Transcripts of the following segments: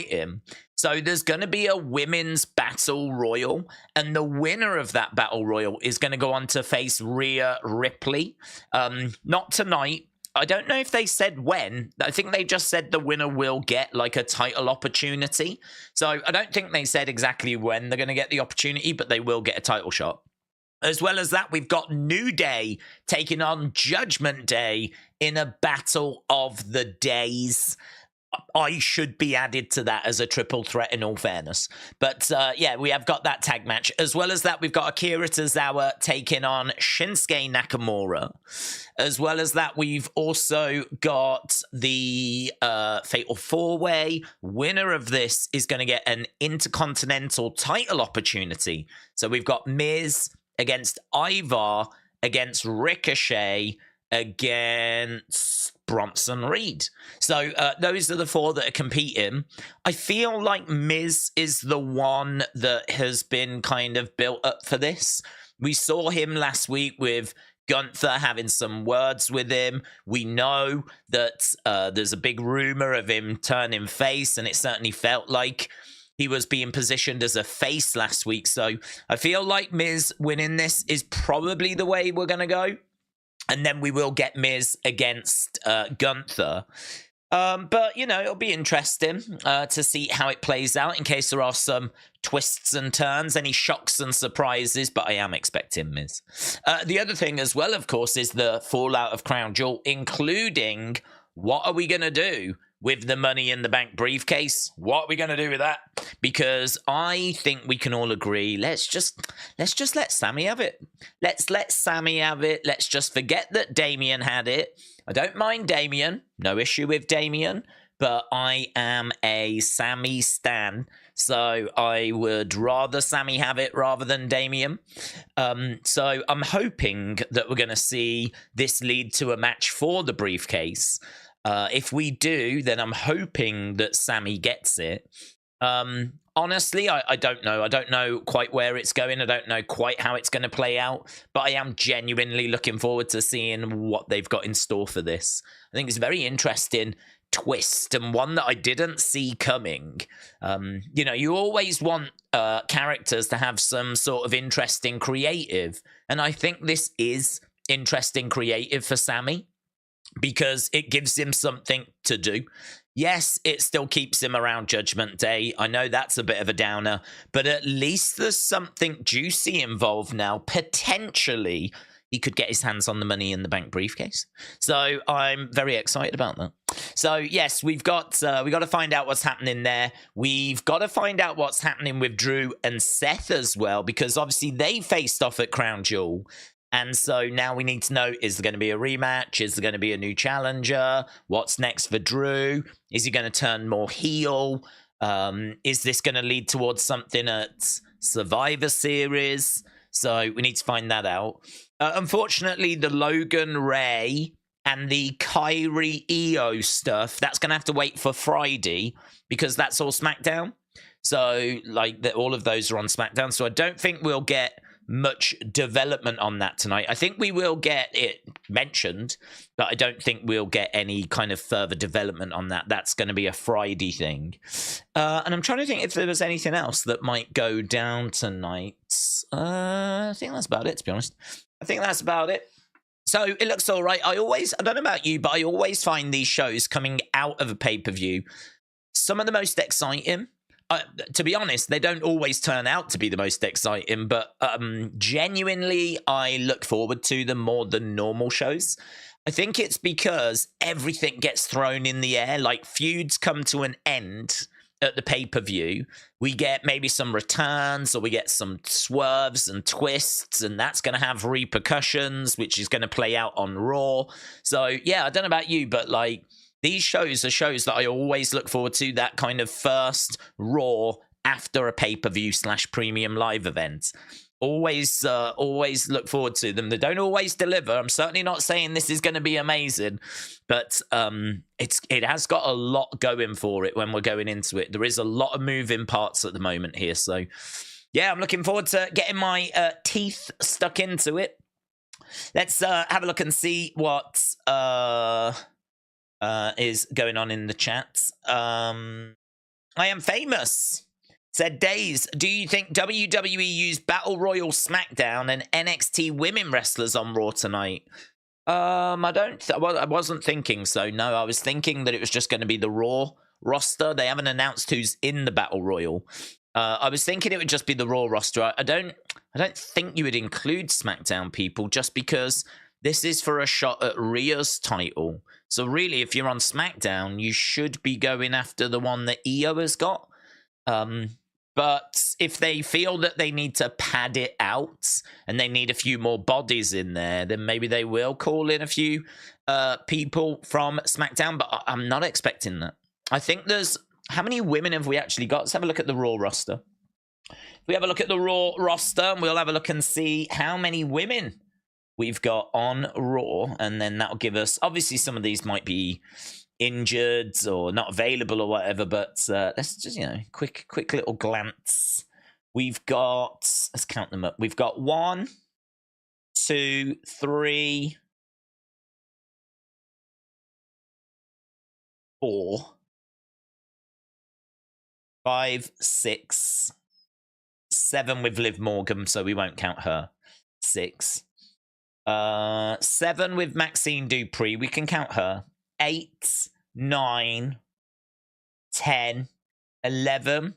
fight him. So there's going to be a women's battle royal, and the winner of that battle royal is going to go on to face Rhea Ripley. Not tonight. I don't know if they said when. I think they just said the winner will get like a title opportunity. So I don't think they said exactly when they're going to get the opportunity, but they will get a title shot. As well as that, we've got New Day taking on Judgment Day in a battle of the days. I should be added to that as a triple threat in all fairness. But yeah, we have got that tag match. As well as that, we've got Akira Tozawa taking on Shinsuke Nakamura. As well as that, we've also got the Fatal 4-Way. Winner of this is going to get an Intercontinental title opportunity. So we've got Miz against Ivar, against Ricochet, against Bronson Reed. So those are the four that are competing. I feel like Miz is the one that has been kind of built up for this. We saw him last week with Gunther having some words with him. We know that there's a big rumor of him turning face, and it certainly felt like he was being positioned as a face last week. So I feel like Miz winning this is probably the way we're going to go. And then we will get Miz against Gunther. But, you know, it'll be interesting to see how it plays out in case there are some twists and turns, any shocks and surprises, but I am expecting Miz. The other thing as well, of course, is the fallout of Crown Jewel, including what are we going to do with the Money in the Bank briefcase? What are we going to do with that? Because I think we can all agree, let's just let Sami have it. Let's let Sami have it. Let's just forget that Damian had it. I don't mind Damian. No issue with Damian. But I am a Sami stan. So I would rather Sami have it rather than Damian. So I'm hoping that we're going to see this lead to a match for the briefcase. If we do, then I'm hoping that Sami gets it. Honestly, I don't know. I don't know quite where it's going. I don't know quite how it's going to play out. But I am genuinely looking forward to seeing what they've got in store for this. I think it's a very interesting twist and one that I didn't see coming. You know, you always want characters to have some sort of interesting creative. And I think this is interesting creative for Sami, because it gives him something to do. Yes, it still keeps him around Judgment Day. I know that's a bit of a downer, but at least there's something juicy involved now. Potentially, he could get his hands on the Money in the Bank briefcase. So I'm very excited about that. So yes, we've got to find out what's happening there. We've got to find out what's happening with Drew and Seth as well, because obviously they faced off at Crown Jewel. And so now we need to know, is there going to be a rematch? Is there going to be a new challenger? What's next for Drew? Is he going to turn more heel? Is this going to lead towards something at Survivor Series? So we need to find that out. Unfortunately, the Logan Ray and the Kyrie EO stuff, that's going to have to wait for Friday because that's all SmackDown. So like all of those are on SmackDown. So I don't think we'll get much development on that tonight. I think we will get it mentioned, but I don't think we'll get any kind of further development on that. That's going to be a Friday thing. And I'm trying to think if there was anything else that might go down tonight. I think that's about it, to be honest. I think that's about it. So it looks all right. I don't know about you, but I always find these shows coming out of a pay-per-view some of the most exciting. To be honest, they don't always turn out to be the most exciting, but genuinely, I look forward to them more than normal shows. I think it's because everything gets thrown in the air, like feuds come to an end at the pay-per-view. We get maybe some returns, or we get some swerves and twists, and that's going to have repercussions, which is going to play out on Raw. So, yeah, I don't know about you, but like, these shows are shows that I always look forward to, that kind of first Raw after a pay-per-view / premium live event. Always look forward to them. They don't always deliver. I'm certainly not saying this is going to be amazing, but it has got a lot going for it when we're going into it. There is a lot of moving parts at the moment here. So, yeah, I'm looking forward to getting my teeth stuck into it. Let's have a look and see what is going on in the chat. I am famous. Said Days, do you think WWE used Battle Royal SmackDown and NXT women wrestlers on Raw tonight? I wasn't thinking so. No, I was thinking that it was just going to be the Raw roster. They haven't announced who's in the Battle Royal. I was thinking it would just be the Raw roster. I don't think you would include SmackDown people just because this is for a shot at Rhea's title. So really, if you're on SmackDown, you should be going after the one that Io has got. But if they feel that they need to pad it out and they need a few more bodies in there, then maybe they will call in a few people from SmackDown. But I'm not expecting that. I think there's... How many women have we actually got? Let's have a look at the Raw roster. If we have a look at the Raw roster, we'll have a look and see how many women we've got on Raw. And then that'll give us... Obviously, some of these might be injured or not available or whatever, but let's just, quick little glance. We've got... Let's count them up. We've got 1, 2, 3, 4... 5, 6, 7 with Liv Morgan, so we won't count her. 6. 7 with Maxine Dupree, we can count her. 8, 9, 10, 11,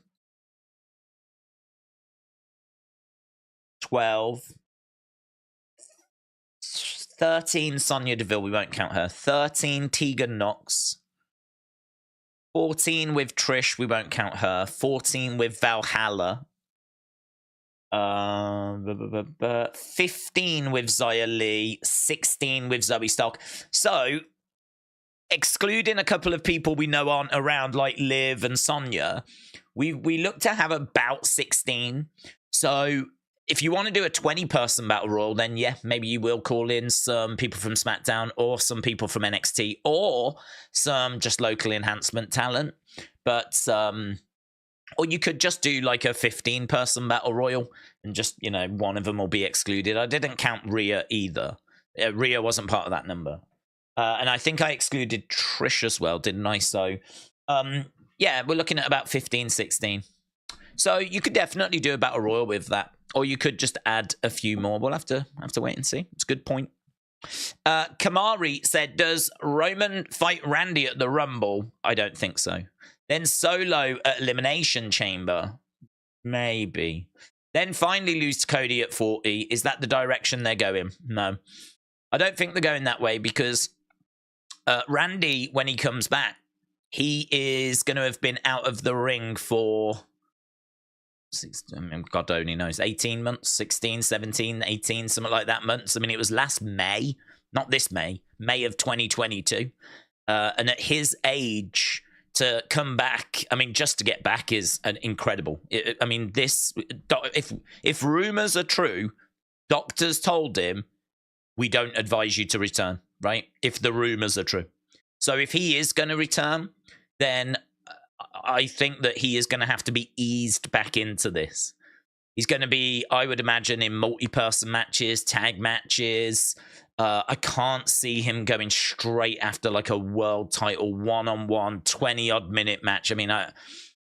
12, 13 Sonya Deville, we won't count her. 13 Tegan Nox. 14 with Trish, we won't count her. 14 with Valhalla. 15 with Xia Li. 16 with Zoe Stark. So, excluding a couple of people we know aren't around, like Liv and Sonya, we look to have about 16. So, if you want to do a 20-person Battle Royal, then yeah, maybe you will call in some people from SmackDown or some people from NXT or some just local enhancement talent. But, or you could just do like a 15-person Battle Royal and just, one of them will be excluded. I didn't count Rhea either. Rhea wasn't part of that number. And I think I excluded Trish as well, didn't I? So, yeah, we're looking at about 15, 16. So you could definitely do a Battle Royal with that. Or you could just add a few more. We'll have to wait and see. It's a good point. Kamari said, does Roman fight Randy at the Rumble? I don't think so. Then Solo at Elimination Chamber? Maybe. Then finally lose to Cody at 40. Is that the direction they're going? No. I don't think they're going that way because Randy, when he comes back, he is going to have been out of the ring for... God only knows, 18 months, 16, 17, 18, something like that months. I mean, it was last May, not this May of 2022. And at his age, to come back, I mean, just to get back is incredible. I mean, if rumors are true, doctors told him, we don't advise you to return, right? If the rumors are true. So if he is going to return, then I think that he is going to have to be eased back into this. He's going to be, I would imagine, in multi-person matches, tag matches. I can't see him going straight after like a world title one-on-one 20-odd minute match. I mean,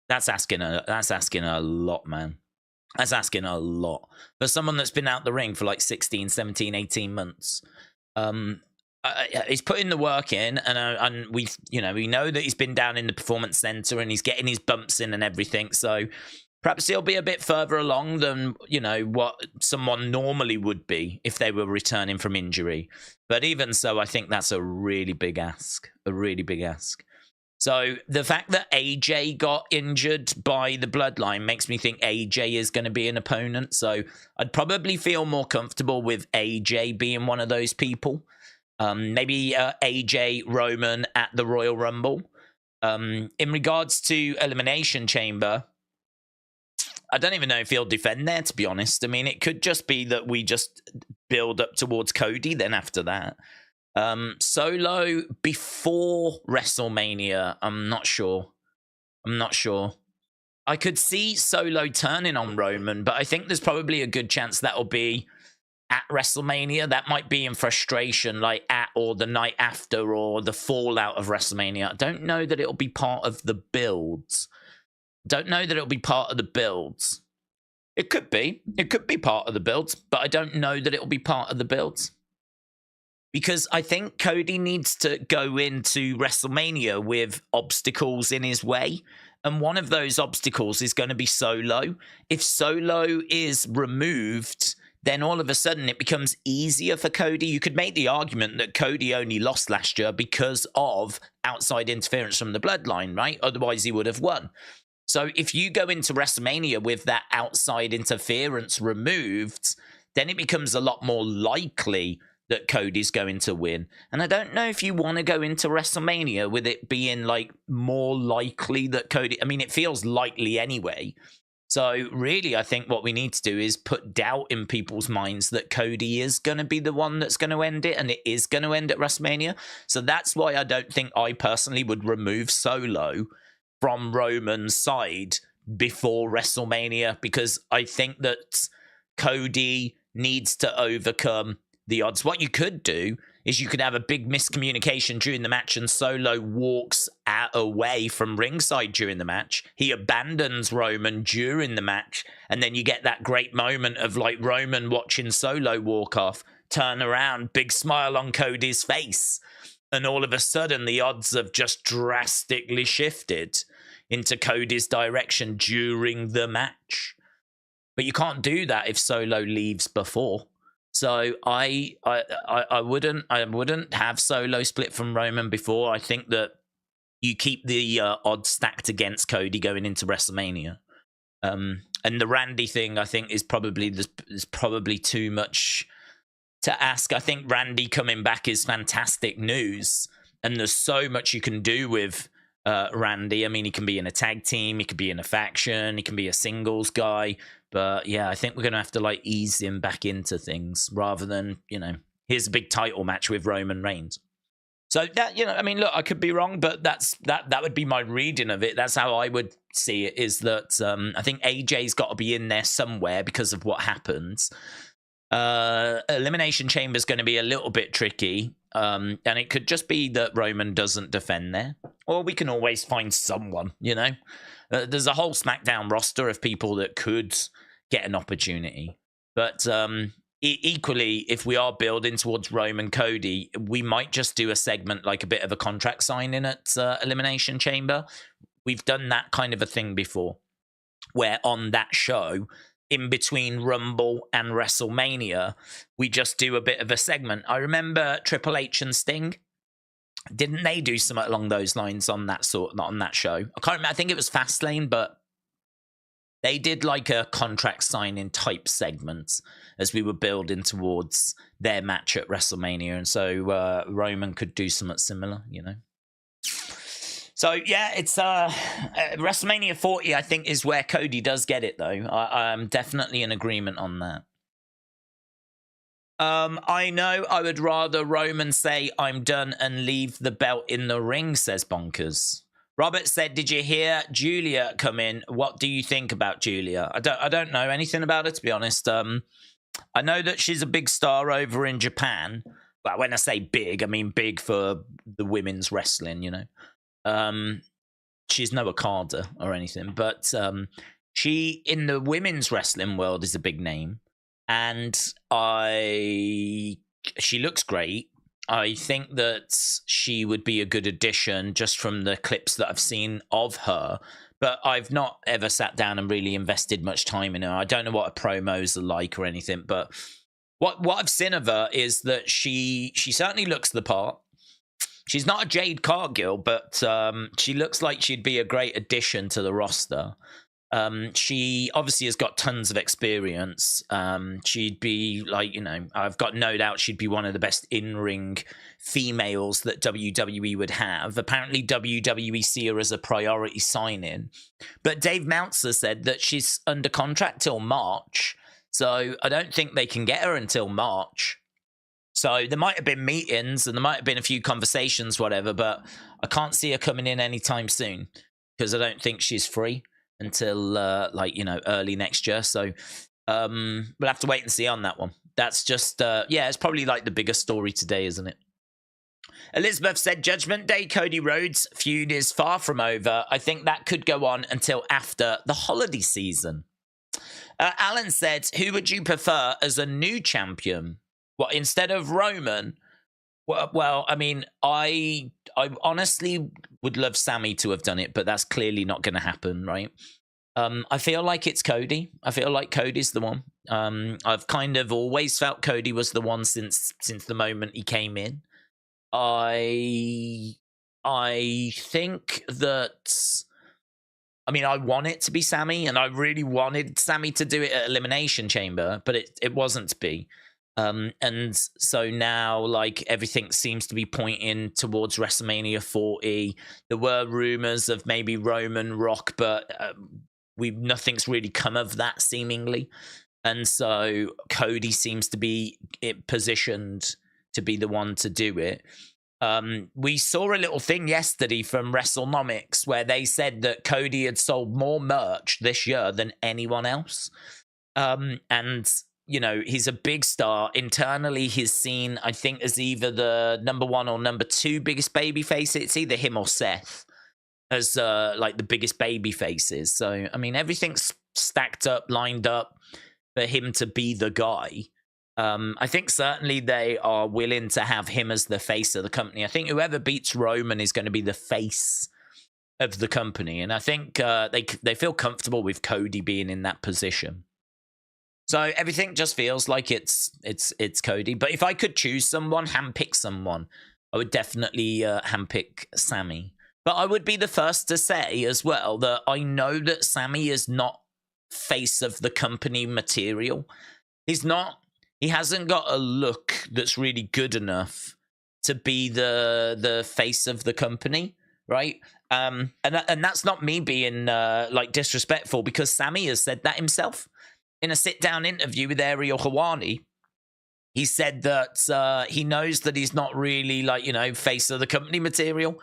that's asking a lot, man. That's asking a lot. For someone that's been out the ring for like 16, 17, 18 months. He's putting the work in, and we know that he's been down in the Performance Center and he's getting his bumps in and everything. So perhaps he'll be a bit further along than what someone normally would be if they were returning from injury. But even so, I think that's a really big ask. So the fact that AJ got injured by the Bloodline makes me think AJ is going to be an opponent. So I'd probably feel more comfortable with AJ being one of those people. Maybe AJ Roman at the Royal Rumble. In regards to Elimination Chamber, I don't even know if he'll defend there, to be honest. I mean, it could just be that we just build up towards Cody then after that. Solo before WrestleMania, I'm not sure. I could see Solo turning on Roman, but I think there's probably a good chance that'll be at WrestleMania. That might be in frustration, like at or the night after or the fallout of WrestleMania. I don't know that it'll be part of the builds. Don't know that it'll be part of the builds. It could be. It could be part of the builds, but I don't know that it'll be part of the builds. Because I think Cody needs to go into WrestleMania with obstacles in his way. And one of those obstacles is going to be Solo. If Solo is removed, then all of a sudden it becomes easier for Cody. You could make the argument that Cody only lost last year because of outside interference from the bloodline, right? Otherwise he would have won. So if you go into WrestleMania with that outside interference removed, then it becomes a lot more likely that Cody's going to win. And I don't know if you want to go into WrestleMania with it being like more likely that Cody, I mean, it feels likely anyway. So really, I think what we need to do is put doubt in people's minds that Cody is going to be the one that's going to end it, and it is going to end at WrestleMania. So that's why I don't think I personally would remove Solo from Roman's side before WrestleMania, because I think that Cody needs to overcome the odds. What you could do is you could have a big miscommunication during the match and Solo walks away from ringside during the match. He abandons Roman during the match, and then you get that great moment of like Roman watching Solo walk off, turn around, big smile on Cody's face, and all of a sudden the odds have just drastically shifted into Cody's direction during the match. But you can't do that if Solo leaves before. So I wouldn't have Solo split from Roman before. I think that you keep the odds stacked against Cody going into WrestleMania. And the Randy thing, I think, is probably too much to ask. I think Randy coming back is fantastic news, and there's so much you can do with Randy. I mean, he can be in a tag team, he could be in a faction, he can be a singles guy. But yeah, I think we're going to have to like ease him back into things rather than, here's a big title match with Roman Reigns. So that, I mean, look, I could be wrong, but that would be my reading of it. That's how I would see it, is that I think AJ's got to be in there somewhere because of what happens. Elimination Chamber is going to be a little bit tricky. And it could just be that Roman doesn't defend there. Or we can always find someone, there's a whole SmackDown roster of people that could get an opportunity. But equally, if we are building towards Roman Cody, we might just do a segment like a bit of a contract signing at Elimination Chamber. We've done that kind of a thing before, where on that show, in between Rumble and WrestleMania, we just do a bit of a segment. I remember Triple H and Sting. Didn't they do something along those lines on that not on that show? I can't remember. I think it was Fastlane, but they did like a contract signing type segment as we were building towards their match at WrestleMania. And so Roman could do something similar, So yeah, it's WrestleMania 40, I think, is where Cody does get it, though. I'm definitely in agreement on that. I know I would rather Roman say I'm done and leave the belt in the ring, says Bonkers. Robert said, did you hear Giulia come in? What do you think about Giulia? I don't know anything about her, to be honest. I know that she's a big star over in Japan. Well, when I say big, I mean big for the women's wrestling, She's no Okada or anything, but she, in the women's wrestling world, is a big name. And she looks great. I think that she would be a good addition just from the clips that I've seen of her. But I've not ever sat down and really invested much time in her. I don't know what her promos are like or anything. But what I've seen of her is that she certainly looks the part. She's not a Jade Cargill, but she looks like she'd be a great addition to the roster. She obviously has got tons of experience. She'd be like, I've got no doubt she'd be one of the best in-ring females that WWE would have. Apparently WWE see her as a priority sign-in. But Dave Meltzer said that she's under contract till March. So I don't think they can get her until March. So there might have been meetings and there might have been a few conversations, whatever, but I can't see her coming in anytime soon because I don't think she's free until early next year. So we'll have to wait and see on that one. That's just it's probably like the biggest story today, isn't it? Elizabeth said, Judgment Day Cody Rhodes feud is far from over. I think that could go on until after the holiday season. Alan said, who would you prefer as a new champion? What, instead of Roman? Well, I mean, I honestly would love Sami to have done it, but that's clearly not going to happen, right? I feel like it's Cody. I feel like Cody's the one. I've kind of always felt Cody was the one since the moment he came in. I think that, I mean, I want it to be Sami, and I really wanted Sami to do it at Elimination Chamber, but it wasn't to be. And so now, like, everything seems to be pointing towards WrestleMania 40. There were rumors of maybe Roman Rock, but nothing's really come of that, seemingly. And so Cody seems to be positioned to be the one to do it. We saw a little thing yesterday from WrestleNomics where they said that Cody had sold more merch this year than anyone else. And, you know, he's a big star. Internally, he's seen, I think, as either the number 1 or number 2 biggest babyface. It's either him or Seth as like the biggest baby faces. So, I mean, everything's stacked up, lined up for him to be the guy. I think certainly they are willing to have him as the face of the company. I think whoever beats Roman is going to be the face of the company. And I think they feel comfortable with Cody being in that position. So everything just feels like it's Cody. But if I could choose someone, handpick someone, I would definitely handpick Sami. But I would be the first to say as well that I know that Sami is not face of the company material. He's not. He hasn't got a look that's really good enough to be the face of the company, right? And that's not me being like disrespectful, because Sami has said that himself in a sit-down interview with Ariel Helwani. He said that he knows that he's not really, like, you know, face of the company material.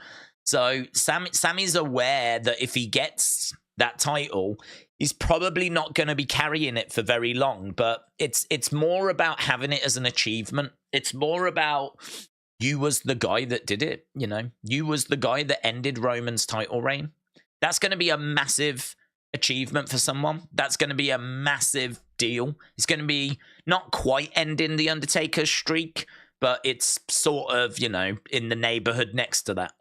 So Sami's aware that if he gets that title, he's probably not going to be carrying it for very long, but it's more about having it as an achievement. It's more about, you was the guy that did it, you know? You was the guy that ended Roman's title reign. That's going to be a massive achievement for someone. That's going to be a massive deal. It's going to be not quite ending the Undertaker's streak, but it's sort of, you know, in the neighborhood next to that.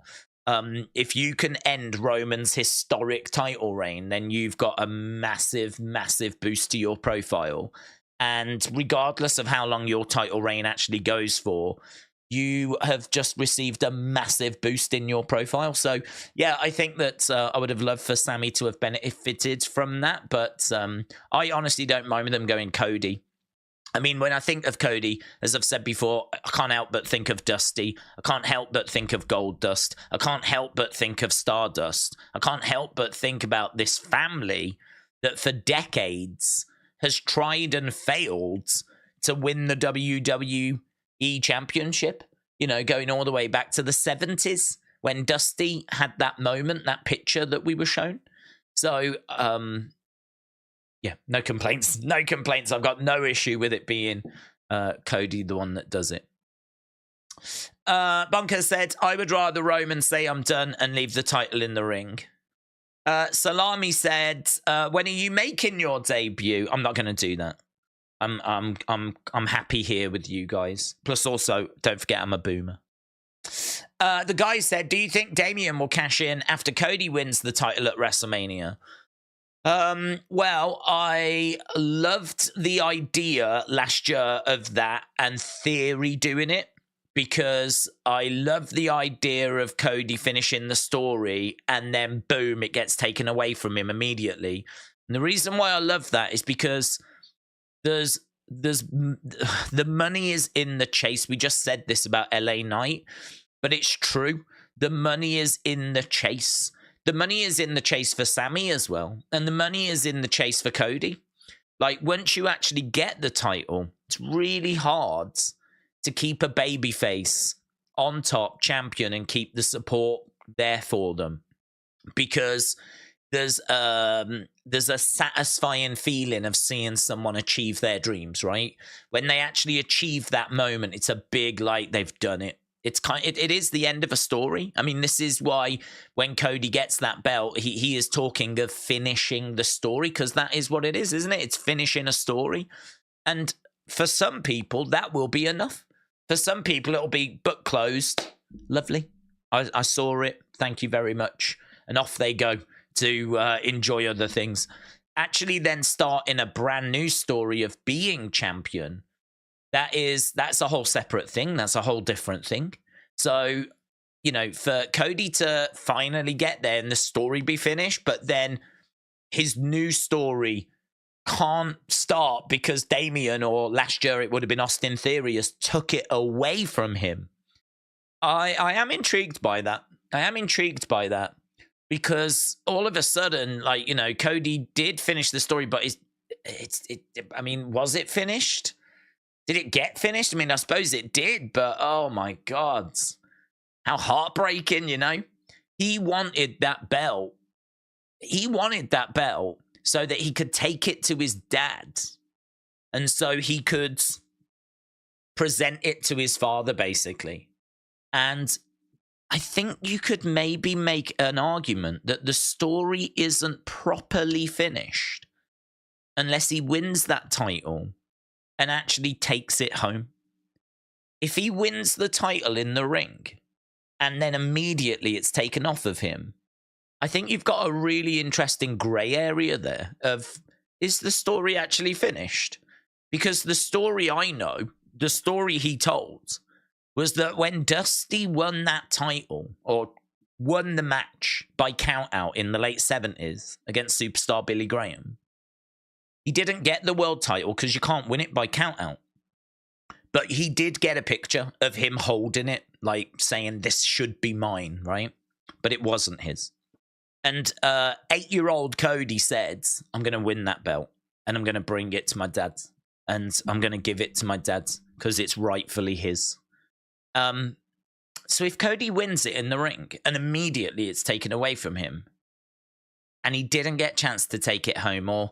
If you can end Roman's historic title reign, then you've got a massive, massive boost to your profile. And regardless of how long your title reign actually goes for, you have just received a massive boost in your profile. So, yeah, I think that I would have loved for Sami to have benefited from that. But I honestly don't mind them going Cody. I mean, when I think of Cody, as I've said before, I can't help but think of Dusty. I can't help but think of Goldust. I can't help but think of Stardust. I can't help but think about this family that for decades has tried and failed to win the WWE Championship. You know, going all the way back to the 70s when Dusty had that moment, that picture that we were shown. So, yeah, no complaints. No complaints. I've got no issue with it being Cody, the one that does it. Bunker said, I would rather Roman say I'm done and leave the title in the ring. Salami said, when are you making your debut? I'm not going to do that. I'm happy here with you guys. Plus, also, don't forget I'm a boomer. The guy said, do you think Damian will cash in after Cody wins the title at WrestleMania? Well, I loved the idea last year of that and Theory doing it, because I love the idea of Cody finishing the story and then boom, it gets taken away from him immediately. And the reason why I love that is because there's the money is in the chase. We just said this about LA Knight, but it's true. The money is in the chase. The money is in the chase for Sami as well. And the money is in the chase for Cody. Like, once you actually get the title, it's really hard to keep a babyface on top champion and keep the support there for them. Because there's a satisfying feeling of seeing someone achieve their dreams, right? When they actually achieve that moment, it's a big, like, they've done it. it is the end of a story. I mean, this is why when Cody gets that belt, he is talking of finishing the story, because that is what it is, isn't it? It's finishing a story. And for some people, that will be enough. For some people, it'll be book closed. Lovely. I saw it. Thank you very much. And off they go to enjoy other things. Actually then start in a brand new story of being champion. That's a whole separate thing. That's a whole different thing. So, you know, for Cody to finally get there and the story be finished, but then his new story can't start because Damian, or last year it would have been Austin Theory, has took it away from him. I am intrigued by that. Because all of a sudden, like, you know, Cody did finish the story, but I mean, was it finished? Did it get finished? I mean, I suppose it did, but oh my God, how heartbreaking, you know? He wanted that belt. So that he could take it to his dad. And so he could present it to his father, basically. And I think you could maybe make an argument that the story isn't properly finished unless he wins that title and actually takes it home. If he wins the title in the ring and then immediately it's taken off of him, I think you've got a really interesting grey area there of, is the story actually finished? Because the story I know, the story he told, was that when Dusty won that title, or won the match by count-out in the late 70s against superstar Billy Graham, he didn't get the world title because you can't win it by count-out. But he did get a picture of him holding it, like saying, this should be mine, right? But it wasn't his. And 8-year-old Cody said, I'm going to win that belt and I'm going to bring it to my dad and I'm going to give it to my dad because it's rightfully his. So if Cody wins it in the ring and immediately it's taken away from him and he didn't get a chance to take it home, or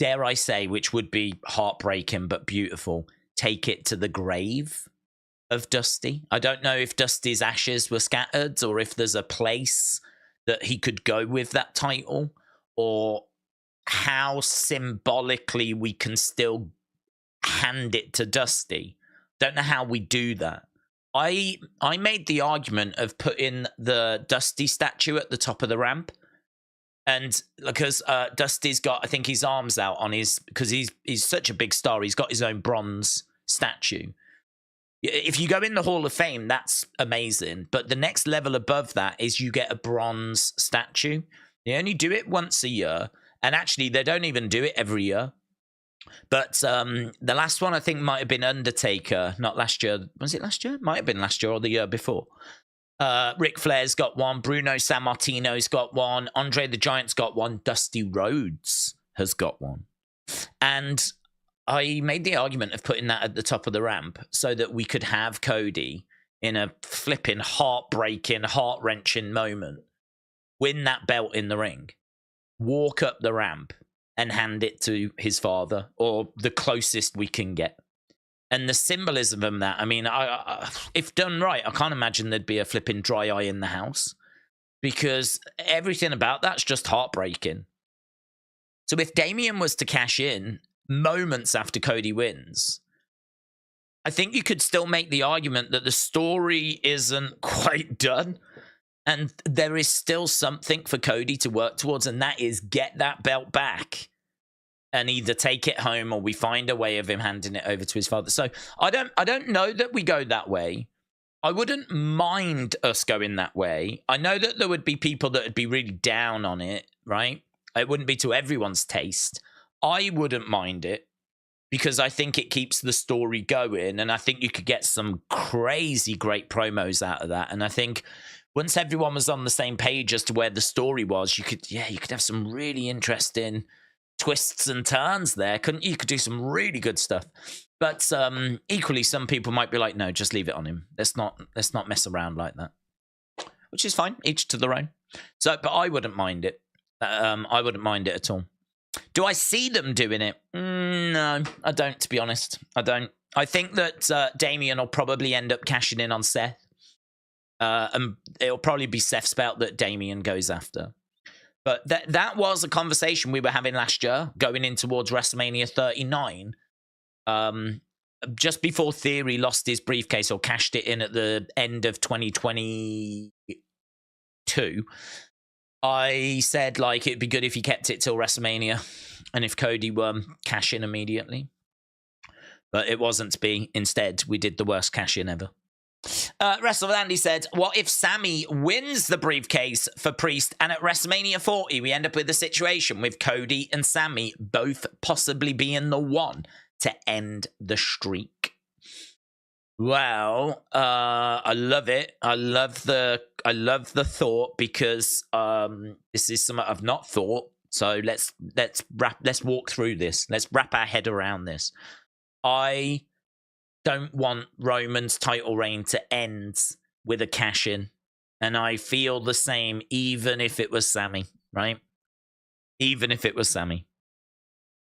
dare I say, which would be heartbreaking but beautiful, take it to the grave of Dusty. I don't know if Dusty's ashes were scattered or if there's a place that he could go with that title, or how symbolically we can still hand it to Dusty. Don't know how we do that. I made the argument of putting the Dusty statue at the top of the ramp, and because Dusty's got, I think, his arms out on his, because he's such a big star, he's got his own bronze statue. If you go in the Hall of Fame, that's amazing. But the next level above that is you get a bronze statue. They only do it once a year. And actually, they don't even do it every year. But the last one, I think, might have been Undertaker. Not last year. Was it last year? Might have been last year or the year before. Ric Flair's got one. Bruno Sammartino's got one. Andre the Giant's got one. Dusty Rhodes has got one. And I made the argument of putting that at the top of the ramp so that we could have Cody in a flipping, heartbreaking, heart-wrenching moment win that belt in the ring, walk up the ramp and hand it to his father, or the closest we can get. And the symbolism of that, I mean, I if done right, I can't imagine there'd be a flipping dry eye in the house, because everything about that's just heartbreaking. So if Damian was to cash in moments after Cody wins, I think you could still make the argument that the story isn't quite done. And there is still something for Cody to work towards, and that is get that belt back and either take it home or we find a way of him handing it over to his father. So I don't know that we go that way. I wouldn't mind us going that way. I know that there would be people that would be really down on it, right? It wouldn't be to everyone's taste. I wouldn't mind it because I think it keeps the story going, and I think you could get some crazy great promos out of that. And I think once everyone was on the same page as to where the story was, you could have some really interesting twists and turns there, couldn't you? You could do some really good stuff. But equally, some people might be like, no, just leave it on him. Let's not mess around like that. Which is fine, each to their own. So, but I wouldn't mind it. I wouldn't mind it at all. Do I see them doing it? No, I don't, to be honest. I don't. I think that Damian will probably end up cashing in on Seth. And it'll probably be Seth's belt that Damian goes after. But that was a conversation we were having last year, going in towards WrestleMania 39. Just before Theory lost his briefcase or cashed it in at the end of 2022, I said, like, it'd be good if he kept it till WrestleMania and if Cody won, cash in immediately. But it wasn't to be. Instead, we did the worst cash in ever. Wrestle with Andy said, what if Sami wins the briefcase for Priest and at WrestleMania 40 we end up with a situation with Cody and Sami both possibly being the one to end the streak? Well, I love it. I love the thought because this is something I've not thought. So let's walk through this. Let's wrap our head around this. I don't want Roman's title reign to end with a cash-in. And I feel the same even if it was Sami, right? Even if it was Sami.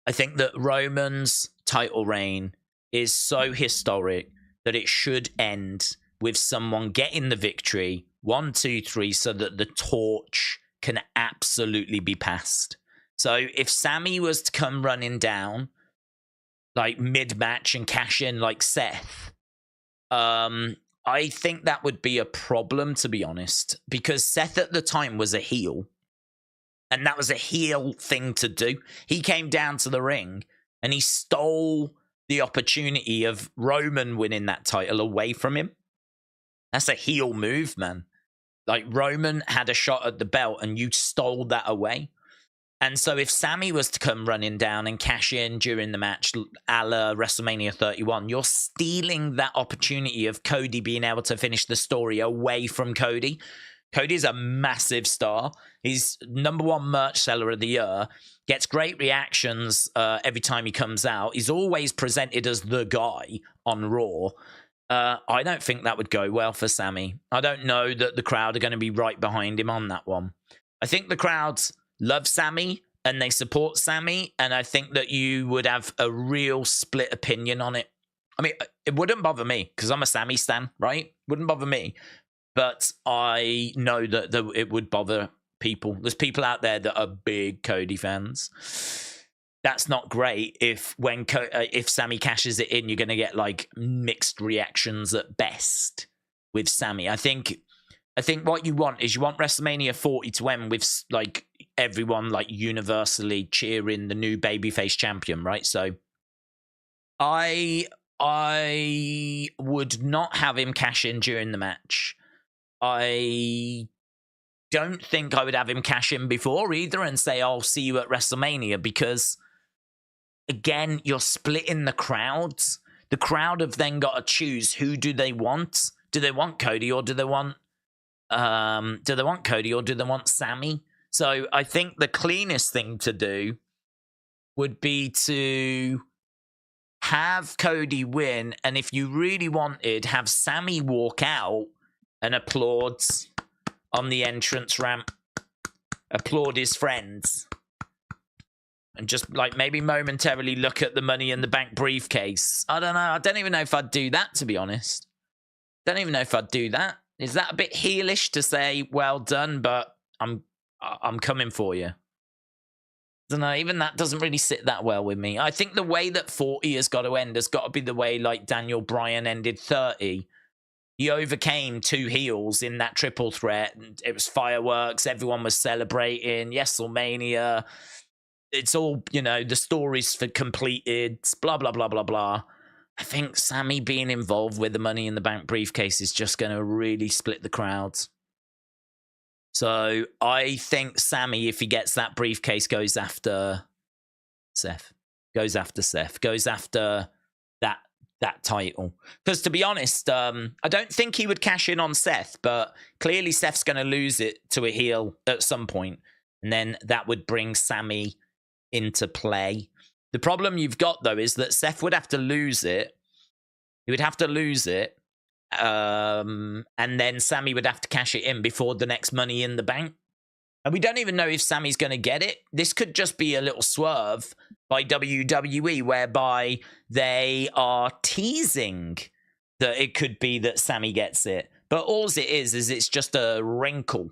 I think that Roman's title reign is so historic that it should end with someone getting the victory, 1, 2, 3, so that the torch can absolutely be passed. So if Sami was to come running down, like mid-match and cash in like Seth, I think that would be a problem, to be honest, because Seth at the time was a heel, and that was a heel thing to do. He came down to the ring and he stole the opportunity of Roman winning that title away from him. That's a heel move, man. Like, Roman had a shot at the belt and you stole that away. And so if Sami was to come running down and cash in during the match, a la WrestleMania 31, you're stealing that opportunity of Cody being able to finish the story away from Cody. Cody's a massive star. He's #1 merch seller of the year. Gets great reactions every time he comes out. He's always presented as the guy on Raw. I don't think that would go well for Sami. I don't know that the crowd are going to be right behind him on that one. I think the crowds love Sami and they support Sami, and I think that you would have a real split opinion on it. I mean, it wouldn't bother me because I'm a Sami stan, right? Wouldn't bother me. But I know that it would bother people. There's people out there that are big Cody fans. That's not great if Sami cashes it in, you're going to get like mixed reactions at best with Sami. I think what you want is WrestleMania 40 to end with like everyone like universally cheering the new babyface champion, right? So I would not have him cash in during the match. I don't think I would have him cash in before either and say, I'll see you at WrestleMania, because again, you're splitting the crowds. The crowd have then got to choose, who do they want? Do they want Cody or do they want Sami? So I think the cleanest thing to do would be to have Cody win, and if you really wanted, have Sami walk out and applaud on the entrance ramp, applaud his friends, and just like maybe momentarily look at the Money in the Bank briefcase. I don't know. I don't even know if I'd do that, to be honest. Don't even know if I'd do that. Is that a bit heelish to say, well done, but I'm coming for you? I don't know. Even that doesn't really sit that well with me. I think the way that 40 has got to end has got to be the way like Daniel Bryan ended 30. He overcame 2 heels in that triple threat. And it was fireworks. Everyone was celebrating. WrestleMania. It's all, the story's for completed. Blah, blah, blah, blah, blah. I think Sami being involved with the Money in the Bank briefcase is just going to really split the crowds. So I think Sami, if he gets that briefcase, goes after Seth. Goes after that title. Because to be honest, I don't think he would cash in on Seth, but clearly Seth's going to lose it to a heel at some point, and then that would bring Sami into play. The problem you've got, though, is that Seth would have to lose it. He would have to lose it, and then Sami would have to cash it in before the next Money in the Bank. And we don't even know if Sami's going to get it. This could just be a little swerve by WWE, whereby they are teasing that it could be that Sami gets it. But all it is it's just a wrinkle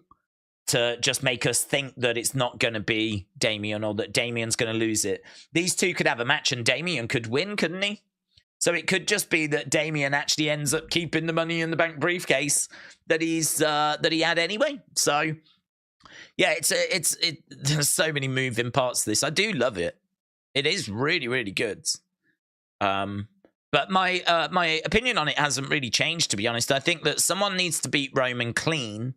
to just make us think that it's not going to be Damian or that Damian's going to lose it. These two could have a match and Damian could win, couldn't he? So it could just be that Damian actually ends up keeping the Money in the Bank briefcase that he had anyway. So yeah, there's so many moving parts to this. I do love it. It is really, really good. But my opinion on it hasn't really changed, to be honest. I think that someone needs to beat Roman clean.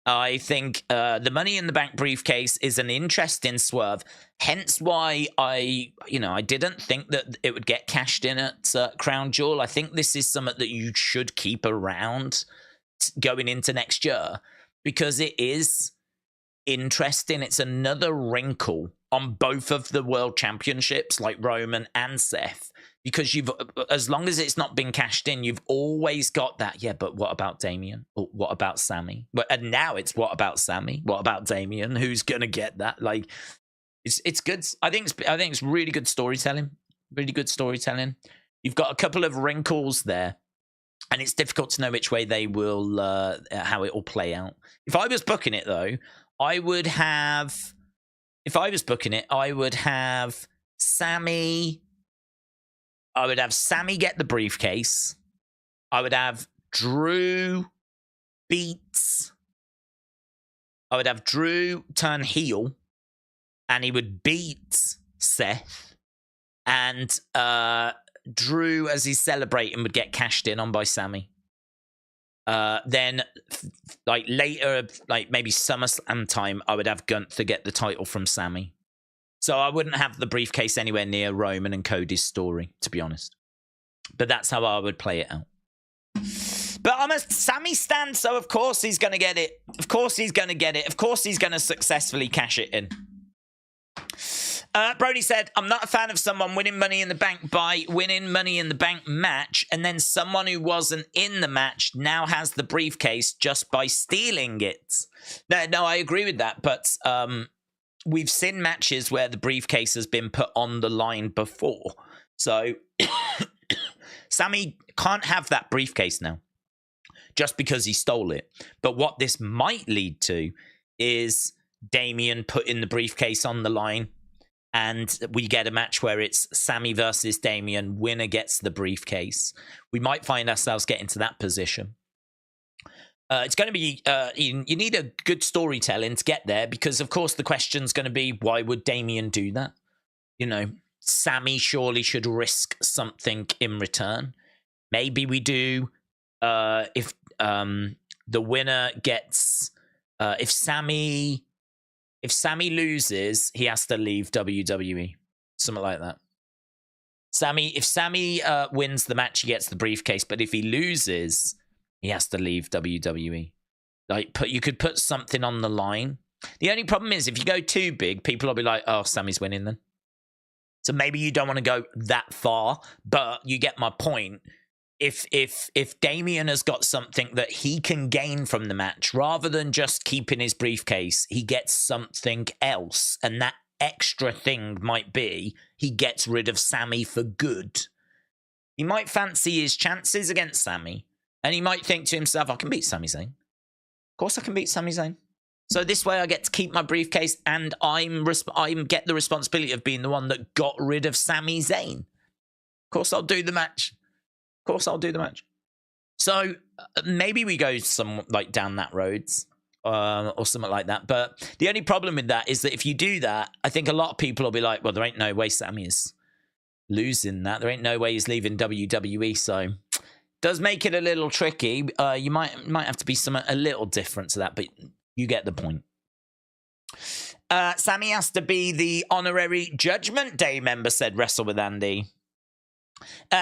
I think the Money in the Bank briefcase is an interesting swerve. Hence why I didn't think that it would get cashed in at Crown Jewel. I think this is something that you should keep around going into next year because it is interesting. It's another wrinkle on both of the world championships, like Roman and Seth. Because as long as it's not been cashed in, you've always got that. Yeah, but what about Damian? Or what about Sami? And now it's what about Sami? What about Damian? Who's gonna get that? Like, it's good. I think it's really good storytelling. Really good storytelling. You've got a couple of wrinkles there, and it's difficult to know which way they will, how it will play out. If I was booking it though, I would have. If I was booking it, I would have Sami. I would have Sami get the briefcase. I would have Drew beats. I would have Drew turn heel, and he would beat Seth. And Drew, as he's celebrating, would get cashed in on by Sami. Then, like later, like maybe SummerSlam time, I would have Gunther get the title from Sami. So I wouldn't have the briefcase anywhere near Roman and Cody's story, to be honest. But that's how I would play it out. But I'm a Sami stan, so of course he's going to get it. Of course he's going to get it. Of course he's going to successfully cash it in. Brody said, I'm not a fan of someone winning Money in the Bank by winning Money in the Bank match, and then someone who wasn't in the match now has the briefcase just by stealing it. No, I agree with that, but we've seen matches where the briefcase has been put on the line before. So Sami can't have that briefcase now just because he stole it. But what this might lead to is Damian putting the briefcase on the line, and we get a match where it's Sami versus Damian. Winner gets the briefcase. We might find ourselves getting to that position. It's going to be, you need a good storytelling to get there because, of course, the question's going to be, why would Damian do that? You know, Sami surely should risk something in return. Maybe we do if the winner gets, if Sami loses, he has to leave WWE. Something like that. If Sami wins the match, he gets the briefcase. But if he loses, he has to leave WWE. You could put something on the line. The only problem is if you go too big, people will be like, oh, Sami's winning then. So maybe you don't want to go that far, but you get my point. If Damian has got something that he can gain from the match, rather than just keeping his briefcase, he gets something else. And that extra thing might be he gets rid of Sami for good. He might fancy his chances against Sami. And he might think to himself, I can beat Sami Zayn. Of course I can beat Sami Zayn. So this way I get to keep my briefcase and I get the responsibility of being the one that got rid of Sami Zayn. Of course I'll do the match. So maybe we go down that road or something like that. But the only problem with that is that if you do that, I think a lot of people will be like, well, there ain't no way Sami is losing that. There ain't no way he's leaving WWE. So does make it a little tricky. You might have to be a little different to that, but you get the point. Sami has to be the honorary Judgment Day member, said Wrestle with Andy.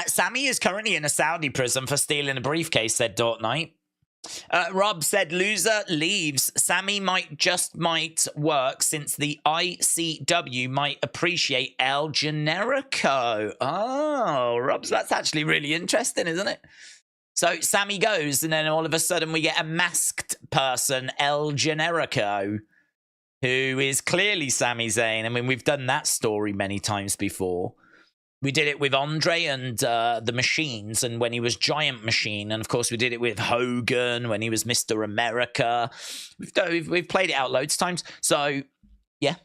Sami is currently in a Saudi prison for stealing a briefcase, said Dort Knight. Rob said loser leaves. Sami might work since the ICW might appreciate El Generico. Oh, Rob's, that's actually really interesting, isn't it? So Sami goes, and then all of a sudden we get a masked person, El Generico. who is clearly Sami Zayn. I mean, we've done that story many times before. We did it with Andre and the Machines, and when he was Giant Machine, and of course we did it with Hogan when he was Mr. America. We've played it out loads of times. So, yeah.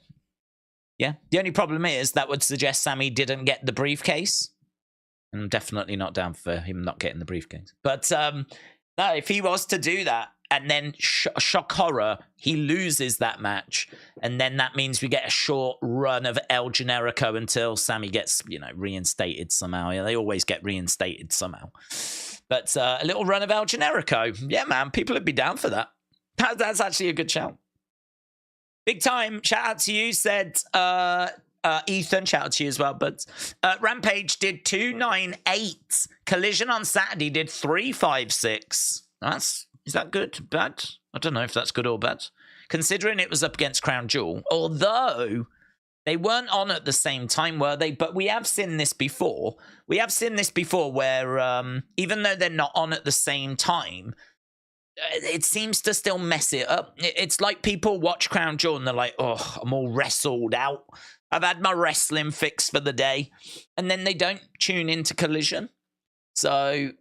The only problem is that would suggest Sami didn't get the briefcase. I'm definitely not down for him not getting the briefcase. But no, if he was to do that, and then shock horror, he loses that match, and then that means we get a short run of El Generico until Sami gets, reinstated somehow. Yeah, they always get reinstated somehow. But a little run of El Generico, yeah, man, people would be down for that. That's actually a good shout. Big time, shout out to you, said Ethan, shout out to you as well. But Rampage did 298. Collision on Saturday did 356. Is that good? Bad? I don't know if that's good or bad. Considering it was up against Crown Jewel. Although they weren't on at the same time, were they? But we have seen this before. We have seen this before where even though they're not on at the same time, it seems to still mess it up. It's like people watch Crown Jewel and they're like, oh, I'm all wrestled out. I've had my wrestling fix for the day. And then they don't tune into Collision. So,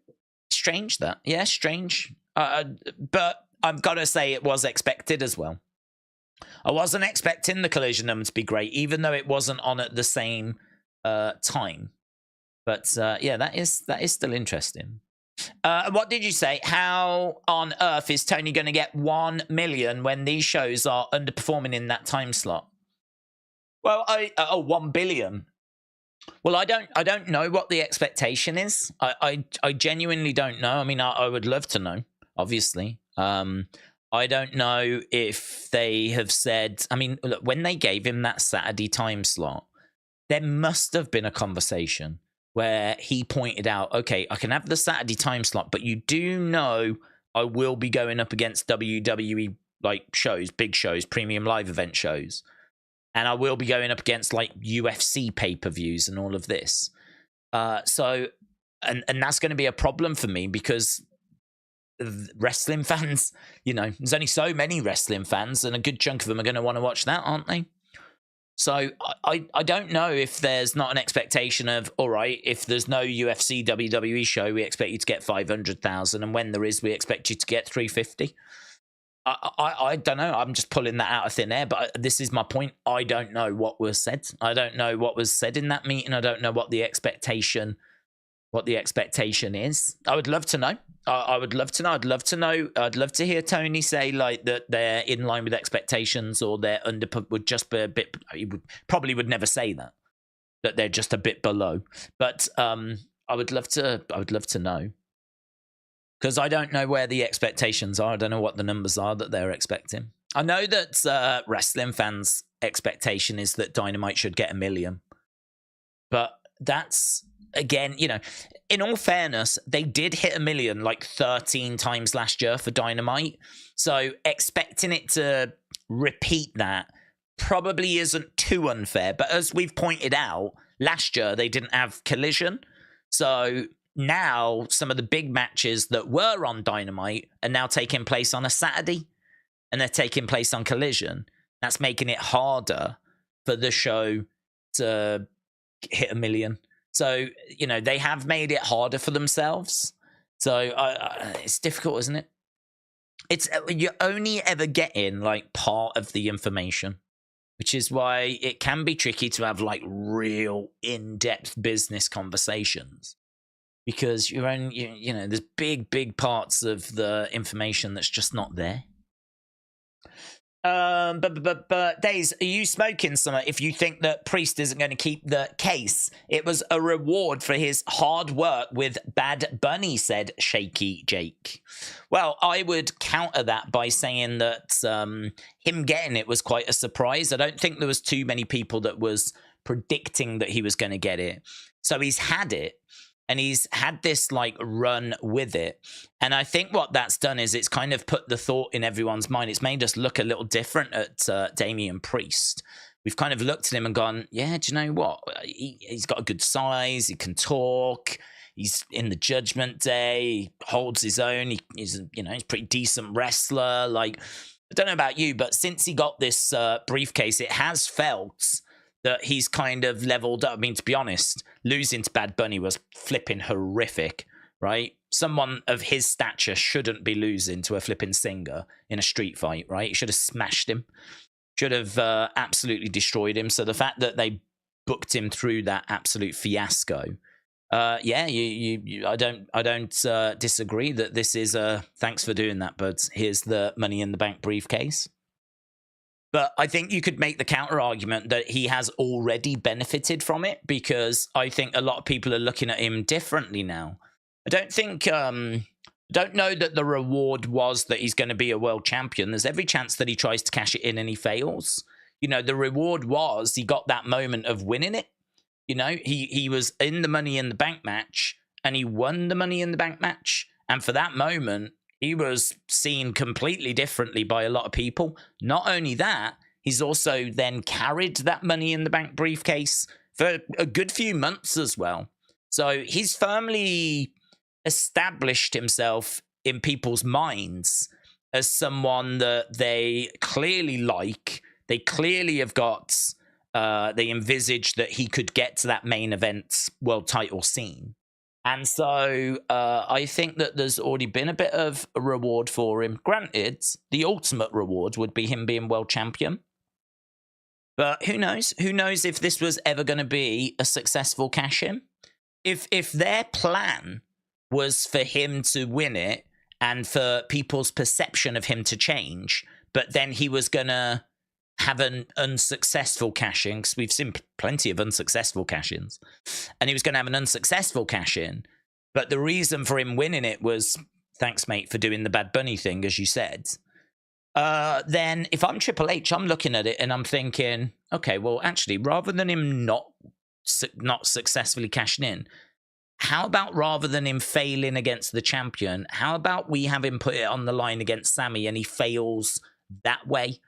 strange that. Yeah, strange. But I've got to say it was expected as well. I wasn't expecting the Collision to be great, even though it wasn't on at the same time. But yeah, that is still interesting. What did you say? How on earth is Tony going to get 1 million when these shows are underperforming in that time slot? Well, 1 billion. Well, I don't know what the expectation is. I genuinely don't know. I mean, I would love to know. Obviously, I don't know if they have said. I mean, look, when they gave him that Saturday time slot, there must have been a conversation where he pointed out, okay, I can have the Saturday time slot, but you do know I will be going up against WWE shows, big shows, premium live event shows, and I will be going up against UFC pay-per-views and all of this. So that's going to be a problem for me because wrestling fans, there's only so many wrestling fans, and a good chunk of them are going to want to watch that, aren't they? So I don't know if there's not an expectation of, all right, if there's no UFC WWE show, we expect you to get 500,000, and when there is, we expect you to get 350. I don't know. I'm just pulling that out of thin air, but this is my point. I don't know what was said. I don't know what was said in that meeting. I don't know what the expectation is. I would love to know. I would love to know. I'd love to know. I'd love to hear Tony say that they're in line with expectations, or they're would just be a bit. He would never say that they're just a bit below. But I would love to know, because I don't know where the expectations are. I don't know what the numbers are that they're expecting. I know that wrestling fans' expectation is that Dynamite should get 1 million, but that's. Again, in all fairness, they did hit 1 million 13 times last year for Dynamite. So expecting it to repeat that probably isn't too unfair. But as we've pointed out, last year they didn't have Collision. So now some of the big matches that were on Dynamite are now taking place on a Saturday, and they're taking place on Collision. That's making it harder for the show to hit 1 million. So, they have made it harder for themselves. So, it's difficult, isn't it? You're only ever getting, part of the information, which is why it can be tricky to have, real in-depth business conversations. Because there's big parts of the information that's just not there. But Days, are you smoking some? If you think that Priest isn't going to keep the case, it was a reward for his hard work with Bad Bunny, said Shaky Jake. Well, I would counter that by saying that him getting it was quite a surprise. I don't think there was too many people that was predicting that he was going to get it. So he's had it. And he's had this run with it. And I think what that's done is it's kind of put the thought in everyone's mind. It's made us look a little different at Damian Priest. We've kind of looked at him and gone, yeah, do you know what? He's got a good size. He can talk. He's in the Judgment Day. He holds his own. He's a pretty decent wrestler. don't know about you, but since he got this briefcase, it has felt that he's kind of leveled up. I mean, to be honest, losing to Bad Bunny was flipping horrific, right? Someone of his stature shouldn't be losing to a flipping singer in a street fight, right? He should have smashed him, should have absolutely destroyed him. So the fact that they booked him through that absolute fiasco, yeah, I don't disagree that this is thanks for doing that, but here's the Money in the Bank briefcase. But I think you could make the counter argument that he has already benefited from it, because I think a lot of people are looking at him differently now. I don't think, don't know that the reward was that he's going to be a world champion. There's every chance that he tries to cash it in and he fails. You know, the reward was he got that moment of winning it. You know, he was in the Money in the Bank match and he won the Money in the Bank match. And for that moment, he was seen completely differently by a lot of people. Not only that, he's also then carried that Money in the Bank briefcase for a good few months as well. So he's firmly established himself in people's minds as someone that they clearly like. They clearly have got, they envisage that he could get to that main event world title scene. And so I think that there's already been a bit of a reward for him. Granted, the ultimate reward would be him being world champion. But who knows? Who knows if this was ever going to be a successful cash-in? If their plan was for him to win it and for people's perception of him to change, but then he was going to have an unsuccessful cash-in, because we've seen plenty of unsuccessful cash-ins, and he was going to have an unsuccessful cash-in, but the reason for him winning it was, thanks, mate, for doing the Bad Bunny thing, as you said, then if I'm Triple H, I'm looking at it and I'm thinking, okay, well, actually, rather than him not successfully cashing in, how about rather than him failing against the champion, how about we have him put it on the line against Sami and he fails that way?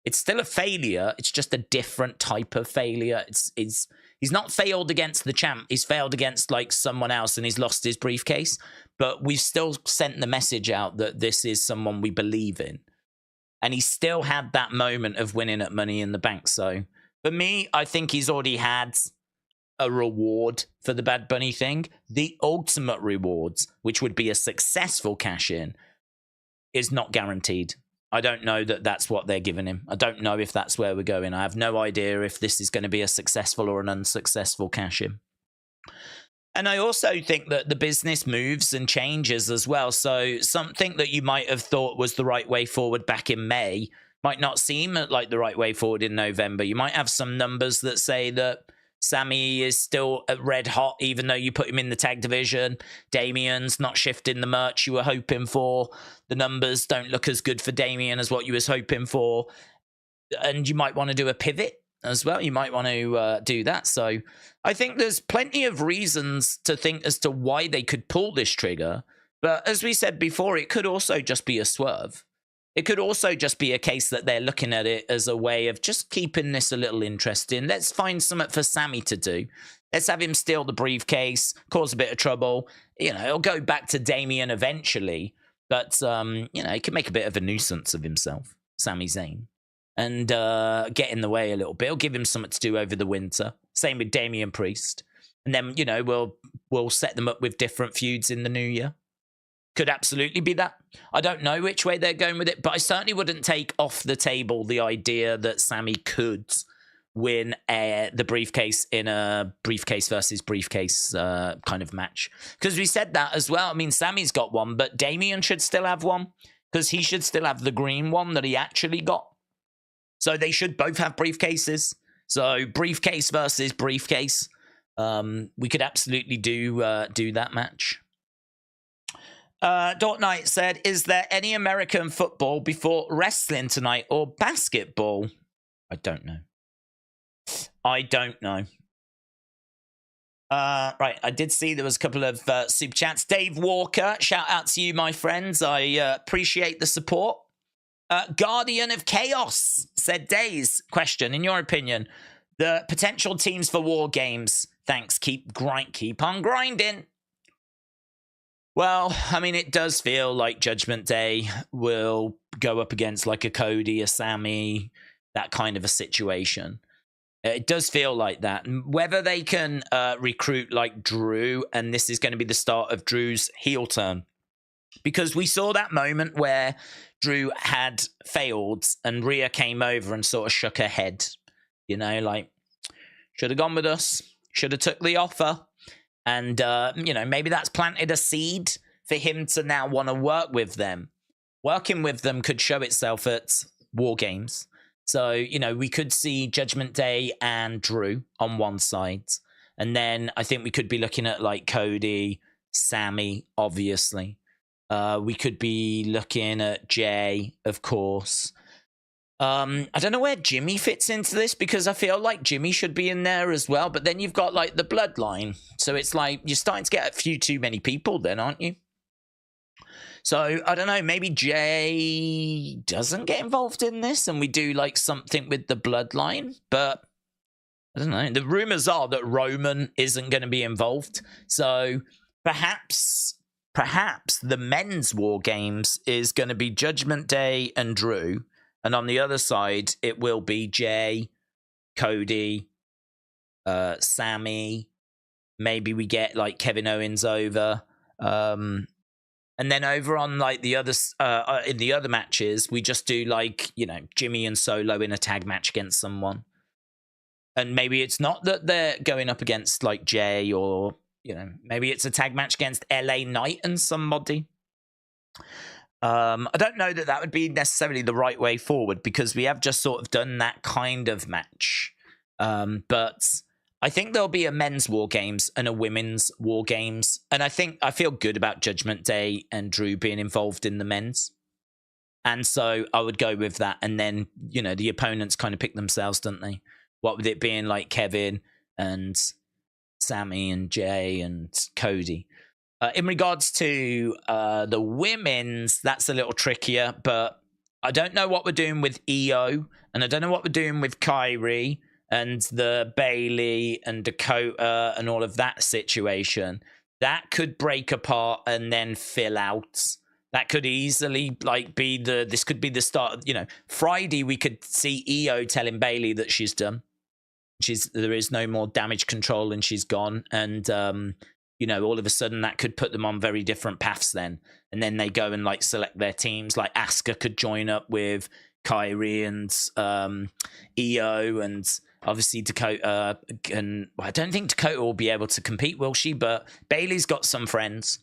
It's still a failure. It's just a different type of failure. He's not failed against the champ. He's failed against like someone else and he's lost his briefcase. But we've still sent the message out that this is someone we believe in. And he still had that moment of winning at Money in the Bank. So for me, I think he's already had a reward for the Bad Bunny thing. The ultimate rewards, which would be a successful cash-in, is not guaranteed. I don't know that that's what they're giving him. I don't know if that's where we're going. I have no idea if this is going to be a successful or an unsuccessful cash-in. And I also think that the business moves and changes as well. So something that you might have thought was the right way forward back in May might not seem like the right way forward in November. You might have some numbers that say that Sami is still red hot, even though you put him in the tag division. Damian's not shifting the merch you were hoping for. The numbers don't look as good for Damian as what you was hoping for. And you might want to do a pivot as well. You might want to do that. So I think there's plenty of reasons to think as to why they could pull this trigger. But as we said before, it could also just be a swerve. It could also just be a case that they're looking at it as a way of just keeping this a little interesting. Let's find something for Sami to do. Let's have him steal the briefcase, cause a bit of trouble. You know, it'll go back to Damian eventually. But, you know, he can make a bit of a nuisance of himself, Sami Zayn. And get in the way a little bit. It'll give him something to do over the winter. Same with Damian Priest. And then, you know, we'll set them up with different feuds in the new year. Could absolutely be that. I don't know which way they're going with it, but I certainly wouldn't take off the table the idea that Sami could win the briefcase in a briefcase versus briefcase kind of match. Because we said that as well. I mean, Sami's got one, but Damian should still have one, because he should still have the green one that he actually got. So they should both have briefcases. So briefcase versus briefcase. We could absolutely do that match. Dort Knight said, is there any American football before wrestling tonight or basketball? I don't know. Right, I did see there was a couple of super chats. Dave Walker, shout out to you, my friends. I appreciate the support. Guardian of Chaos said, Days, question, in your opinion, the potential teams for War Games. Thanks, keep on grinding. Well, I mean, it does feel like Judgment Day will go up against like a Cody, a Sami, that kind of a situation. It does feel like that. Whether they can recruit like Drew, and this is going to be the start of Drew's heel turn. Because we saw that moment where Drew had failed and Rhea came over and sort of shook her head. You know, like, should have gone with us, should have took the offer. And, you know, maybe that's planted a seed for him to now want to work with them. Working with them could show itself at War Games. So, you know, we could see Judgment Day and Drew on one side. And then I think we could be looking at like Cody, Sami, obviously. We could be looking at Jay, of course. I don't know where Jimmy fits into this because I feel like Jimmy should be in there as well. But then you've got like the bloodline. So it's like you're starting to get a few too many people then, aren't you? So I don't know, maybe Jay doesn't get involved in this and we do like something with the bloodline. But I don't know. The rumors are that Roman isn't going to be involved. So perhaps the men's War Games is going to be Judgment Day and Drew. And on the other side, it will be Jay, Cody, Sami. Maybe we get like Kevin Owens over. And then over on like the others, in the other matches, we just do like, you know, Jimmy and Solo in a tag match against someone. And maybe it's not that they're going up against like Jay or, you know, maybe it's a tag match against LA Knight and somebody. I don't know that that would be necessarily the right way forward because we have just sort of done that kind of match. But I think there'll be a men's War Games and a women's War Games. And I feel good about Judgment Day and Drew being involved in the men's. And so I would go with that. And then, you know, the opponents kind of pick themselves, don't they? What with it being like Kevin and Sami and Jay and Cody. In regards to the women's, that's a little trickier, but I don't know what we're doing with EO, and I don't know what we're doing with Kyrie and the Bailey and Dakota and all of that situation. That could break apart and then fill out. That could easily like be this could be the start. You know, Friday we could see EO telling Bailey that she's done. There is no more damage control and she's gone. And you know, all of a sudden that could put them on very different paths then. And then they go and like select their teams. Like Asuka could join up with Kyrie and EO and obviously Dakota. And I don't think Dakota will be able to compete, will she? But Bailey's got some friends.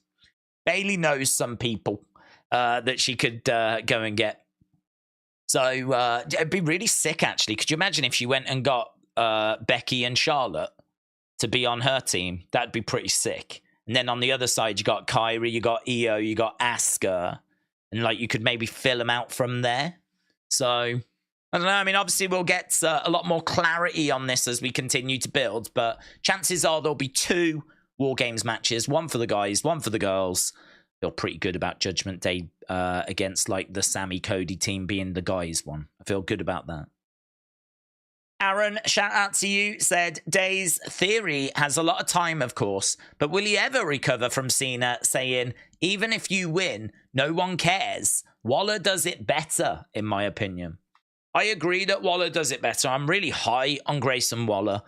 Bailey knows some people that she could go and get. So it'd be really sick, actually. Could you imagine if she went and got Becky and Charlotte to be on her team? That'd be pretty sick. And then on the other side, you got Kyrie, you got EO, you got Asuka, and like you could maybe fill them out from there. So I don't know. I mean, obviously we'll get a lot more clarity on this as we continue to build, but chances are there'll be 2 War Games matches, one for the guys, one for the girls. Feel pretty good about Judgment Day against like the Sami Cody team being the guys one. I feel good about that. Aaron, shout out to you, said, Day's theory has a lot of time, of course, but will he ever recover from Cena saying, even if you win, no one cares? Waller does it better, in my opinion. I agree that Waller does it better. I'm really high on Grayson Waller.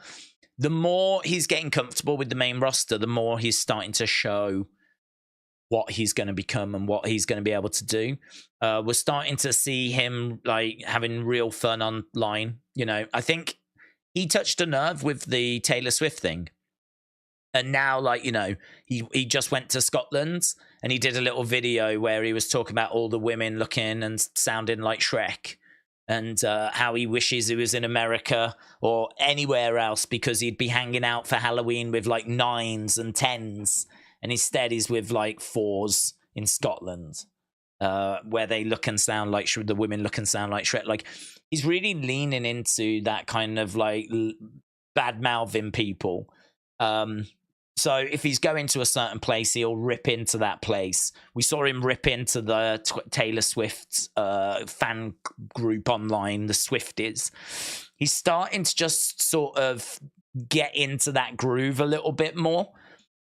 The more he's getting comfortable with the main roster, the more he's starting to show what he's going to become and what he's going to be able to do. We're starting to see him like having real fun online. You know, I think he touched a nerve with the Taylor Swift thing. And now, like, you know, he just went to Scotland and he did a little video where he was talking about all the women looking and sounding like Shrek and how he wishes he was in America or anywhere else because he'd be hanging out for Halloween with like 9s and 10s. And instead he's with like 4s in Scotland, where they look and sound like the women look and sound like Shrek. Like he's really leaning into that kind of like bad mouthing people. So if he's going to a certain place, he'll rip into that place. We saw him rip into the Taylor Swift fan group online, the Swifties. He's starting to just sort of get into that groove a little bit more.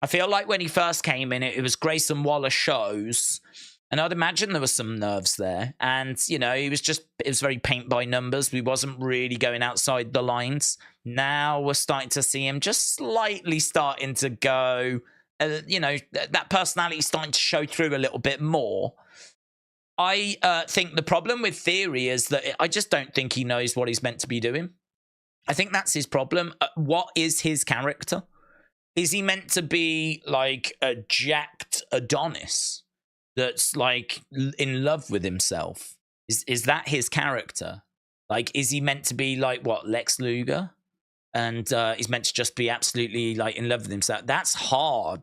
I feel like when he first came in, it was Grayson Waller shows, and I'd imagine there was some nerves there. And, you know, it was very paint by numbers. We wasn't really going outside the lines. Now we're starting to see him just slightly starting to go, you know, that personality starting to show through a little bit more. I think the problem with Theory is that I just don't think he knows what he's meant to be doing. I think that's his problem. What is his character? Is he meant to be like a jacked Adonis that's like in love with himself? Is that his character? Like, is he meant to be like what, Lex Luger? And he's meant to just be absolutely like in love with himself. That's hard.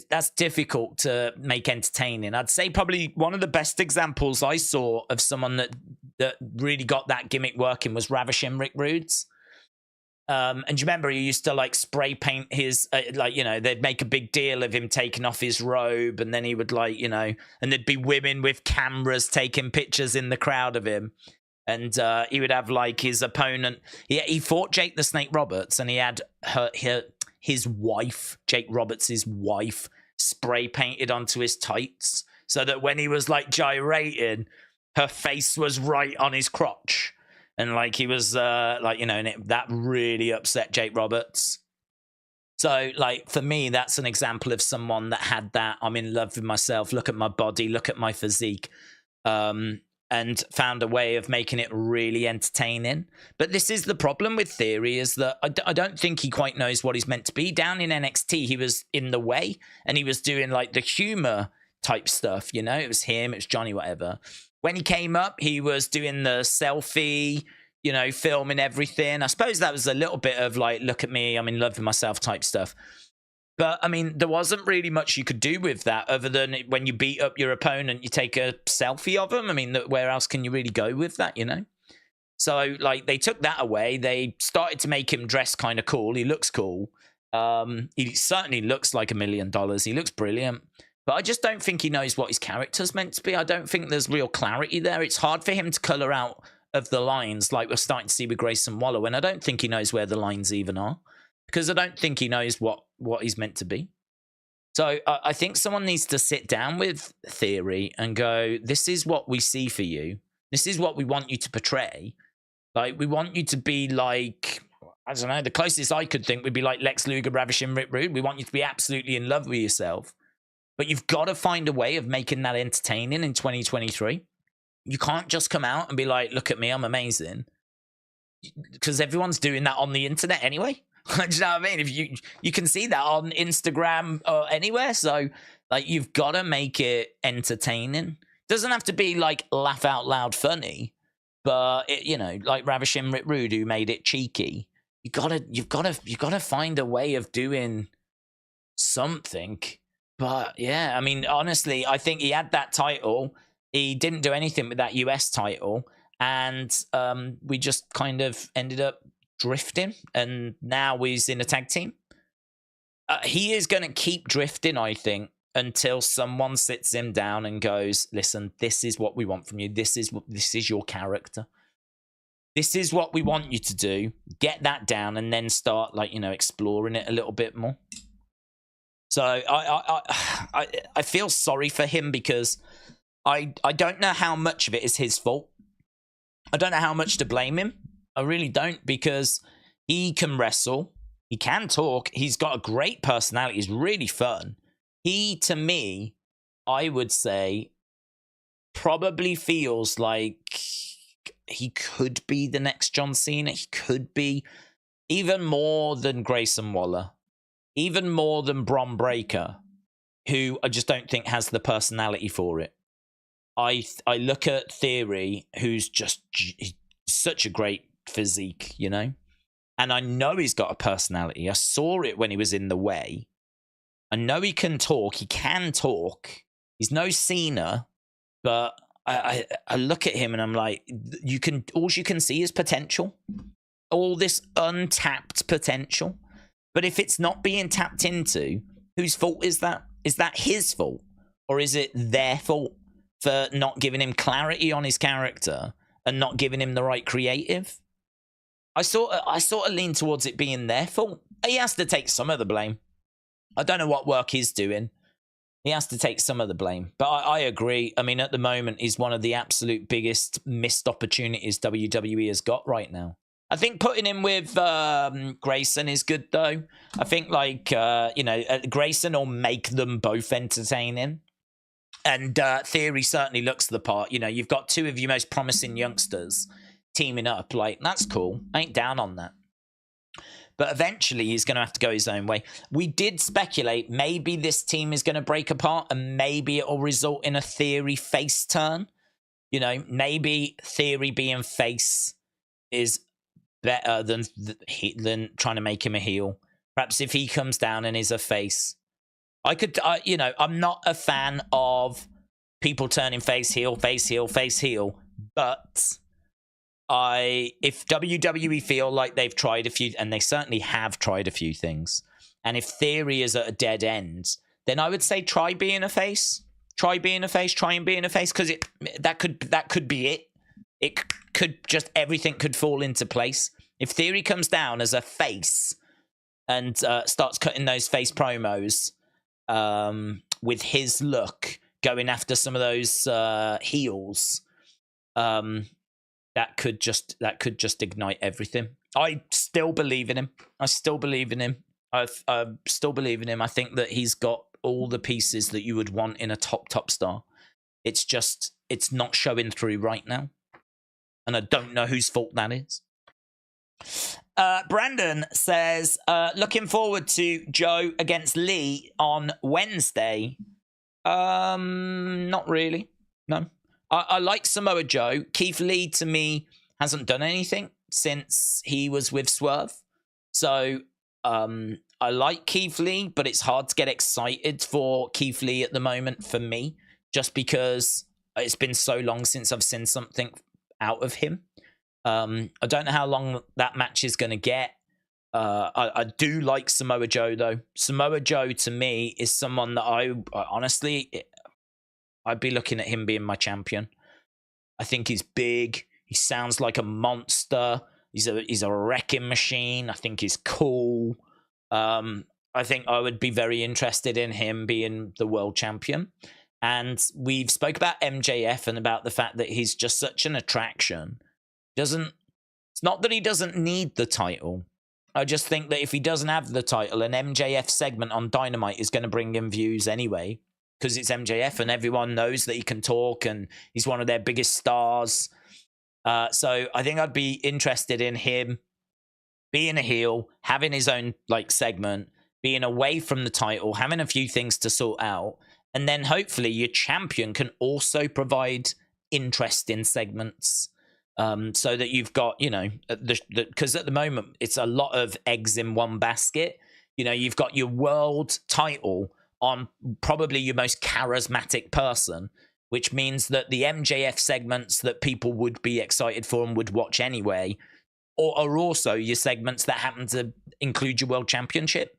That's difficult to make entertaining. I'd say probably one of the best examples I saw of someone that really got that gimmick working was Ravishing Rick Rude's. And do you remember he used to like spray paint his, like, you know, they'd make a big deal of him taking off his robe, and then he would like, you know, and there'd be women with cameras taking pictures in the crowd of him. And he would have like his opponent. He fought Jake the Snake Roberts, and he had his wife, Jake Roberts' wife, spray painted onto his tights so that when he was like gyrating, her face was right on his crotch. And like he was like, you know, and that really upset Jake Roberts. So like for me, that's an example of someone that had that, I'm in love with myself, look at my body, look at my physique, and found a way of making it really entertaining. But this is the problem with Theory, is that I don't think he quite knows what he's meant to be. Down in NXT, he was in the way, and he was doing like the humor type stuff, you know? It was him, it was Johnny, whatever. When he came up, he was doing the selfie, you know, filming everything. I suppose that was a little bit of like, look at me, I'm in love with myself type stuff. But, I mean, there wasn't really much you could do with that other than when you beat up your opponent, you take a selfie of them. I mean, where else can you really go with that, you know? So, like, they took that away. They started to make him dress kind of cool. He looks cool. He certainly looks like $1 million. He looks brilliant. But I just don't think he knows what his character's meant to be. I don't think there's real clarity there. It's hard for him to colour out of the lines like we're starting to see with Grayson Waller, when I don't think he knows where the lines even are. Because I don't think he knows what he's meant to be. So I think someone needs to sit down with Theory and go, this is what we see for you. This is what we want you to portray. Like, we want you to be like, I don't know, the closest I could think would be like Lex Luger, Ravishing Rick Rude. We want you to be absolutely in love with yourself. But you've got to find a way of making that entertaining in 2023. You can't just come out and be like, look at me, I'm amazing. Because everyone's doing that on the internet anyway. Do you know what I mean? If you can see that on Instagram or anywhere. So, like, you've got to make it entertaining. Doesn't have to be like laugh out loud funny, but it, you know, like Ravishing Rick Rude, who made it cheeky. You've got to find a way of doing something. But yeah, I mean, honestly, I think he had that title. He didn't do anything with that US title, and we just kind of ended up drifting, and now he's in a tag team. He is going to keep drifting, I think, until someone sits him down and goes, listen, this is what we want from you. This is your character. This is what we want you to do. Get that down, and then start, like, you know, exploring it a little bit more. So I feel sorry for him, because I don't know how much of it is his fault. I don't know how much to blame him. I really don't, because he can wrestle. He can talk. He's got a great personality. He's really fun. He, to me, I would say, probably feels like he could be the next John Cena. He could be even more than Grayson Waller. Even more than Bron Breakker, who I just don't think has the personality for it. I look at Theory, who's just such a great physique, you know? And I know he's got a personality. I saw it when he was in the way. I know he can talk. He can talk. He's no Cena, but I look at him and I'm like, all you can see is potential. All this untapped potential. But if it's not being tapped into, whose fault is that? Is that his fault? Or is it their fault for not giving him clarity on his character and not giving him the right creative? I sort of lean towards it being their fault. He has to take some of the blame. I don't know what work he's doing. He has to take some of the blame. But I agree. I mean, at the moment, he's one of the absolute biggest missed opportunities WWE has got right now. I think putting him with Grayson is good, though. I think, like, Grayson will make them both entertaining. And Theory certainly looks the part. You know, you've got two of your most promising youngsters teaming up. Like, that's cool. I ain't down on that. But eventually, he's going to have to go his own way. We did speculate maybe this team is going to break apart and maybe it will result in a Theory face turn. You know, maybe Theory being face is better than trying to make him a heel. Perhaps if he comes down and is a face. I'm not a fan of people turning face, heel, face, heel, face, heel. But if WWE feel like they've tried a few, and they certainly have tried a few things, and if Theory is at a dead end, then I would say try being a face. Try and being a face, because that could be it. It could just, everything could fall into place. If Theory comes down as a face and starts cutting those face promos with his look, going after some of those heels, that could just ignite everything. I still believe in him. I still believe in him. I think that he's got all the pieces that you would want in a top star. It's not showing through right now. And I don't know whose fault that is. Brandon says, looking forward to Joe against Lee on Wednesday. Not really. No. I like Samoa Joe. Keith Lee, to me, hasn't done anything since he was with Swerve. So, I like Keith Lee, but it's hard to get excited for Keith Lee at the moment for me, just because it's been so long since I've seen something out of him. I don't know how long that match is going to get. I do like Samoa Joe, though. Samoa Joe, to me, is someone that I'd be looking at him being my champion. I think he's big. He sounds like a monster. He's a wrecking machine. I think he's cool. I think I would be very interested in him being the world champion. And we've spoke about MJF and about the fact that he's just such an attraction. It's not that he doesn't need the title. I just think that if he doesn't have the title, an MJF segment on Dynamite is going to bring him views anyway, because it's MJF and everyone knows that he can talk and he's one of their biggest stars. So I think I'd be interested in him being a heel, having his own segment, being away from the title, having a few things to sort out, and then hopefully your champion can also provide interesting segments. So that you've got, because at the moment it's a lot of eggs in one basket. You've got your world title on probably your most charismatic person, which means that the MJF segments that people would be excited for and would watch anyway, are also your segments that happen to include your world championship.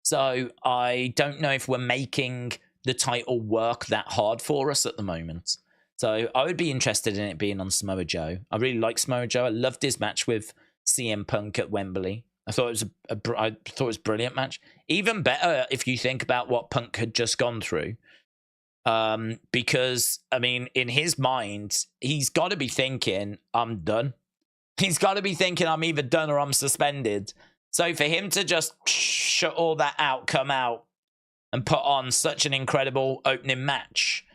So I don't know if we're making the title work that hard for us at the moment. So I would be interested in it being on Samoa Joe. I really like Samoa Joe. I loved his match with CM Punk at Wembley. I thought it was a brilliant match. Even better if you think about what Punk had just gone through. Because, I mean, in his mind, he's got to be thinking, I'm done. He's got to be thinking I'm either done or I'm suspended. So for him to just shut all that out, come out, and put on such an incredible opening match,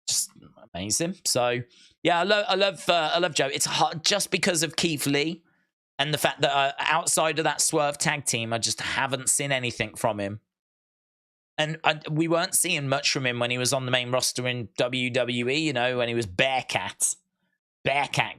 just amazing. So yeah, I love Joe. It's hard just because of Keith Lee and the fact that outside of that Swerve tag team, I just haven't seen anything from him. And we weren't seeing much from him when he was on the main roster in WWE, when he was Bearcat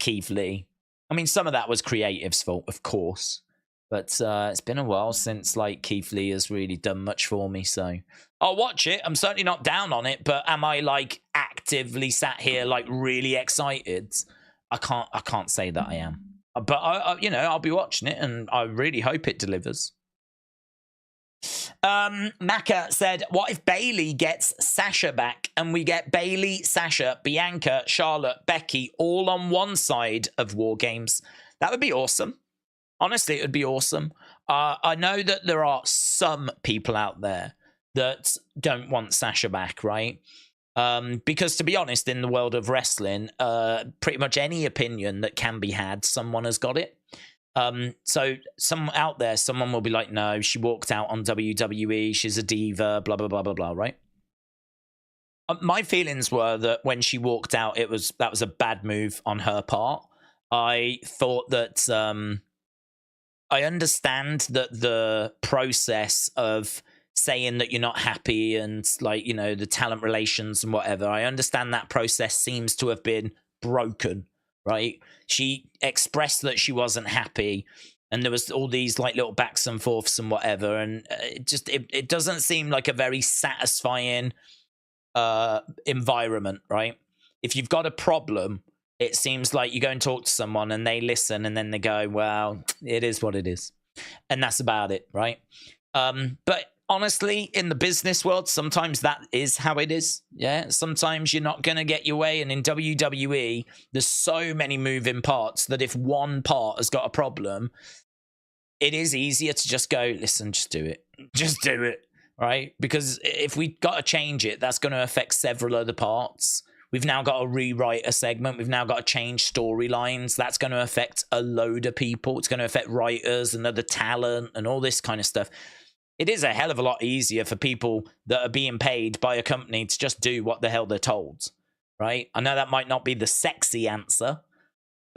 Keith Lee. I mean, some of that was creative's fault, of course. But it's been a while since Keith Lee has really done much for me. So I'll watch it. I'm certainly not down on it. But am I actively sat here really excited? I can't say that I am. But I'll be watching it, and I really hope it delivers. Maka said, what if Bayley gets Sasha back and we get Bayley, Sasha, Bianca, Charlotte, Becky all on one side of War Games? That would be awesome. Honestly, it would be awesome. I know that there are some people out there that don't want Sasha back, right? Because to be honest, in the world of wrestling, pretty much any opinion that can be had, someone has got it. So some out there, someone will be like, no, she walked out on WWE, she's a diva, blah, blah, blah, blah, blah, right? My feelings were that when she walked out, that was a bad move on her part. I thought that I understand that the process of saying that you're not happy and, like, you know, the talent relations and whatever, I understand that process seems to have been broken, right? She expressed that she wasn't happy, and there was all these like little backs and forths and whatever, and it doesn't seem like a very satisfying environment, right? If you've got a problem, it seems like you go and talk to someone and they listen and then they go, well, it is what it is, and that's about it, right? But honestly, in the business world, sometimes that is how it is. Yeah, sometimes you're not going to get your way, and in WWE there's so many moving parts that if one part has got a problem, it is easier to just go, listen, just do it, right? Because if we got to change it, that's going to affect several other parts. We've now got to rewrite a segment. We've now got to change storylines. That's going to affect a load of people. It's going to affect writers and other talent and all this kind of stuff. It is a hell of a lot easier for people that are being paid by a company to just do what the hell they're told, right? I know that might not be the sexy answer,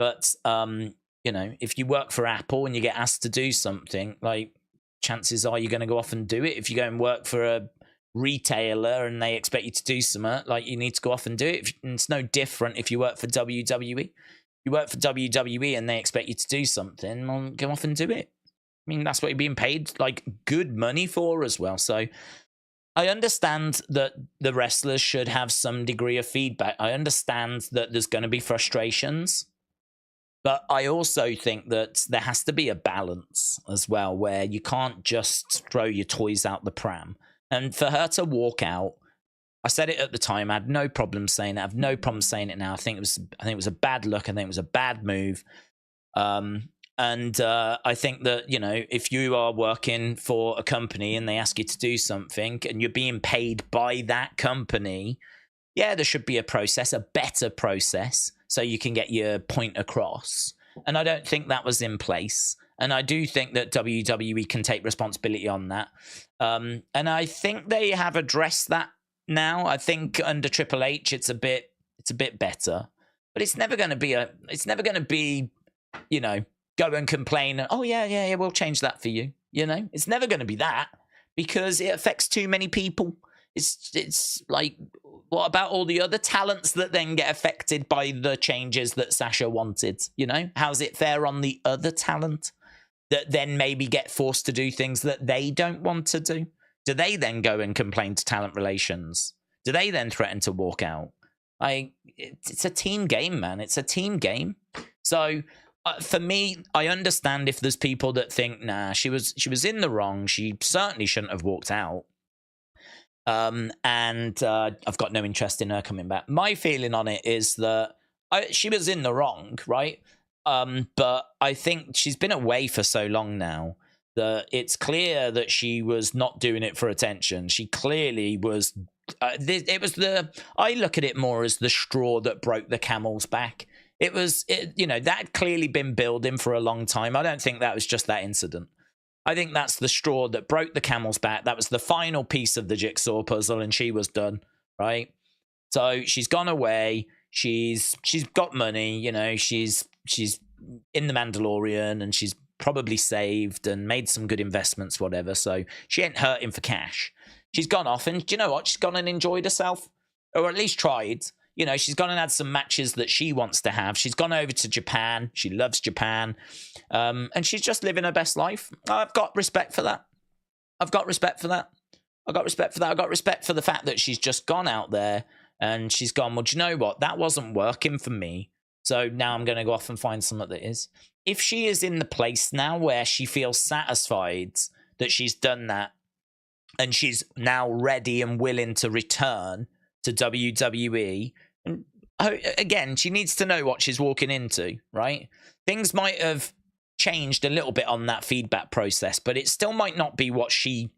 but, you know, if you work for Apple and you get asked to do something, like, chances are you're going to go off and do it. If you go and work for a retailer and they expect you to do something, like, you need to go off and do it. And it's no different if you work for WWE. You work for WWE and they expect you to do something, well, go off and do it. I mean, that's what you're being paid, like, good money for as well. So I understand that the wrestlers should have some degree of feedback. I understand that there's going to be frustrations. But I also think that there has to be a balance as well, where you can't just throw your toys out the pram. And for her to walk out, I said it at the time, I had no problem saying it. I have no problem saying it now. I think it was a bad look. I think it was a bad move. And I think that, you know, if you are working for a company and they ask you to do something and you're being paid by that company, yeah, there should be a process, a better process, so you can get your point across. And I don't think that was in place. And I do think that WWE can take responsibility on that. And I think they have addressed that now. I think under Triple H, it's a bit better. But it's never going to be, you know, go and complain. Oh yeah, we'll change that for you. You know, it's never going to be that, because it affects too many people. It's like, what about all the other talents that then get affected by the changes that Sasha wanted? You know, how's it fair on the other talent that then maybe get forced to do things that they don't want to do? Do they then go and complain to talent relations? Do they then threaten to walk out? It's a team game, man. It's a team game. So for me, I understand if there's people that think, nah, she was in the wrong. She certainly shouldn't have walked out. And I've got no interest in her coming back. My feeling on it is that she was in the wrong, right? But I think she's been away for so long now that it's clear that she was not doing it for attention. She clearly was. I look at it more as the straw that broke the camel's back. You know, that had clearly been building for a long time. I don't think that was just that incident. I think that's the straw that broke the camel's back. That was the final piece of the jigsaw puzzle, and she was done, right? So she's gone away. She's got money, you know. She's in the Mandalorian, and she's probably saved and made some good investments, whatever. So she ain't hurting for cash. She's gone off, and do you know what? She's gone and enjoyed herself, or at least tried. You know, she's gone and had some matches that she wants to have. She's gone over to Japan. She loves Japan. And she's just living her best life. I've got respect for that. I've got respect for that. I've got respect for the fact that she's just gone out there and she's gone, well, do you know what? That wasn't working for me. So now I'm going to go off and find something that is. If she is in the place now where she feels satisfied that she's done that and she's now ready and willing to return to WWE, and again, she needs to know what she's walking into, right? Things might have changed a little bit on that feedback process, but it still might not be what she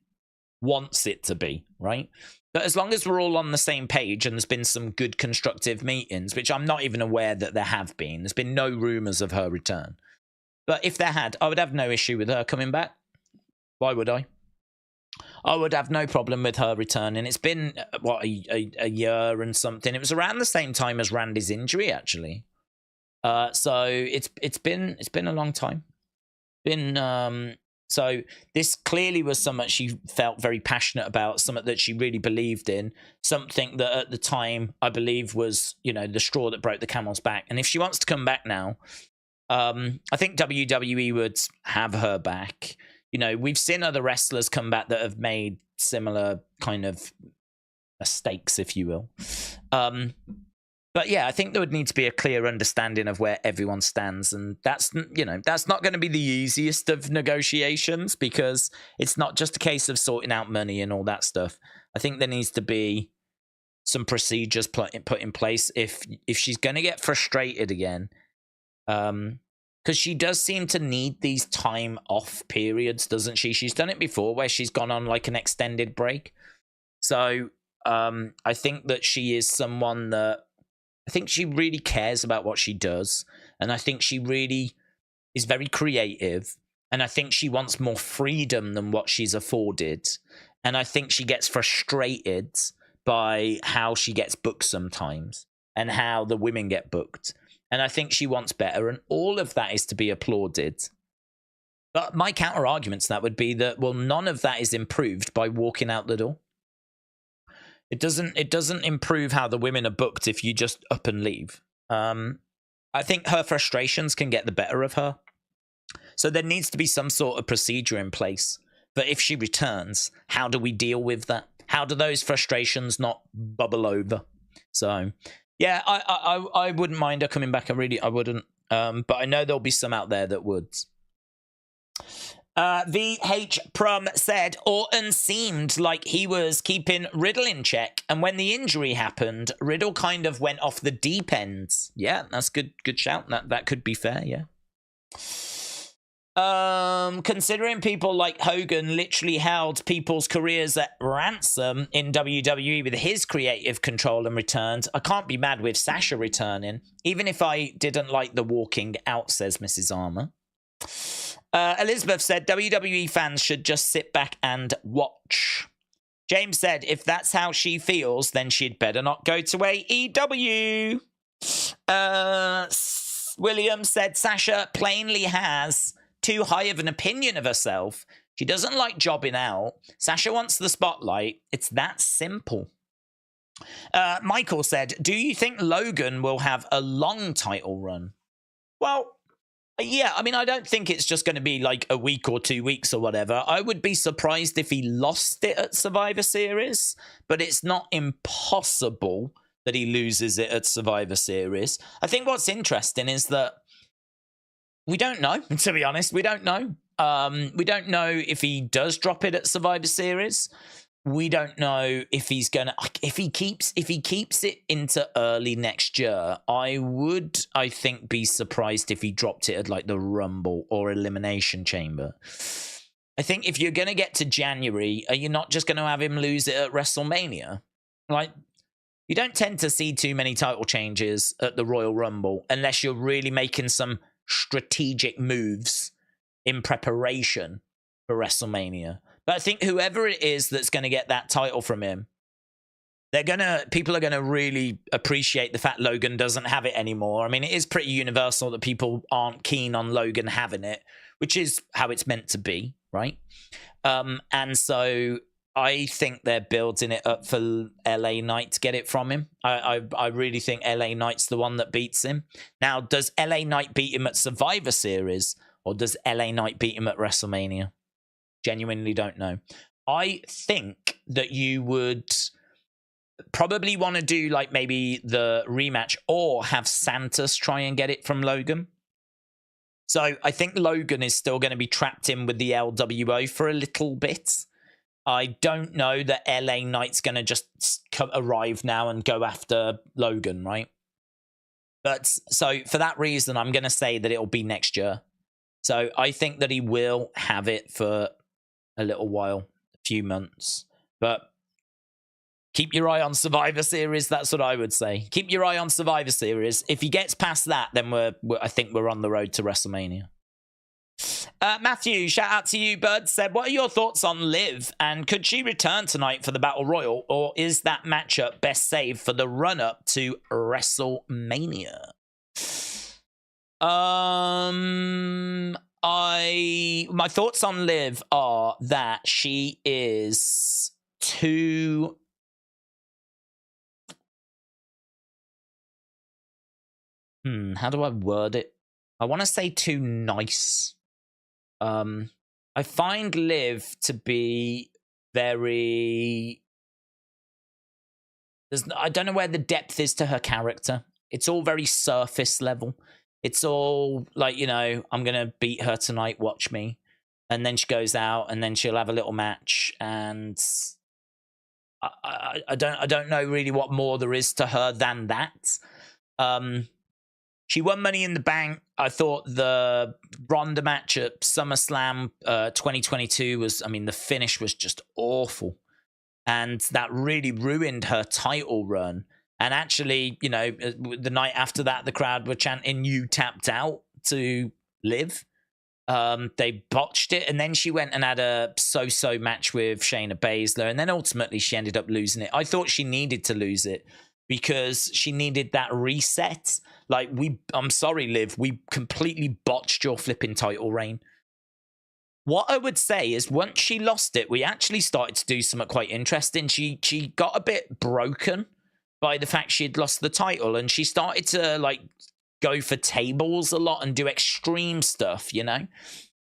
wants it to be, right? But as long as we're all on the same page and there's been some good constructive meetings, which I'm not even aware that there have been. There's been no rumors of her return. But if there had, I would have no issue with her coming back. Why would I? I would have no problem with her returning. It's been, what, a year and something. It was around the same time as Randy's injury, actually. So it's been a long time. So this clearly was something she felt very passionate about, something that she really believed in, something that at the time I believe was, the straw that broke the camel's back. And if she wants to come back now, I think WWE would have her back. We've seen other wrestlers come back that have made similar kind of mistakes, if you will. But yeah, I think there would need to be a clear understanding of where everyone stands. And that's not going to be the easiest of negotiations, because it's not just a case of sorting out money and all that stuff. I think there needs to be some procedures put in place if she's going to get frustrated again. Because she does seem to need these time off periods, doesn't she? She's done it before where she's gone on like an extended break. So I think that she is someone that, I think she really cares about what she does. And I think she really is very creative. And I think she wants more freedom than what she's afforded. And I think she gets frustrated by how she gets booked sometimes and how the women get booked. And I think she wants better, and all of that is to be applauded. But my counter argument to that would be that, well, none of that is improved by walking out the door. It doesn't improve how the women are booked if you just up and leave. I think her frustrations can get the better of her. So there needs to be some sort of procedure in place. But if she returns, how do we deal with that? How do those frustrations not bubble over? So yeah, I wouldn't mind her coming back. I wouldn't. But I know there'll be some out there that would. VH Prum said Orton seemed like he was keeping Riddle in check, and when the injury happened, Riddle kind of went off the deep end. Yeah, that's good shout. That could be fair, yeah. Considering people like Hogan literally held people's careers at ransom in WWE with his creative control and returns, I can't be mad with Sasha returning, even if I didn't like the walking out, says Mrs. Armour. Elizabeth said WWE fans should just sit back and watch. James said if that's how she feels, then she'd better not go to AEW. William said Sasha plainly has too high of an opinion of herself. She doesn't like jobbing out. Sasha wants the spotlight. It's that simple. Michael said, do you think Logan will have a long title run? Well, yeah, I mean, I don't think it's just going to be like a week or 2 weeks or whatever. I would be surprised if he lost it at Survivor Series, but it's not impossible that he loses it at Survivor Series. I think what's interesting is that we don't know, to be honest. We don't know. We don't know if he does drop it at Survivor Series. We don't know if he's gonna, if he keeps it into early next year. I think, be surprised if he dropped it at like the Rumble or Elimination Chamber. I think if you're gonna get to January, are you not just gonna have him lose it at WrestleMania? Like, you don't tend to see too many title changes at the Royal Rumble unless you're really making some strategic moves in preparation for WrestleMania. But I think whoever it is that's going to get that title from him, people are going to really appreciate the fact Logan doesn't have it anymore. I mean, it is pretty universal that people aren't keen on Logan having it, which is how it's meant to be, right? And so I think they're building it up for LA Knight to get it from him. I really think LA Knight's the one that beats him. Now, does LA Knight beat him at Survivor Series, or does LA Knight beat him at WrestleMania? Genuinely don't know. I think that you would probably want to do like maybe the rematch or have Santos try and get it from Logan. So I think Logan is still going to be trapped in with the LWO for a little bit. I don't know that LA Knight's going to just arrive now and go after Logan, right? But so for that reason, I'm going to say that it'll be next year. So I think that he will have it for a little while, few months. But keep your eye on Survivor Series. That's what I would say. Keep your eye on Survivor Series. If he gets past that, then I think we're on the road to WrestleMania. Matthew, shout out to you, bud. Said, what are your thoughts on Liv? And could she return tonight for the Battle Royal? Or is that matchup best saved for the run-up to WrestleMania? My thoughts on Liv are that she is too... how do I word it? I want to say too nice. I find Liv to be very... I don't know where the depth is to her character. It's all very surface level. It's all like, you know, I'm going to beat her tonight, watch me. And then she goes out and then she'll have a little match. And I don't know really what more there is to her than that. She won Money in the Bank. I thought the Ronda match at SummerSlam 2022 was, I mean, the finish was just awful. And that really ruined her title run. And actually, you know, the night after that, the crowd were chanting, "You tapped out" to Liv. They botched it. And then she went and had a so-so match with Shayna Baszler. And then ultimately she ended up losing it. I thought she needed to lose it because she needed that reset. Like, I'm sorry, Liv, we completely botched your flipping title reign. What I would say is once she lost it, we actually started to do something quite interesting. She got a bit broken by the fact she had lost the title, and she started to, like, go for tables a lot and do extreme stuff, you know?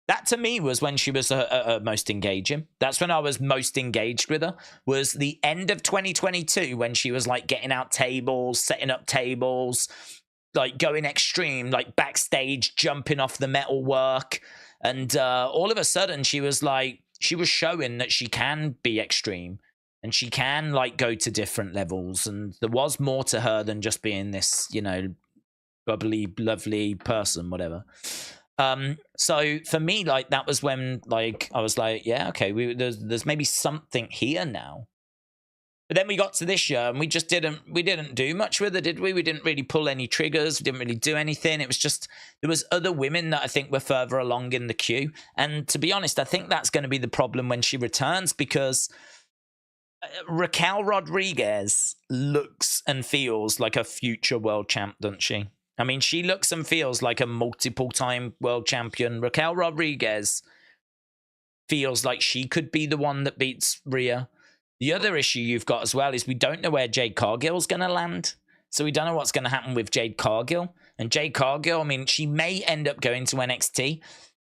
That, to me, was when she was most engaging. That's when I was most engaged with her, was the end of 2022 when she was, like, getting out tables, setting up tables, like, going extreme, like, backstage, jumping off the metalwork. And all of a sudden, she was, like, she was showing that she can be extreme. And she can, like, go to different levels. And there was more to her than just being this, you know, bubbly, lovely person, whatever. So for me, like, that was when, like, I was like, yeah, okay, there's maybe something here now. But then we got to this year and we didn't do much with her, did we? We didn't really pull any triggers. We didn't really do anything. It was just, there was other women that I think were further along in the queue. And to be honest, I think that's going to be the problem when she returns, because Raquel Rodriguez looks and feels like a future world champ, doesn't she? I mean, she looks and feels like a multiple-time world champion. Raquel Rodriguez feels like she could be the one that beats Rhea. The other issue you've got as well is we don't know where Jade Cargill's going to land. So we don't know what's going to happen with Jade Cargill. And Jade Cargill, I mean, she may end up going to NXT,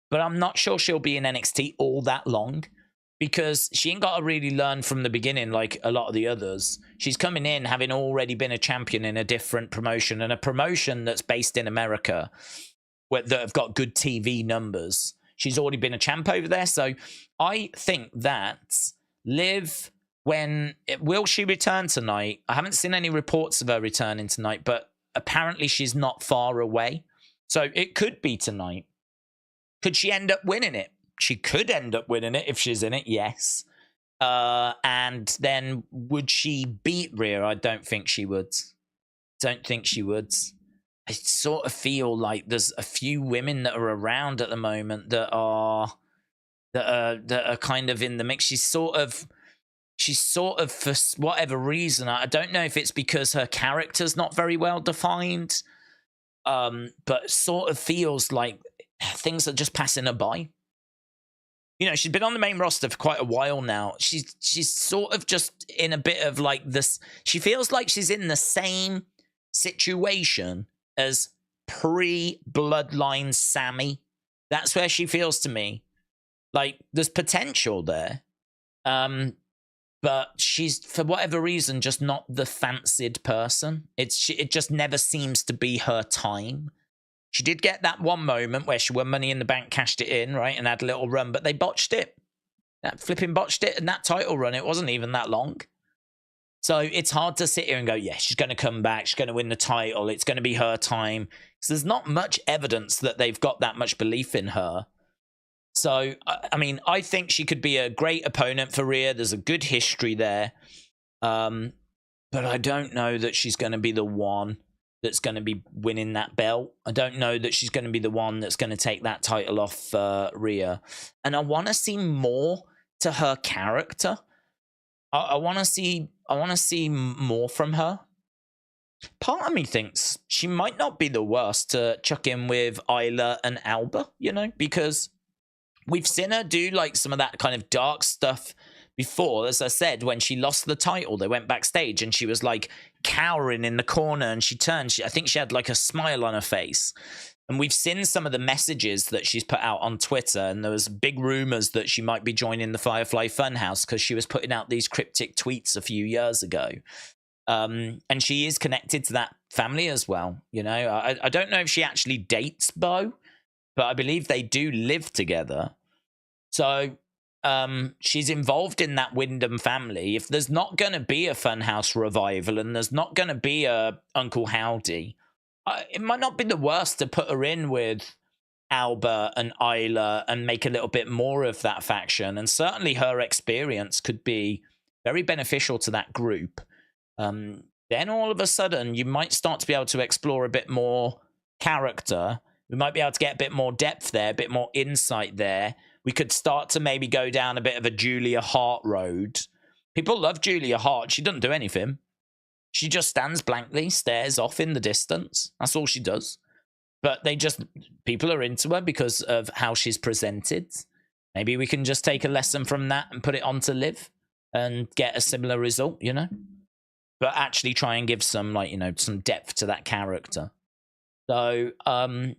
but I'm not sure she'll be in NXT all that long, because she ain't got to really learn from the beginning like a lot of the others. She's coming in having already been a champion in a different promotion, and a promotion that's based in America that have got good TV numbers. She's already been a champ over there. So I think that Liv, will she return tonight? I haven't seen any reports of her returning tonight, but apparently she's not far away. So it could be tonight. Could she end up winning it? She could end up winning it if she's in it, yes. And then would she beat Rhea? I don't think she would. Don't think she would. I sort of feel like there's a few women that are around at the moment that are kind of in the mix. She's sort of, for whatever reason, I don't know if it's because her character's not very well defined, but sort of feels like things are just passing her by. You know, she's been on the main roster for quite a while now. She's sort of just in a bit of like this. She feels like she's in the same situation as pre-Bloodline Sami. That's where she feels to me. Like, there's potential there. But she's, for whatever reason, just not the fancied person. It just never seems to be her time. She did get that one moment where she won Money in the Bank, cashed it in, right, and had a little run, but they botched it. That flipping botched it, and that title run, it wasn't even that long. So it's hard to sit here and go, yeah, she's going to come back, she's going to win the title, it's going to be her time. So there's not much evidence that they've got that much belief in her. So, I mean, I think she could be a great opponent for Rhea. There's a good history there. But I don't know that she's going to be the one that's going to be winning that belt. I don't know that she's going to be the one that's going to take that title off Rhea. And I want to see more to her character. I want to see more from her. Part of me thinks she might not be the worst to chuck in with Isla and Alba, because we've seen her do like some of that kind of dark stuff before. As I said, when she lost the title, they went backstage and she was like cowering in the corner, and she turned. I think she had like a smile on her face. And we've seen some of the messages that she's put out on Twitter, and there was big rumors that she might be joining the Firefly Funhouse because she was putting out these cryptic tweets a few years ago. And she is connected to that family as well. I don't know if she actually dates Bo, but I believe they do live together. So she's involved in that Wyndham family. If there's not going to be a Funhouse revival and there's not going to be a Uncle Howdy, it might not be the worst to put her in with Alba and Isla and make a little bit more of that faction. And certainly her experience could be very beneficial to that group. Then all of a sudden, you might start to be able to explore a bit more character. We might be able to get a bit more depth there, a bit more insight there. We could start to maybe go down a bit of a Giulia Hart road. People love Giulia Hart. She doesn't do anything. She just stands blankly, stares off in the distance. That's all she does. But people are into her because of how she's presented. Maybe we can just take a lesson from that and put it on to Liv and get a similar result, But actually try and give some, some depth to that character. So, I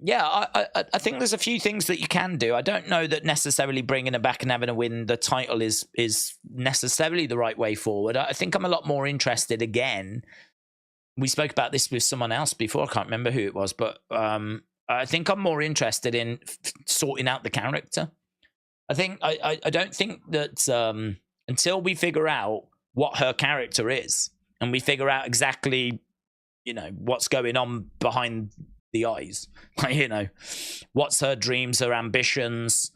think there's a few things that you can do. I don't know that necessarily bringing her back and having her win the title is necessarily the right way forward. I think I'm a lot more interested again. We spoke about this with someone else before. I can't remember who it was, but I think I'm more interested in sorting out the character. I don't think that until we figure out what her character is and we figure out exactly, what's going on behind the eyes, what's her dreams, her ambitions,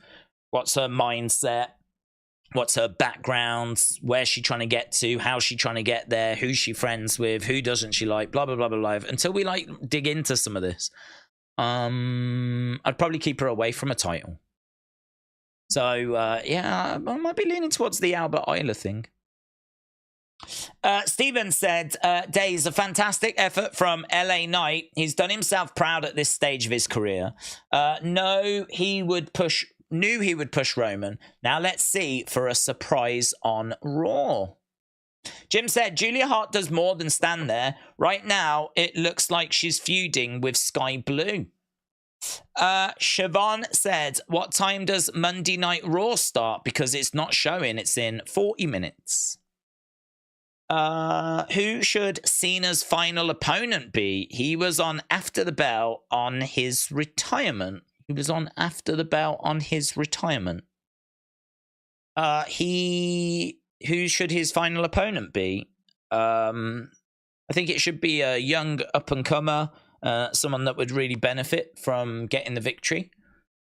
what's her mindset, what's her background, where's she trying to get to, how's she trying to get there, who's she friends with, who doesn't she like, blah, blah, blah, blah, blah. Until we dig into some of this, I'd probably keep her away from a title. So, I might be leaning towards the Albert Isla thing. Steven said, Days, a fantastic effort from LA Knight. He's done himself proud at this stage of his career. Knew he would push Roman. Now let's see for a surprise on Raw. Jim said, Giulia Hart does more than stand there. Right now, it looks like she's feuding with Sky Blue. Siobhan said, what time does Monday Night Raw start? Because it's not showing. It's in 40 minutes. Who should Cena's final opponent be? He was on After the Bell on his retirement. Who should his final opponent be? I think it should be a young up-and-comer, someone that would really benefit from getting the victory.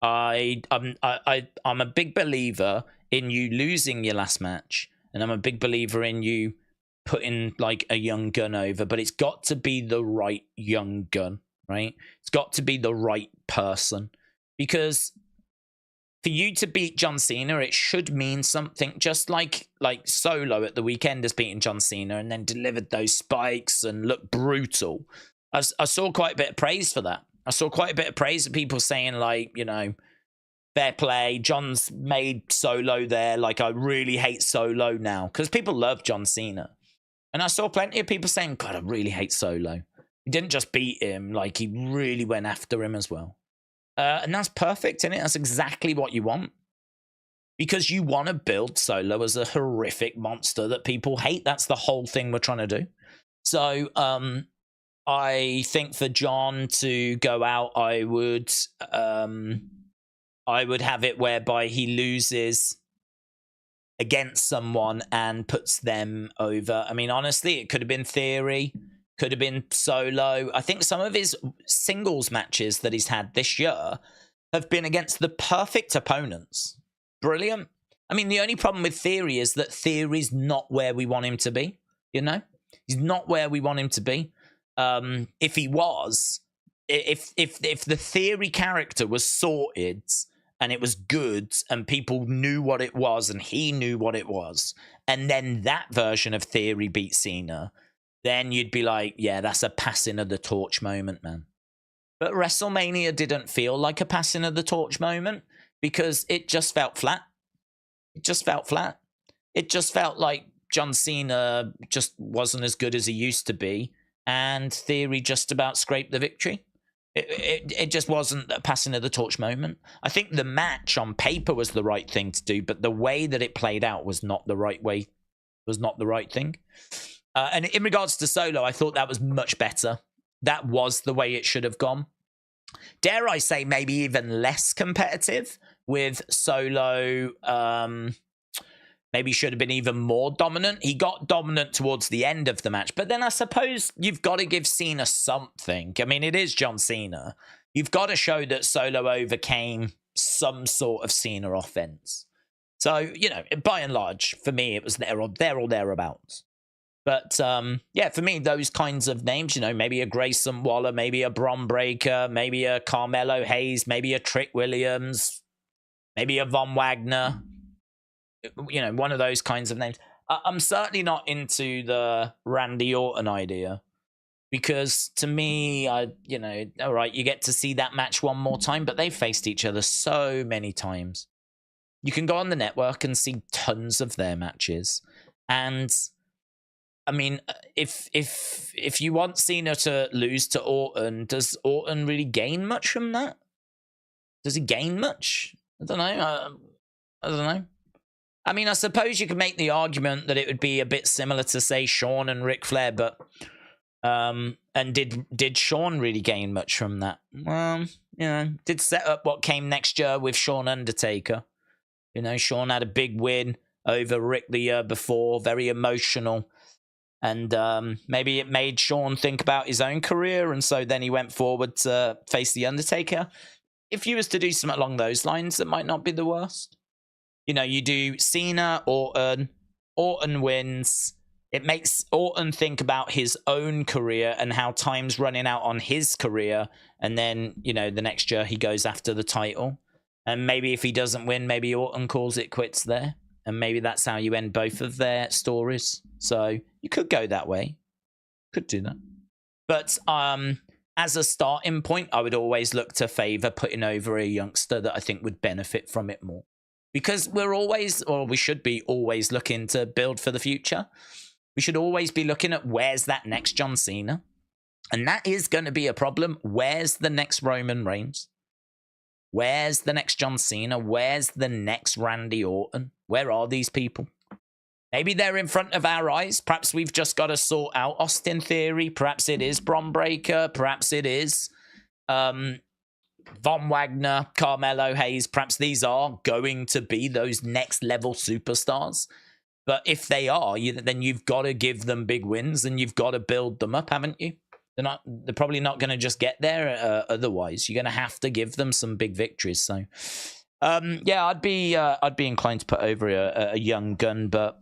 I'm a big believer in you losing your last match, and I'm a big believer in you putting like a young gun over, but it's got to be the right young gun, right? It's got to be the right person, because for you to beat John Cena, it should mean something, just like Solo at the weekend has beaten John Cena and then delivered those spikes and looked brutal. I saw quite a bit of praise for that. I saw quite a bit of praise of people saying, fair play, John's made Solo there. I really hate Solo now, because people love John Cena. And I saw plenty of people saying, God, I really hate Solo. He didn't just beat him, he really went after him as well. And that's perfect, isn't it? That's exactly what you want. Because you want to build Solo as a horrific monster that people hate. That's the whole thing we're trying to do. So, I think for John to go out, I would have it whereby he loses against someone and puts them over. I mean, honestly, it could have been Theory, could have been Solo. I think some of his singles matches that he's had this year have been against the perfect opponents. Brilliant. I mean, the only problem with Theory is that Theory's not where we want him to be, you know? He's not where we want him to be. If he was, if the Theory character was sorted and it was good and people knew what it was and he knew what it was, and then that version of Theory beat Cena, then you'd be like, yeah, that's a passing of the torch moment, man. But WrestleMania didn't feel like a passing of the torch moment because it just felt flat. It just felt flat. It just felt like John Cena just wasn't as good as he used to be, and Theory just about scraped the victory. It just wasn't a passing of the torch moment. I think the match on paper was the right thing to do, but the way that it played out was not the right way, was not the right thing. And in regards to Solo, I thought that was much better. That was the way it should have gone. Dare I say maybe even less competitive with Solo. Maybe should have been even more dominant. He got dominant towards the end of the match. But then I suppose you've got to give Cena something. I mean, it is John Cena. You've got to show that Solo overcame some sort of Cena offense. So, you know, by and large, for me, it was there or thereabouts. But, yeah, for me, those kinds of names, you know, maybe a Grayson Waller, maybe a Bron Breakker, maybe a Carmelo Hayes, maybe a Trick Williams, maybe a Von Wagner, you know, one of those kinds of names. I'm certainly not into the Randy Orton idea because to me, you know, all right, you get to see that match one more time, but they've faced each other so many times. You can go on the network and see tons of their matches. And I mean, if you want Cena to lose to Orton, does Orton really gain much from that? Does he gain much? I don't know. I don't know. I mean, I suppose you could make the argument that it would be a bit similar to, say, Shawn and Ric Flair, but and did Shawn really gain much from that? Well, you know, did set up what came next year with Shawn Undertaker. You know, Shawn had a big win over Rick the year before, very emotional. And maybe it made Shawn think about his own career, and so then he went forward to face The Undertaker. If you was to do something along those lines, it might not be the worst. You know, you do Cena, Orton wins. It makes Orton think about his own career and how time's running out on his career. And then, you know, the next year he goes after the title. And maybe if he doesn't win, maybe Orton calls it quits there. And maybe that's how you end both of their stories. So you could go that way. Could do that. But as a starting point, I would always look to favor putting over a youngster that I think would benefit from it more. Because we're always, or we should be always looking to build for the future. We should always be looking at where's that next John Cena. And that is going to be a problem. Where's the next Roman Reigns? Where's the next John Cena? Where's the next Randy Orton? Where are these people? Maybe they're in front of our eyes. Perhaps we've just got to sort out Austin Theory. Perhaps it is Bron Breakker. Perhaps it is Von Wagner, Carmelo Hayes. Perhaps these are going to be those next level superstars. But if they are, then you've got to give them big wins and you've got to build them up, haven't you? They're probably not going to just get there otherwise. You're going to have to give them some big victories. So, yeah, I'd be inclined to put over a young gun, but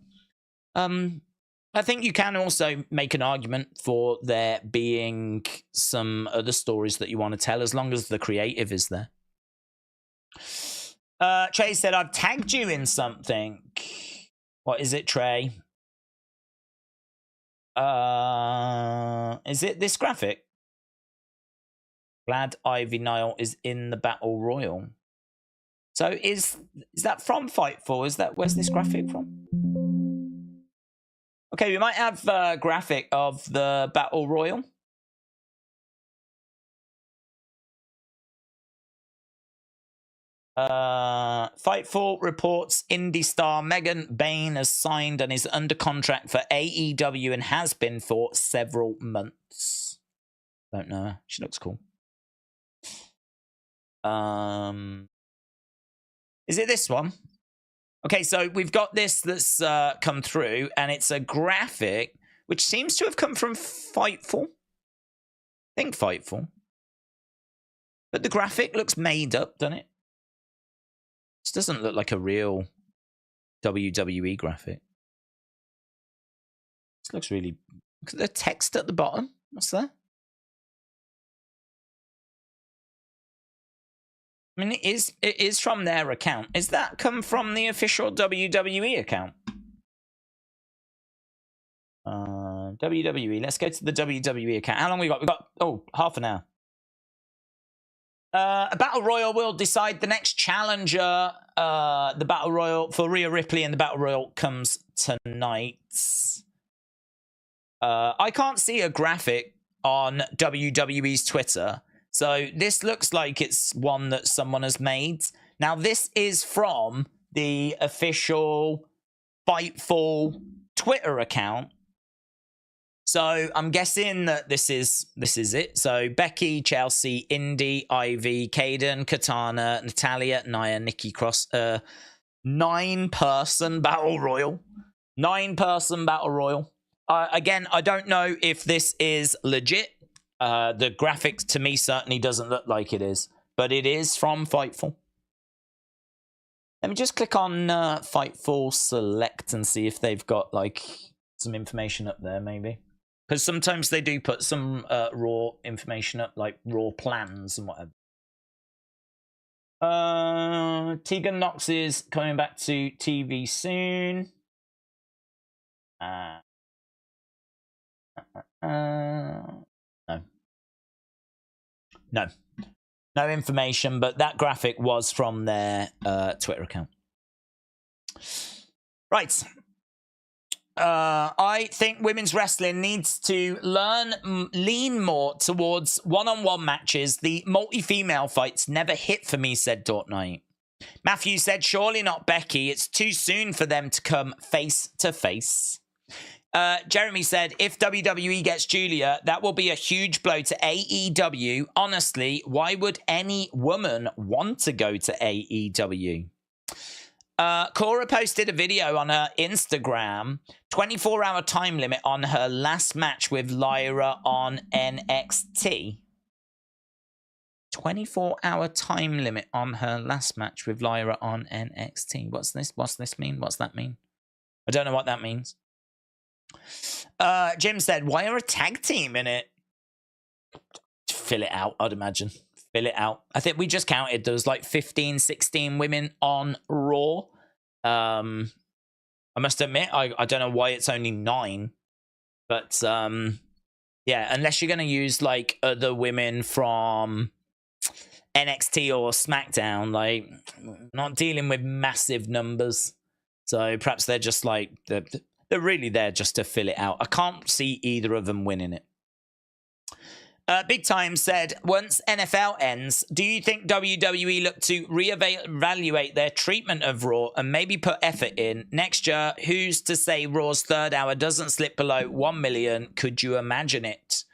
I think you can also make an argument for there being some other stories that you want to tell as long as the creative is there. Trey said, I've tagged you in something. What is it, Trey? Is it this graphic? Glad Ivy Nile is in the Battle Royal. So is that from Fightful? Where's this graphic from? Okay, we might have a graphic of the Battle Royal. Fightful reports indie star Megan Bain has signed and is under contract for AEW and has been for several months. Don't know her. She looks cool. Is it this one? Okay, so we've got this that's come through, and it's a graphic which seems to have come from Fightful. I think Fightful. But the graphic looks made up, doesn't it? This doesn't look like a real WWE graphic. This looks really... Look at the text at the bottom. What's that? I mean, it is from their account. Is that come from the official WWE account? WWE. Let's go to the WWE account. How long we got? We got, half an hour. A Battle Royal will decide the next challenger. The Battle Royal for Rhea Ripley and the Battle Royal comes tonight. I can't see a graphic on WWE's Twitter. So this looks like it's one that someone has made. Now, this is from the official Fightful Twitter account. So I'm guessing that this is it. So Becky, Chelsea, Indy, Ivy, Kaden, Katana, Natalia, Nia, Nikki Cross. 9-person Battle Royal. 9-person Battle Royal. Again, I don't know if this is legit. The graphics to me certainly doesn't look like it is, but it is from Fightful. Let me just click on Fightful Select and see if they've got like some information up there, maybe. Because sometimes they do put some raw information up, like raw plans and whatever. Tegan Knox is coming back to TV soon. No information, but that graphic was from their Twitter account. Right. I think women's wrestling needs to lean more towards one-on-one matches. The multi-female fights never hit for me, said Dortnight. Matthew said, surely not Becky. It's too soon for them to come face to face. Jeremy said, if WWE gets Giulia, that will be a huge blow to AEW. Honestly, why would any woman want to go to AEW? Cora posted a video on her Instagram, 24-hour time limit on her last match with Lyra on NXT. 24-hour time limit on her last match with Lyra on NXT. What's this? What's this mean? What's that mean? I don't know what that means. Jim said, why are a tag team in it? Fill it out, I'd imagine. Fill it out. I think we just counted. There was like 15, 16 women on Raw. I must admit, I don't know why it's only 9. But, yeah, unless you're going to use like other women from NXT or SmackDown, like, not dealing with massive numbers. So perhaps they're just like... They're really there just to fill it out. I can't see either of them winning it. Big Time said, once NFL ends, do you think WWE look to reevaluate their treatment of Raw and maybe put effort in? Next year, who's to say Raw's third hour doesn't slip below 1 million? Could you imagine it?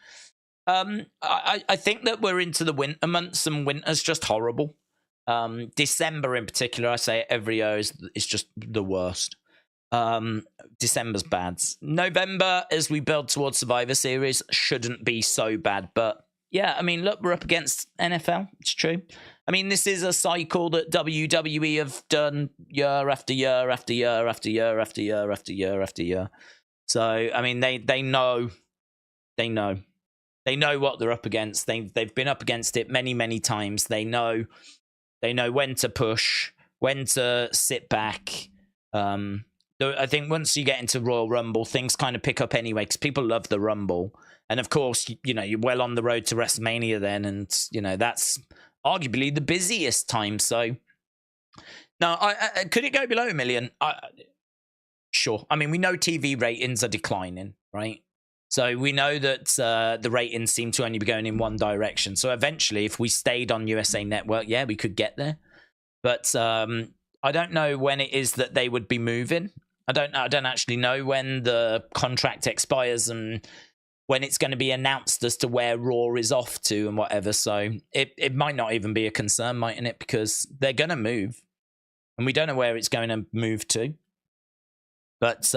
I think that we're into the winter months and winter's just horrible. December in particular, I say it every year, is just the worst. December's bad. November, as we build towards Survivor Series, shouldn't be so bad. But yeah, I mean, look, we're up against NFL. It's true. I mean, this is a cycle that WWE have done year after year after year after year after year after year after year. So, I mean, they know what they're up against. They've been up against it many, many times. They know when to push, when to sit back. I think once you get into Royal Rumble, things kind of pick up anyway, because people love the Rumble. And of course, you're well on the road to WrestleMania then, and, that's arguably the busiest time. So, no, could it go below 1 million? Sure. I mean, we know TV ratings are declining, right? So we know that the ratings seem to only be going in one direction. So eventually, if we stayed on USA Network, yeah, we could get there. But I don't know when it is that they would be moving. I don't actually know when the contract expires and when it's going to be announced as to where Raw is off to and whatever. So it might not even be a concern, mightn't it? Because they're going to move. And we don't know where it's going to move to. But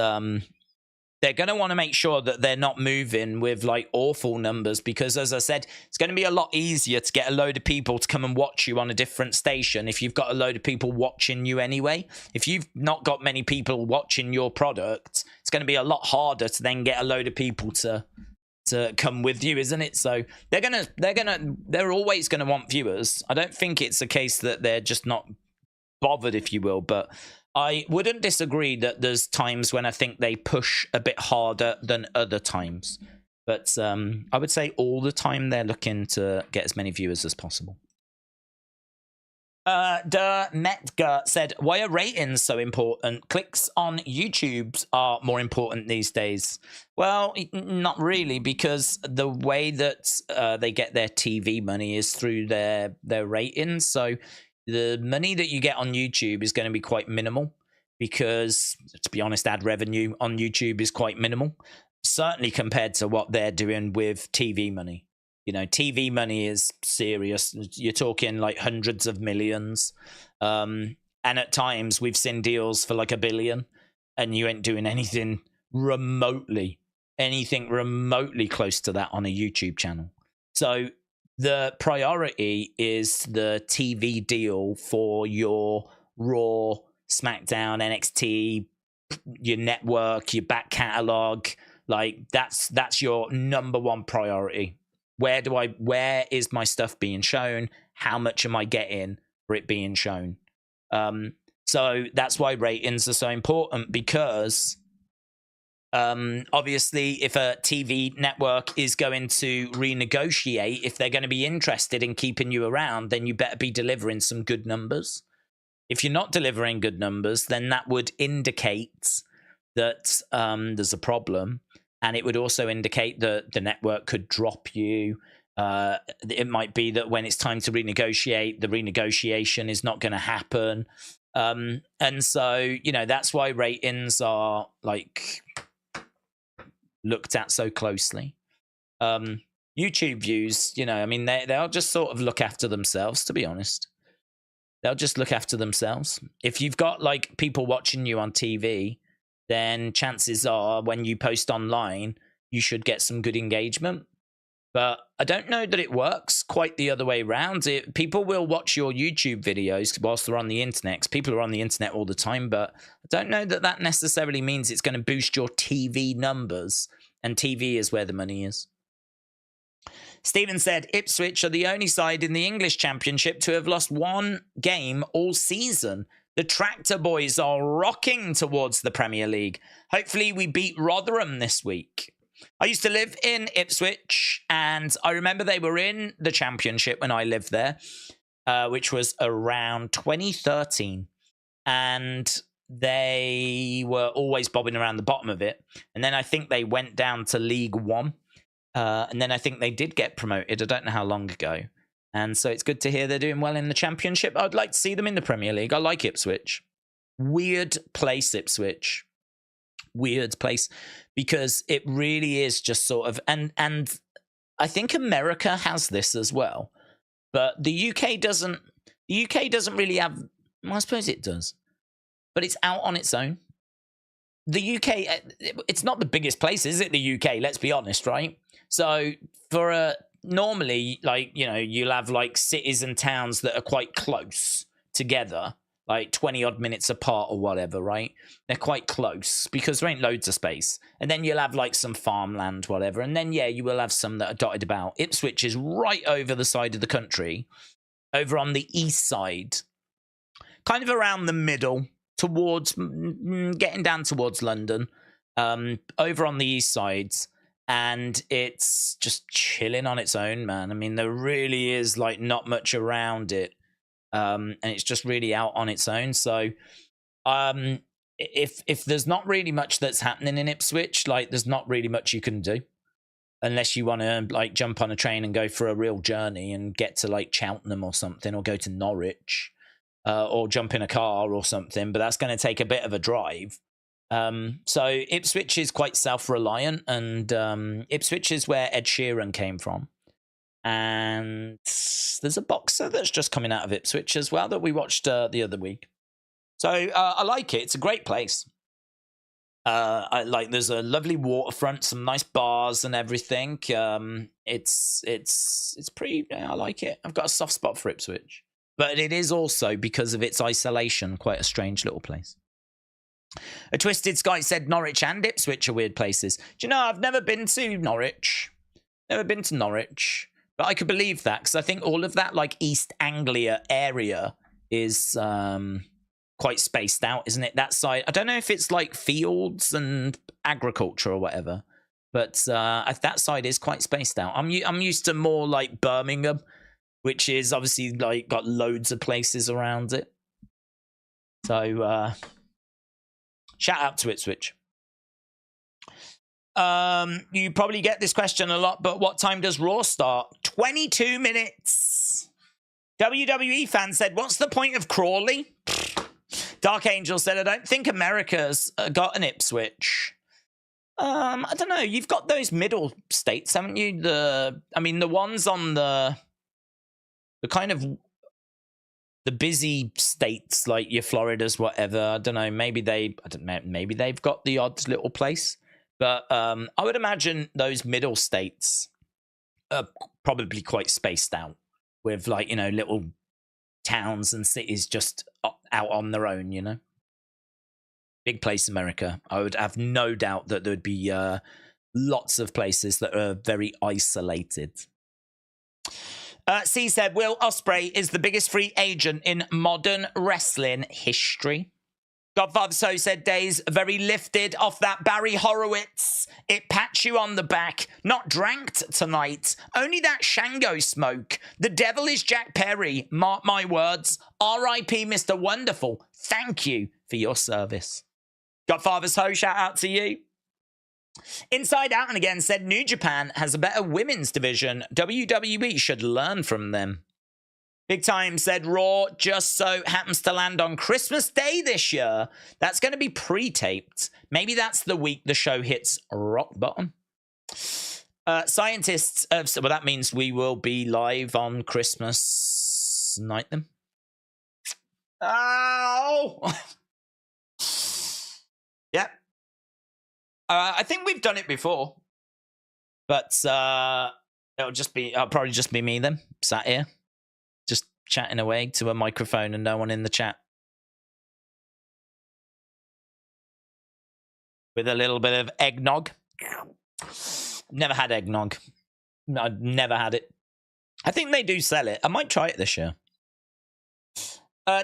they're going to want to make sure that they're not moving with like awful numbers, because as I said, it's going to be a lot easier to get a load of people to come and watch you on a different station if you've got a load of people watching you anyway. If you've not got many people watching your product, it's going to be a lot harder to then get a load of people to come with you, isn't it? So they're always going to want viewers. I don't think it's a case that they're just not bothered, if you will, but I wouldn't disagree that there's times when I think they push a bit harder than other times. But I would say all the time they're looking to get as many viewers as possible. The Metga said, why are ratings so important? Clicks on YouTube are more important these days. Well, not really, because the way that they get their TV money is through their ratings. So the money that you get on YouTube is going to be quite minimal because, to be honest, ad revenue on YouTube is quite minimal, certainly compared to what they're doing with TV money. You know, TV money is serious. You're talking like hundreds of millions. And at times we've seen deals for like $1 billion, and you ain't doing anything remotely close to that on a YouTube channel. So the priority is the TV deal for your Raw, SmackDown, NXT, your network, your back catalog. Like that's your number one priority. Where is my stuff being shown? How much am I getting for it being shown? So that's why ratings are so important, because obviously if a TV network is going to renegotiate, if they're going to be interested in keeping you around, then you better be delivering some good numbers. If you're not delivering good numbers, then that would indicate that there's a problem. And it would also indicate that the network could drop you. It might be that when it's time to renegotiate, the renegotiation is not going to happen. And so, you know, that's why ratings are like looked at so closely. YouTube views, you know, I mean, they'll just sort of look after themselves, to be honest. They'll just look after themselves. If you've got like people watching you on TV, then chances are when you post online, you should get some good engagement. But I don't know that it works quite the other way around. People will watch your YouTube videos whilst they're on the internet, 'cause people are on the internet all the time, but I don't know that that necessarily means it's going to boost your TV numbers, and TV is where the money is. Stephen said, Ipswich are the only side in the English Championship to have lost one game all season. The Tractor Boys are rocking towards the Premier League. Hopefully we beat Rotherham this week. I used to live in Ipswich, and I remember they were in the Championship when I lived there, which was around 2013. And they were always bobbing around the bottom of it. And then I think they went down to League One. And then I think they did get promoted. I don't know how long ago. And so it's good to hear they're doing well in the Championship. I'd like to see them in the Premier League. I like Ipswich. Weird place, Ipswich. Weird place. Because it really is just sort of... And I think America has this as well. But the UK doesn't... The UK doesn't really have... Well, I suppose it does. But it's out on its own. The UK... It's not the biggest place, is it, the UK? Let's be honest, right? So for a... Normally, like, you know, you'll have like cities and towns that are quite close together, like 20 odd minutes apart or whatever, right? They're quite close because there ain't loads of space. And then you'll have like some farmland, whatever. And then, yeah, you will have some that are dotted about. Ipswich is right over the side of the country, over on the east side, kind of around the middle, towards getting down towards London, over on the east sides. And it's just chilling on its own, man. I mean, there really is like not much around it. And it's just really out on its own. So if there's not really much that's happening in Ipswich, like there's not really much you can do. Unless you want to like jump on a train and go for a real journey and get to like Cheltenham or something, or go to Norwich, or jump in a car or something. But that's going to take a bit of a drive. So Ipswich is quite self-reliant, and Ipswich is where Ed Sheeran came from. And there's a boxer that's just coming out of Ipswich as well that we watched the other week. So I like it. It's a great place. There's a lovely waterfront, some nice bars and everything. It's pretty. I like it. I've got a soft spot for Ipswich, but it is also, because of its isolation, quite a strange little place. A Twisted Sky said Norwich and Ipswich are weird places. Do you know, I've never been to Norwich. Never been to Norwich, but I could believe that, because I think all of that like East Anglia area is quite spaced out, isn't it? That side, I don't know if it's like fields and agriculture or whatever, but that side is quite spaced out. I'm used to more like Birmingham, which is obviously like got loads of places around it. So shout out to Ipswich. You probably get this question a lot, but what time does Raw start? 22 minutes. WWE fan said, what's the point of Crawley? Dark Angel said, I don't think America's got an Ipswich. I don't know. You've got those middle states, haven't you? The ones on the kind of the busy states, like your Floridas, whatever. I don't know. Maybe they've got the odd little place. But I would imagine those middle states are probably quite spaced out with, like, you know, little towns and cities just out on their own, you know. Big place, America. I would have no doubt that there would be lots of places that are very isolated. C said, Will Ospreay is the biggest free agent in modern wrestling history. Godfather So said, Days very lifted off that Barry Horowitz. It pats you on the back. Not dranked tonight. Only that Shango smoke. The devil is Jack Perry. Mark my words. R.I.P. Mr. Wonderful. Thank you for your service. Godfather So, shout out to you. Inside Out and Again said, New Japan has a better women's division. WWE should learn from them. Big Time said, Raw just so happens to land on Christmas Day this year. That's going to be pre-taped. Maybe that's the week the show hits rock bottom. Scientists have said, well, that means we will be live on Christmas night then. Ow! Yep. I think we've done it before. But it'll probably just be me then, sat here. Just chatting away to a microphone and no one in the chat. With a little bit of eggnog. Never had eggnog. I've never had it. I think they do sell it. I might try it this year.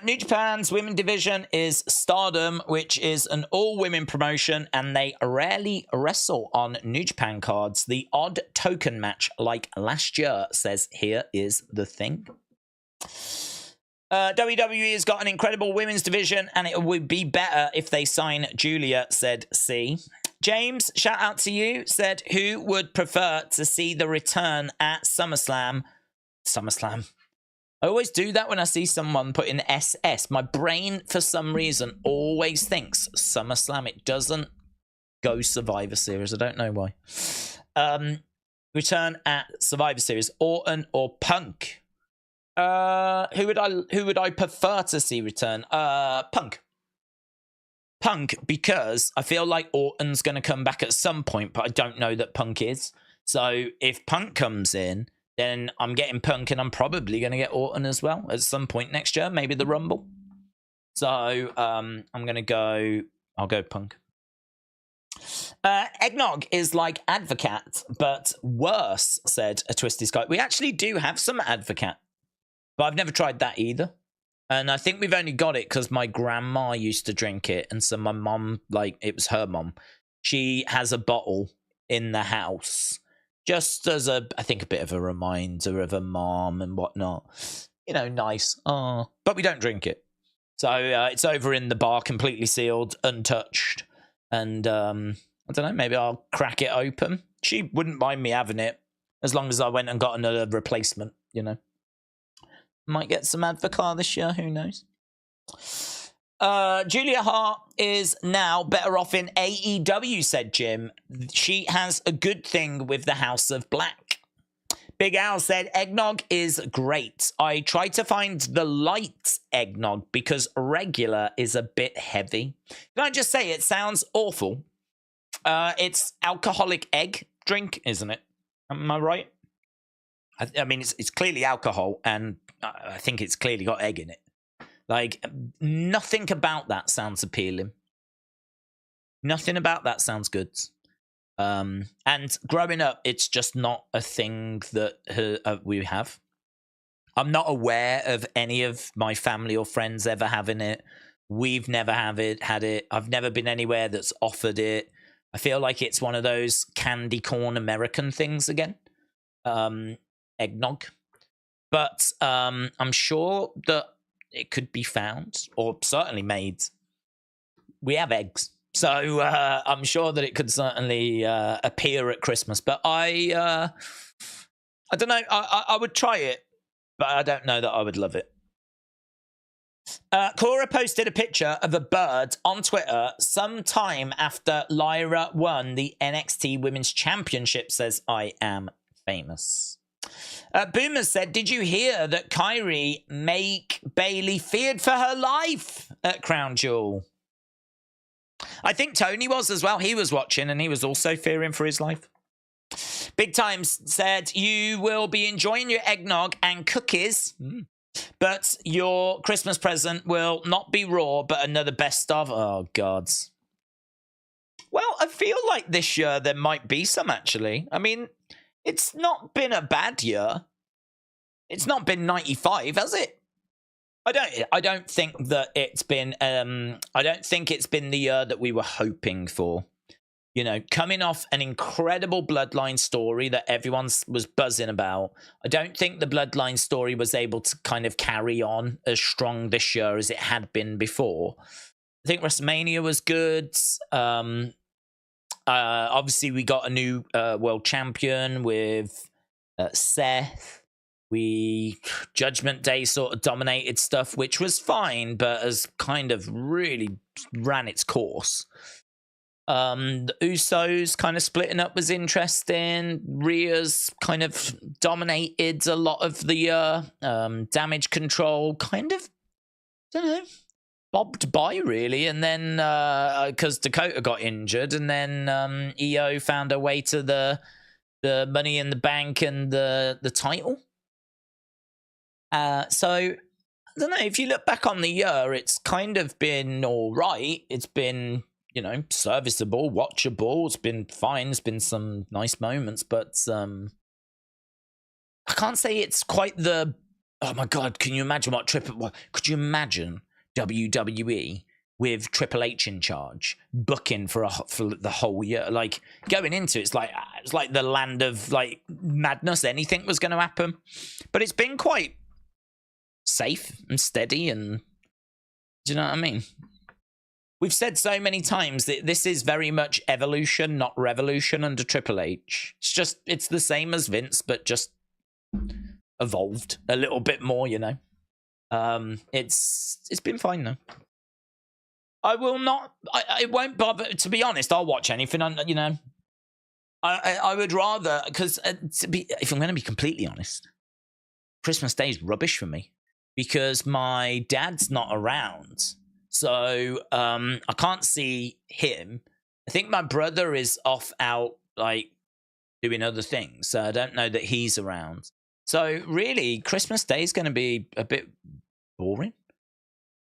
New Japan's women division is Stardom, which is an all-women promotion, and they rarely wrestle on New Japan cards. The odd token match like last year says, here is the thing. WWE has got an incredible women's division, and it would be better if they sign Giulia, said C. James, shout out to you, said, who would prefer to see the return at SummerSlam? I always do that when I see someone put in SS. My brain, for some reason, always thinks SummerSlam. It doesn't go Survivor Series. I don't know why. Return at Survivor Series. Orton or Punk? Who would I prefer to see return? Punk. Punk, because I feel like Orton's going to come back at some point, but I don't know that Punk is. So if Punk comes in, then I'm getting Punk, and I'm probably going to get Orton as well at some point next year, maybe the Rumble. So I'll go Punk. Eggnog is like Advocat, but worse, said a Twisted Sky. We actually do have some Advocat, but I've never tried that either. And I think we've only got it because my grandma used to drink it, and so my mom, like, it was her mom. She has a bottle in the house, just as I think a bit of a reminder of her mom and whatnot. You know, nice. But we don't drink it. So it's over in the bar, completely sealed, untouched. And I don't know, maybe I'll crack it open. She wouldn't mind me having it, as long as I went and got another replacement, you know. Might get some Advocar this year, who knows. Giulia Hart is now better off in AEW, said Jim. She has a good thing with the House of Black. Big Al said, eggnog is great. I tried to find the light eggnog because regular is a bit heavy. Can I just say, it sounds awful. It's alcoholic egg drink, isn't it? Am I right? I mean, it's clearly alcohol, and I think it's clearly got egg in it. Like, nothing about that sounds appealing. Nothing about that sounds good. And growing up, it's just not a thing that we have. I'm not aware of any of my family or friends ever having it. We've never had it. I've never been anywhere that's offered it. I feel like it's one of those candy corn American things again. Eggnog. But I'm sure that it could be found, or certainly made. We have eggs. So I'm sure that it could certainly appear at Christmas. But I don't know. I would try it, but I don't know that I would love it. Cora posted a picture of a bird on Twitter sometime after Lyra won the NXT Women's Championship, says, I am famous. Boomer said, did you hear that Kyrie make Bailey feared for her life at Crown Jewel? I think Tony was as well. He was watching and he was also fearing for his life. Big Times said, you will be enjoying your eggnog and cookies, but your Christmas present will not be Raw, but another best of. Oh, gods. Well, I feel like this year there might be some, actually. I mean, it's not been a bad year. It's not been 95, has it? I don't think that it's been I don't think it's been the year that we were hoping for. You know, coming off an incredible Bloodline story that everyone was buzzing about, I don't think the Bloodline story was able to kind of carry on as strong this year as it had been before. I think WrestleMania was good. Obviously, we got a new world champion with Seth. Judgment Day sort of dominated stuff, which was fine, but has kind of really ran its course. The Usos kind of splitting up was interesting. Rhea's kind of dominated a lot of the Damage Control kind of, I don't know, bobbed by really. And then because Dakota got injured, and then EO found a way to the Money in the Bank and the title. So, I don't know, if you look back on the year, it's kind of been all right. It's been, you know, serviceable, watchable. It's been fine. There's been some nice moments, but I can't say it's quite the, oh my God, can you imagine could you imagine WWE with Triple H in charge, booking for the whole year? Like, going into it's like the land of like madness. Anything was going to happen, but it's been quite safe and steady, and do you know what I mean? We've said so many times that this is very much evolution, not revolution under Triple H. It's the same as Vince, but just evolved a little bit more, you know. It's been fine though. I won't bother, to be honest. I'll watch anything, you know. I would rather, because if I'm going to be completely honest, Christmas Day is rubbish for me because my dad's not around. So I can't see him. I think my brother is off out, like, doing other things. So I don't know that he's around. So really, Christmas Day is going to be a bit boring.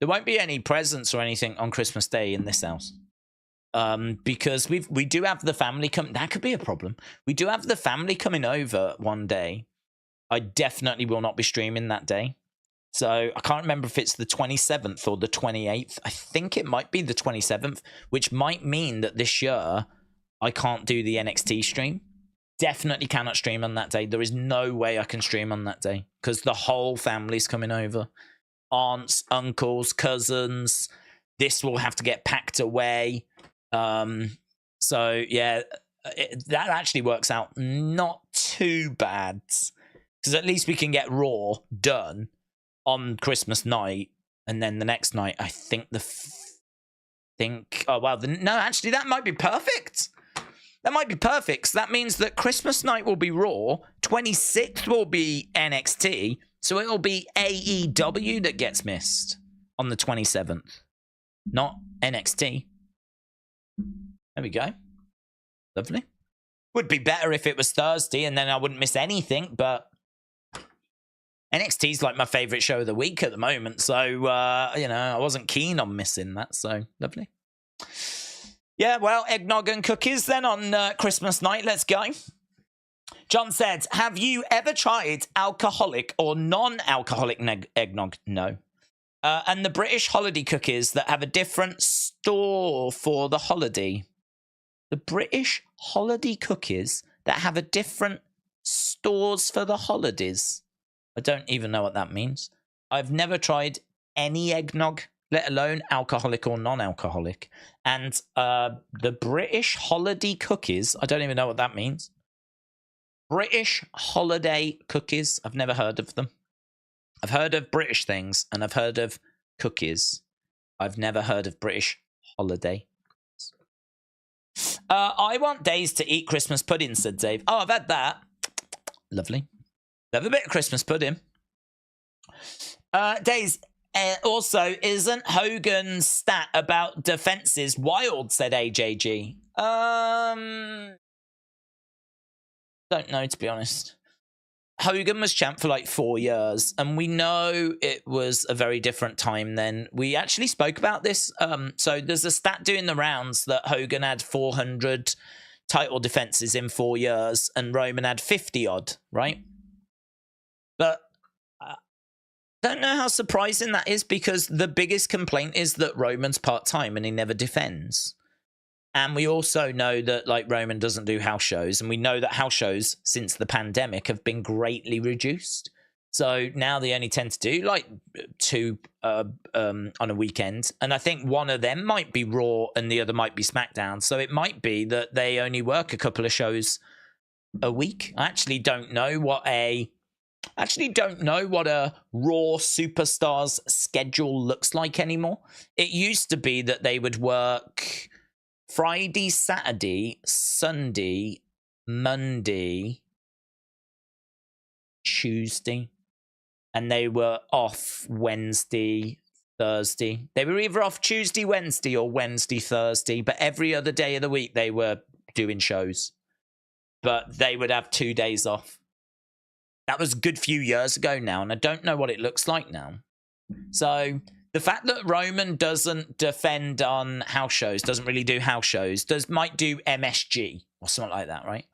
There won't be any presents or anything on Christmas Day in this house. Because we do have the family come. That could be a problem. We do have the family coming over one day. I definitely will not be streaming that day. So I can't remember if it's the 27th or the 28th. I think it might be the 27th, which might mean that this year I can't do the NXT stream. Definitely cannot stream on that day. There is no way I can stream on that day because the whole family's coming over. Aunts, uncles, cousins. This will have to get packed away. So yeah, that actually works out not too bad because at least we can get Raw done on Christmas night, and then the next night, I think actually that might be perfect. That might be perfect. So that means that Christmas night will be Raw, 26th will be NXT, so it'll be AEW that gets missed on the 27th, not NXT. There we go. Lovely. Would be better if it was Thursday and then I wouldn't miss anything, but NXT's like my favorite show of the week at the moment. So, I wasn't keen on missing that. So, lovely. Yeah, well, eggnog and cookies then on Christmas night. Let's go. John said, have you ever tried alcoholic or non-alcoholic eggnog? No. And the British holiday cookies that have a different store for the holiday. The British holiday cookies that have a different stores for the holidays. I don't even know what that means. I've never tried any eggnog, let alone alcoholic or non-alcoholic. And the British holiday cookies, I don't even know what that means. British holiday cookies, I've never heard of them. I've heard of British things, and I've heard of cookies. I've never heard of British holiday. I want Days to eat Christmas pudding, said Dave. Oh, I've had that. Lovely. Have a bit of Christmas pudding. Days, also, isn't Hogan's stat about defenses wild, said AJG. Don't know, to be honest. Hogan was champ for like 4 years, and we know it was a very different time then. We actually spoke about this. So there's a stat doing the rounds that Hogan had 400 title defenses in 4 years, and Roman had 50 odd, right? But I don't know how surprising that is, because the biggest complaint is that Roman's part-time and he never defends. And we also know that, like, Roman doesn't do house shows, and we know that house shows since the pandemic have been greatly reduced. So now they only tend to do like 2 on a weekend, and I think one of them might be Raw and the other might be SmackDown. So it might be that they only work a couple of shows a week. I actually don't know what a Raw Superstars schedule looks like anymore. It used to be that they would work Friday, Saturday, Sunday, Monday, Tuesday, and they were off Wednesday, Thursday. They were either off Tuesday, Wednesday, or Wednesday, Thursday, but every other day of the week they were doing shows. But they would have 2 days off. That was a good few years ago now, and I don't know what it looks like now. So the fact that Roman doesn't defend on house shows, doesn't really do house shows, might do MSG or something like that, right?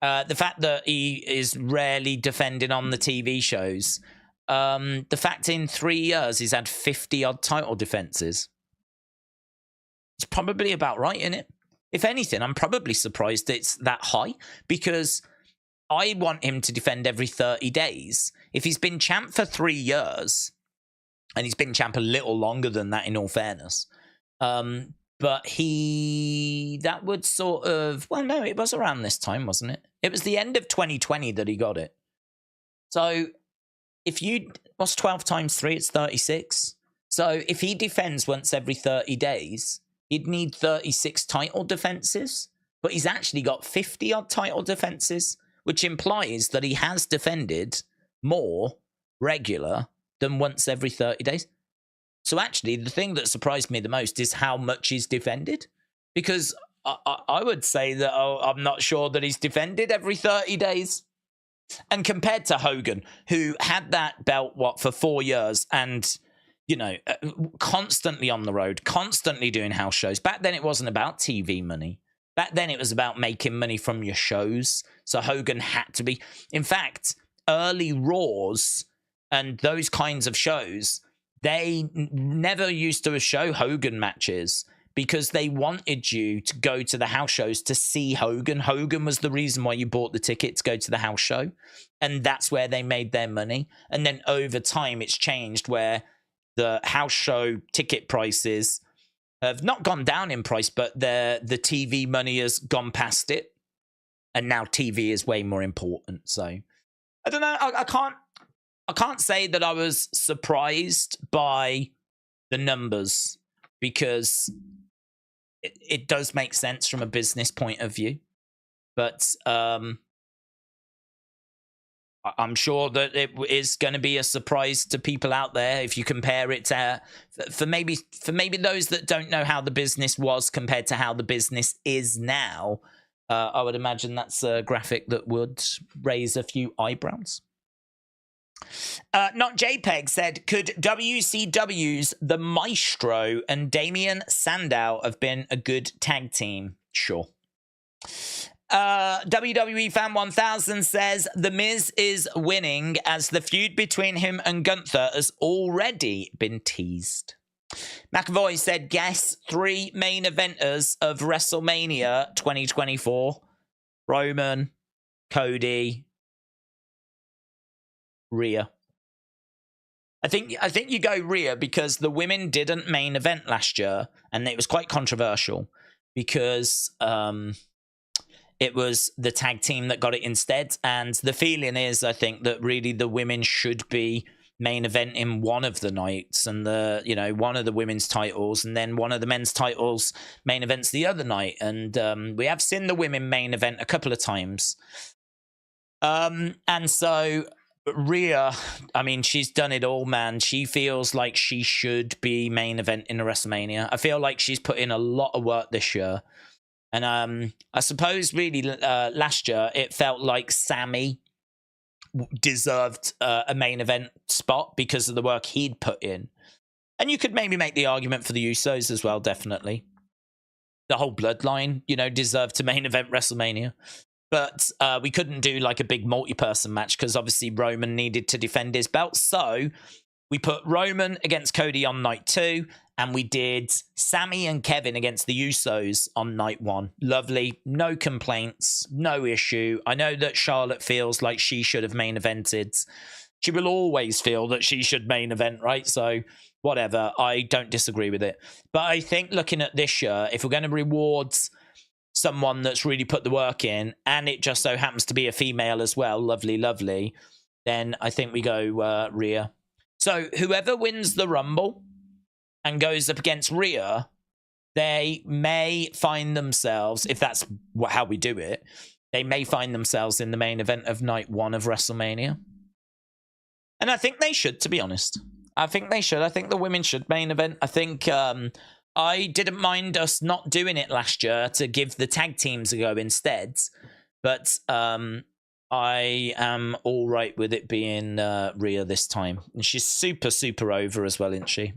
The fact that he is rarely defending on the TV shows. The fact in 3 years he's had 50-odd title defenses. It's probably about right, isn't it? If anything, I'm probably surprised it's that high, because I want him to defend every 30 days. If he's been champ for 3 years, and he's been champ a little longer than that, in all fairness, but that would sort of, well, no, it was around this time, wasn't it? It was the end of 2020 that he got it. So what's 12 times 3? It's 36. So if he defends once every 30 days, he'd need 36 title defenses, but he's actually got 50-odd title defenses, which implies that he has defended more regular than once every 30 days. So actually, the thing that surprised me the most is how much he's defended, because I would say that I'm not sure that he's defended every 30 days. And compared to Hogan, who had that belt, for 4 years, and, constantly on the road, constantly doing house shows. Back then, it wasn't about TV money. Back then, it was about making money from your shows. So Hogan had to be. In fact, early Raws and those kinds of shows, they never used to show Hogan matches because they wanted you to go to the house shows to see Hogan. Hogan was the reason why you bought the ticket to go to the house show. And that's where they made their money. And then over time, it's changed where the house show ticket prices have not gone down in price, but the TV money has gone past it. And now TV is way more important. So I don't know. I can't say that I was surprised by the numbers, because it does make sense from a business point of view. But I'm sure that it is going to be a surprise to people out there if you compare it to, for maybe those that don't know how the business was compared to how the business is now. I would imagine that's a graphic that would raise a few eyebrows. Not JPEG said, could WCW's The Maestro and Damian Sandow have been a good tag team? Sure. WWE Fan 1000 says, The Miz is winning as the feud between him and Gunther has already been teased. McAvoy said, guess 3 main eventers of WrestleMania 2024. Roman, Cody, Rhea. I think you go Rhea because the women didn't main event last year, and it was quite controversial because it was the tag team that got it instead. And the feeling is, I think, that really the women should be main event in one of the nights, and one of the women's titles, and then one of the men's titles main events the other night. And we have seen the women main event a couple of times. And so Rhea, I mean, she's done it all, man. She feels like she should be main event in a WrestleMania. I feel like she's put in a lot of work this year. And I suppose really last year it felt like Sami deserved a main event spot because of the work he'd put in. And you could maybe make the argument for the Usos as well, definitely. The whole bloodline, deserved to main event WrestleMania. But we couldn't do like a big multi-person match because obviously Roman needed to defend his belt. So we put Roman against Cody on night 2, and we did Sami and Kevin against the Usos on night 1. Lovely. No complaints. No issue. I know that Charlotte feels like she should have main evented. She will always feel that she should main event, right? So whatever. I don't disagree with it. But I think looking at this year, if we're going to reward someone that's really put the work in, and it just so happens to be a female as well, lovely, then I think we go Rhea. So whoever wins the Rumble and goes up against Rhea, they may find themselves, if that's how we do it, they may find themselves in the main event of night 1 of WrestleMania. And I think they should, to be honest. I think they should. I think the women should main event. I think I didn't mind us not doing it last year to give the tag teams a go instead. But I am all right with it being Rhea this time. And she's super over as well, isn't she?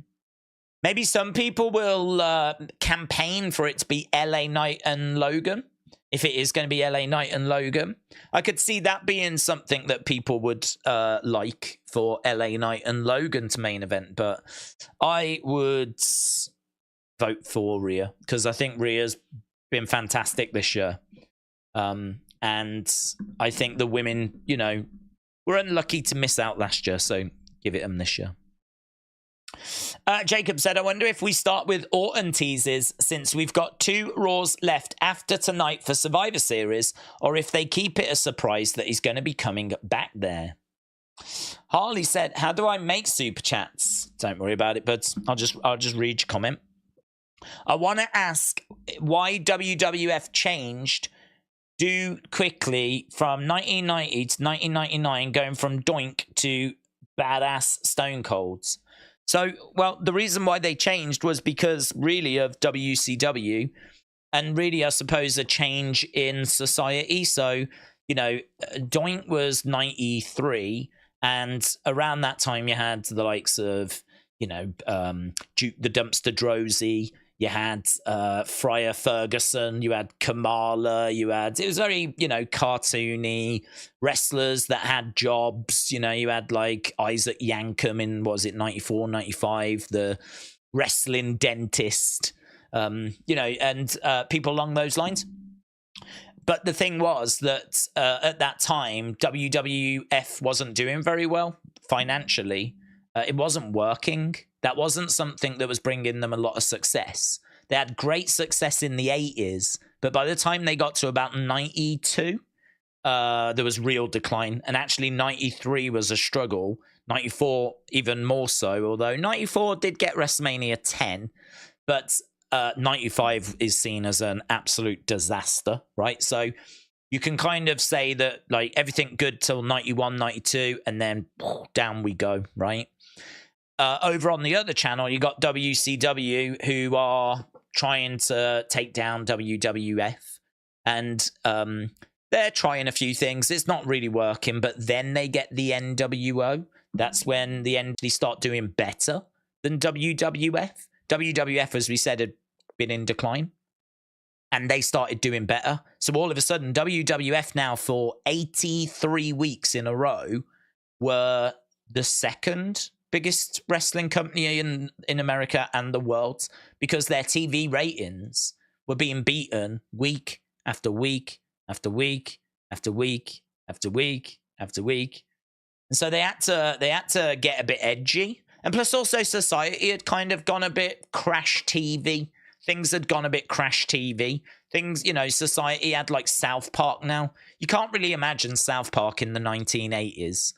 Maybe some people will campaign for it to be LA Knight and Logan. If it is going to be LA Knight and Logan, I could see that being something that people would like for LA Knight and Logan to main event. But I would vote for Rhea because I think Rhea's been fantastic this year. And I think the women, were unlucky to miss out last year, so give it them this year. Jacob said, I wonder if we start with Orton teases since we've got 2 Raws left after tonight for Survivor Series, or if they keep it a surprise that he's going to be coming back there. Harley said, how do I make super chats? Don't worry about it, but I'll just read your comment. I want to ask why WWF changed quickly from 1990 to 1999, going from Doink to Badass Stone Colds. So, well, the reason why they changed was because really of WCW and really, I suppose, a change in society. So, Doink was 93, and around that time you had the likes of, Duke the Dumpster Drozy. You had Friar Ferguson, you had Kamala, it was very, cartoony wrestlers that had jobs. You had like Isaac Yankem in, what was it, 94, 95, the wrestling dentist, and people along those lines. But the thing was that at that time, WWF wasn't doing very well financially. It wasn't working. That wasn't something that was bringing them a lot of success. They had great success in the 80s, but by the time they got to about 92, there was real decline. And actually 93 was a struggle. 94 even more so, although 94 did get WrestleMania 10, but 95 is seen as an absolute disaster, right? So you can kind of say that like everything good till 91, 92, and then down we go, right? Over on the other channel, you got WCW, who are trying to take down WWF. And they're trying a few things. It's not really working, but then they get the NWO. That's when they start doing better than WWF. WWF, as we said, had been in decline. And they started doing better. So all of a sudden, WWF now for 83 weeks in a row were the second biggest wrestling company in America and the world, because their TV ratings were being beaten week after week after week after week after week after week. And so they had to get a bit edgy. And plus also society had kind of gone a bit crash TV. Things had gone a bit crash TV. Things, society had like South Park now. You can't really imagine South Park in the 1980s.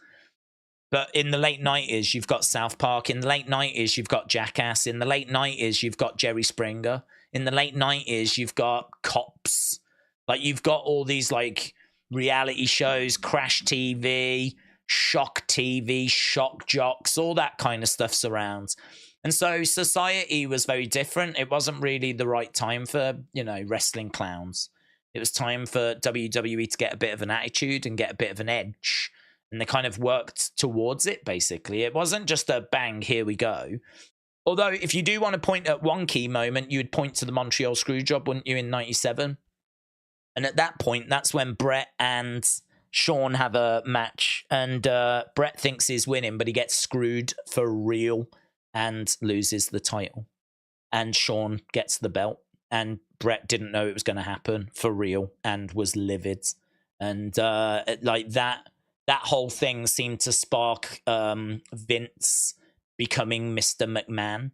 But in the late 90s, you've got South Park. In the late 90s, you've got Jackass. In the late 90s, you've got Jerry Springer. In the late 90s, you've got Cops. Like, you've got all these, like, reality shows, Crash TV, Shock TV, Shock Jocks, all that kind of stuff surrounds. And so society was very different. It wasn't really the right time for, wrestling clowns. It was time for WWE to get a bit of an attitude and get a bit of an edge. And they kind of worked towards it, basically. It wasn't just a bang, here we go. Although, if you do want to point at one key moment, you would point to the Montreal Screwjob, wouldn't you, in 97? And at that point, that's when Brett and Sean have a match. And Brett thinks he's winning, but he gets screwed for real and loses the title. And Sean gets the belt. And Brett didn't know it was going to happen for real and was livid. And like that whole thing seemed to spark Vince becoming Mr. McMahon.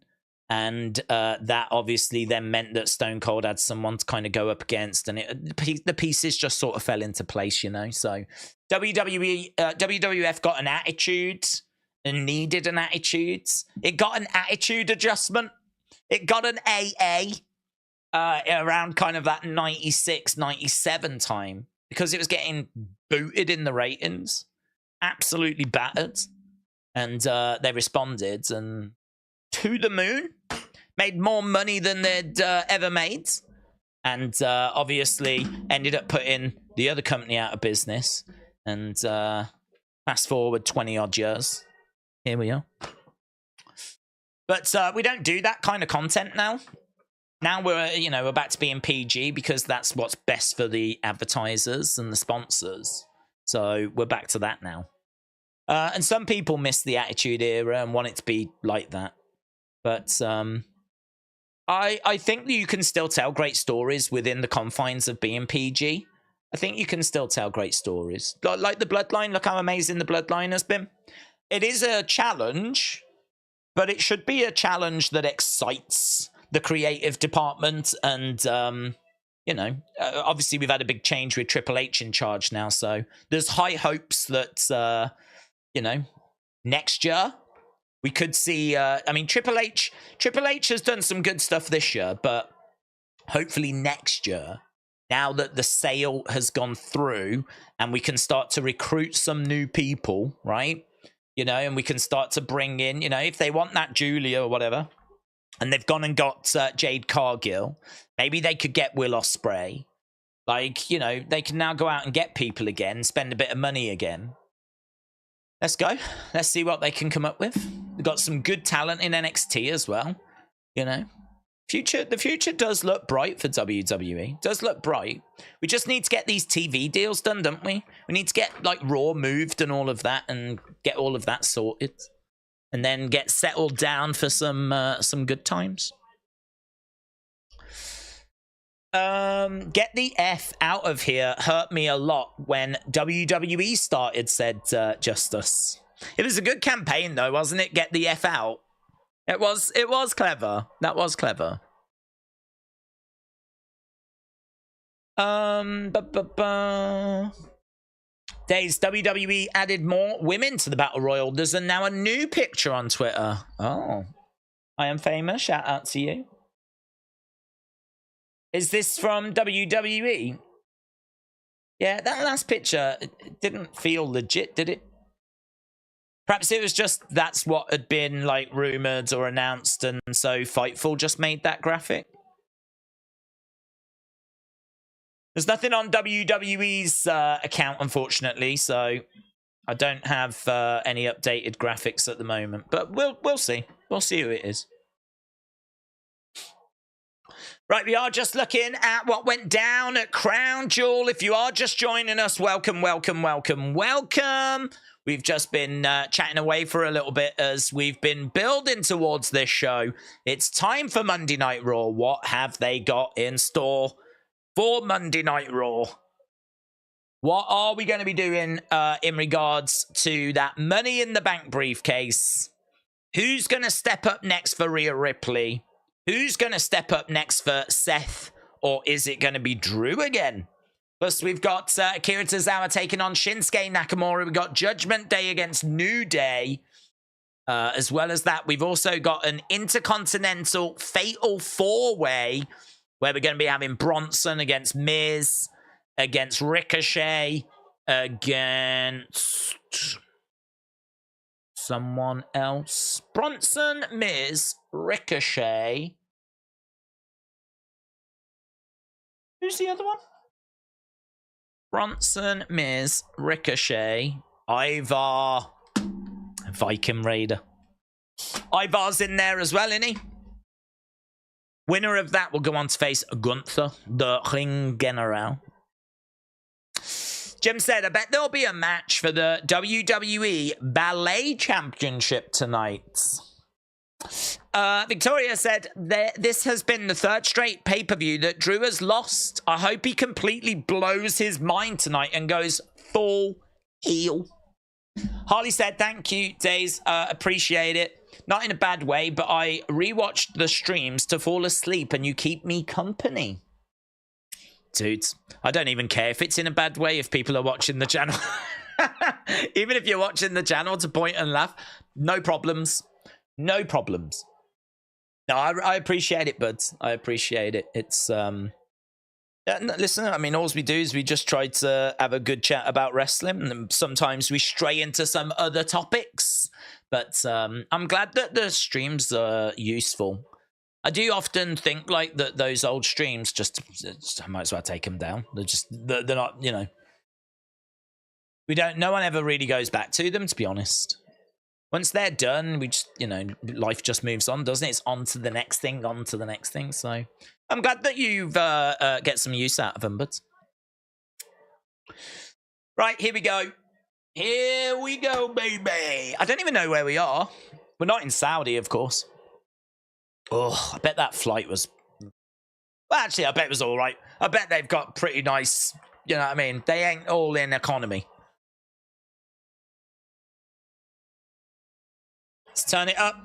And that obviously then meant that Stone Cold had someone to kind of go up against. And the pieces just sort of fell into place, So WWF got an attitude and needed an attitude. It got an attitude adjustment. It got an AA around kind of that 96, 97 time. Because it was getting booted in the ratings, absolutely battered. And they responded, and to the moon, made more money than they'd ever made. And obviously ended up putting the other company out of business. And fast forward 20-odd years, here we are. But we don't do that kind of content now. Now we're, we're back to being PG because that's what's best for the advertisers and the sponsors. So we're back to that now. And some people miss the Attitude Era and want it to be like that. But I think that you can still tell great stories within the confines of being PG. I think you can still tell great stories. Like the Bloodline. Look how amazing the Bloodline has been. It is a challenge, but it should be a challenge that excites the creative department. And, obviously we've had a big change with Triple H in charge now. So there's high hopes that, next year we could see, Triple H has done some good stuff this year, but hopefully next year, now that the sale has gone through and we can start to recruit some new people, right? And we can start to bring in, if they want that Giulia or whatever, and they've gone and got Jade Cargill, maybe they could get Will Ospreay. Like, they can now go out and get people again, spend a bit of money again. Let's go. Let's see what they can come up with. They've got some good talent in NXT as well. The future does look bright for WWE. Does look bright. We just need to get these TV deals done, don't we? We need to get like Raw moved and all of that and get all of that sorted. And then get settled down for some good times. Get the F out of here hurt me a lot when WWE started, said Justice. It was a good campaign though, wasn't it? Get the F out. It was clever. That was clever. Days, WWE added more women to the Battle Royal. There's now a new picture on Twitter. Oh, I am famous. Shout out to you. Is this from WWE? Yeah, that last picture didn't feel legit, did it? Perhaps it was just that's what had been like rumored or announced, and so Fightful just made that graphic. There's nothing on WWE's account, unfortunately, so I don't have any updated graphics at the moment. But we'll see. We'll see who it is. Right, we are just looking at what went down at Crown Jewel. If you are just joining us, welcome, welcome, welcome, welcome. We've just been chatting away for a little bit as we've been building towards this show. It's time for Monday Night Raw. What have they got in store for Monday Night Raw? What are we going to be doing in regards to that Money in the Bank briefcase? Who's going to step up next for Rhea Ripley? Who's going to step up next for Seth? Or is it going to be Drew again? Plus, we've got Akira Tozawa taking on Shinsuke Nakamura. We've got Judgment Day against New Day. As well as that, we've also got an Intercontinental Fatal 4-Way where we're going to be having Bronson against Miz, against Ricochet, against someone else. Bronson, Miz, Ricochet. Who's the other one? Bronson, Miz, Ricochet, Ivar, Viking Raider. Ivar's in there as well, isn't he? Winner of that will go on to face Gunther, the Ring General. Jim said, I bet there'll be a match for the WWE Ballet Championship tonight. Victoria said, this has been the third straight pay-per-view that Drew has lost. I hope he completely blows his mind tonight and goes full heel. Harley said, thank you, Days. Appreciate it. Not in a bad way, but I rewatched the streams to fall asleep and you keep me company. Dudes, I don't even care if it's in a bad way if people are watching the channel. Even if you're watching the channel to point and laugh, no problems. No problems. No, I appreciate it, buds. I appreciate it. It's, listen, I mean, all we do is we just try to have a good chat about wrestling. And sometimes we stray into some other topics. But I'm glad that the streams are useful. I do often think like that those old streams just I might as well take them down. They're not, you know. No one ever really goes back to them, to be honest. Once they're done, we just, you know, life just moves on, doesn't it? It's on to the next thing, on to the next thing. So I'm glad that you've get some use out of them, but right, here we go. Here we go, baby. I don't even know where we are. We're not in Saudi, of course. Oh, I bet that flight was... Well, actually, I bet it was all right. I bet they've got pretty nice... You know what I mean? They ain't all in economy. Let's turn it up.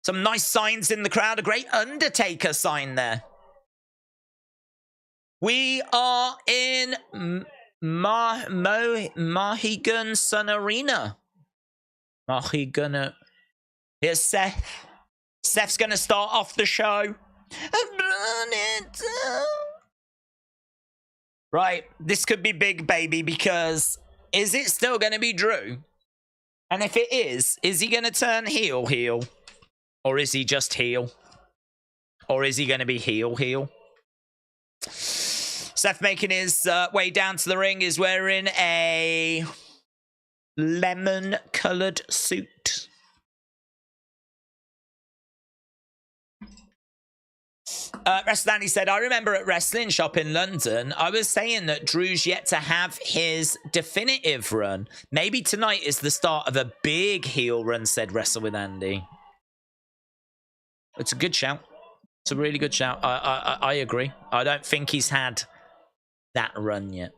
Some nice signs in the crowd. A great Undertaker sign there. We are in Mohegan Sun Arena. Mohegan. Here's Seth. Seth's going to start off the show. Right, this could be big, baby, because is it still going to be Drew? And if it is he going to turn heel? Or is he just heel? Or is he going to be heel? Seth making his way down to the ring is wearing a lemon-coloured suit. Wrestling said, I remember at Wrestling Shop in London, I was saying that Drew's yet to have his definitive run. Maybe tonight is the start of a big heel run, said Wrestle with Andy. It's a good shout. It's a really good shout. I agree. I don't think he's had that run yet.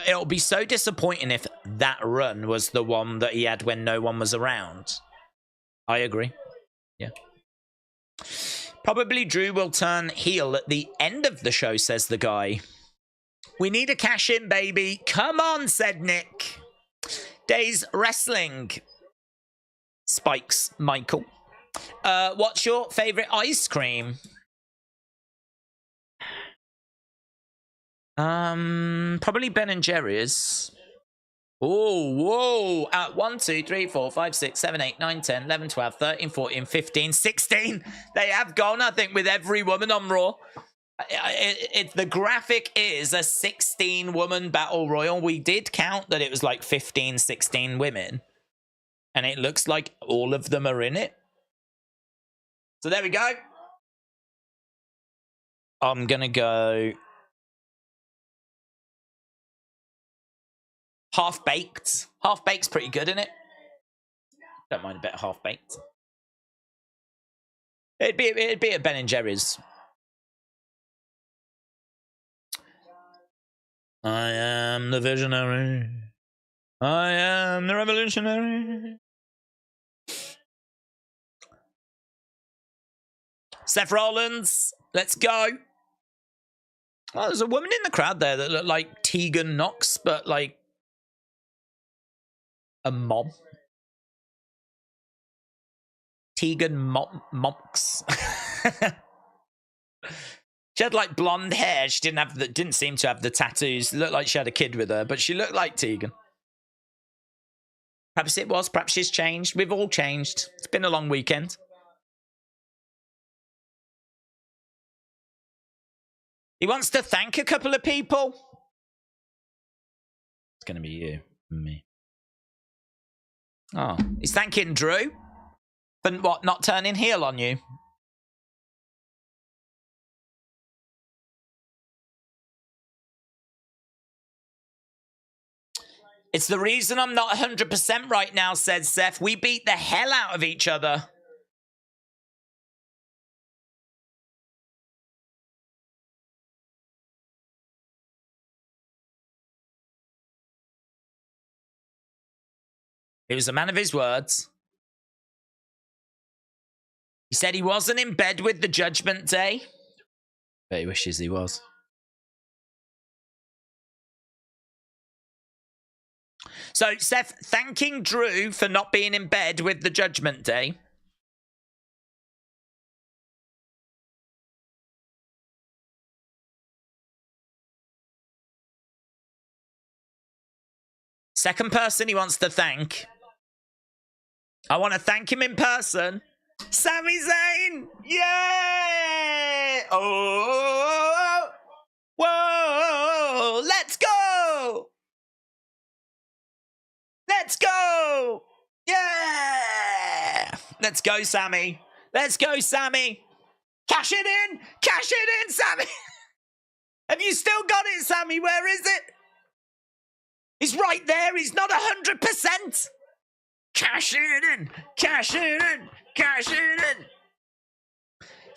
It'll be so disappointing if that run was the one that he had when no one was around. I agree. Yeah. Probably Drew will turn heel at the end of the show, says the guy. We need a cash in, baby. Come on, said Nick. Days Wrestling. Spikes, Michael. What's your favourite ice cream? Probably Ben & Jerry's. Oh, whoa. At 1, 2, 3, 4, 5, 6, 7, 8, 9, 10, 11, 12, 13, 14, 15, 16. They have gone, I think, with every woman on Raw. The graphic is a 16-woman battle royal. We did count that it was like 15, 16 women. And it looks like all of them are in it. So there we go. I'm going to go half-baked. Half-baked's pretty good, isn't it? Don't mind a bit of half-baked. It'd be at Ben & Jerry's. I am the visionary. I am the revolutionary. Seth Rollins, let's go. Oh, there's a woman in the crowd there that looked like Tegan Knox, but like a mom. Tegan Monks. She had like blonde hair. She didn't seem to have the tattoos. Looked like she had a kid with her, but she looked like Tegan. Perhaps it was. Perhaps she's changed. We've all changed. It's been a long weekend. He wants to thank a couple of people. It's going to be you and me. Oh, he's thanking Drew for what, not turning heel on you? It's the reason I'm not 100% right now, said Seth. We beat the hell out of each other. He was a man of his words. He said he wasn't in bed with the Judgment Day. But he wishes he was. So, Seth thanking Drew for not being in bed with the Judgment Day. Second person he wants to thank. I want to thank him in person. Sami Zayn! Yay! Oh! Whoa! Let's go! Let's go! Yeah! Let's go, Sami. Let's go, Sami. Cash it in! Cash it in, Sami! Have you still got it, Sami? Where is it? He's right there. He's not 100%. Cash it in! Cash it in! Cash it in!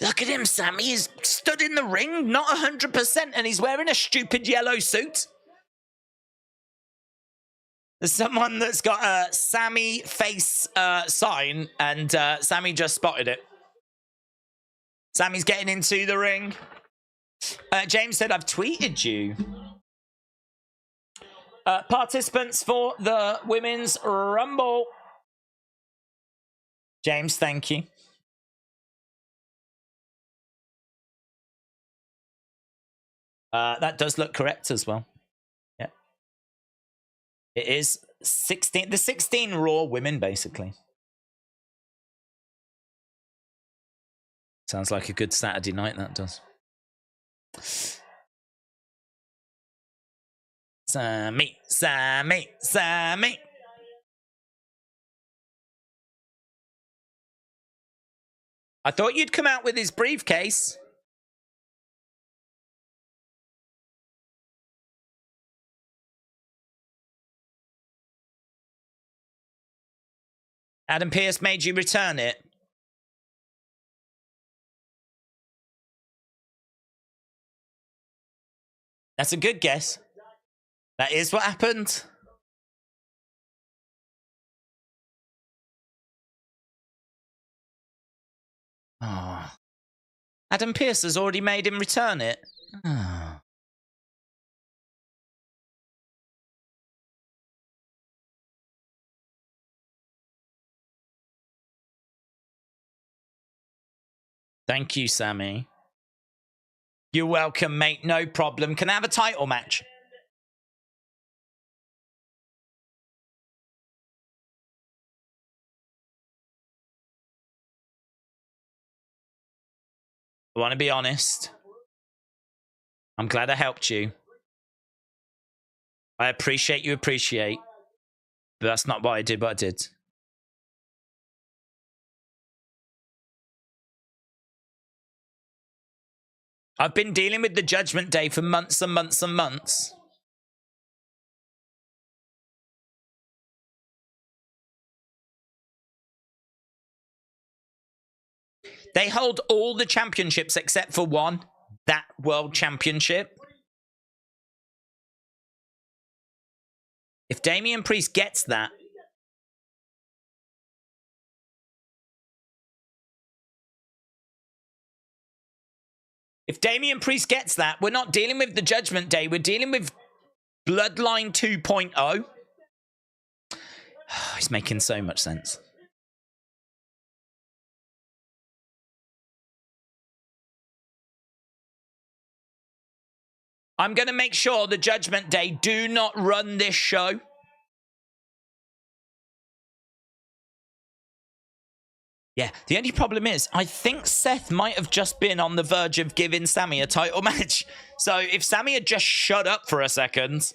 Look at him, Sami. He's stood in the ring, not 100%, and he's wearing a stupid yellow suit. There's someone that's got a Sami face sign, and Sami just spotted it. Sami's getting into the ring. James said, I've tweeted you. Participants for the Women's Rumble. James, thank you. That does look correct as well. Yeah. It is the 16 Raw women, basically. Sounds like a good Saturday night, that does. Sami, Sami, Sami. I thought you'd come out with his briefcase. Adam Pearce made you return it. That's a good guess. That is what happened. Oh. Adam Pearce has already made him return it. Oh. Thank you, Sami. You're welcome, mate. No problem. Can I have a title match? I want to be honest. I'm glad I helped you. I appreciate you appreciate. But that's not what I did, but I did. I've been dealing with the Judgment Day for months and months and months. They hold all the championships except for one, that World Championship. If Damian Priest gets that, we're not dealing with the Judgment Day. We're dealing with Bloodline 2.0. It's making so much sense. I'm going to make sure the Judgment Day do not run this show. Yeah, the only problem is, I think Seth might have just been on the verge of giving Sami a title match. So if Sami had just shut up for a second...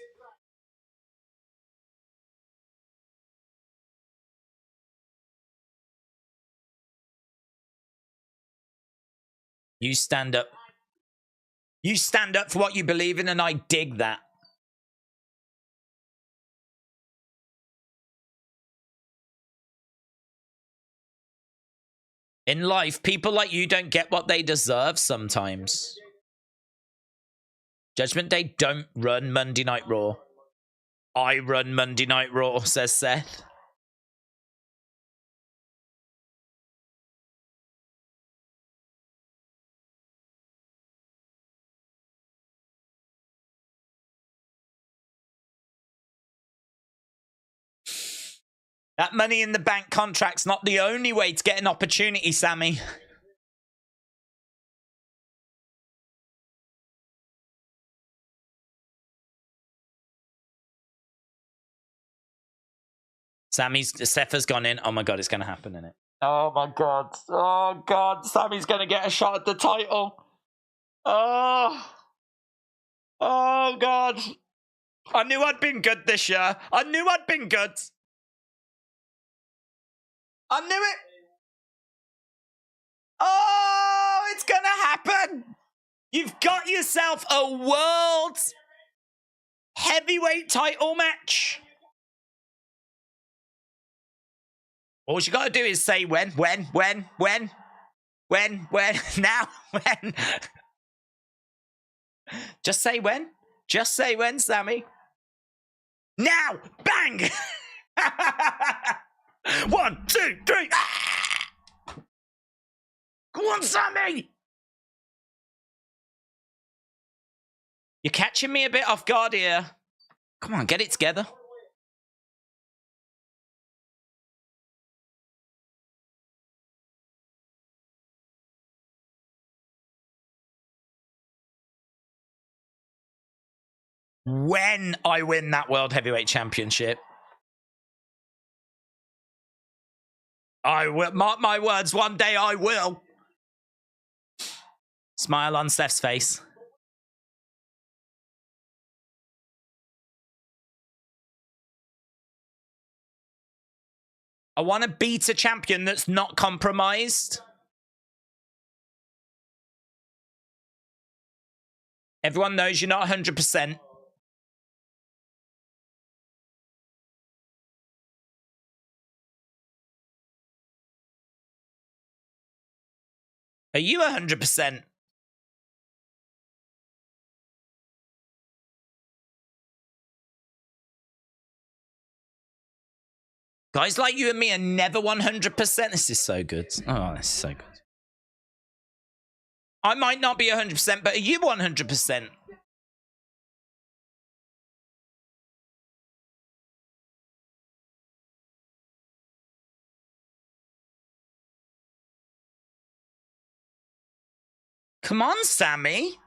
You stand up. You stand up for what you believe in, and I dig that. In life, people like you don't get what they deserve sometimes. Judgment Day don't run Monday Night Raw. I run Monday Night Raw, says Seth. That Money in the Bank contract's not the only way to get an opportunity, Sami. Seth has gone in. Oh my God, it's going to happen, isn't it? Oh my God. Oh God, Sami's going to get a shot at the title. Oh. Oh God. I knew I'd been good this year. I knew I'd been good. I knew it. Oh, it's going to happen. You've got yourself a world heavyweight title match. All you got to do is say when, now, when. Just say when. Just say when, Sami. Now, bang! 1, 2, 3. Ah! Go on, Sami! You're catching me a bit off guard here. Come on, get it together. When I win that World Heavyweight Championship, I will, mark my words, one day I will. Smile on Steph's face. I want to beat a champion that's not compromised. Everyone knows you're not 100%. Are you 100%? Guys like you and me are never 100%. This is so good. Oh, this is so good. I might not be 100%, but are you 100%? Come on, Sami.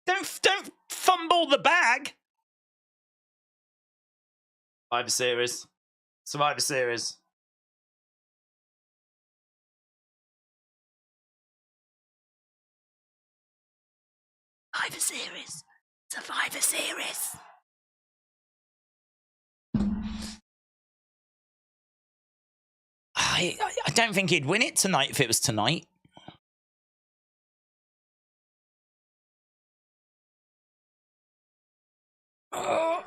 Don't fumble the bag. Survivor Series. Survivor Series. Survivor Series. Survivor Series. I don't think he'd win it tonight if it was tonight. Oh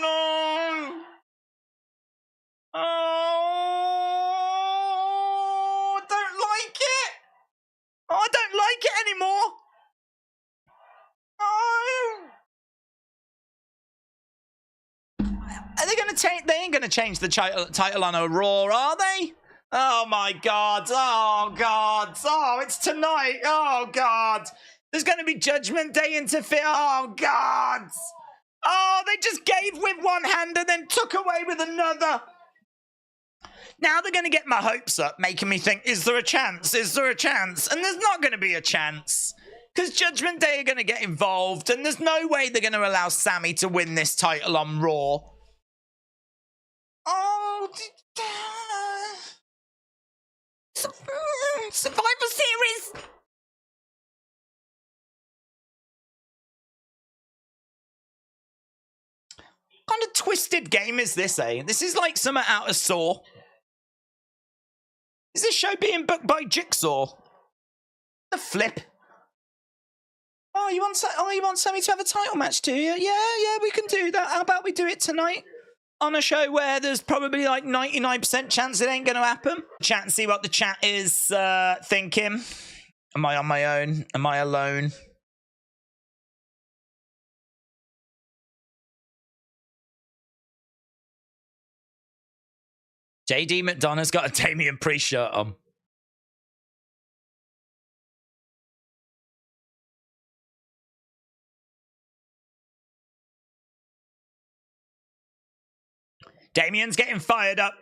no! Oh, I don't like it! Oh, I don't like it anymore! Oh! Are they going to change? They ain't going to change the title on a Raw, are they? Oh my God! Oh God! Oh, it's tonight! Oh God! There's going to be Judgment Day interfere. Oh God! Oh, they just gave with one hand and then took away with another. Now they're going to get my hopes up, making me think, is there a chance? Is there a chance? And there's not going to be a chance. Because Judgment Day are going to get involved, and there's no way they're going to allow Sami to win this title on Raw. Oh, Survivor Series. What kind of twisted game is this, eh? This is like something out of Saw. Is this show being booked by Jigsaw? The flip. Oh, you want Sami to have a title match, do you? Yeah, we can do that. How about we do it tonight? On a show where there's probably like 99% chance it ain't going to happen. Chat and see what the chat is thinking. Am I on my own? Am I alone? JD McDonough's got a Damian Priest shirt on. Damian's getting fired up.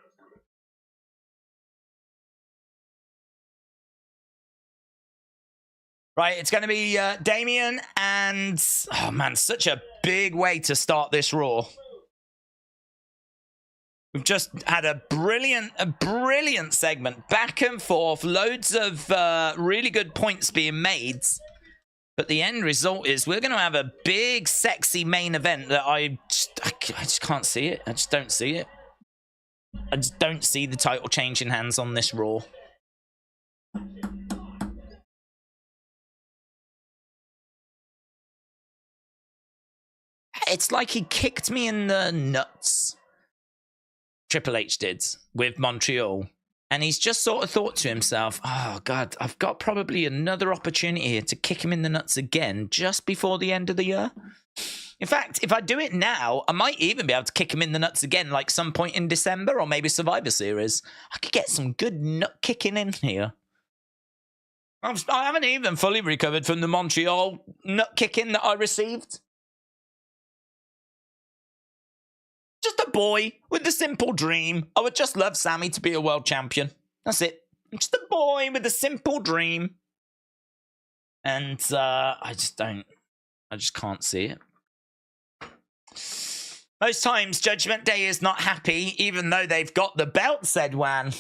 Right, it's going to be Damian and... Oh, man, such a big way to start this Raw. We've just had a brilliant segment. Back and forth. Loads of really good points being made. But the end result is we're going to have a big, sexy main event that I just can't see it. I just don't see it. I just don't see the title changing hands on this Raw. It's like he kicked me in the nuts. Triple H did with Montreal. And he's just sort of thought to himself, oh, God, I've got probably another opportunity here to kick him in the nuts again just before the end of the year. In fact, if I do it now, I might even be able to kick him in the nuts again, like some point in December or maybe Survivor Series. I could get some good nut kicking in here. I haven't even fully recovered from the Montreal nut kicking that I received. Just a boy with a simple dream. I would just love Sami to be a world champion. That's it. I'm just a boy with a simple dream. And I just can't see it. Most times, Judgment Day is not happy, even though they've got the belt, said Wan.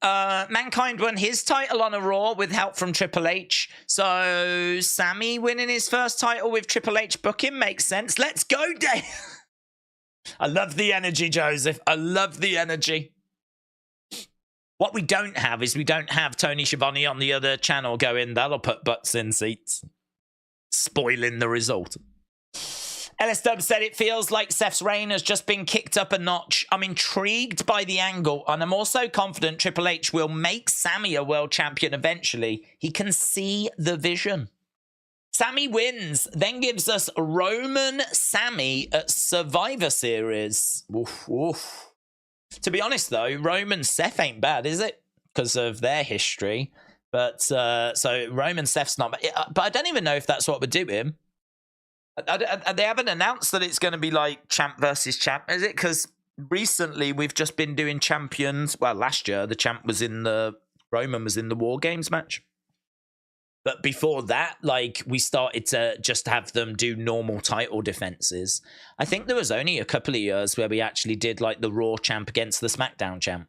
Mankind won his title on a Raw with help from Triple H. So Sami winning his first title with Triple H booking makes sense. Let's go, Day. I love the energy, Joseph. I love the energy. What we don't have is we don't have Tony Schiavone on the other channel going, that'll put butts in seats. Spoiling the result. LS Dub said it feels like Seth's reign has just been kicked up a notch. I'm intrigued by the angle, and I'm also confident Triple H will make Sami a world champion eventually. He can see the vision. Sami wins, then gives us Roman Sami at Survivor Series. Oof, oof. To be honest, though, Roman Seth ain't bad, is it? Because of their history. But, so Roman Seth's not bad. But I don't even know if that's what would do him. They haven't announced that it's going to be like champ versus champ, is it? Because recently we've just been doing champions. Well, last year the champ was Roman was in the War Games match. But before that, like, we started to just have them do normal title defenses. I think there was only a couple of years where we actually did like the Raw champ against the SmackDown champ.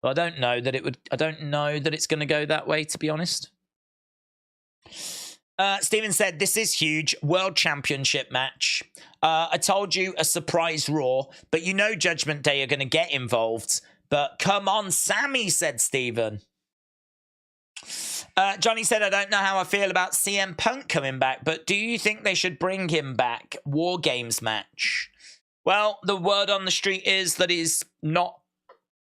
But I don't know that it's going to go that way, to be honest. Steven said, this is huge. World Championship match. I told you a surprise Raw, but you know Judgment Day are going to get involved. But come on, Sami, said Steven. Johnny said, I don't know how I feel about CM Punk coming back, but do you think they should bring him back? War Games match. Well, the word on the street is that he's not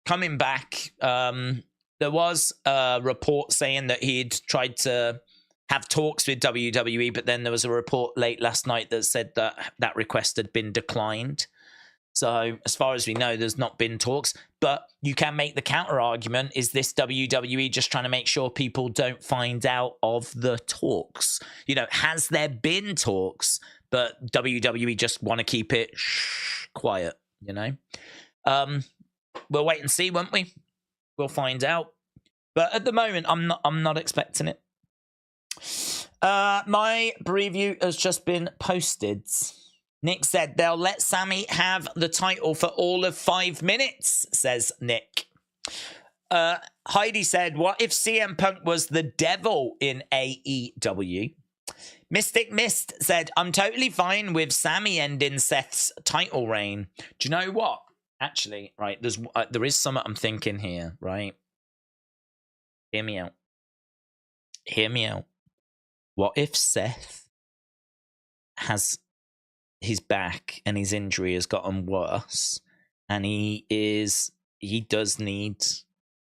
coming back. There was a report saying that he'd tried to have talks with WWE, but then there was a report late last night that said that that request had been declined. So as far as we know, there's not been talks, but you can make the counter argument. Is this WWE just trying to make sure people don't find out of the talks? You know, has there been talks, but WWE just want to keep it quiet, you know? We'll wait and see, won't we? We'll find out. But at the moment, I'm not expecting it. My preview has just been posted. Nick said they'll let Sami have the title for all of 5 minutes, says Nick. Heidi said, what if CM Punk was the devil in AEW? Mystic Mist said, I'm totally fine with Sami ending Seth's title reign. Do you know what? Actually, right, there is something I'm thinking here, right? Hear me out. Hear me out. What if Seth has his back and his injury has gotten worse and he does need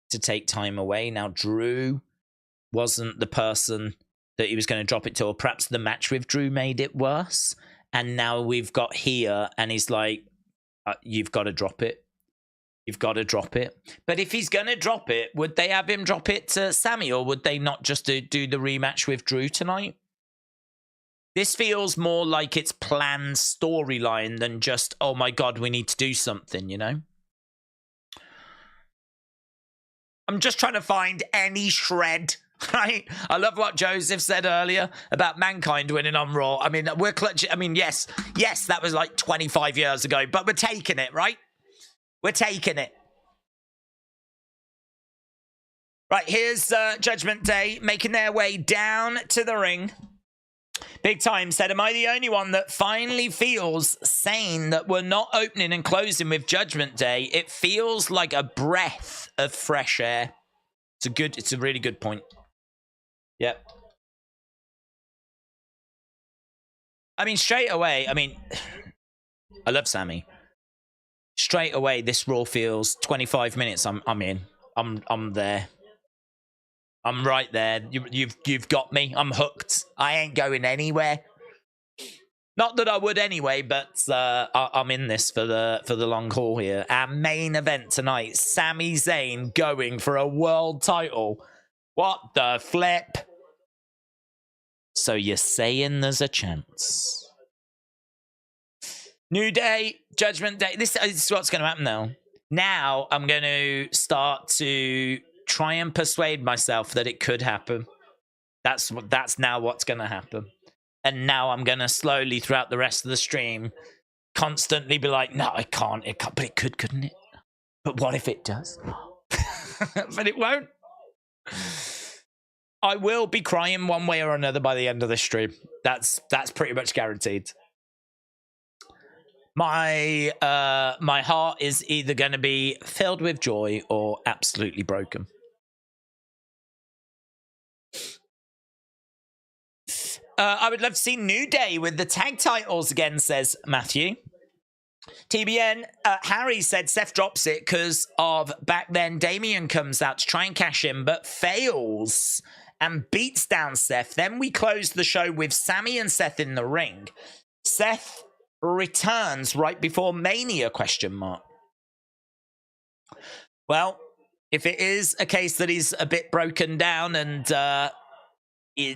to take time away? Now, Drew wasn't the person that he was going to drop it to, or perhaps the match with Drew made it worse. And now we've got here and he's like, you've got to drop it. You've got to drop it. But if he's going to drop it, would they have him drop it to Sami, or would they not just do the rematch with Drew tonight? This feels more like it's planned storyline than just, oh my God, we need to do something, you know? I'm just trying to find any shred, right? I love what Joseph said earlier about Mankind winning on Raw. I mean, we're clutching. I mean, yes, that was like 25 years ago, but we're taking it, right? We're taking it. Right, here's Judgment Day making their way down to the ring. Big Time said, am I the only one that finally feels sane that we're not opening and closing with Judgment Day? It feels like a breath of fresh air. It's a really good point. Yep. I mean, straight away, I love Sami. Straight away, this Raw feels 25 minutes. I'm in. I'm there. I'm right there. You've got me. I'm hooked. I ain't going anywhere. Not that I would anyway, but I'm in this for the long haul here. Our main event tonight: Sami Zayn going for a world title. What the flip? So you're saying there's a chance? New Day, Judgment Day. This is what's going to happen now. Now I'm going to start to try and persuade myself that it could happen. That's now what's going to happen. And now I'm going to slowly, throughout the rest of the stream, constantly be like, no, it can't. But it could, couldn't it? But what if it does? But it won't. I will be crying one way or another by the end of the stream. That's pretty much guaranteed. My heart is either going to be filled with joy or absolutely broken. I would love to see New Day with the tag titles again, says Matthew. TBN, Harry said Seth drops it because of back then Damian comes out to try and cash in, but fails and beats down Seth. Then we close the show with Sami and Seth in the ring. Seth returns right before Mania, ? Well, if it is a case that he's a bit broken down and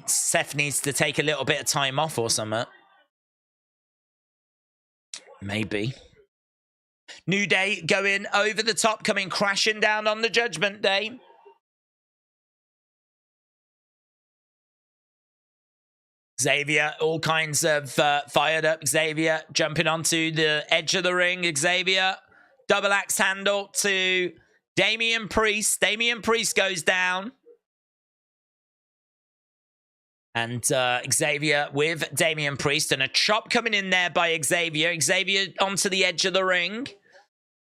Seth needs to take a little bit of time off or something, maybe. New Day going over the top, coming crashing down on the Judgment Day. Xavier, all kinds of fired up. Xavier jumping onto the edge of the ring. Xavier, double axe handle to Damian Priest. Damian Priest goes down. And Xavier with Damian Priest, and a chop coming in there by Xavier. Xavier onto the edge of the ring.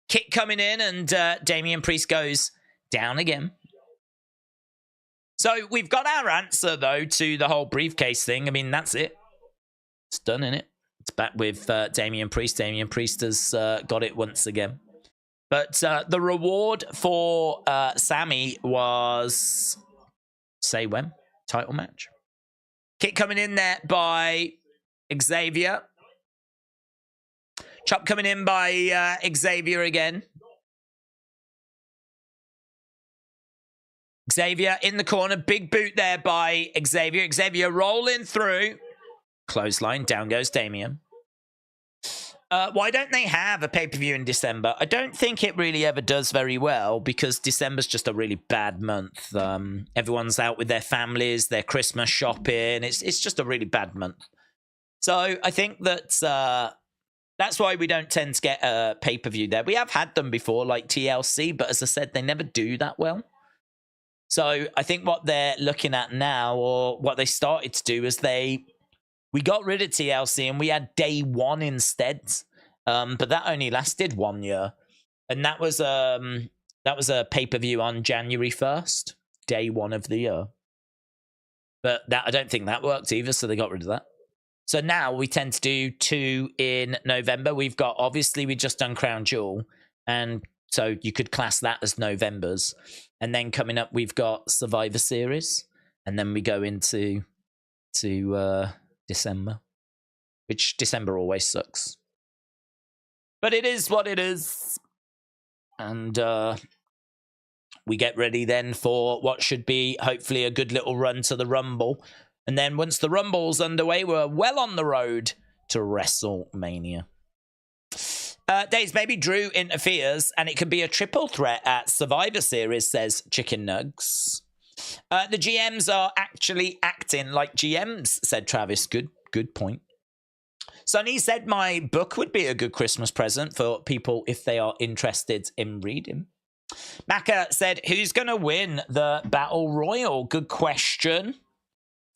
Kick coming in, and Damian Priest goes down again. So we've got our answer, though, to the whole briefcase thing. I mean, that's it. It's done, innit? It's back with Damian Priest. Damian Priest has got it once again. But the reward for Sami was, say when, title match. Kick coming in there by Xavier. Chop coming in by Xavier again. Xavier in the corner. Big boot there by Xavier. Xavier rolling through. Clothesline. Down goes Damian. Why don't they have a pay-per-view in December? I don't think it really ever does very well because December's just a really bad month. Everyone's out with their families, their Christmas shopping. It's just a really bad month. So I think that's why we don't tend to get a pay-per-view there. We have had them before, like TLC, but as I said, they never do that well. So I think what they're looking at now, or what they started to do, is we got rid of TLC and we had day one instead. But that only lasted 1 year. And that was a pay-per-view on January 1st, day one of the year. But I don't think that worked either, so they got rid of that. So now we tend to do 2 in November. We just done Crown Jewel, and so you could class that as November's. And then coming up, we've got Survivor Series, and then we go into December, which December always sucks. But it is what it is. And we get ready then for what should be hopefully a good little run to the Rumble. And then once the Rumble's underway, we're well on the road to WrestleMania. Days, maybe Drew interferes and it could be a triple threat at Survivor Series, says Chicken Nugs. The GMs are actually acting like GMs, said Travis. Good point. Sonny said my book would be a good Christmas present for people if they are interested in reading. Maka said, who's going to win the Battle Royal? Good question.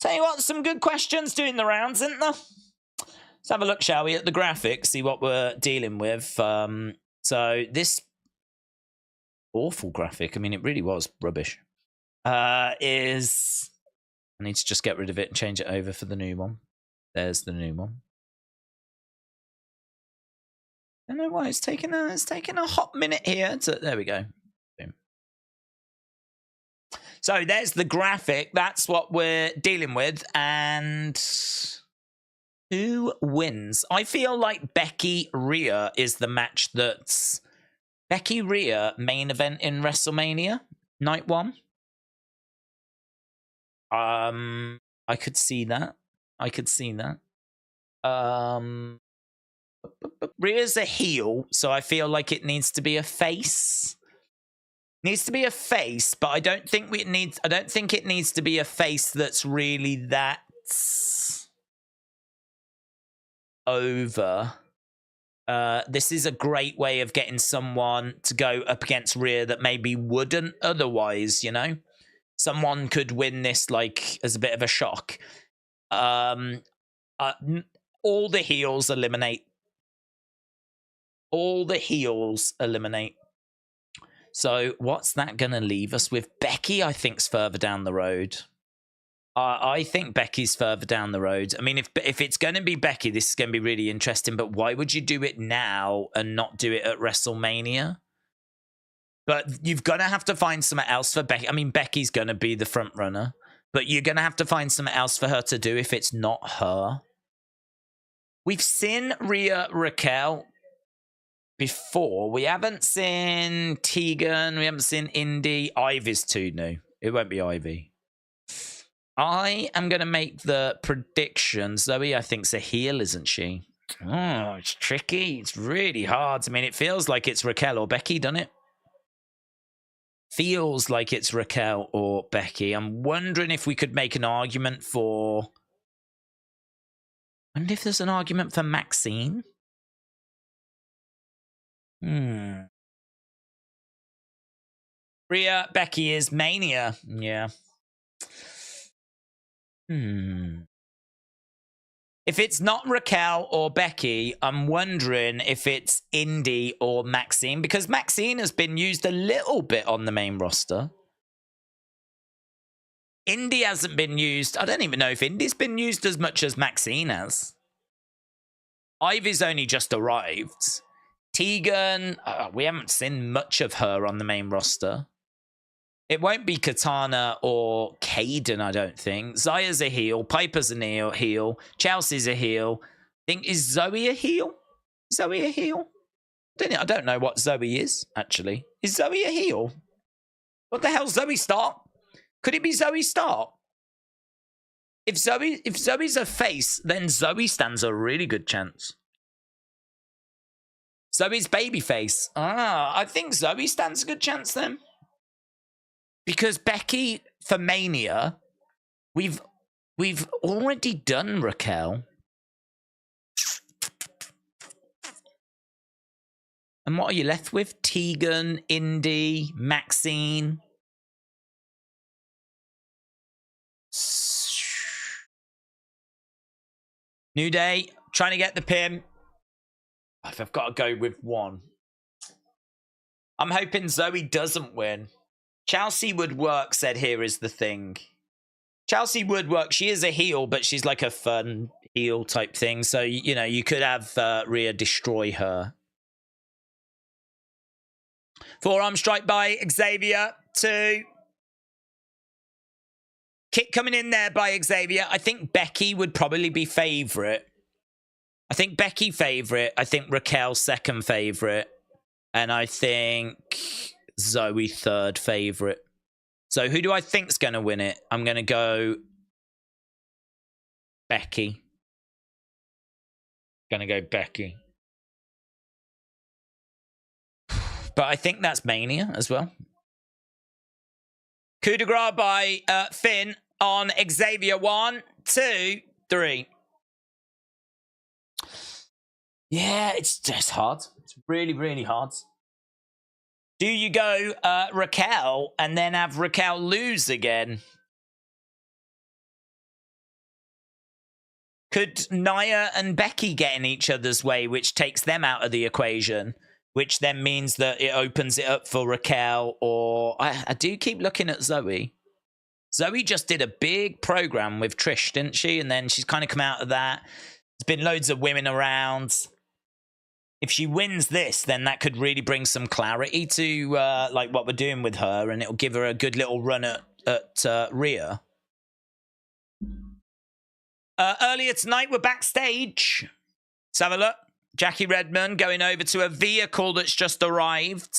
Tell you what, some good questions doing the rounds, isn't there? Let's have a look, shall we, at the graphics, see what we're dealing with. So this awful graphic, I mean, it really was rubbish, is... I need to just get rid of it and change it over for the new one. There's the new one. I don't know why it's taking a hot minute here. There we go. Boom. So there's the graphic. That's what we're dealing with. And who wins? I feel like Becky Rhea is the match that's Becky Rhea main event in WrestleMania night 1. I could see that. Rhea's a heel, so I feel like it needs to be a face. But I don't think it needs to be a face that's really that over. This is a great way of getting someone to go up against Rhea that maybe wouldn't otherwise, you know? Someone could win this like as a bit of a shock. All the heels eliminate. So what's that going to leave us with? Becky, I think's further down the road. I think Becky's further down the road. I mean, if it's going to be Becky, this is going to be really interesting. But why would you do it now and not do it at WrestleMania? But you're going to have to find something else for Becky. I mean, Becky's going to be the front runner. But you're going to have to find something else for her to do if it's not her. We've seen Rhea Raquel before. We haven't seen Tegan. We haven't seen Indy. Ivy's too new. It won't be Ivy. I am going to make the prediction. Zoe, I think, is a heel, isn't she? Oh, it's tricky. It's really hard. I mean, it feels like it's Raquel or Becky, doesn't it? Feels like it's Raquel or Becky. I'm wondering if we could make an argument for... I wonder if there's an argument for Maxine. Rhea, Becky is Mania. Yeah. If it's not Raquel or Becky, I'm wondering if it's Indy or Maxine, because Maxine has been used a little bit on the main roster. Indy hasn't been used. I don't even know if Indy's been used as much as Maxine has. Ivy's only just arrived. Tegan, we haven't seen much of her on the main roster. It won't be Katana or Kaden, I don't think. Zaya's a heel. Piper's a heel. Chelsea's a heel. Is Zoe a heel? Is Zoe a heel? I don't know what Zoe is, actually. Is Zoe a heel? What the hell, Zoe Stark? Could it be Zoe Stark? If Zoe's a face, then Zoe stands a really good chance. Zoe's babyface. I think Zoe stands a good chance then. Because Becky for Mania, we've already done Raquel. And what are you left with? Tegan, Indy, Maxine. New Day, trying to get the pin. I've got to go with one. I'm hoping Zoe doesn't win. Chelsea would work, said here is the thing. Chelsea would work. She is a heel, but she's like a fun heel type thing. So, you know, you could have Rhea destroy her. Forearm strike by Xavier. 2. Kick coming in there by Xavier. I think Becky would probably be favorite. I think Becky favorite. I think Raquel second favorite. And I think Zoe third favorite. So who do I think's going to win it? I'm going to go Becky. Going to go Becky. But I think that's Mania as well. Coup de grace by Finn on Xavier. 1, 2, 3. Yeah, it's just hard. It's really, really hard. Do you go Raquel and then have Raquel lose again? Could Nia and Becky get in each other's way, which takes them out of the equation, which then means that it opens it up for Raquel? Or I do keep looking at Zoe. Zoe just did a big program with Trish, didn't she? And then she's kind of come out of that. There's been loads of women around. If she wins this, then that could really bring some clarity to like what we're doing with her, and it'll give her a good little run at Rhea. Earlier tonight, we're backstage. Let's have a look. Jackie Redmond going over to a vehicle that's just arrived.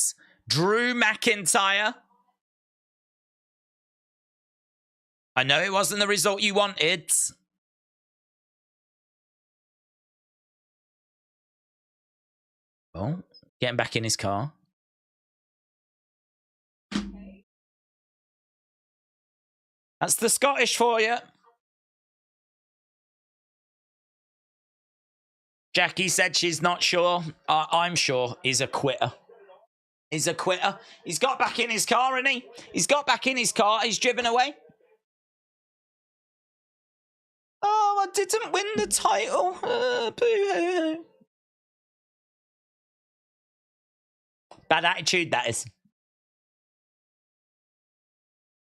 Drew McIntyre. I know it wasn't the result you wanted. Oh, getting back in his car. That's the Scottish for you. Jackie said she's not sure. I'm sure he's a quitter. He's a quitter. He's got back in his car, hasn't he? He's got back in his car. He's driven away. Oh, I didn't win the title. Boo-hoo. Bad attitude, that is.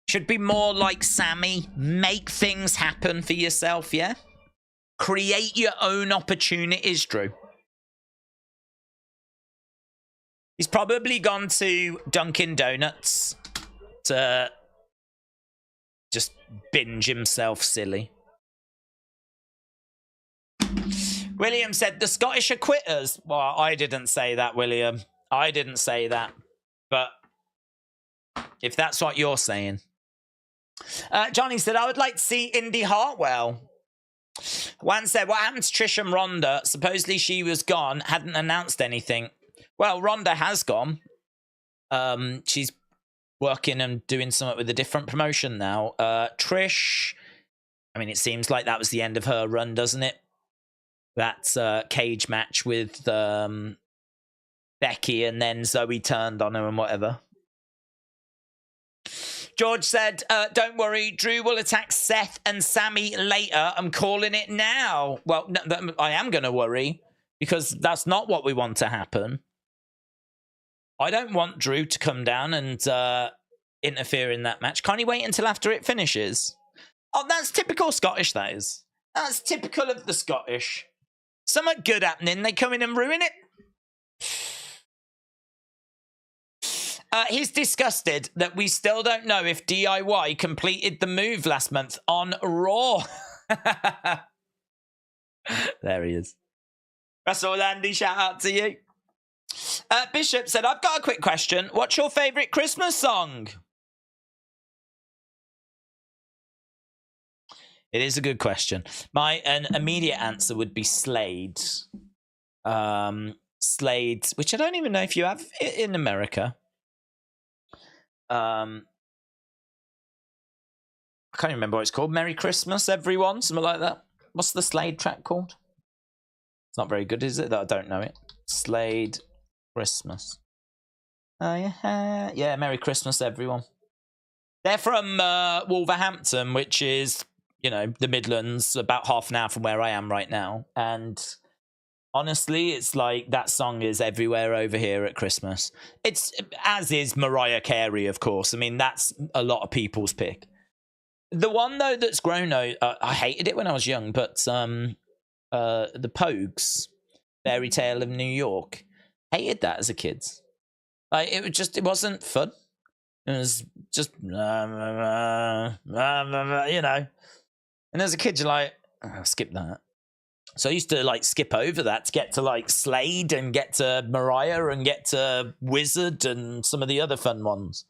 Should be more like Sami. Make things happen for yourself, yeah? Create your own opportunities, Drew. He's probably gone to Dunkin' Donuts to just binge himself silly. William said the Scottish are quitters. Well, I didn't say that, William. I didn't say that. But if that's what you're saying. Johnny said, I would like to see Indy Hartwell. Juan said, what happened to Trish and Ronda? Supposedly she was gone, hadn't announced anything. Well, Ronda has gone. She's working and doing something with a different promotion now. Trish, I mean, it seems like that was the end of her run, doesn't it? That's a cage match with Becky, and then Zoe turned on her and whatever. George said, don't worry, Drew will attack Seth and Sami later. I'm calling it now. Well, no, I am going to worry because that's not what we want to happen. I don't want Drew to come down and interfere in that match. Can't he wait until after it finishes? Oh, that's typical Scottish, that is. That's typical of the Scottish. Something good happening, they come in and ruin it. He's disgusted that we still don't know if DIY completed the move last month on Raw. There he is. Russell Andy, shout out to you. Bishop said, I've got a quick question. What's your favourite Christmas song? It is a good question. An immediate answer would be Slade. Slade, which I don't even know if you have in America. I can't remember what it's called. Merry Christmas, everyone. Something like that. What's the Slade track called? It's not very good, is it? That I don't know it. Slade Christmas. Oh, yeah. Yeah, Merry Christmas, everyone. They're from Wolverhampton, which is, the Midlands, about half an hour from where I am right now. And honestly, it's like that song is everywhere over here at Christmas. It's as is Mariah Carey, of course. I mean, that's a lot of people's pick. The one though that's grown out, I hated it when I was young, but the Pogues, Fairy Tale of New York, hated that as a kid. Like it wasn't fun. It was just And as a kid, you're like, skip that. So I used to skip over that to get to Slade and get to Mariah and get to Wizard and some of the other fun ones.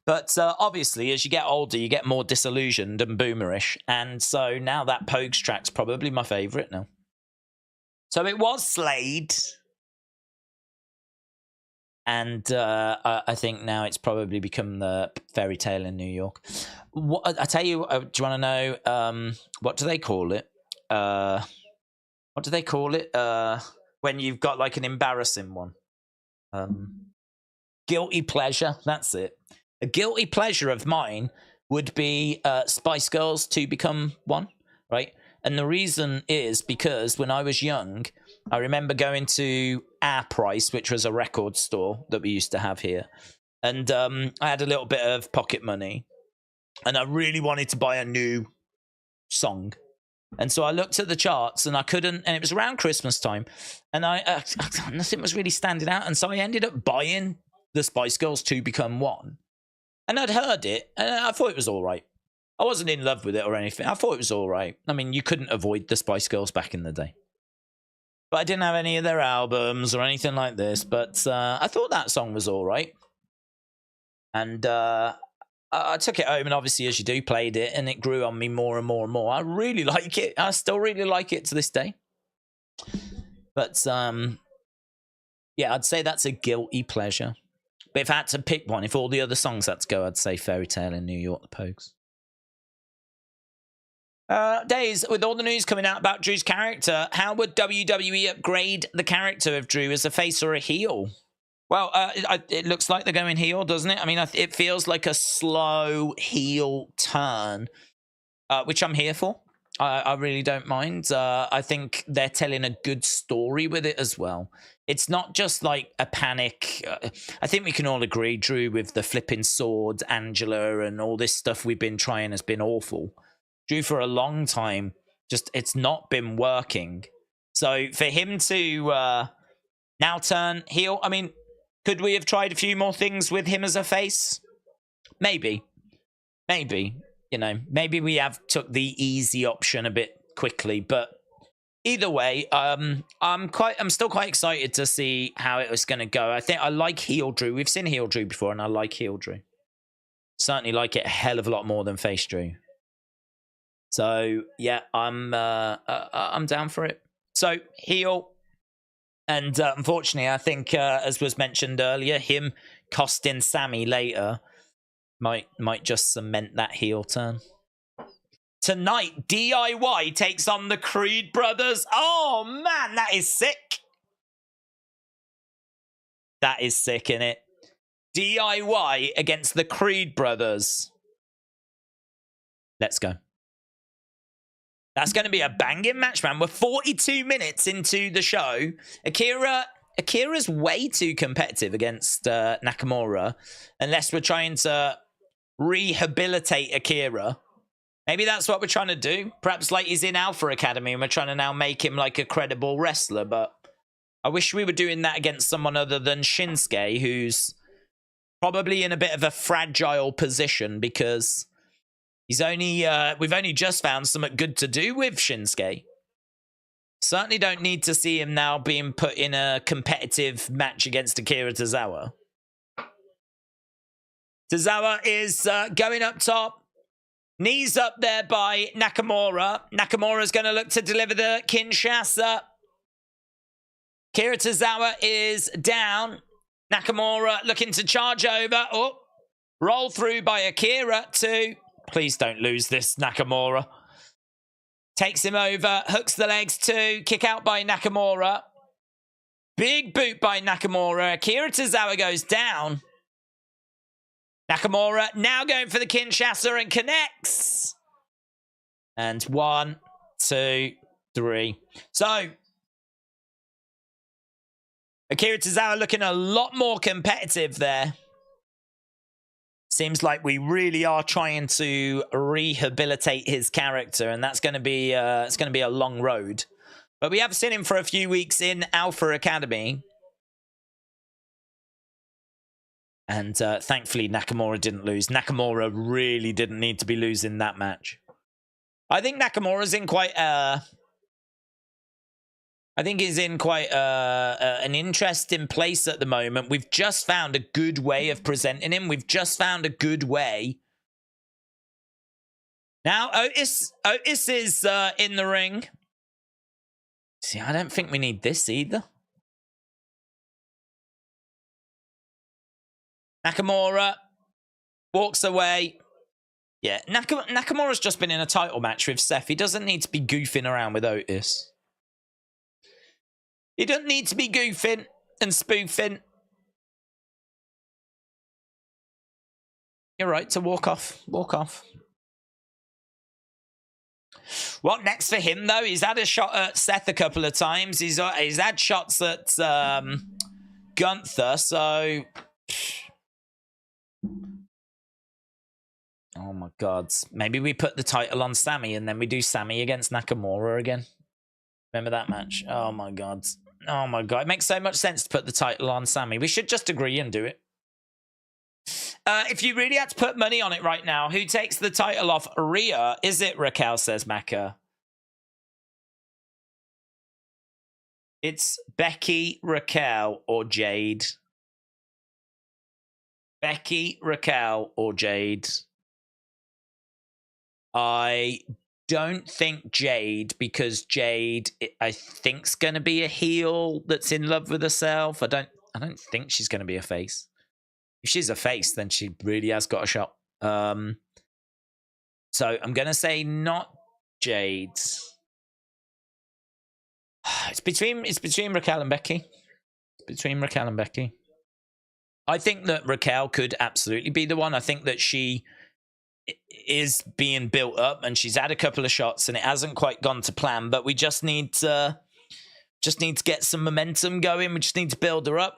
But obviously, as you get older, you get more disillusioned and boomerish. And so now that Pogues track's probably my favourite now. So it was Slade. And I think now it's probably become the Fairy Tale in New York. I tell you, do you want to know, what do they call it? What do they call it when you've got an embarrassing one? Guilty pleasure, that's it. A guilty pleasure of mine would be Spice Girls 2 Become One, right? And the reason is because when I was young, I remember going to Our Price, which was a record store that we used to have here. And I had a little bit of pocket money. And I really wanted to buy a new song. And so I looked at the charts and I couldn't, and it was around Christmas time. And nothing was really standing out. And so I ended up buying the Spice Girls 2 Become One. And I'd heard it and I thought it was all right. I wasn't in love with it or anything. I thought it was all right. I mean, you couldn't avoid the Spice Girls back in the day. But I didn't have any of their albums or anything like this. But I thought that song was all right. And I took it home and obviously, as you do, played it. And it grew on me more and more and more. I really like it. I still really like it to this day. But yeah, I'd say that's a guilty pleasure. But if I had to pick one, if all the other songs had to go, I'd say Fairy Tale in New York, the Pogues. Days, with all the news coming out about Drew's character, how would WWE upgrade the character of Drew as a face or a heel? Well, it looks like they're going heel, doesn't it? I mean, it feels like a slow heel turn, which I'm here for. I really don't mind. I think they're telling a good story with it as well. It's not just like a panic. I think we can all agree, Drew, with the flipping sword, Angela, and all this stuff we've been trying has been awful. Drew, for a long time, it's not been working. So for him to now turn heel, I mean, could we have tried a few more things with him as a face? Maybe. Maybe we have took the easy option a bit quickly, but either way, I'm still quite excited to see how it was going to go. I think I like heel Drew. We've seen heel Drew before, and I like heel Drew. Certainly like it a hell of a lot more than face Drew. So yeah, I'm down for it. So heel, and unfortunately, I think as was mentioned earlier, him costing Sami later might just cement that heel turn. Tonight, DIY takes on the Creed brothers. Oh man, that is sick. That is sick, innit? DIY against the Creed brothers. Let's go. That's going to be a banging match, man. We're 42 minutes into the show. Akira's way too competitive against Nakamura, unless we're trying to rehabilitate Akira. Maybe that's what we're trying to do. Perhaps like he's in Alpha Academy and we're trying to now make him like a credible wrestler, but I wish we were doing that against someone other than Shinsuke, who's probably in a bit of a fragile position because he's only we've only just found something good to do with Shinsuke. Certainly don't need to see him now being put in a competitive match against Akira Tozawa. Tozawa is going up top. Knees up there by Nakamura. Nakamura's going to look to deliver the Kinshasa. Akira Tozawa is down. Nakamura looking to charge over. Oh, roll through by Akira to... Please don't lose this, Nakamura. Takes him over, hooks the legs to kick out by Nakamura. Big boot by Nakamura. Akira Tozawa goes down. Nakamura now going for the Kinshasa and connects. And 1, 2, 3. So, Akira Tozawa looking a lot more competitive there. Seems like we really are trying to rehabilitate his character, and that's going to be it's going to be a long road. But we have seen him for a few weeks in Alpha Academy, and thankfully Nakamura didn't lose. Nakamura really didn't need to be losing that match. I think Nakamura's in quite I think he's in quite an interesting place at the moment. We've just found a good way of presenting him. We've just found a good way. Now, Otis is in the ring. See, I don't think we need this either. Nakamura walks away. Yeah, Nakamura's just been in a title match with Seth. He doesn't need to be goofing around with Otis. You don't need to be goofing and spoofing. You're right to walk off. Walk off. What next for him, though? He's had a shot at Seth a couple of times. He's had shots at Gunther, so... Oh, my God. Maybe we put the title on Sami and then we do Sami against Nakamura again. Remember that match? Oh, my God. Oh, my God. It makes so much sense to put the title on Sami. We should just agree and do it. If you really had to put money on it right now, who takes the title off Rhea? Is it Raquel, says Maka? It's Becky, Raquel, or Jade. Becky, Raquel, or Jade. I don't think Jade, because Jade, I think's going to be a heel that's in love with herself. I don't think she's going to be a face. If she's a face, then she really has got a shot. So I'm going to say not Jade. It's between Raquel and Becky. It's between Raquel and Becky. I think that Raquel could absolutely be the one. I think that she is being built up and she's had a couple of shots and it hasn't quite gone to plan, but we just need to get some momentum going. We just need to build her up.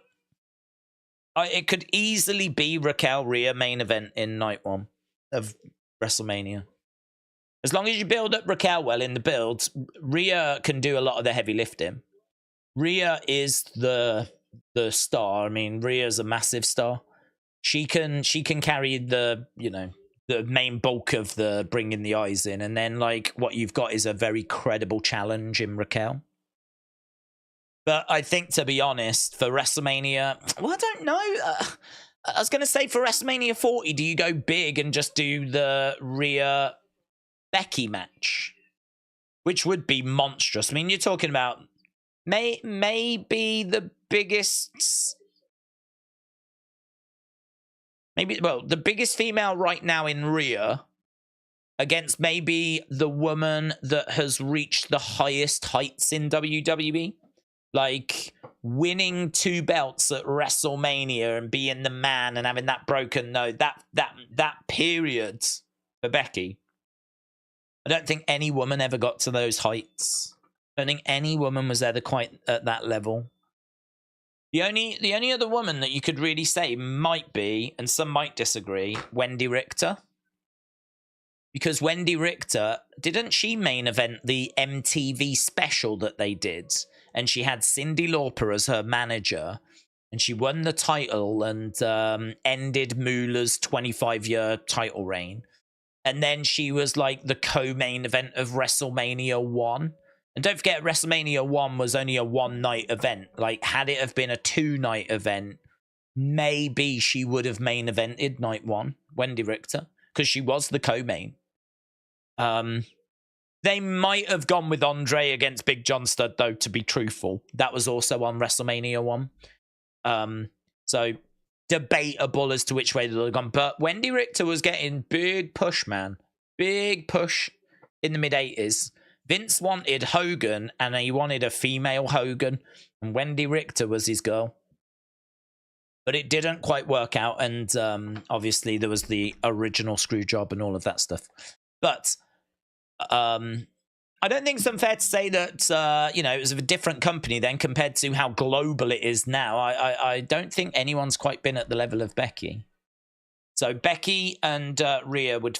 It could easily be Raquel Rhea main event in night 1 of WrestleMania. As long as you build up Raquel well in the builds, Rhea can do a lot of the heavy lifting. Rhea is the star. I mean, Rhea's a massive star. She can carry the main bulk of the bringing the eyes in, and then like what you've got is a very credible challenge in Raquel. But I think, to be honest, for WrestleMania, well, I don't know. I was going to say for WrestleMania 40, do you go big and just do the Rhea Becky match, which would be monstrous? I mean, you're talking about maybe the biggest. The biggest female right now in Rhea against maybe the woman that has reached the highest heights in WWE. Like, winning 2 belts at WrestleMania and being the man and having that broken nose, that period for Becky, I don't think any woman ever got to those heights. I don't think any woman was ever quite at that level. The only other woman that you could really say might be, and some might disagree, Wendy Richter. Because Wendy Richter, didn't she main event the MTV special that they did? And she had Cyndi Lauper as her manager. And she won the title and ended Moolah's 25-year title reign. And then she was like the co-main event of WrestleMania 1. And don't forget, WrestleMania 1 was only a 1-night event. Like, had it have been a 2-night event, maybe she would have main evented night 1, Wendy Richter, because she was the co-main. They might have gone with Andre against Big John Studd, though, to be truthful. That was also on WrestleMania 1. So debatable as to which way they'd have gone. But Wendy Richter was getting big push, man. Big push in the mid-80s. Vince wanted Hogan, and he wanted a female Hogan, and Wendy Richter was his girl. But it didn't quite work out, and obviously there was the original screw job and all of that stuff. But I don't think it's unfair to say that, it was a different company then compared to how global it is now. I don't think anyone's quite been at the level of Becky. So Becky and Rhea would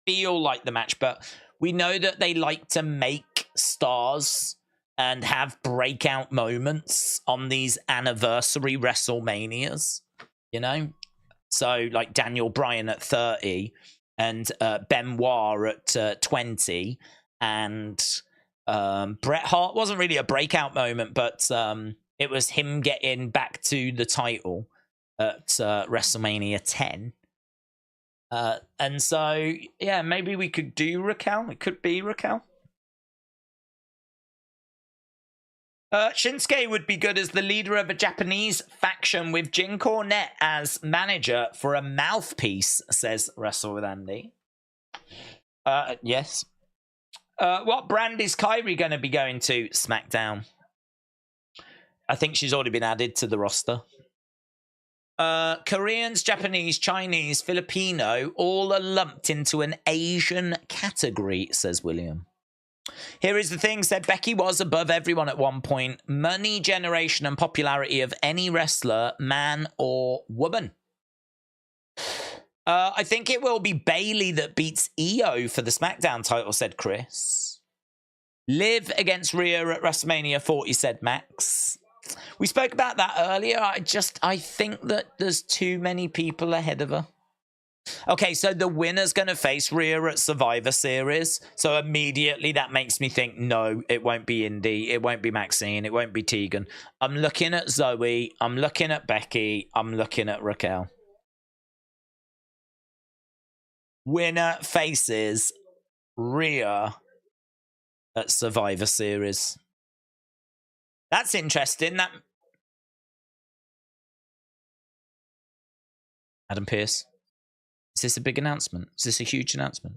feel like the match, but we know that they like to make stars and have breakout moments on these anniversary WrestleManias, So, like Daniel Bryan at 30 and Benoit at 20. And Bret Hart wasn't really a breakout moment, but it was him getting back to the title at WrestleMania 10. And so, yeah, maybe we could do Raquel. It could be Raquel. Shinsuke would be good as the leader of a Japanese faction with Jim Cornette as manager for a mouthpiece, says Wrestle with Andy. Yes. What brand is Kairi going to be going to? SmackDown. I think she's already been added to the roster. Koreans, Japanese, Chinese, Filipino, all are lumped into an Asian category, says William. Here is the thing, said Becky was above everyone at one point. Money, generation, and popularity of any wrestler, man or woman. I think it will be Bayley that beats Io for the SmackDown title, said Chris. Liv against Rhea at WrestleMania 40, said Max. We spoke about that earlier. I think that there's too many people ahead of her. Okay, so the winner's going to face Rhea at Survivor Series. So immediately that makes me think, no, it won't be Indy. It won't be Maxine. It won't be Tegan. I'm looking at Zoe. I'm looking at Becky. I'm looking at Raquel. Winner faces Rhea at Survivor Series. That's interesting. Adam Pearce. Is this a big announcement? Is this a huge announcement?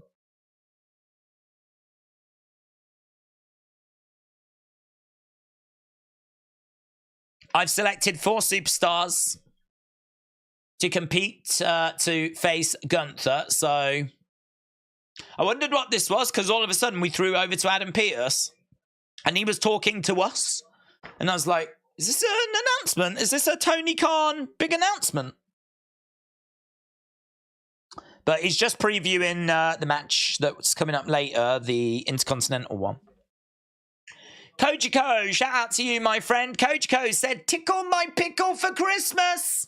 I've selected 4 superstars to compete to face Gunther. So I wondered what this was, because all of a sudden we threw over to Adam Pearce and he was talking to us. And I was like, is this an announcement? Is this a Tony Khan big announcement? But he's just previewing the match that's coming up later, the Intercontinental one. Kojiko, shout out to you, my friend. Kojiko said, tickle my pickle for Christmas.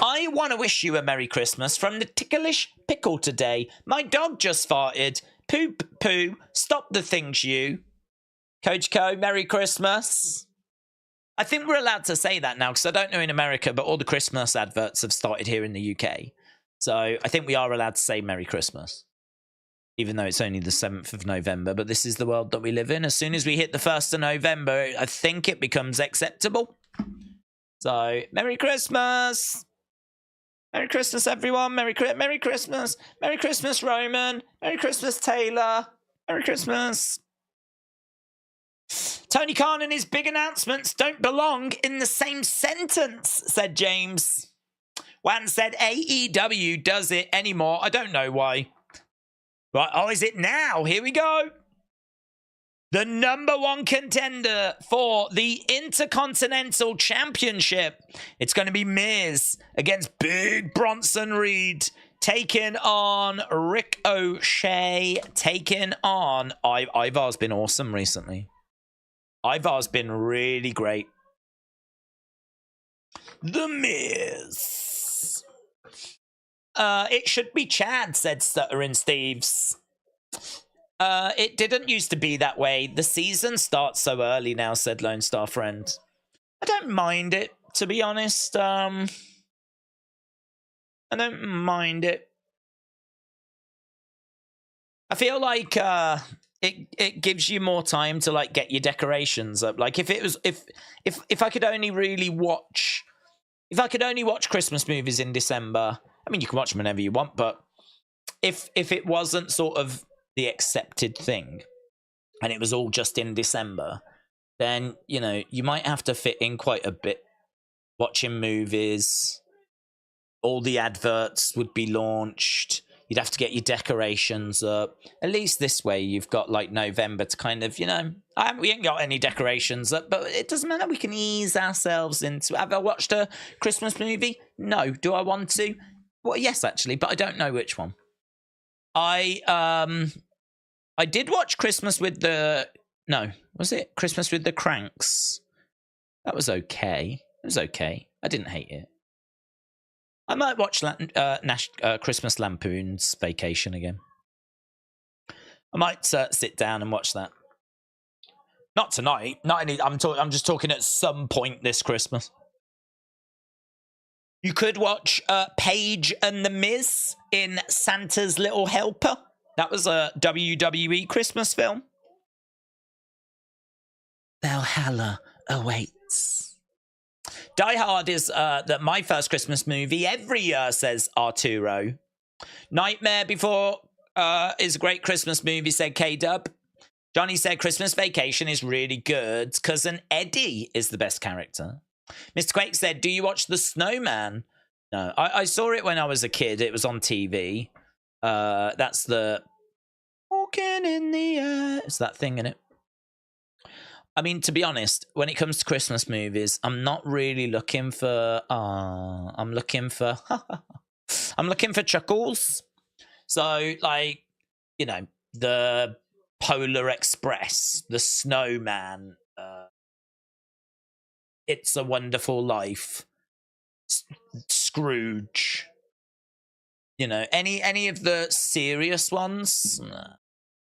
I want to wish you a Merry Christmas from the ticklish pickle today. My dog just farted. Poo, poo, stop the things, you. Kojiko, Merry Christmas. I think we're allowed to say that now, because I don't know in America, but all the Christmas adverts have started here in the UK. So I think we are allowed to say Merry Christmas, even though it's only the 7th of November. But this is the world that we live in. As soon as we hit the 1st of November, I think it becomes acceptable. So Merry Christmas. Merry Christmas, everyone. Merry Christmas. Merry Christmas, Roman. Merry Christmas, Taylor. Merry Christmas. Tony Khan and his big announcements don't belong in the same sentence, said James. Wan said AEW does it anymore. I don't know why. Right, oh, is it now? Here we go. The #1 contender for the Intercontinental Championship. It's going to be Miz against Big Bronson Reed, taking on Ricochet, taking on... Ivar's been awesome recently. Ivar's been really great. The Miz. It should be Chad, said Stuttering Steves. It didn't used to be that way. The season starts so early now, said Lone Star Friend. I don't mind it, to be honest. I don't mind it. I feel like it gives you more time to like get your decorations up. Like if I could only really watch, if I could only watch Christmas movies in December. I mean, you can watch them whenever you want, but if it wasn't sort of the accepted thing and it was all just in December, then, you know, you might have to fit in quite a bit watching movies. All the adverts would be launched. You'd have to get your decorations up. At least this way you've got like November to kind of, you know, we ain't got any decorations up, but it doesn't matter. We can ease ourselves into... Have I watched a Christmas movie? No. Do I want to? Well, yes, actually, but I don't know which one. I did watch Christmas with the... No, was it Christmas with the Cranks? That was okay. It was okay. I didn't hate it. I might watch Christmas Lampoon's Vacation again. I might sit down and watch that. Not tonight. Not any. I'm just talking at some point this Christmas. You could watch Paige and the Miz in Santa's Little Helper. That was a WWE Christmas film. Valhalla awaits. Die Hard is my first Christmas movie every year, says Arturo. Nightmare Before is a great Christmas movie, said K-Dub. Johnny said Christmas Vacation is really good. Cousin Eddie is the best character. Mr. Quake said, do you watch The Snowman? No, I saw it when I was a kid. It was on TV. That's the Walking in the Air. It's that thing, innit? I mean, to be honest, when it comes to Christmas movies, I'm not really looking for... I'm looking for chuckles. So, like, you know, the Polar Express, The Snowman, It's a Wonderful Life, Scrooge. You know, any of the serious ones? Nah,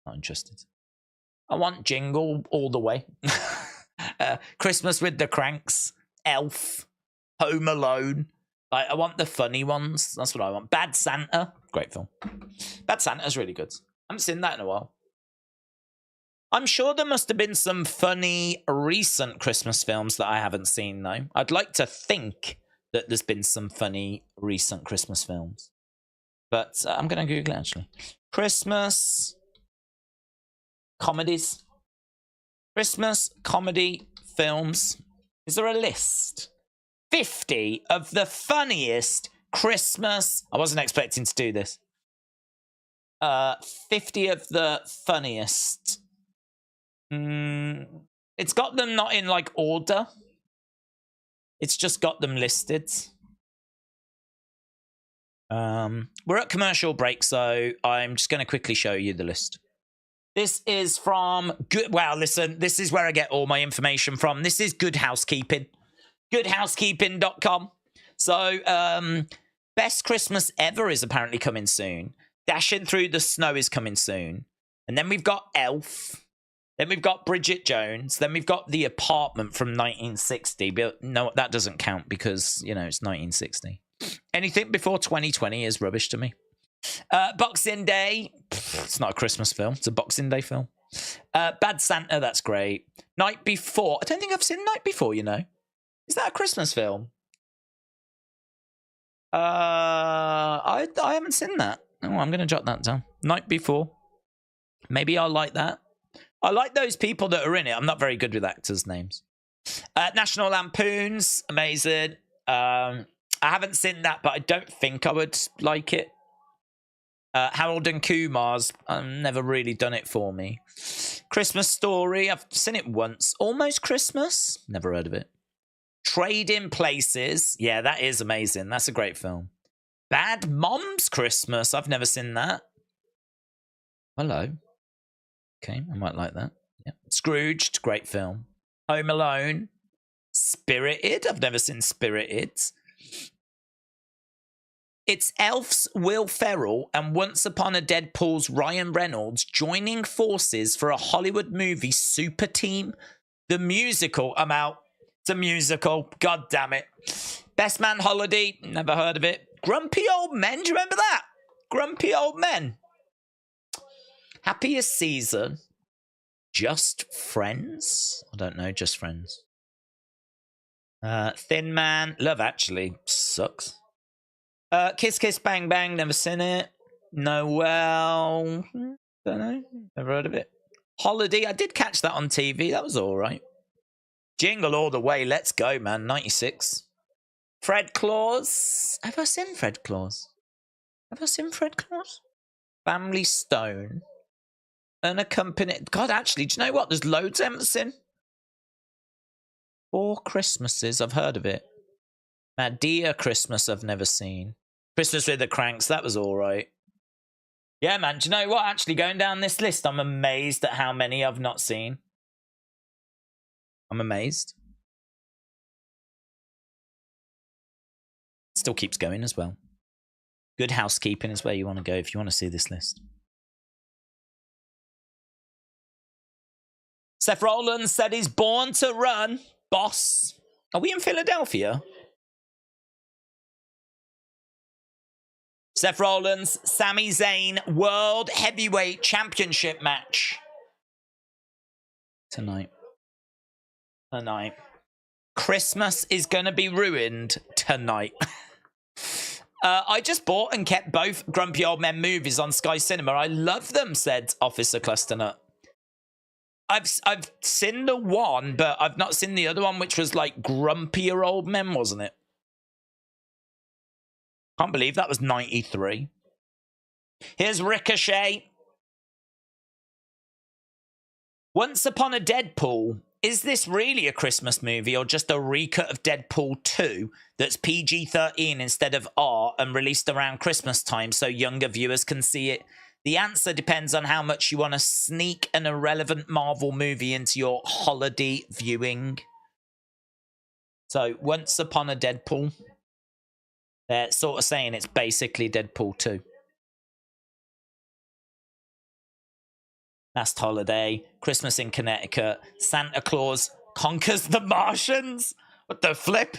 not interested. I want Jingle all the way. Christmas with the Cranks, Elf, Home Alone. Like, I want the funny ones. That's what I want. Bad Santa, great film. Bad Santa's really good. I haven't seen that in a while. I'm sure there must have been some funny recent Christmas films that I haven't seen, though. I'd like to think that there's been some funny recent Christmas films. But I'm going to Google it, actually. Christmas comedies. Christmas comedy films. Is there a list? 50 of the funniest Christmas... I wasn't expecting to do this. 50 of the funniest... It's got them not in, like, order. It's just got them listed. We're at commercial break, so I'm just going to quickly show you the list. This is from... Wow, listen, this is where I get all my information from. This is Good Housekeeping. Goodhousekeeping.com. So, Best Christmas Ever is apparently coming soon. Dashing Through the Snow is coming soon. And then we've got Elf. Then we've got Bridget Jones. Then we've got The Apartment from 1960. But no, that doesn't count because, you know, it's 1960. Anything before 2020 is rubbish to me. Boxing Day. It's not a Christmas film. It's a Boxing Day film. Bad Santa. That's great. Night Before. I don't think I've seen Night Before, you know. Is that a Christmas film? I haven't seen that. Oh, I'm going to jot that down. Night Before. Maybe I'll like that. I like those people that are in it. I'm not very good with actors' names. National Lampoons, amazing. I haven't seen that, but I don't think I would like it. Harold and Kumar's, never really done it for me. Christmas Story, I've seen it once. Almost Christmas, never heard of it. Trading Places, yeah, that is amazing. That's a great film. Bad Moms Christmas, I've never seen that. Hello. Okay, I might like that. Yeah. Scrooged, great film. Home Alone. Spirited, I've never seen Spirited. It's Elf's Will Ferrell and Once Upon a Deadpool's Ryan Reynolds joining forces for a Hollywood movie super team. The musical, I'm out. It's a musical. God damn it. Best Man Holiday, never heard of it. Grumpy Old Men, do you remember that? Grumpy Old Men. Happiest Season. Just Friends? I don't know, Just Friends. Thin Man. Love Actually. Sucks. Kiss Kiss Bang Bang, never seen it. Noel, don't know, never heard of it. Holiday, I did catch that on TV, that was alright. Jingle All the Way, let's go, man, 96. Fred Claus, have I seen Fred Claus? Have I seen Fred Claus? Family Stone. Unaccompanied, God, actually, do you know what? There's loads I haven't seen. Four Christmases, I've heard of it. Dear Christmas, I've never seen. Christmas with the Cranks, that was all right. Yeah, man, do you know what? Actually, going down this list, I'm amazed at how many I've not seen. I'm amazed. Still keeps going as well. Good Housekeeping is where you want to go if you want to see this list. Seth Rollins said he's born to run. Boss. Are we in Philadelphia? Seth Rollins, Sami Zayn, World Heavyweight Championship match. Tonight. Christmas is going to be ruined tonight. I just bought and kept both Grumpy Old Men movies on Sky Cinema. I love them, said Officer Clusternut. I've seen the one, but I've not seen the other one, which was like Grumpier Old Men, wasn't it? Can't believe that was 93. Here's Ricochet. Once Upon a Deadpool. Is this really a Christmas movie or just a recut of Deadpool 2 that's PG-13 instead of R and released around Christmas time so younger viewers can see it? The answer depends on how much you want to sneak an irrelevant Marvel movie into your holiday viewing. So, Once Upon a Deadpool. They're sort of saying it's basically Deadpool 2. Last Holiday, Christmas in Connecticut, Santa Claus conquers the Martians. What the flip?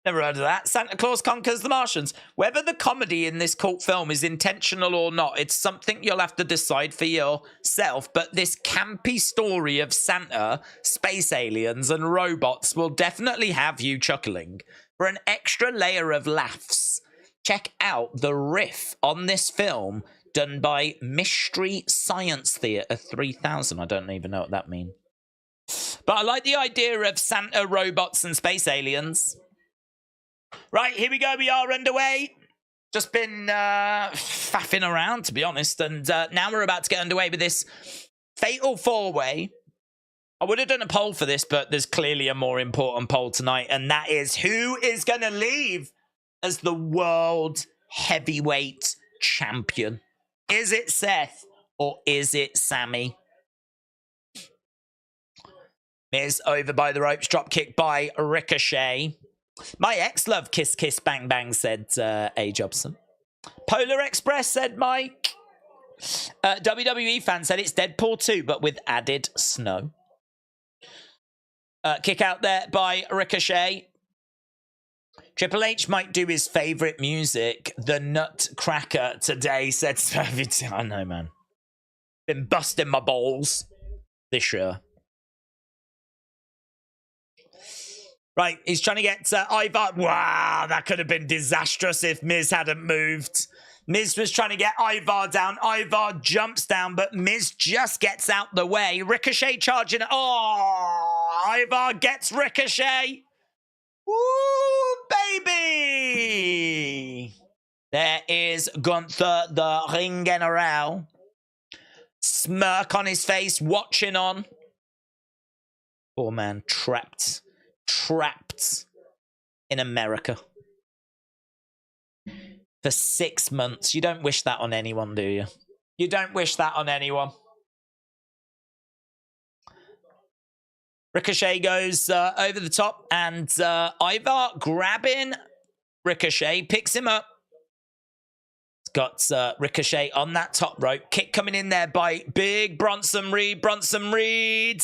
Never heard of that. Santa Claus conquers the Martians. Whether the comedy in this cult film is intentional or not, it's something you'll have to decide for yourself. But this campy story of Santa, space aliens, and robots will definitely have you chuckling. For an extra layer of laughs, check out the riff on this film done by Mystery Science Theater 3000. I don't even know what that means. But I like the idea of Santa, robots, and space aliens. Right, here we go. We are underway. Just been faffing around, to be honest. And now we're about to get underway with this Fatal 4-Way. I would have done a poll for this, but there's clearly a more important poll tonight. And that is, who is going to leave as the World Heavyweight Champion? Is it Seth or is it Sami? Miz over by the ropes, drop kick by Ricochet. My ex loved Kiss Kiss Bang Bang, said A. Jobson. Polar Express, said Mike. WWE fan said it's Deadpool 2, but with added snow. Kick out there by Ricochet. Triple H might do his favourite music, the Nutcracker, today, said Savage. I know, man. Been busting my balls this year. Right, he's trying to get Ivar. Wow, that could have been disastrous if Miz hadn't moved. Miz was trying to get Ivar down. Ivar jumps down, but Miz just gets out the way. Ricochet charging. Oh, Ivar gets Ricochet. Woo, baby. There is Gunther, the Ring General. Smirk on his face, watching on. Poor man, trapped in America. For 6 months. You don't wish that on anyone, do you? You don't wish that on anyone. Ricochet goes over the top, and Ivar grabbing Ricochet, picks him up. Got Ricochet on that top rope. Kick coming in there by big Bronson Reed. Bronson Reed.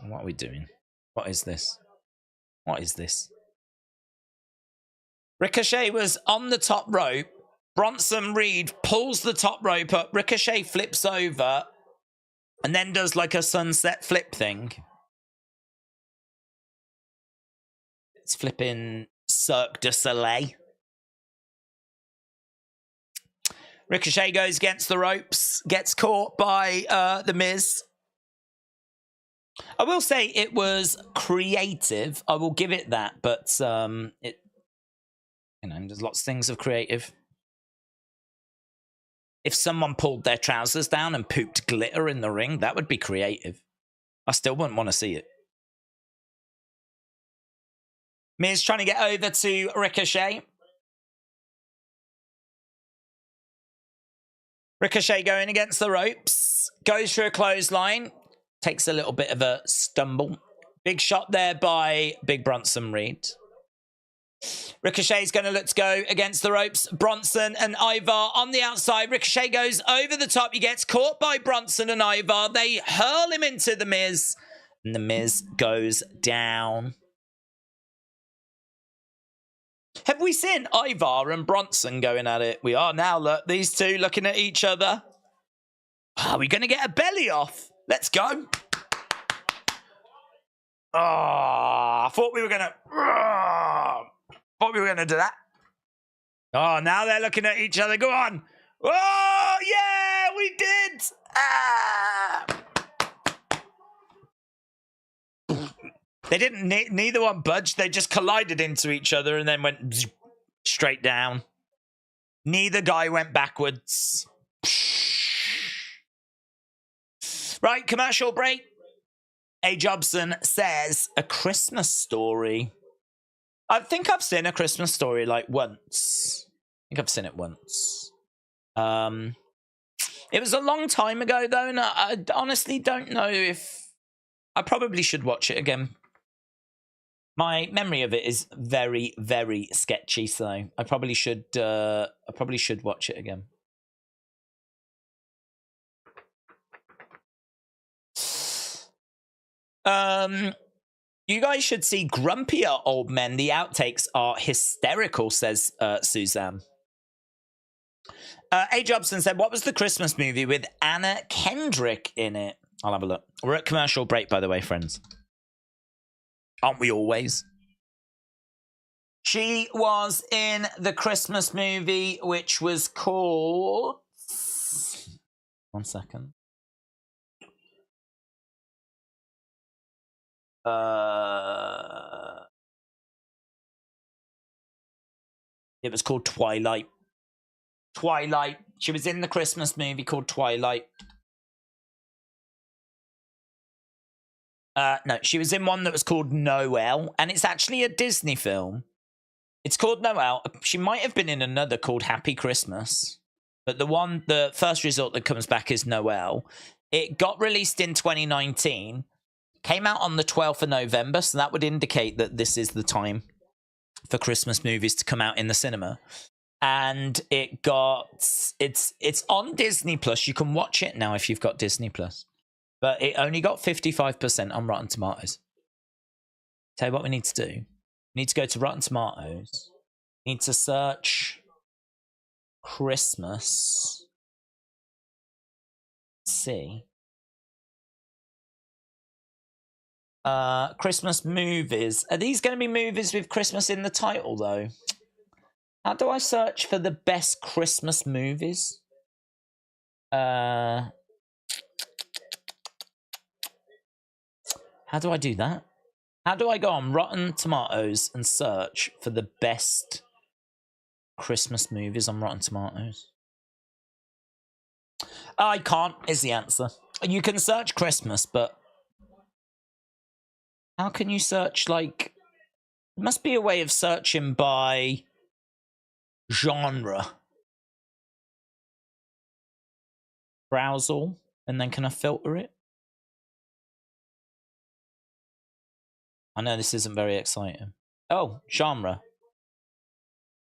What are we doing? What is this? What is this? Ricochet was on the top rope. Bronson Reed pulls the top rope up. Ricochet flips over and then does like a sunset flip thing. It's flipping Cirque du Soleil. Ricochet goes against the ropes, gets caught by The Miz. I will say it was creative. I will give it that, but there's lots of things of creative. If someone pulled their trousers down and pooped glitter in the ring, that would be creative. I still wouldn't want to see it. Miz trying to get over to Ricochet. Ricochet going against the ropes. Goes through a clothesline. Takes a little bit of a stumble. Big shot there by Big Bronson Reed. Ricochet's going to look to go against the ropes. Bronson and Ivar on the outside. Ricochet goes over the top. He gets caught by Bronson and Ivar. They hurl him into The Miz. And The Miz goes down. Have we seen Ivar and Bronson going at it? We are now. Look, these two looking at each other. Are we going to get a belly off? Let's go. Oh, I thought we were going to... Thought we were going to do that. Oh, now they're looking at each other. Go on. Oh, yeah, we did. They didn't, neither one budged. They just collided into each other and then went straight down. Neither guy went backwards. Right, commercial break. A. Jobson says, A Christmas Story. I think I've seen A Christmas Story like once. I think I've seen it once. It was a long time ago though, and I honestly don't know if... I probably should watch it again. My memory of it is very, very sketchy, so I probably should watch it again. You guys should see Grumpier Old Men. The outtakes are hysterical, says Suzanne. A. Jobson said, what was the Christmas movie with Anna Kendrick in it? I'll have a look. We're at commercial break, by the way, friends. Aren't we always? She was in the Christmas movie, which was called... 1 second. It was called Twilight. Twilight. She was in the Christmas movie called Twilight. No, she was in one that was called Noel, and it's actually a Disney film. It's called Noel. She might have been in another called Happy Christmas, but the first result that comes back is Noel. It got released in 2019, came out on the 12th of November, so that would indicate that this is the time for Christmas movies to come out in the cinema. And it's on Disney Plus. You can watch it now if you've got Disney Plus. But it only got 55% on Rotten Tomatoes. Tell you what we need to do. We need to go to Rotten Tomatoes. We need to search Christmas. See. Christmas movies. Are these going to be movies with Christmas in the title, though? How do I search for the best Christmas movies? How do I do that? How do I go on Rotten Tomatoes and search for the best Christmas movies on Rotten Tomatoes? I can't, is the answer. You can search Christmas, but how can you search, like... There must be a way of searching by genre. Browse all, and then can I filter it? I know this isn't very exciting. Oh, genre.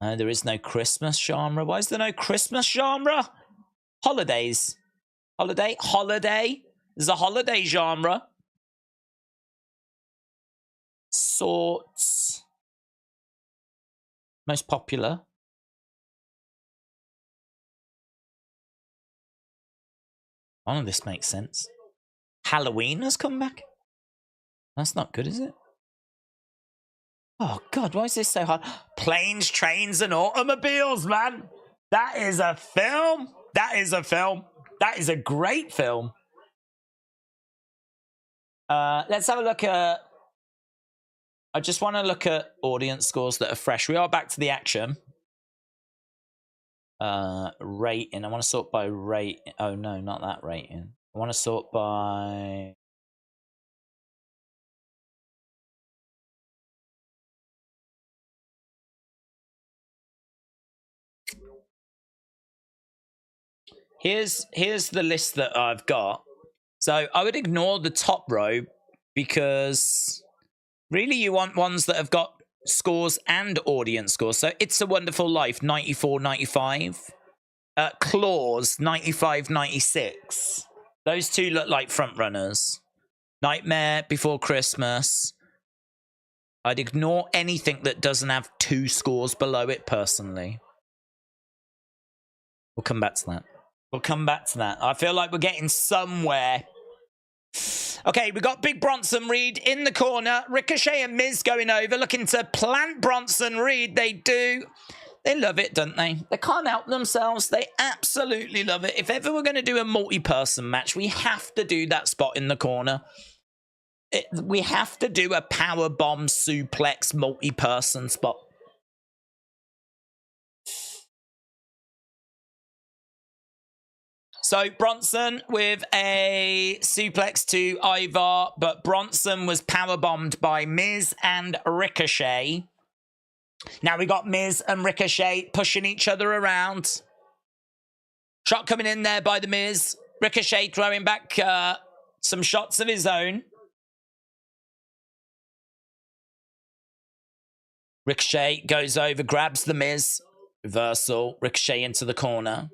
No, there is no Christmas genre. Why is there no Christmas genre? Holidays. Holiday. There's a holiday genre. Sorts. Most popular. None of this makes sense. Halloween has come back? That's not good, is it? Oh, God, why is this so hard? Planes, Trains, and Automobiles, man. That is a film. That is a film. That is a great film. Let's have a look at... I just want to look at audience scores that are fresh. We are back to the action. Rating. I want to sort by rate. Oh, no, not that rating. I want to sort by... Here's the list that I've got. So I would ignore the top row because really you want ones that have got scores and audience scores. So It's a Wonderful Life, 94-95. Claws, 95-96. Those two look like front runners. Nightmare Before Christmas. I'd ignore anything that doesn't have 2 scores below it, personally. We'll come back to that. We'll come back to that. I feel like we're getting somewhere. Okay, we got Big Bronson Reed in the corner. Ricochet and Miz going over, looking to plant Bronson Reed. They do. They love it, don't they? They can't help themselves. They absolutely love it. If ever we're going to do a multi-person match, we have to do that spot in the corner. We have to do a powerbomb suplex multi-person spot. So Bronson with a suplex to Ivar, but Bronson was powerbombed by Miz and Ricochet. Now we got Miz and Ricochet pushing each other around. Shot coming in there by the Miz. Ricochet throwing back some shots of his own. Ricochet goes over, grabs the Miz. Reversal. Ricochet into the corner.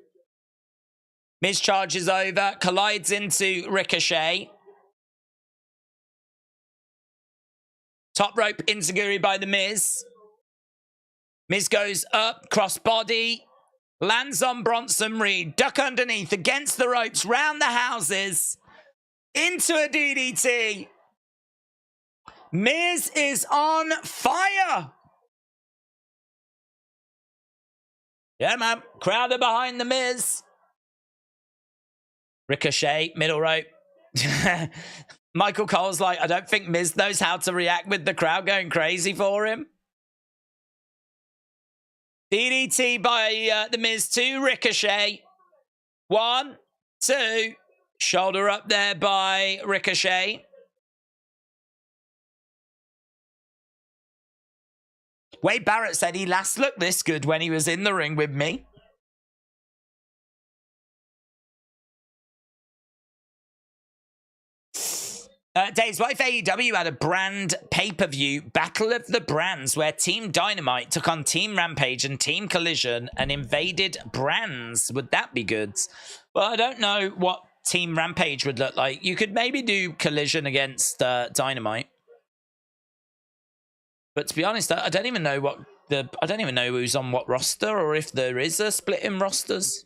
Miz charges over, collides into Ricochet. Top rope enziguri by the Miz. Miz goes up, crossbody, lands on Bronson Reed, duck underneath, against the ropes, round the houses, into a DDT. Miz is on fire. Yeah, man. Crowd are behind the Miz. Ricochet, middle rope. Michael Cole's like, I don't think Miz knows how to react with the crowd going crazy for him. DDT by the Miz to Ricochet. 1, 2. Shoulder up there by Ricochet. Wade Barrett said he last looked this good when he was in the ring with me. Days, what if AEW had a brand pay-per-view Battle of the Brands where Team Dynamite took on Team Rampage and Team Collision and invaded brands? Would that be good? Well, I don't know what Team Rampage would look like. You could maybe do Collision against Dynamite. But to be honest, I don't even know I don't even know who's on what roster or if there is a split in rosters.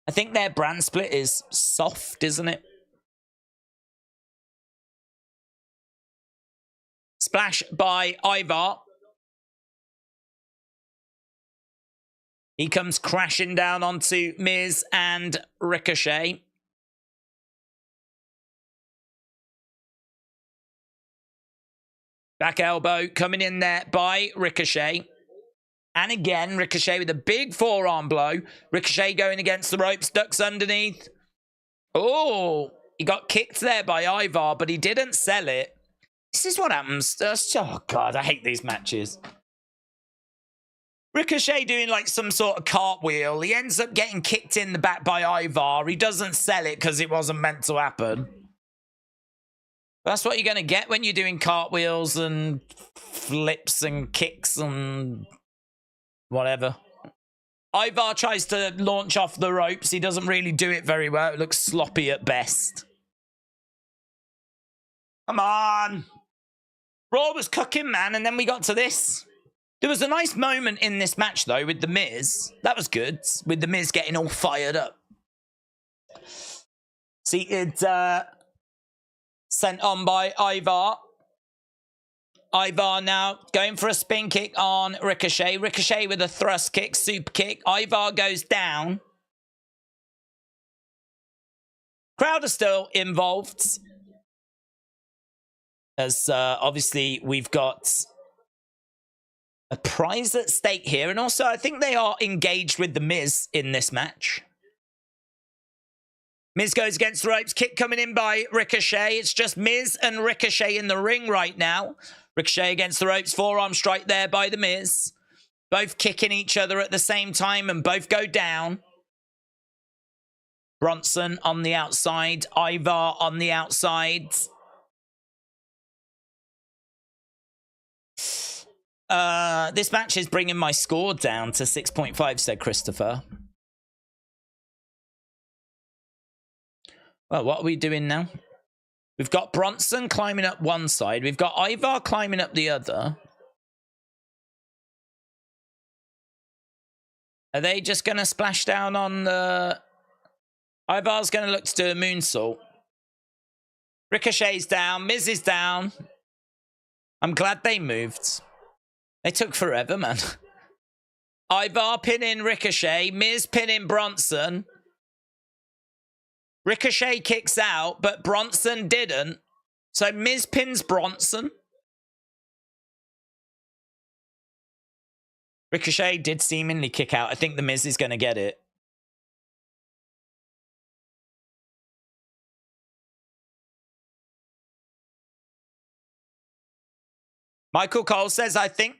I think their brand split is soft, isn't it? Splash by Ivar. He comes crashing down onto Miz and Ricochet. Back elbow coming in there by Ricochet. And again, Ricochet with a big forearm blow. Ricochet going against the ropes, ducks underneath. Oh, he got kicked there by Ivar, but he didn't sell it. This is what happens. Oh, God, I hate these matches. Ricochet doing like some sort of cartwheel. He ends up getting kicked in the back by Ivar. He doesn't sell it because it wasn't meant to happen. That's what you're going to get when you're doing cartwheels and flips and kicks and whatever. Ivar tries to launch off the ropes. He doesn't really do it very well. It looks sloppy at best. Come on. Raw was cooking, man, and then we got to this. There was a nice moment in this match, though, with The Miz. That was good, with The Miz getting all fired up. Seated, sent on by Ivar. Ivar now going for a spin kick on Ricochet. Ricochet with a thrust kick, super kick. Ivar goes down. Crowd are still involved. As obviously we've got a prize at stake here. And also I think they are engaged with The Miz in this match. Miz goes against the ropes. Kick coming in by Ricochet. It's just Miz and Ricochet in the ring right now. Ricochet against the ropes. Forearm strike there by The Miz. Both kicking each other at the same time and both go down. Bronson on the outside. Ivar on the outside. This match is bringing my score down to 6.5, said Christopher. Well, what are we doing now? We've got Bronson climbing up one side. We've got Ivar climbing up the other. Are they just going to splash down on the... Ivar's going to look to do a moonsault. Ricochet's down. Miz is down. I'm glad they moved. They took forever, man. Ivar pinning Ricochet. Miz pinning Bronson. Ricochet kicks out, but Bronson didn't. So Miz pins Bronson. Ricochet did seemingly kick out. I think the Miz is going to get it. Michael Cole says, I think.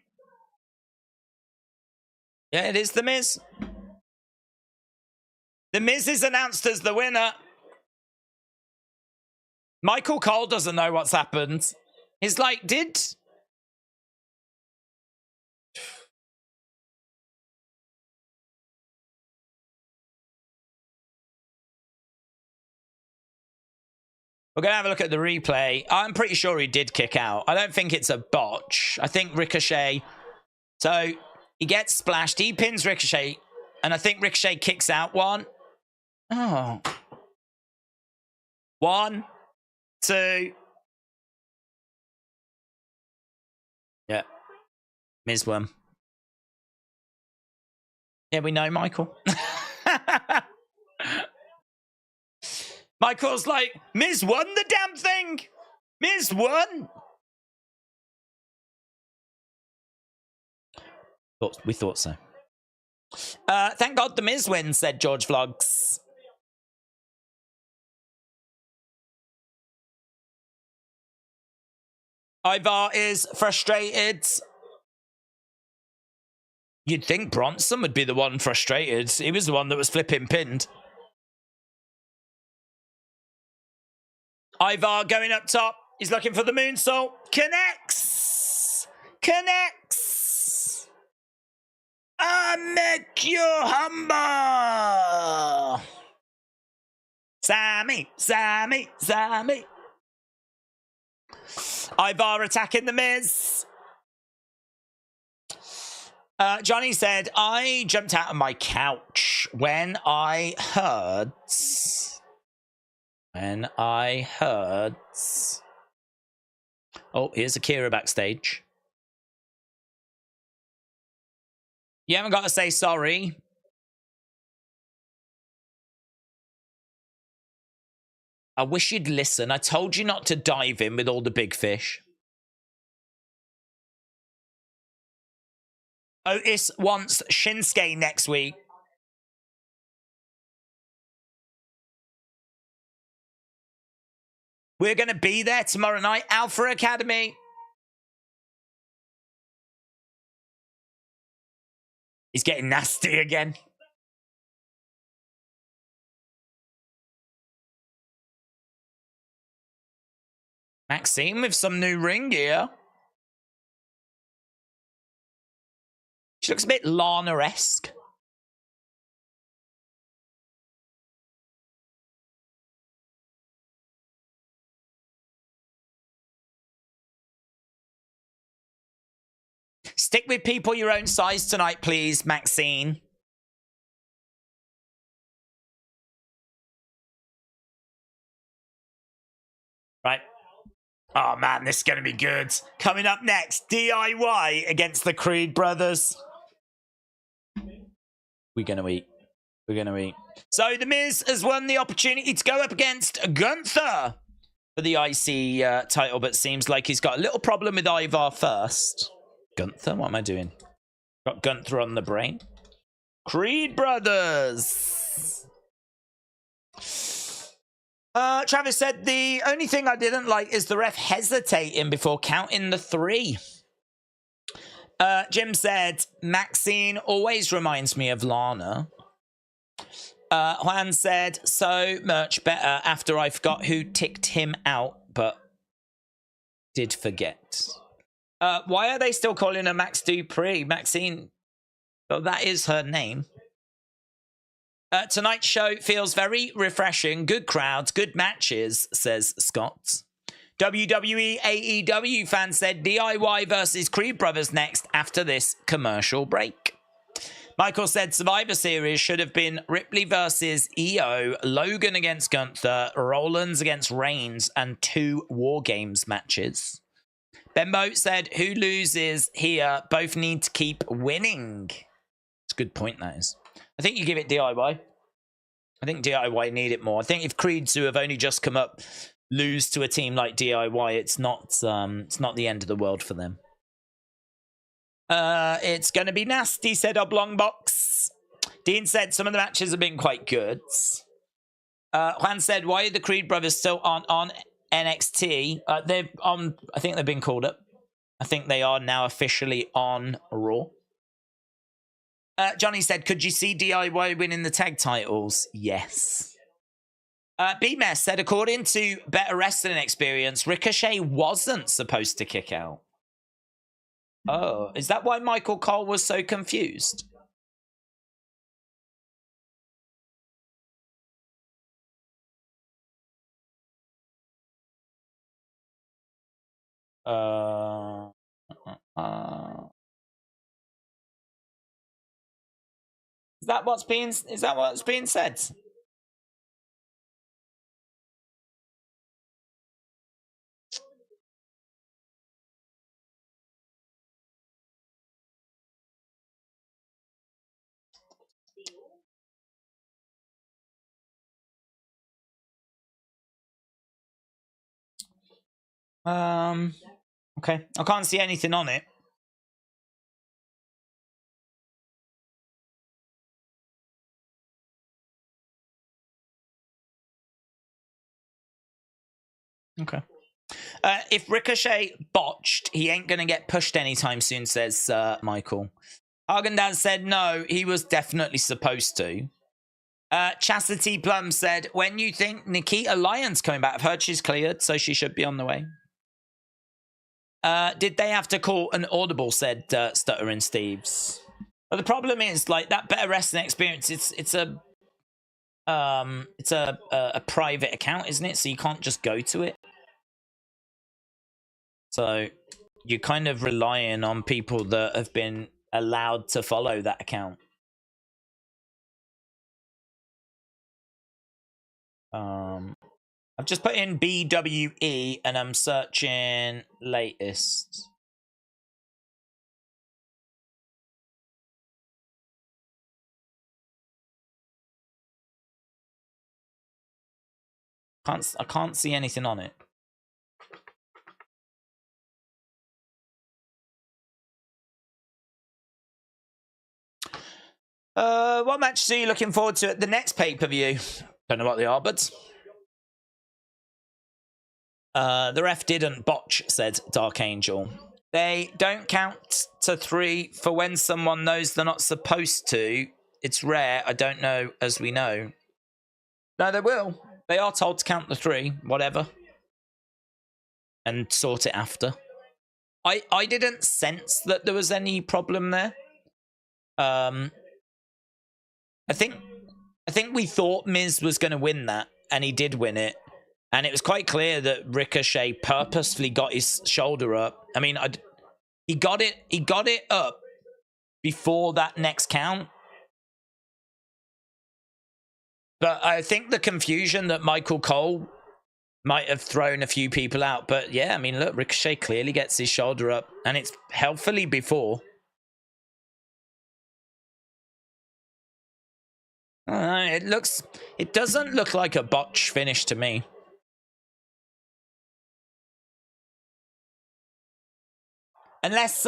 Yeah, it is The Miz. The Miz is announced as the winner. Michael Cole doesn't know what's happened. He's like, did... We're going to have a look at the replay. I'm pretty sure he did kick out. I don't think it's a botch. I think Ricochet... So, he gets splashed. He pins Ricochet. And I think Ricochet kicks out one. Oh. 1, 2. Yeah. Miz won. Yeah, we know Michael. Michael's like, Miz won the damn thing. Miz won. We thought so. Thank God the Miz wins, said George Vlogs. Ivar is frustrated. You'd think Bronson would be the one frustrated. He was the one that was flipping pinned. Ivar going up top. He's looking for the moonsault. Connects. Connects. I make you humble. Sami. Ivar attacking the Miz. Johnny said, I jumped out of my couch when I heard... Oh, here's Akira backstage. You haven't got to say sorry. I wish you'd listen. I told you not to dive in with all the big fish. Otis wants Shinsuke next week. We're going to be there tomorrow night. Alpha Academy. He's getting nasty again. Maxine with some new ring gear. She looks a bit Lana-esque. Stick with people your own size tonight, please, Maxine. Right. Oh, man, this is going to be good. Coming up next, DIY against the Creed brothers. We're going to eat. We're going to eat. So The Miz has won the opportunity to go up against Gunther for the IC title, but seems like he's got a little problem with Ivar first. Gunther? What am I doing? Got Gunther on the brain. Creed brothers. Travis said, the only thing I didn't like is the ref hesitating before counting the 3. Jim said, Maxine always reminds me of Lana. Juan said, so much better after I forgot who ticked him out, but did forget. Why are they still calling her Max Dupree? Maxine, well, that is her name. Tonight's show feels very refreshing. Good crowds, good matches, says Scott. WWE AEW fan said DIY versus Creed Brothers next after this commercial break. Michael said Survivor Series should have been Ripley versus EO, Logan against Gunther, Rollins against Reigns, and 2 War Games matches. Bembo said, who loses here? Both need to keep winning. It's a good point, that is. I think you give it DIY. I think DIY need it more. I think if Creeds, who have only just come up, lose to a team like DIY, it's not the end of the world for them. It's going to be nasty, said Oblong Box. Dean said some of the matches have been quite good. Juan said, why are the Creed brothers still on NXT? They're on, I think they've been called up. I think they are now officially on Raw. Johnny said, could you see DIY winning the tag titles? Yes. B-Mess said, according to Better Wrestling Experience, Ricochet wasn't supposed to kick out. Oh, is that why Michael Cole was so confused? Is that what's being said? Okay. I can't see anything on it. Okay. If Ricochet botched, he ain't going to get pushed anytime soon, says Michael. Argendan said no, he was definitely supposed to. Chastity Plum said, when you think Nikita Lyons coming back, I've heard she's cleared, so she should be on the way. Did they have to call an audible, said Stuttering Steves. But the problem is, like, that Better Wrestling Experience, it's a private account, isn't it? So you can't just go to it. So you're kind of relying on people that have been allowed to follow that account. I've just put in BWE and I'm searching latest. I can't see anything on it. What matches are you looking forward to at the next pay-per-view? Don't know what they are, but the ref didn't botch, said Dark Angel. They don't count to 3 for when someone knows they're not supposed to. It's rare. I don't know, as we know. No, they will. They are told to count to 3, whatever. And sort it after. I didn't sense that there was any problem there. I think we thought Miz was going to win that, and he did win it. And it was quite clear that Ricochet purposefully got his shoulder up. I mean, he got it up before that next count. But I think the confusion that Michael Cole might have thrown a few people out. But yeah, I mean, look, Ricochet clearly gets his shoulder up, and it's healthily before. It doesn't look like a botch finish to me. Unless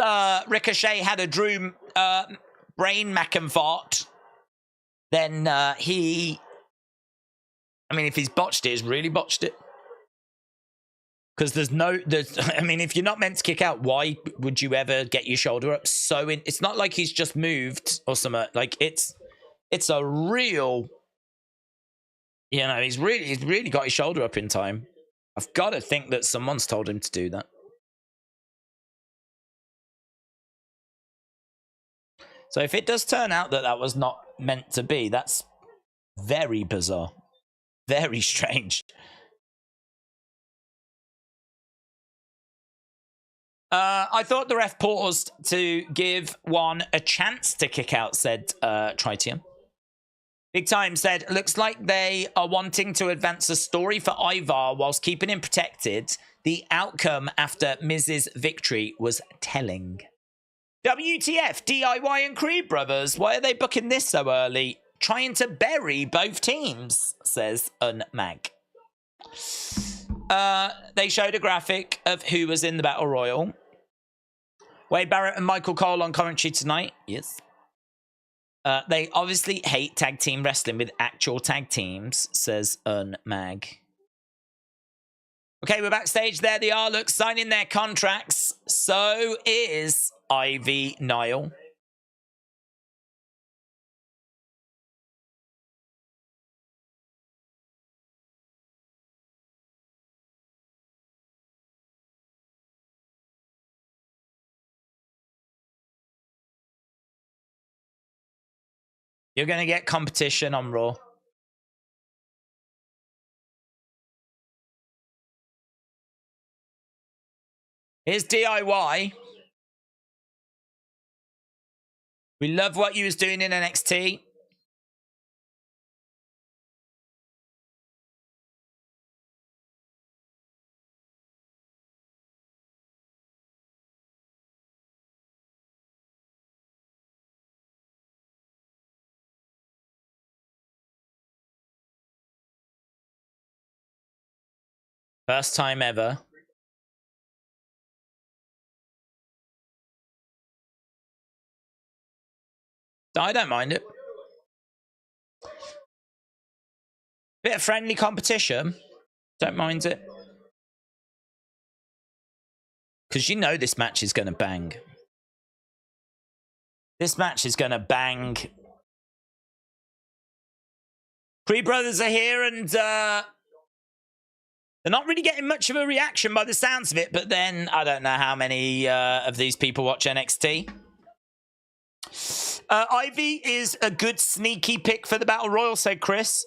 Ricochet had a brain Mackenfart, then I mean, if he's botched it, he's really botched it. Because I mean, if you're not meant to kick out, why would you ever get your shoulder up? It's not like he's just moved or something. Like, it's a real, you know, he's really got his shoulder up in time. I've got to think that someone's told him to do that. So if it does turn out that that was not meant to be, that's very bizarre. Very strange. I thought the ref paused to give one a chance to kick out, said Tritium. Big Time said, looks like they are wanting to advance the story for Ivar whilst keeping him protected. The outcome after Miz's victory was telling. WTF, DIY and Creed Brothers, why are they booking this so early? Trying to bury both teams, says Unmag. They showed a graphic of who was in the Battle Royal. Wade Barrett and Michael Cole on commentary tonight. Yes. They obviously hate tag team wrestling with actual tag teams, says Unmag. Okay, we're backstage. There they are. Look, signing their contracts. So is Ivy Nile. You're going to get competition on Raw. Here's DIY. We love what you was doing in NXT. First time ever. I don't mind it. Bit of friendly competition. Don't mind it. Because you know this match is going to bang. This match is going to bang. Creed Brothers are here and they're not really getting much of a reaction by the sounds of it, but then I don't know how many of these people watch NXT. Ivy is a good sneaky pick for the Battle Royal, said Chris.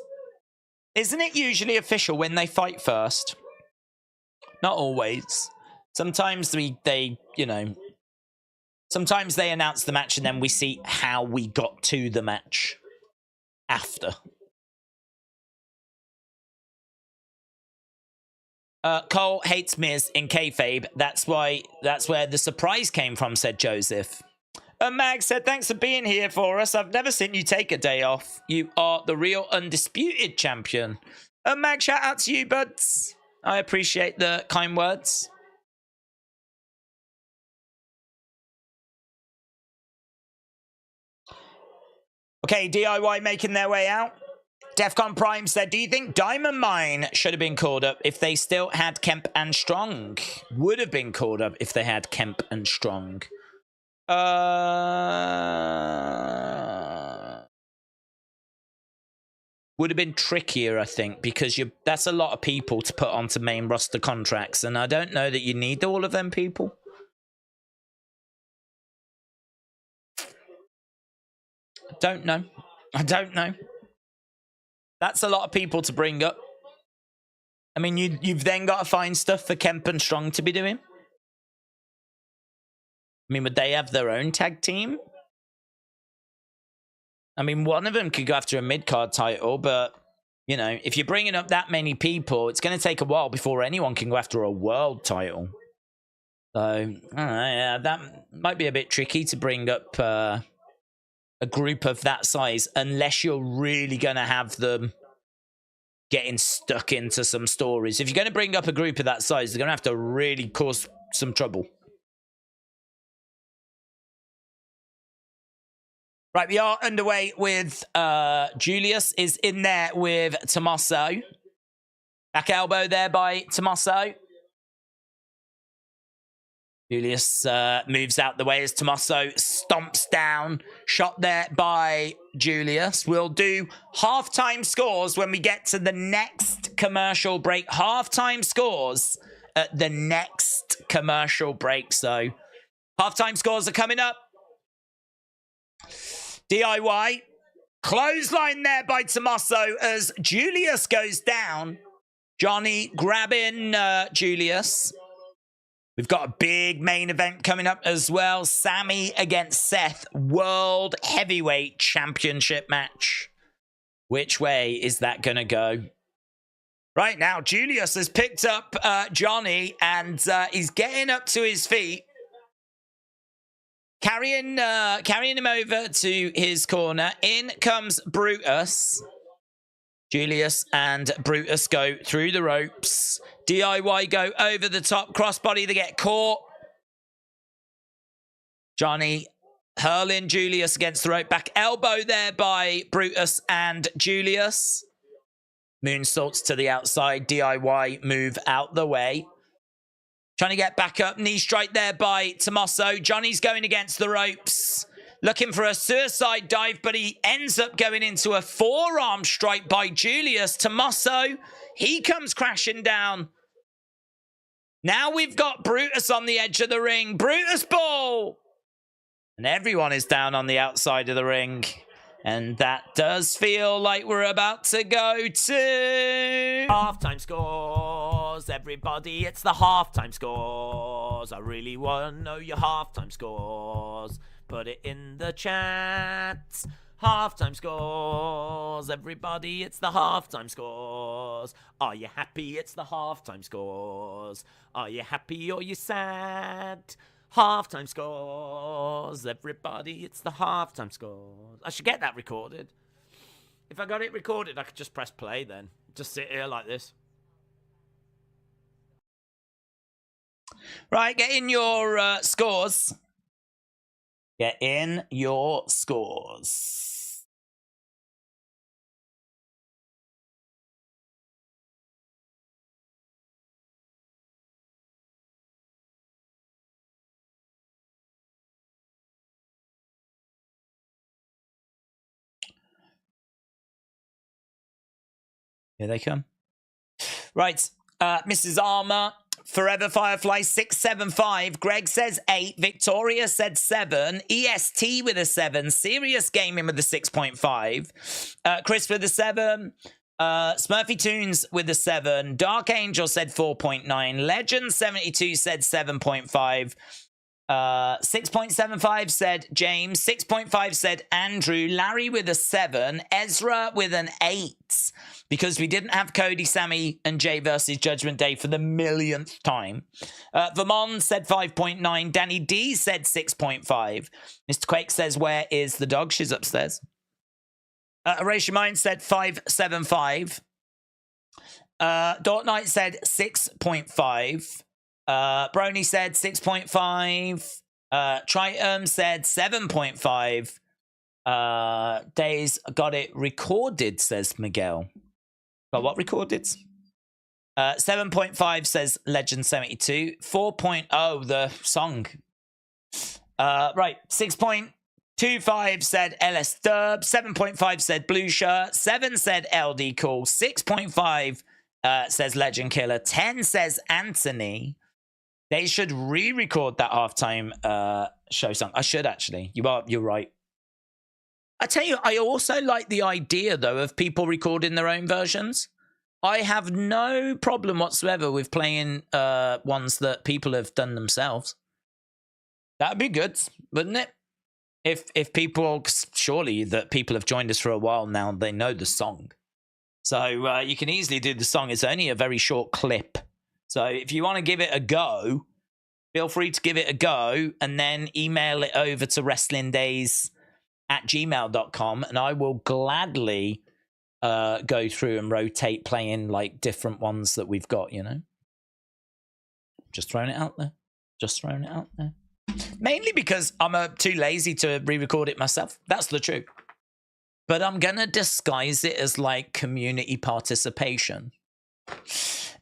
Isn't it usually official when they fight first? Not always. Sometimes they, you know, sometimes they announce the match and then we see how we got to the match after. Cole hates Miz in kayfabe. That's where the surprise came from, said Joseph. Mag said, thanks for being here for us. I've never seen you take a day off. You are the real undisputed champion. Mag, shout out to you, buds. I appreciate the kind words. Okay, DIY making their way out. Defcon Prime said, do you think Diamond Mine should have been called up if they still had Kemp and Strong? Would have been called up if they had Kemp and Strong. Would have been trickier, I think, because that's a lot of people to put onto main roster contracts, and I don't know that you need all of them people. I don't know. That's a lot of people to bring up. I mean, you've then got to find stuff for Kemp and Strong to be doing. I mean, would they have their own tag team? I mean, one of them could go after a mid-card title, but, you know, if you're bringing up that many people, it's going to take a while before anyone can go after a world title. So, I don't know, yeah, that might be a bit tricky to bring up a group of that size, unless you're really going to have them getting stuck into some stories. If you're going to bring up a group of that size, they're going to have to really cause some trouble. Right, we are underway with Julius is in there with Tommaso. Back elbow there by Tommaso. Julius moves out the way as Tommaso stomps down. Shot there by Julius. We'll do halftime scores when we get to the next commercial break. Halftime scores at the next commercial break. So halftime scores are coming up. DIY. Clothesline there by Tommaso as Julius goes down. Johnny grabbing Julius. We've got a big main event coming up as well. Sami against Seth. World Heavyweight Championship match. Which way is that going to go? Right now, Julius has picked up Johnny and he's getting up to his feet. Carrying him over to his corner. In comes Brutus. Julius and Brutus go through the ropes. DIY go over the top. Crossbody, they get caught. Johnny hurling Julius against the rope. Back elbow there by Brutus and Julius. Moonsaults to the outside. DIY move out the way. Trying to get back up. Knee strike there by Tommaso. Johnny's going against the ropes. Looking for a suicide dive, but he ends up going into a forearm strike by Julius. Tommaso, he comes crashing down. Now we've got Brutus on the edge of the ring. Brutus ball! And everyone is down on the outside of the ring. And that does feel like we're about to go to halftime scores. Everybody, it's the halftime scores. I really want to know your halftime scores. Put it in the chat. Halftime scores. Everybody, it's the halftime scores. Are you happy? It's the halftime scores. Are you happy or you sad? Halftime scores. Everybody, it's the halftime scores. I should get that recorded. If I got it recorded, I could just press play then. Just sit here like this. Right, get in your scores. Get in your scores. Here they come. Right, Mrs. Armour. Forever Firefly 675. Greg says 8. Victoria said 7. EST with a 7. Serious Gaming with a 6.5. Chris with a 7. Smurfy Tunes with a 7. Dark Angel said 4.9. Legend 72 said 7.5. 6.75 said James. 6.5 said Andrew. Larry with a 7. Ezra with an 8. Because we didn't have Cody, Sami, and Jay versus Judgment Day for the millionth time. Vermont said 5.9. Danny D said 6.5. Mr. Quake says, where is the dog? She's upstairs. Erase Your Mind said 5.75. Dort Knight said 6.5. Brony said 6.5. Triton said 7.5. Days got it recorded, says Miguel. Got what recorded? 7.5 says Legend 72. 4.0 the song. Right. 6.25 said LS Derb. 7.5 said Blue Shirt. 7 said LD Cool. 6.5 says Legend Killer. 10 says Anthony. They should re-record that halftime show song. I should actually. You're right. I tell you, I also like the idea though of people recording their own versions. I have no problem whatsoever with playing ones that people have done themselves. That'd be good, wouldn't it? If people, surely that people have joined us for a while now, they know the song. So you can easily do the song. It's only a very short clip. So if you want to give it a go, feel free to give it a go and then email it over to wrestlingdays@gmail.com and I will gladly go through and rotate playing like different ones that we've got, you know. Just throwing it out there. Just throwing it out there. Mainly because I'm too lazy to re-record it myself. That's the truth. But I'm going to disguise it as like community participation.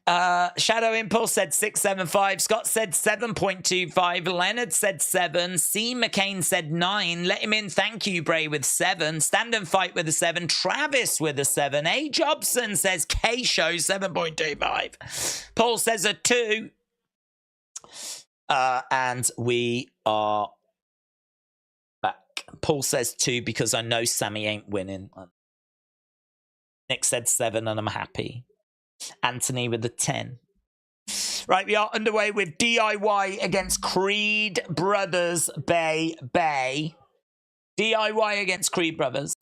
Shadow Impulse said 6.75. Scott said 7.25. Leonard said 7. C. McCain said 9. Let him in. Thank you, Bray, with 7. Stand and Fight with a 7. Travis with a 7. A. Jobson says K Show 7.25. Paul says a 2. And we are back. Paul says 2 because I know Sami ain't winning. Nick said 7 and I'm happy. Anthony with the 10. Right, we are underway with DIY against Creed Brothers Bay. DIY against Creed Brothers.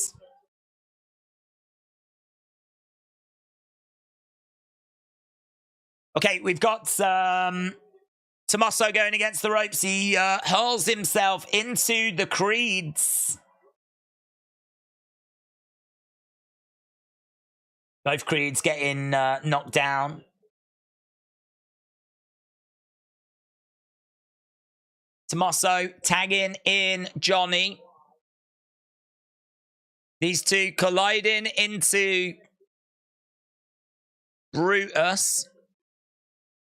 Okay, we've got Tommaso going against the ropes. He hurls himself into the Creeds. Both Creeds getting knocked down. Tommaso tagging in Johnny. These two colliding into Brutus.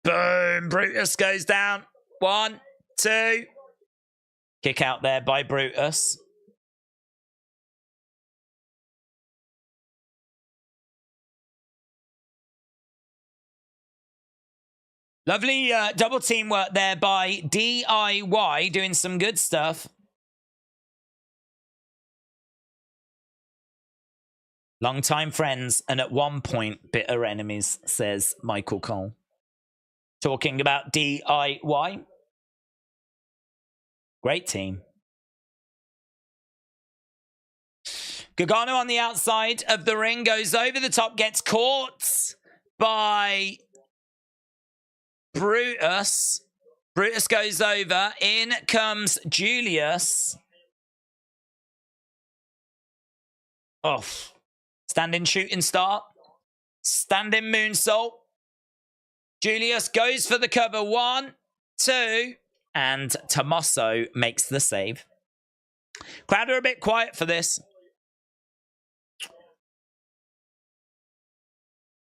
Boom. Brutus goes down. 1, 2. Kick out there by Brutus. Lovely double team work there by DIY, doing some good stuff. Long-time friends and at one point bitter enemies, says Michael Cole. Talking about DIY. Great team. Gargano on the outside of the ring goes over the top, gets caught by Brutus. Brutus goes over. In comes Julius. Oh. Standing shooting star. Standing moonsault. Julius goes for the cover. 1, 2. And Tommaso makes the save. Crowd are a bit quiet for this.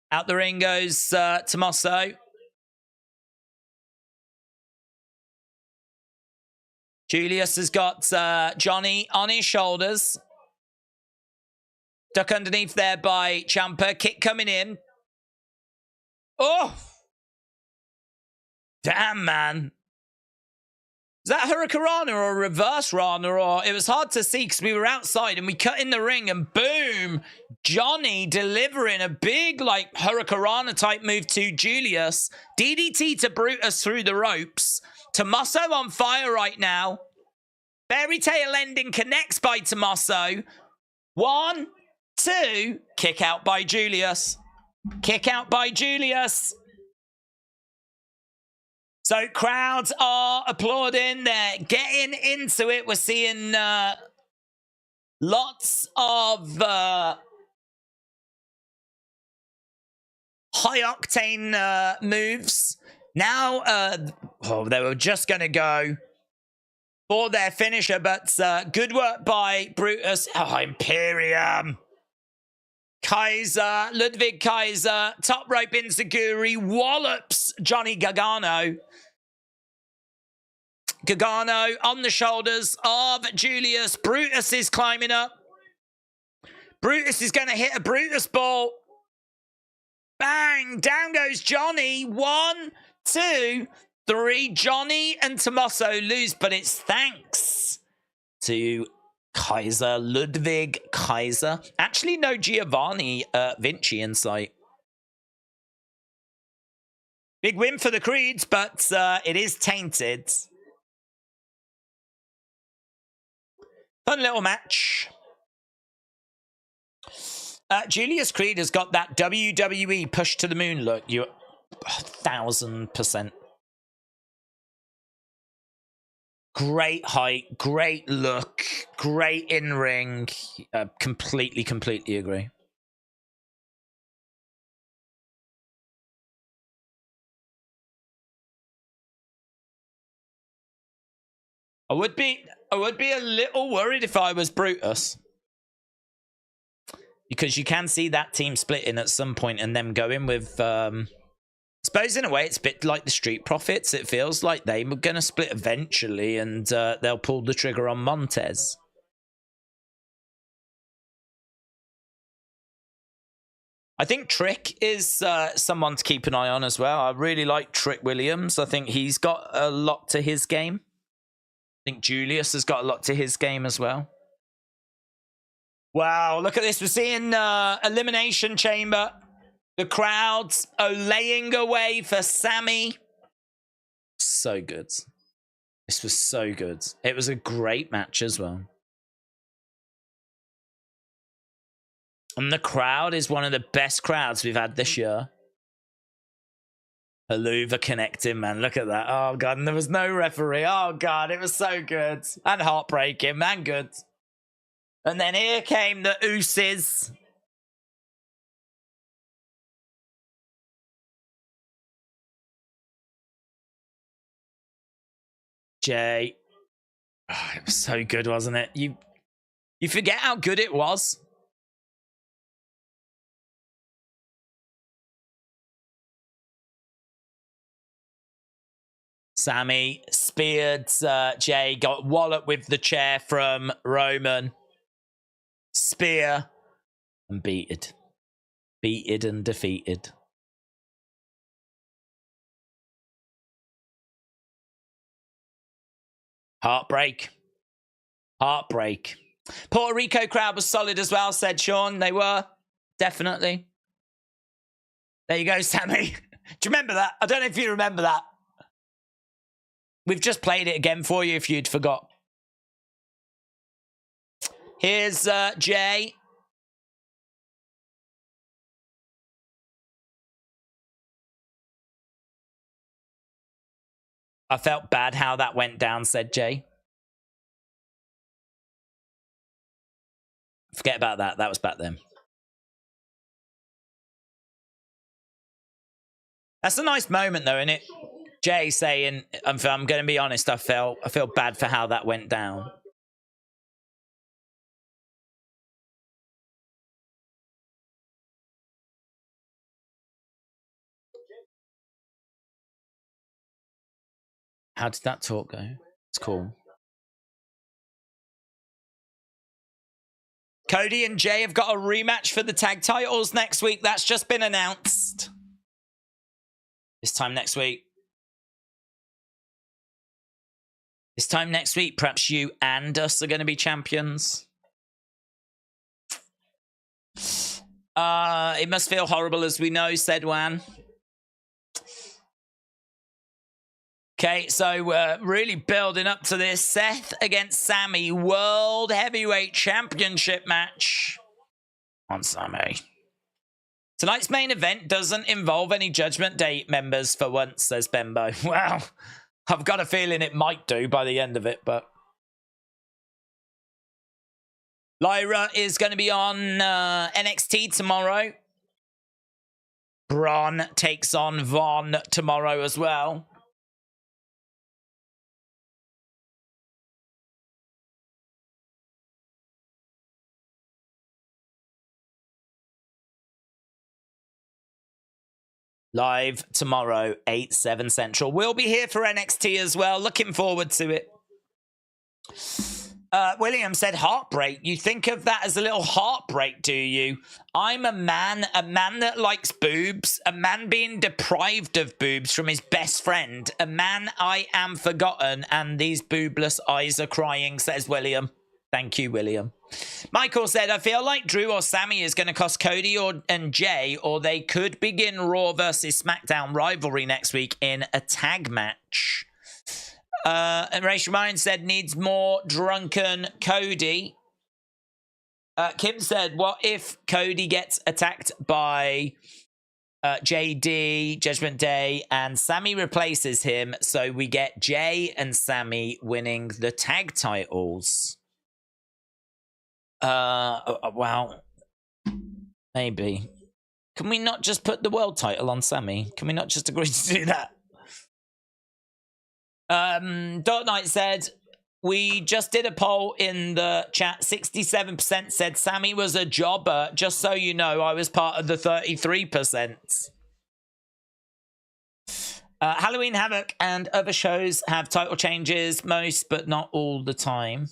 Out the ring goes Tommaso. Julius has got Johnny on his shoulders. Duck underneath there by Ciampa. Kick coming in. Oh! Damn, man. Is that Hurricanrana or a reverse Rana? Or it was hard to see because we were outside and we cut in the ring and boom! Johnny delivering a big, like, Hurricanrana type move to Julius. DDT to Brutus through the ropes. Tommaso on fire right now. Fairy tale ending connects by Tommaso. 1, 2. Kick out by Julius. Kick out by Julius. So crowds are applauding. They're getting into it. We're seeing lots of high-octane moves. Now, they were just going to go for their finisher, but good work by Brutus. Oh, Imperium. Kaiser, Ludwig Kaiser, top rope enziguri, wallops Johnny Gargano. Gargano on the shoulders of Julius. Brutus is climbing up. Brutus is going to hit a Brutus ball. Bang! Down goes Johnny. 1, 2, 3. Johnny and Tommaso lose, but it's thanks to Kaiser, Ludwig Kaiser. Actually, no Giovanni Vinci in sight. Big win for the Creeds, but it is tainted. Fun little match. Julius Creed has got that WWE push to the moon look. You're 1000%. Great height, great look, great in-ring. Completely agree. I would be a little worried if I was Brutus. Because you can see that team splitting at some point and them going with... I suppose in a way it's a bit like the Street Profits. It feels like they were going to split eventually and they'll pull the trigger on Montez. I think Trick is someone to keep an eye on as well. I really like Trick Williams. I think he's got a lot to his game. I think Julius has got a lot to his game as well. Wow, look at this. We're seeing Elimination Chamber. The crowds are laying away for Sami. So good. This was so good. It was a great match as well. And the crowd is one of the best crowds we've had this year. Haluva connecting, man. Look at that. Oh, God. And there was no referee. Oh, God. It was so good. And heartbreaking, man. Good. And then here came the Usos. Jay. Oh, it was so good, wasn't it? You forget how good it was. Sami speared Jay, got walloped with the chair from Roman. Spear and beated. Beated and defeated. Heartbreak. Heartbreak. Puerto Rico crowd was solid as well, said Sean. They were. Definitely. There you go, Sami. Do you remember that? I don't know if you remember that. We've just played it again for you if you'd forgot. Here's Jay. I felt bad how that went down, said Jay. Forget about that. That was back then. That's a nice moment, though, isn't it? Jay saying, I'm going to be honest, I feel bad for how that went down. How did that talk go? It's cool. Cody and Jay have got a rematch for the tag titles next week. That's just been announced. This time next week. This time next week, perhaps you and us are going to be champions. It must feel horrible as we know, said Juan. Okay, so we're really building up to this Seth against Sami World Heavyweight Championship match on Sami. Tonight's main event doesn't involve any Judgment Day members for once, says Bembo. Well, I've got a feeling it might do by the end of it, but... Lyra is going to be on NXT tomorrow. Braun takes on Von tomorrow as well. Live tomorrow, 8, 7 Central. We'll be here for NXT as well. Looking forward to it. William said heartbreak. You think of that as a little heartbreak, do you? I'm a man that likes boobs, a man being deprived of boobs from his best friend, a man I am forgotten, and these boobless eyes are crying, says William. Thank you, William. Michael said, I feel like Drew or Sami is going to cost Cody and Jay, or they could begin Raw versus SmackDown rivalry next week in a tag match. And Rachel Ryan said, needs more drunken Cody. Kim said, what if Cody gets attacked by JD, Judgment Day, and Sami replaces him, so we get Jay and Sami winning the tag titles? Well, maybe. Can we not just put the world title on Sami? Can we not just agree to do that? Dark Knight said, we just did a poll in the chat. 67% said Sami was a jobber. Just so you know, I was part of the 33%. Halloween Havoc and other shows have title changes, most but not all the time.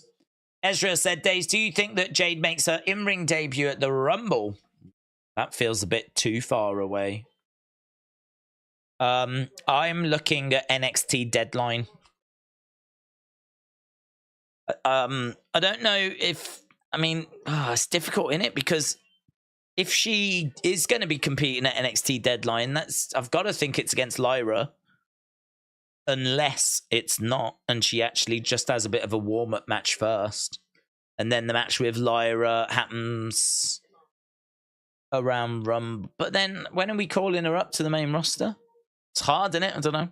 Ezra said, Days, do you think that Jade makes her in-ring debut at the Rumble? That feels a bit too far away. I'm looking at NXT Deadline. I don't know if... I mean, it's difficult, isn't it? Because if she is going to be competing at NXT Deadline, I've got to think it's against Lyra. Unless it's not, and she actually just has a bit of a warm-up match first. And then the match with Lyra happens around Rumble. But then, when are we calling her up to the main roster? It's hard, isn't it? I don't know.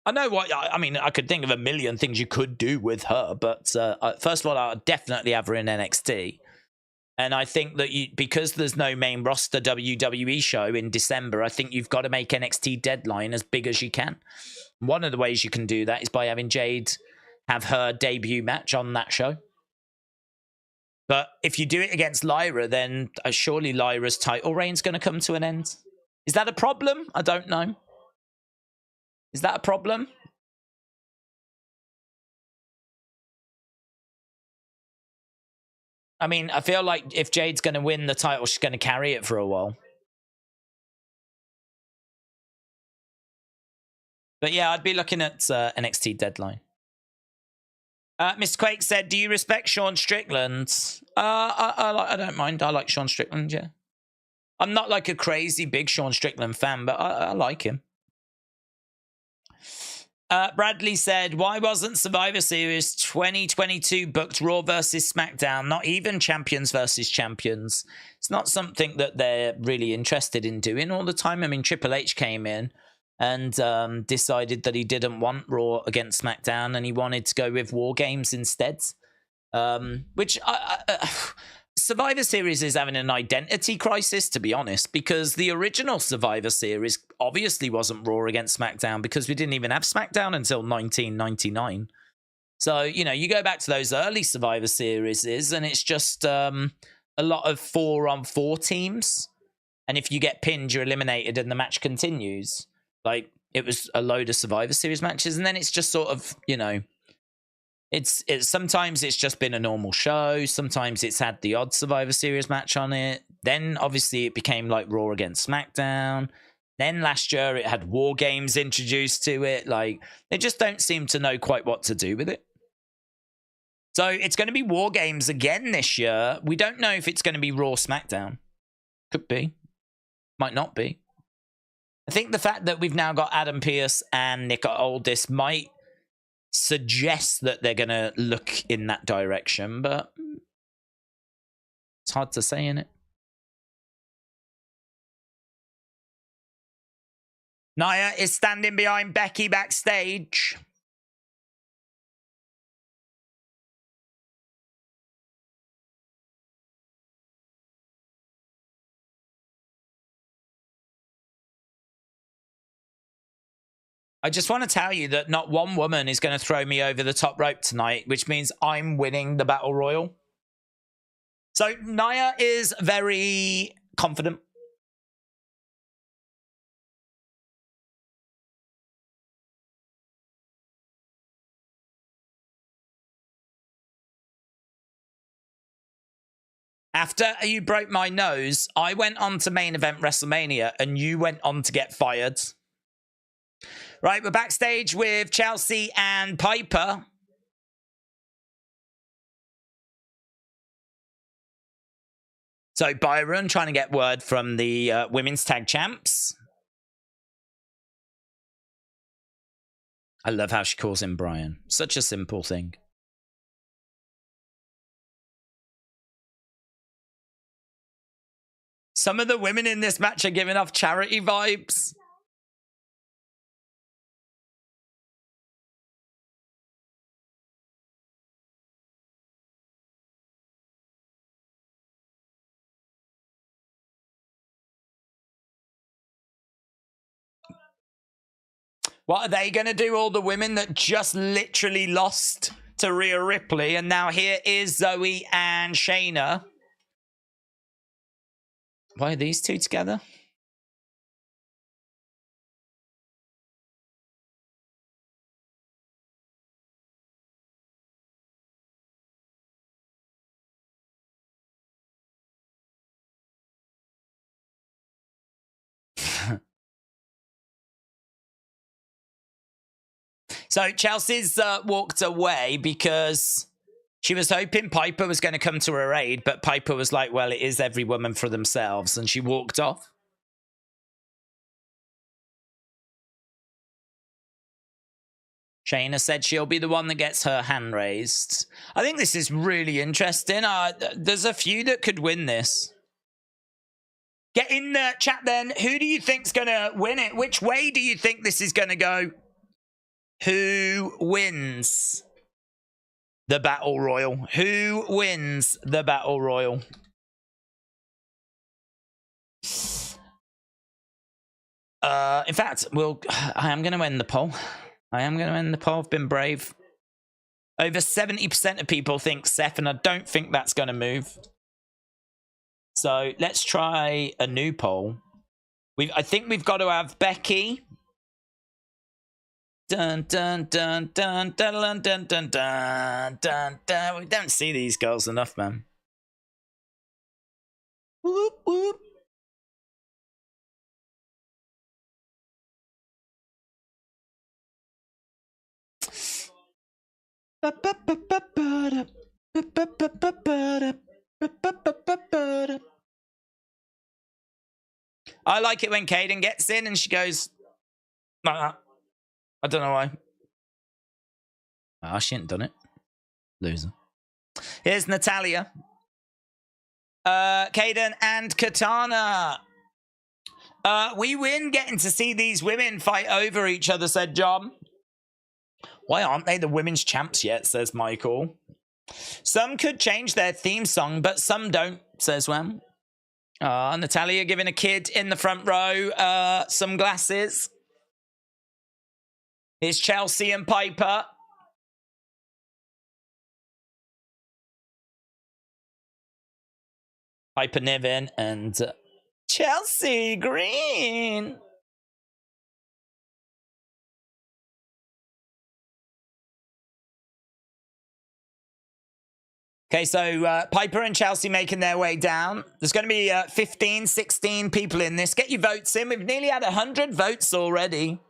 I know what... I mean, I could think of a million things you could do with her, but first of all, I'll definitely have her in NXT. And I think that because there's no main roster WWE show in December, I think you've got to make NXT Deadline as big as you can. One of the ways you can do that is by having Jade have her debut match on that show. But if you do it against Lyra, then surely Lyra's title reign's going to come to an end. Is that a problem? I don't know. Is that a problem? I mean, I feel like if Jade's going to win the title, she's going to carry it for a while. But yeah, I'd be looking at NXT Deadline. Mr. Quake said, do you respect Sean Strickland? I don't mind. I like Sean Strickland, yeah. I'm not like a crazy big Sean Strickland fan, but I like him. Bradley said, why wasn't Survivor Series 2022 booked Raw versus SmackDown? Not even Champions versus Champions. It's not something that they're really interested in doing all the time. I mean, Triple H came in and decided that he didn't want Raw against SmackDown and he wanted to go with War Games instead. Which Survivor Series is having an identity crisis, to be honest, because the original Survivor Series obviously wasn't Raw against SmackDown because we didn't even have SmackDown until 1999. So, you know, you go back to those early Survivor Series and it's just a lot of 4-on-4 teams. And if you get pinned, you're eliminated and the match continues. Like, it was a load of Survivor Series matches. And then it's just sort of, you know, it's sometimes it's just been a normal show. Sometimes it's had the odd Survivor Series match on it. Then obviously it became like Raw against SmackDown. Then last year it had War Games introduced to it. Like, they just don't seem to know quite what to do with it. So it's going to be War Games again this year. We don't know if it's going to be Raw SmackDown. Could be. Might not be. I think the fact that we've now got Adam Pearce and Nick Aldis might suggest that they're going to look in that direction, but it's hard to say, innit? Nia is standing behind Becky backstage. I just want to tell you that not one woman is going to throw me over the top rope tonight, which means I'm winning the Battle Royal. So Nia is very confident. After you broke my nose, I went on to main event WrestleMania and you went on to get fired. Right, we're backstage with Chelsea and Piper. So Byron trying to get word from the women's tag champs. I love how she calls him Brian. Such a simple thing. Some of the women in this match are giving off charity vibes. What are they going to do? All the women that just literally lost to Rhea Ripley. And now here is Zoe and Shayna. Why are these two together? So Chelsea's walked away because she was hoping Piper was going to come to her aid, but Piper was like, well, it is every woman for themselves, and she walked off. Shayna said she'll be the one that gets her hand raised. I think this is really interesting. There's a few that could win this. Get in the chat then. Who do you think's going to win it? Which way do you think this is going to go? Who wins the Battle Royal? Who wins the Battle Royal? In fact, I am going to end the poll. I am going to end the poll. I've been brave. Over 70% of people think Seth, and I don't think that's going to move. So let's try a new poll. I think we've got to have Becky. Dun dun dun dun dun dun dun dun dun dun. We don't see these girls enough, man. Whoop whoop. I like it when Kaden gets in and she goes like that. I don't know why. Oh, she ain't done it. Loser. Here's Natalia. Kaden and Katana. We win getting to see these women fight over each other, said John. Why aren't they the women's champs yet, says Michael. Some could change their theme song, but some don't, says Wham. Natalia giving a kid in the front row some glasses. Here's Chelsea and Piper. Piper Niven and Chelsea Green. Okay, so Piper and Chelsea making their way down. There's going to be 15, 16 people in this. Get your votes in. We've nearly had 100 votes already.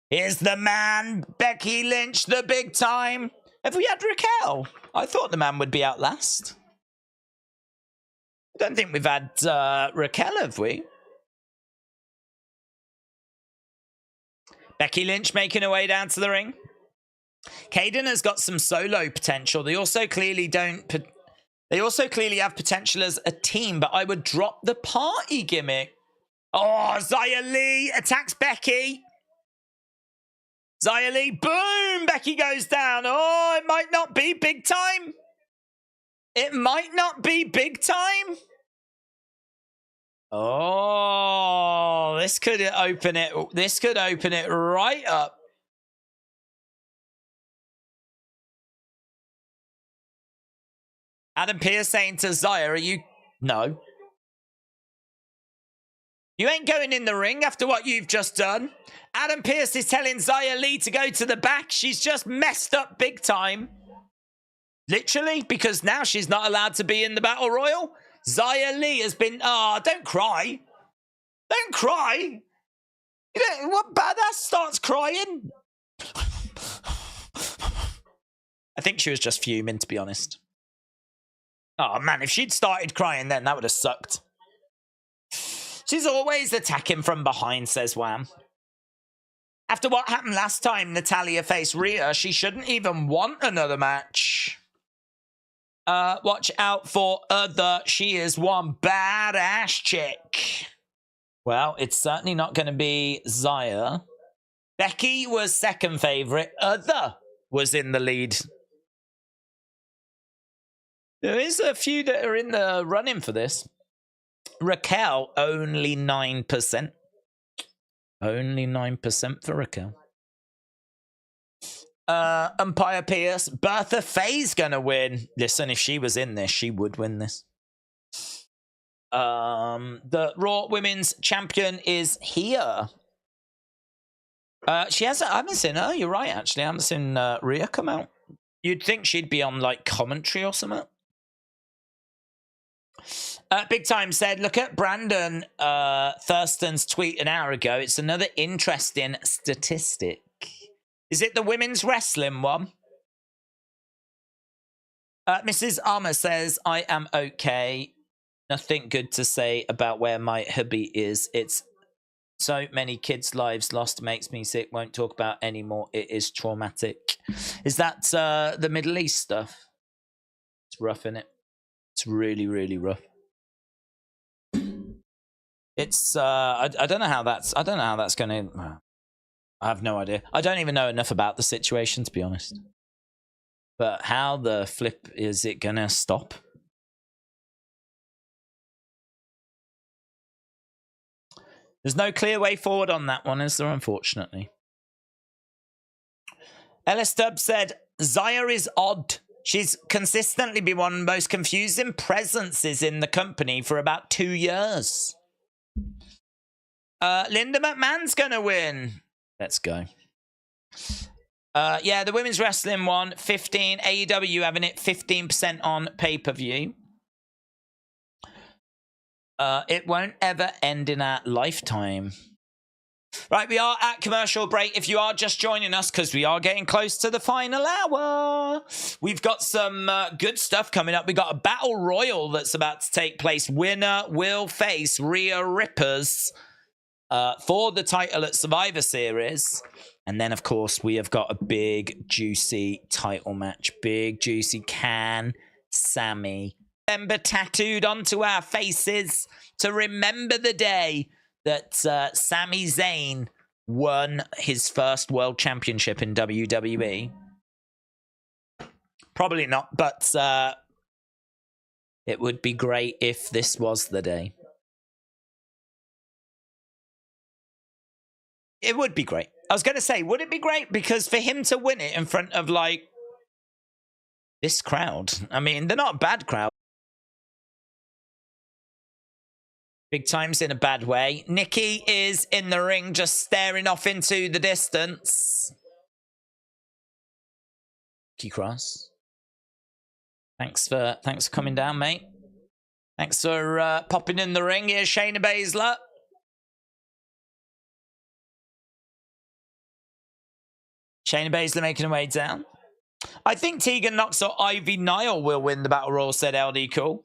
Here's the man, Becky Lynch, the big time. Have we had Raquel? I thought the man would be out last. I don't think we've had Raquel, have we? Becky Lynch making her way down to the ring. Kaden has got some solo potential. They also clearly have potential as a team, but I would drop the party gimmick. Oh, Xia Li attacks Becky. Xia Li, boom! Becky goes down. Oh, it might not be big time. It might not be big time. Oh, this could open it. This could open it right up. Adam Pearce saying to Xia, are you... No. You ain't going in the ring after what you've just done. Adam Pearce is telling Xia Li to go to the back. She's just messed up big time. Literally, because now she's not allowed to be in the Battle Royal. Xia Li has been... Oh, don't cry. Don't cry. You know, what badass starts crying? I think she was just fuming, to be honest. Oh, man, if she'd started crying then, that would have sucked. She's always attacking from behind, says Wham. After what happened last time Natalya faced Rhea, she shouldn't even want another match. Watch out for Other. She is one badass chick. Well, it's certainly not going to be Xia. Becky was second favorite. Other was in the lead. There is a few that are in the running for this. Raquel, only 9%. Only 9% for Raquel. Umpire Pierce. Bertha Faye's going to win. Listen, if she was in this, she would win this. The Raw Women's Champion is here. She hasn't... I haven't seen her. You're right, actually. I haven't seen Rhea come out. You'd think she'd be on, like, commentary or something. Big Time said, look at Brandon Thurston's tweet an hour ago. It's another interesting statistic. Is it the women's wrestling one? Mrs. Armour says, I am okay. Nothing good to say about where my hubby is. It's so many kids' lives lost. Makes me sick. Won't talk about anymore. It is traumatic. Is that the Middle East stuff? It's rough, isn't it? It's really, really rough. It's I don't know how that's going to... I have no idea. I don't even know enough about the situation, to be honest. But how the flip is it going to stop? There's no clear way forward on that one, is there, unfortunately? Ellis Stubb said, Xia is odd. She's consistently been one of the most confusing presences in the company for about 2 years. Linda McMahon's going to win. Let's go. Yeah, the women's wrestling one, 15. AEW having it 15% on pay-per-view. It won't ever end in our lifetime. Right, we are at commercial break. If you are just joining us, because we are getting close to the final hour, we've got some good stuff coming up. We got a battle royal that's about to take place. Winner will face Rhea Ripley for the title at Survivor Series. And then, of course, we have got a big, juicy title match. Big, juicy can Sami remember tattooed onto our faces to remember the day that Sami Zayn won his first world championship in WWE. Probably not, but it would be great if this was the day. It would be great. I was going to say, would it be great? Because for him to win it in front of, like, this crowd. I mean, they're not a bad crowd. Big Time's in a bad way. Nikki is in the ring just staring off into the distance. Key Cross. Thanks for coming down, mate. Thanks for popping in the ring. Here's Shayna Baszler. Shayna Baszler making her way down. I think Tegan Nox or Ivy Nile will win the Battle Royal, said LD Cool.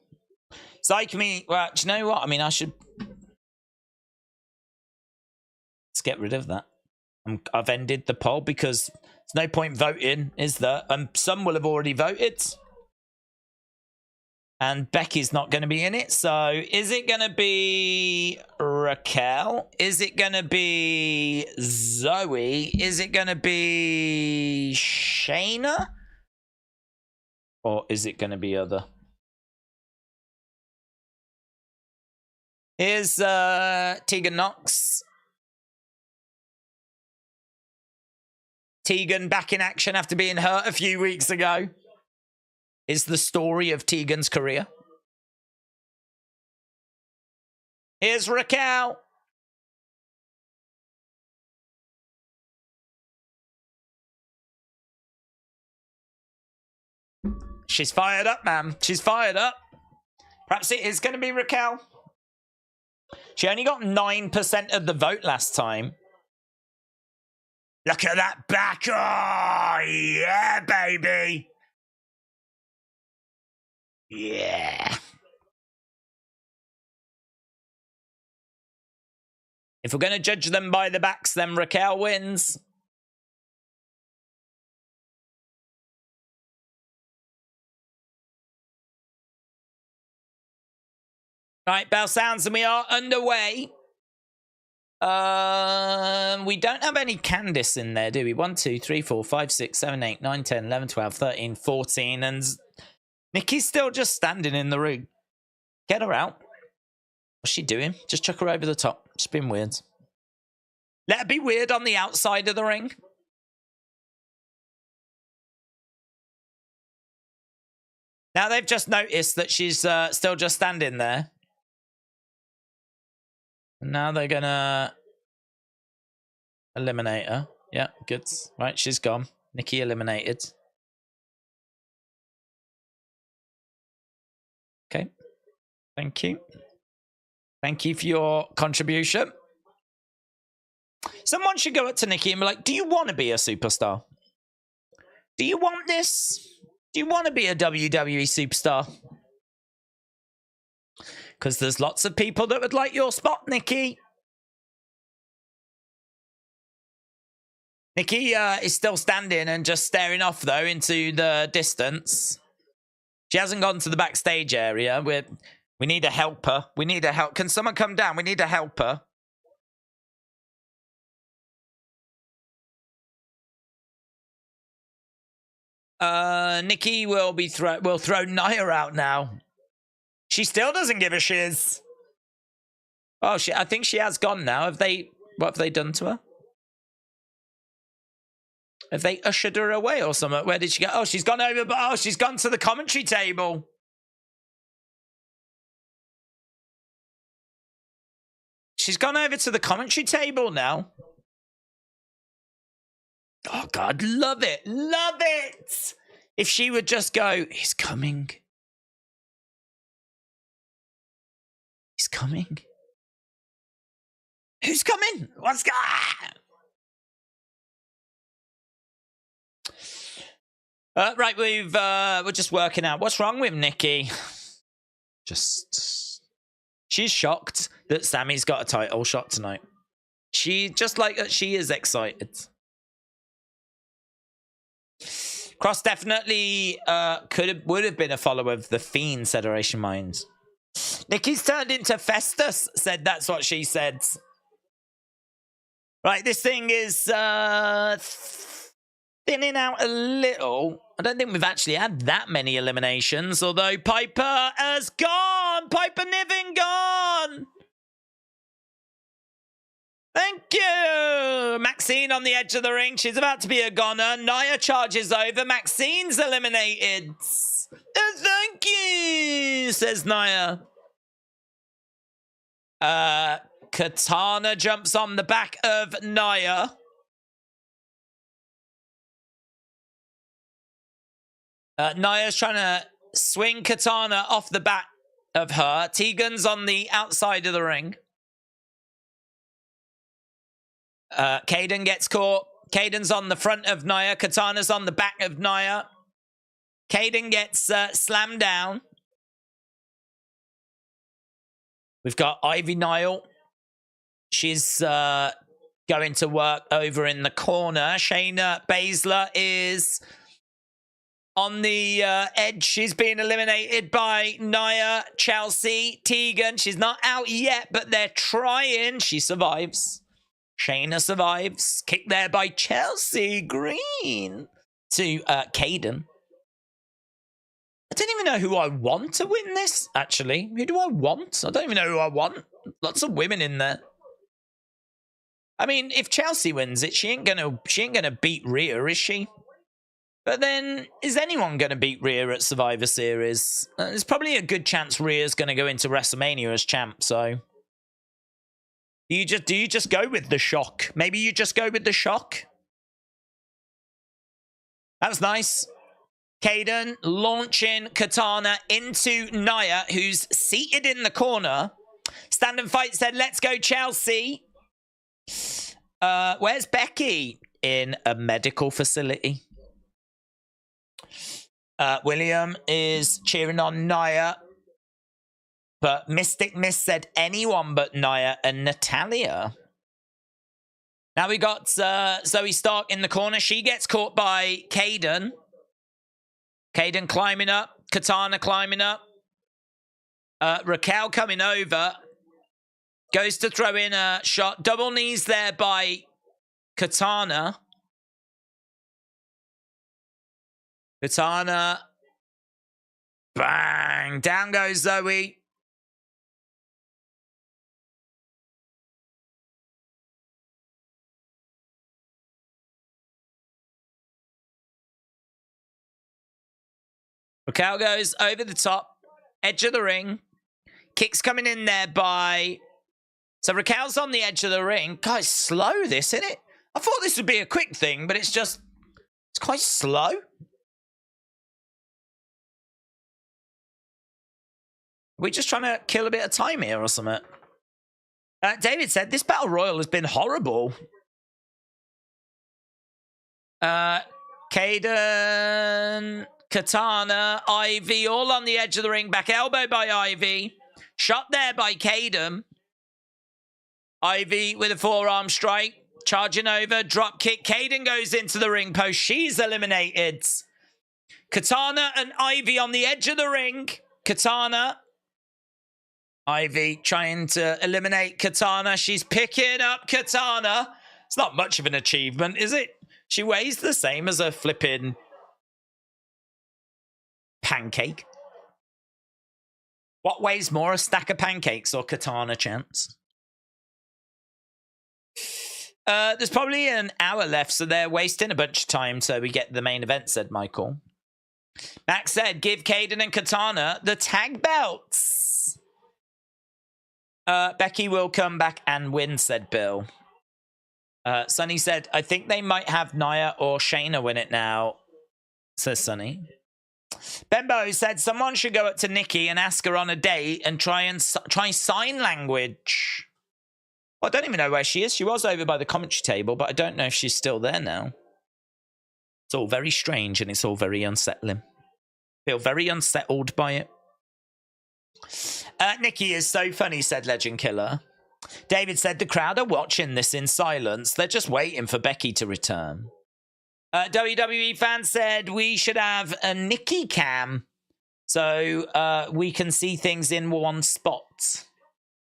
Psych-Me, well, do you know what? I mean, let's get rid of that. I've ended the poll because there's no point voting, is there? And some will have already voted. And Becky's not going to be in it. So is it going to be Raquel? Is it going to be Zoe? Is it going to be Shayna? Or is it going to be other? Here's Tegan Nox. Tegan back in action after being hurt a few weeks ago. Is the story of Tegan's career. Here's Raquel. She's fired up, man. She's fired up. Perhaps it is going to be Raquel. She only got 9% of the vote last time. Look at that back. Oh, yeah, baby. Yeah. If we're going to judge them by the backs, then Raquel wins. Right, bell sounds and we are underway. We don't have any Candice in there, do we? 1, 2, 3, 4, 5, 6, 7, 8, 9, 10, 11, 12, 13, 14. And Nikki's still just standing in the ring. Get her out. What's she doing? Just chuck her over the top. She's been weird. Let her be weird on the outside of the ring. Now they've just noticed that she's still just standing there. Now they're gonna eliminate her. Yeah, good. Right, she's gone. Nikki eliminated. Okay. Thank you. Thank you for your contribution. Someone should go up to Nikki and be like, do you want to be a superstar? Do you want this? Do you want to be a WWE superstar? Because there's lots of people that would like your spot, Nikki. Nikki is still standing and just staring off, though, into the distance. She hasn't gone to the backstage area. We need a helper. We need a help. Can someone come down? We need a helper. Nikki will throw Nia out now. She still doesn't give a shiz. Oh, I think she has gone now. What have they done to her? Have they ushered her away or something? Where did she go? Oh, she's gone over, but she's gone to the commentary table. She's gone over to the commentary table now. Oh, God, love it. Love it. If she would just go, he's coming. He's coming. Who's coming? What's going on? Right, we're just working out. What's wrong with Nikki? She's shocked that Sami's got a title shot tonight. She is excited. Cross definitely would have been a follower of the Fiend, Federation Minds. Nikki's turned into Festus, said that's what she said. Right, this thing is thinning out a little. I don't think we've actually had that many eliminations, although Piper has gone. Piper Niven gone. Thank you. Maxine on the edge of the ring. She's about to be a goner. Nia charges over. Maxine's eliminated. Thank you, says Nia. Katana jumps on the back of Nia. Nia's trying to swing Katana off the back of her. Tegan's on the outside of the ring. Caden gets caught. Caden's on the front of Nia. Katana's on the back of Nia. Caden gets slammed down. We've got Ivy Nile. She's going to work over in the corner. Shayna Baszler is on the edge. She's being eliminated by Nia, Chelsea, Tegan. She's not out yet, but they're trying. She survives. Shayna survives. Kick there by Chelsea Green to Caden. I don't even know who I want to win this, actually. Who do I want? I don't even know who I want. Lots of women in there. I mean, if Chelsea wins it, she ain't gonna beat Rhea, is she? But then, is anyone going to beat Rhea at Survivor Series? There's probably a good chance Rhea's going to go into WrestleMania as champ, so... Do you just go with the shock? Maybe you just go with the shock? That was nice. Caden launching Katana into Nia, who's seated in the corner. Stand and Fight said, let's go Chelsea. Where's Becky? In a medical facility. William is cheering on Nia. But Mystic Miss said anyone but Nia and Natalia. Now we got Zoe Stark in the corner. She gets caught by Caden. Caden climbing up. Katana climbing up. Raquel coming over. Goes to throw in a shot. Double knees there by Katana. Katana. Bang. Down goes Zoe. Raquel goes over the top. Edge of the ring. Kicks coming in there by... So Raquel's on the edge of the ring. Guys, slow this, isn't it? I thought this would be a quick thing, but it's just... It's quite slow. Are we just trying to kill a bit of time here or something? David said, this Battle Royal has been horrible. Caden, Katana, Ivy, all on the edge of the ring. Back elbow by Ivy. Shot there by Caden. Ivy with a forearm strike. Charging over, drop kick. Caden goes into the ring post. She's eliminated. Katana and Ivy on the edge of the ring. Katana... Ivy trying to eliminate Katana. She's picking up Katana. It's not much of an achievement, is it? She weighs the same as a flipping pancake. What weighs more, a stack of pancakes or Katana chance? There's probably an hour left, so they're wasting a bunch of time so we get the main event, said Michael. Max said, give Caden and Katana the tag belts. Becky will come back and win, said Bill. Sonny said, I think they might have Nia or Shayna win it now, says Sonny. Bembo said, someone should go up to Nikki and ask her on a date and try sign language. Well, I don't even know where she is. She was over by the commentary table, but I don't know if she's still there now. It's all very strange and it's all very unsettling. Feel very unsettled by it. Nikki is so funny, said Legend Killer. David said the crowd are watching this in silence. They're just waiting for Becky to return. WWE fan said we should have a Nikki cam so we can see things in one spot.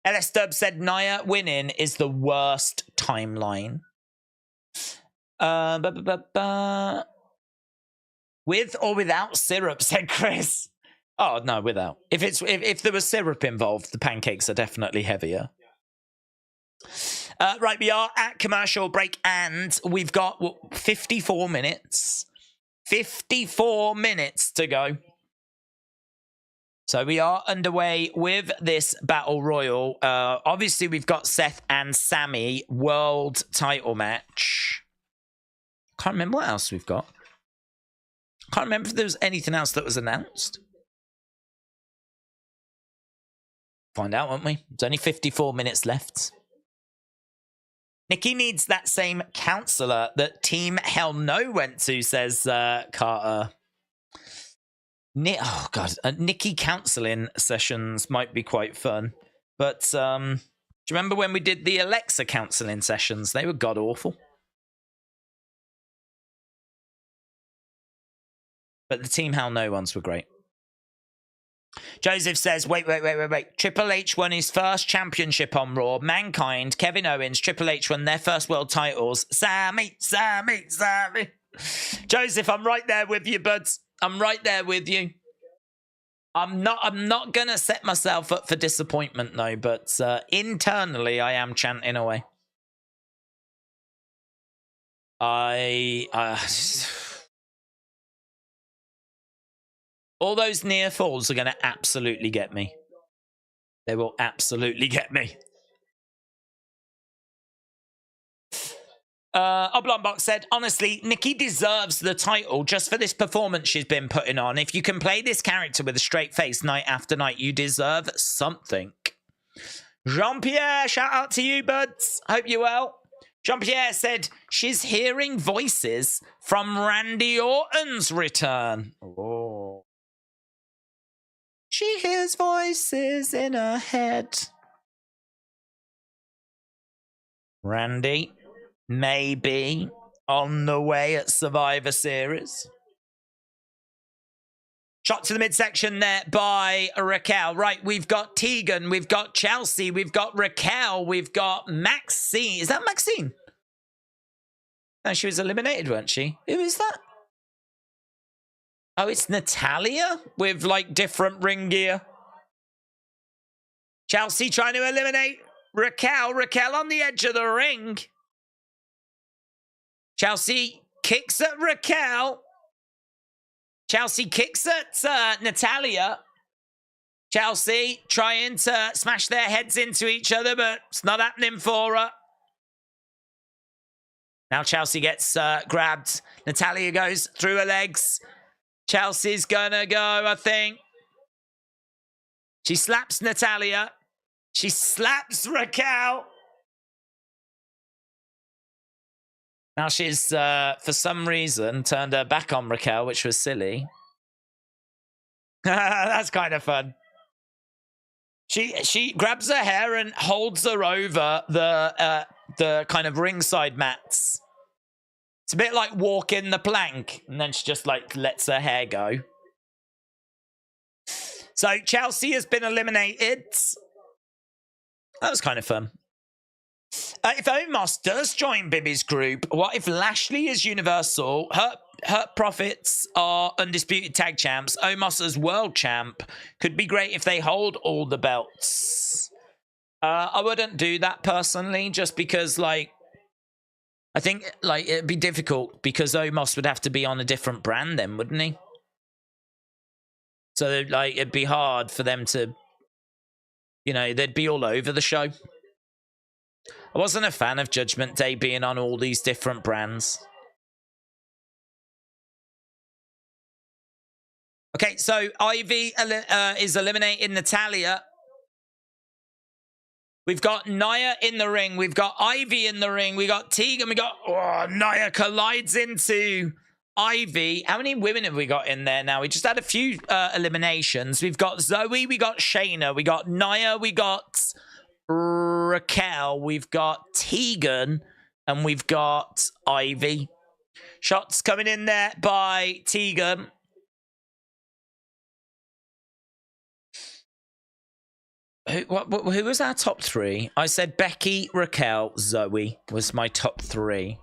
LS Dub said Nia winning is the worst timeline. With or without syrup, said Chris. Oh, no, without. If there was syrup involved, the pancakes are definitely heavier. Right, we are at commercial break, and we've got 54 minutes. 54 minutes to go. So we are underway with this Battle Royal. Obviously, we've got Seth and Sami world title match. Can't remember what else we've got. Can't remember if there was anything else that was announced. Find out, won't we? There's only 54 minutes left. Nikki needs that same counselor that Team Hell No went to, says Carter. Oh, God. Nikki counseling sessions might be quite fun. But Do you remember when we did the Alexa counseling sessions? They were god-awful. But the Team Hell No ones were great. Joseph says, wait. Triple H won his first championship on Raw. Mankind, Kevin Owens, Triple H won their first world titles. Sami. Joseph, I'm right there with you, buds. I'm right there with you. I'm not going to set myself up for disappointment, though, but internally, I am chanting away. All those near falls are going to absolutely get me. They will absolutely get me. Oblongbox said, honestly, Nikki deserves the title just for this performance she's been putting on. If you can play this character with a straight face night after night, you deserve something. Jean-Pierre, shout out to you, buds. Hope you're well. Jean-Pierre said, she's hearing voices from Randy Orton's return. Oh. She hears voices in her head. Randy, maybe on the way at Survivor Series. Shot to the midsection there by Raquel. Right, we've got Tegan, we've got Chelsea, we've got Raquel, we've got Maxine. Is that Maxine? No, she was eliminated, weren't she? Who is that? Oh, it's Natalia with, like, different ring gear. Chelsea trying to eliminate Raquel. Raquel on the edge of the ring. Chelsea kicks at Raquel. Chelsea kicks at Natalia. Chelsea trying to smash their heads into each other, but it's not happening for her. Now Chelsea gets grabbed. Natalia goes through her legs. Chelsea's gonna go, I think. She slaps Natalia. She slaps Raquel. Now she's, for some reason, turned her back on Raquel, which was silly. That's kind of fun. She grabs her hair and holds her over the kind of ringside mats. It's a bit like walking the plank, and then she just like lets her hair go. So Chelsea has been eliminated. That was kind of fun. If Omos does join Bibi's group, what if Lashley is Universal, Hurt Profits are Undisputed Tag Champs, Omos as World Champ? Could be great if they hold all the belts. I wouldn't do that personally, just because, like, I think, like, it'd be difficult because Omos would have to be on a different brand then, wouldn't he? So, like, it'd be hard for them to, you know, they'd be all over the show. I wasn't a fan of Judgment Day being on all these different brands. Okay, so Ivy is eliminating Natalia. We've got Nia in the ring. We've got Ivy in the ring. We got Tegan. We got Nia collides into Ivy. How many women have we got in there now? We just had a few eliminations. We've got Zoe. We got Shayna. We got Nia. We got Raquel. We've got Tegan. And we've got Ivy. Shots coming in there by Tegan. Who was our top three? I said Becky, Raquel, Zoe was my top three.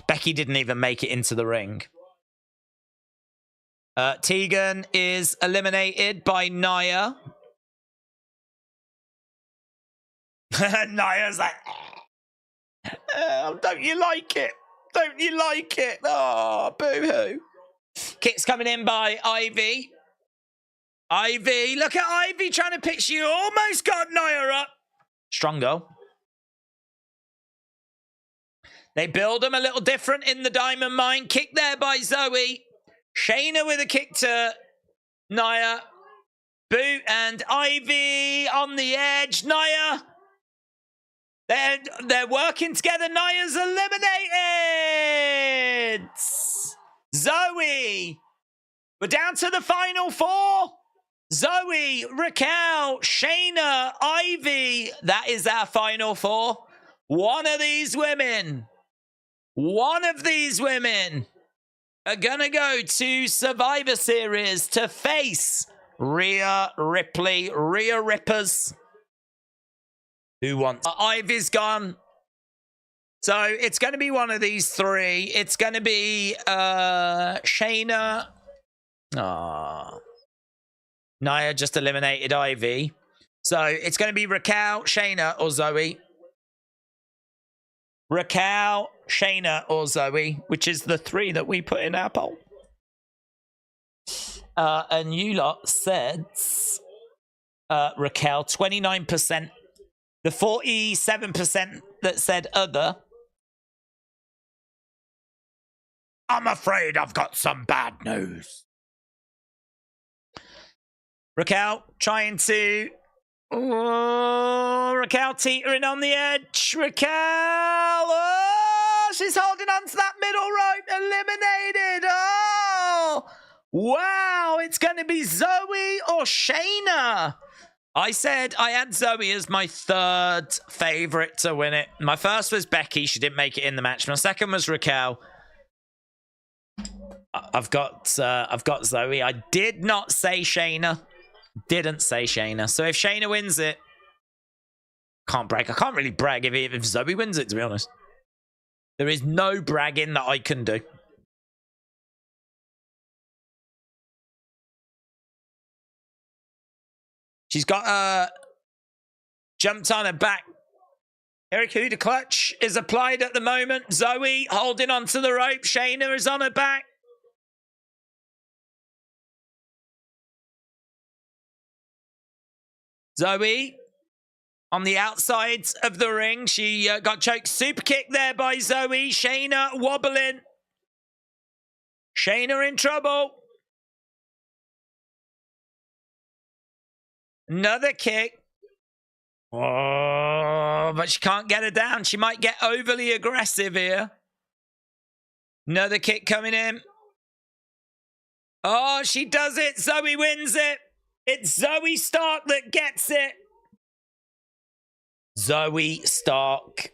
Becky didn't even make it into the ring. Tegan is eliminated by Nia. Nia's like, don't you like it? Don't you like it? Oh, boo-hoo. Kicks coming in by Ivy. Ivy, look at Ivy trying to pitch you. Almost got Nia up. Strong goal. They build them a little different in the Diamond Mine. Kick there by Zoe. Shayna with a kick to Nia. Boot and Ivy on the edge. Nia. They're working together. Nia's eliminated. Zoe. We're down to the final four. Zoe, Raquel, Shayna, Ivy. That is our final four. One of these women are gonna go to Survivor Series to face Rhea Ripley, Rhea Rippers. Who wants? Ivy's gone. So it's going to be one of these three. It's going to be Shayna. Nia just eliminated Ivy. So it's going to be Raquel, Shayna, or Zoe. Raquel, Shayna, or Zoe, which is the three that we put in our poll. And you lot said Raquel, 29%. The 47% that said other. I'm afraid I've got some bad news. Raquel trying to... Oh, Raquel teetering on the edge. Raquel! Oh, she's holding on to that middle rope. Eliminated. Oh! Wow, it's going to be Zoe or Shayna. I said I had Zoe as my third favorite to win it. My first was Becky. She didn't make it in the match. My second was Raquel. I've got Zoe. I did not say Shayna. Didn't say Shayna. So if Shayna wins it, can't brag. I can't really brag if Zoe wins it, to be honest. There is no bragging that I can do. She's got jumped on her back. Generico, the clutch is applied at the moment. Zoe holding onto the rope. Shayna is on her back. Zoe on the outside of the ring. She got choked. Super kick there by Zoe. Shayna wobbling. Shayna in trouble. Another kick. Oh, but she can't get her down. She might get overly aggressive here. Another kick coming in. Oh, she does it. Zoe wins it. It's Zoe Stark that gets it. Zoe Stark.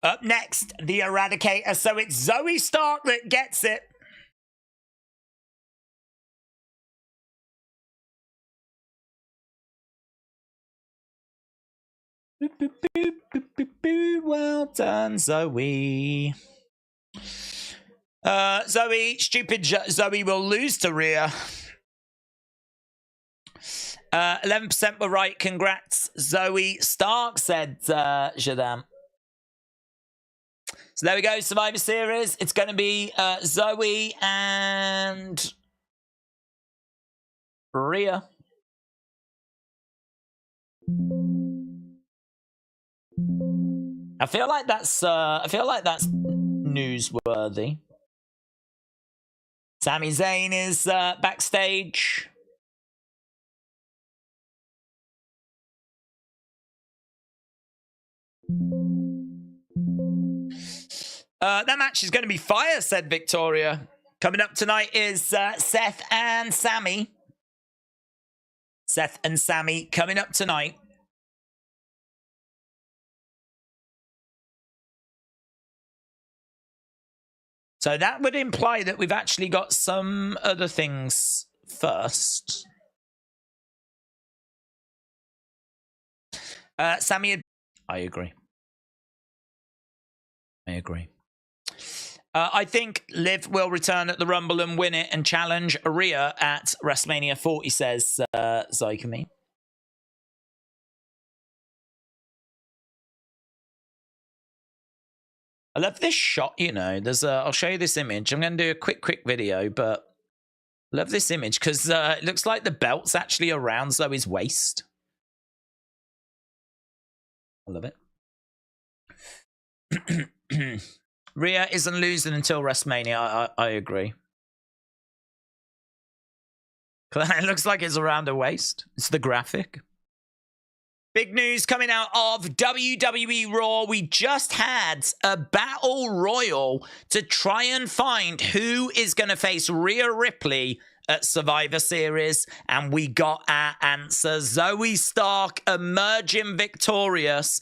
Up next, the Eradicator. So it's Zoe Stark that gets it. Well done, Zoe. Zoe, stupid Zoe will lose to Rhea. 11% were right. Congrats, Zoe Stark, said Jadam. So there we go, Survivor Series. It's going to be Zoe and Rhea. I feel like that's newsworthy. Sami Zayn is backstage. That match is going to be fire, said Victoria. Coming up tonight is Seth and Sami. Seth and Sami coming up tonight. So that would imply that we've actually got some other things first. Sami, I agree. I think Liv will return at the Rumble and win it and challenge Rhea at WrestleMania 40, says Zycamy. I love this shot, you know. I'll show you this image. I'm going to do a quick video, but I love this image because it looks like the belt's actually around Zoe's waist. I love it. Rhea isn't losing until WrestleMania. I agree. It looks like it's around her waist. It's the graphic. Big news coming out of WWE Raw. We just had a battle royal to try and find who is going to face Rhea Ripley at Survivor Series. And we got our answer. Zoe Stark emerging victorious.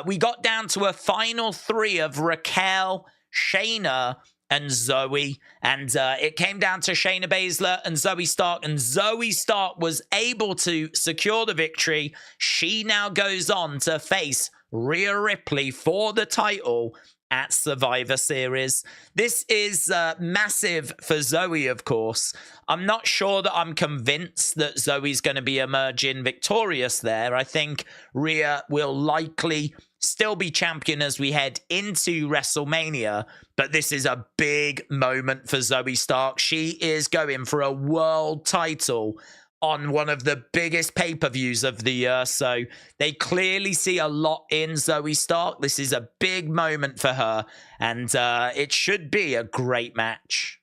We got down to a final three of Raquel, Shayna, and Zoe, and it came down to Shayna Baszler and Zoe Stark, and Zoe Stark was able to secure the victory. She now goes on to face Rhea Ripley for the title at Survivor Series. This is massive for Zoe, of course. I'm not sure that I'm convinced that Zoe's going to be emerging victorious there. I think Rhea will likely still be champion as we head into WrestleMania, but this is a big moment for Zoe Stark. She is going for a world title on one of the biggest pay-per-views of the year, so they clearly see a lot in Zoe Stark. This is a big moment for her, and it should be a great match.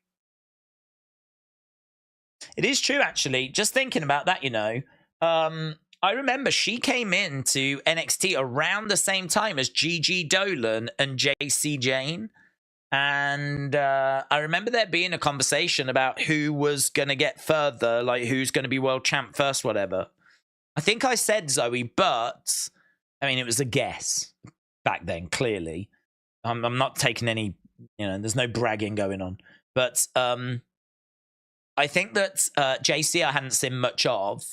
It is true, actually. Just thinking about that, you know, I remember she came into NXT around the same time as Gigi Dolan and JC Jane. And I remember there being a conversation about who was going to get further, like who's going to be world champ first, whatever. I think I said Zoe, but I mean, it was a guess back then, clearly. I'm not taking any, you know, there's no bragging going on. But I think that JC I hadn't seen much of.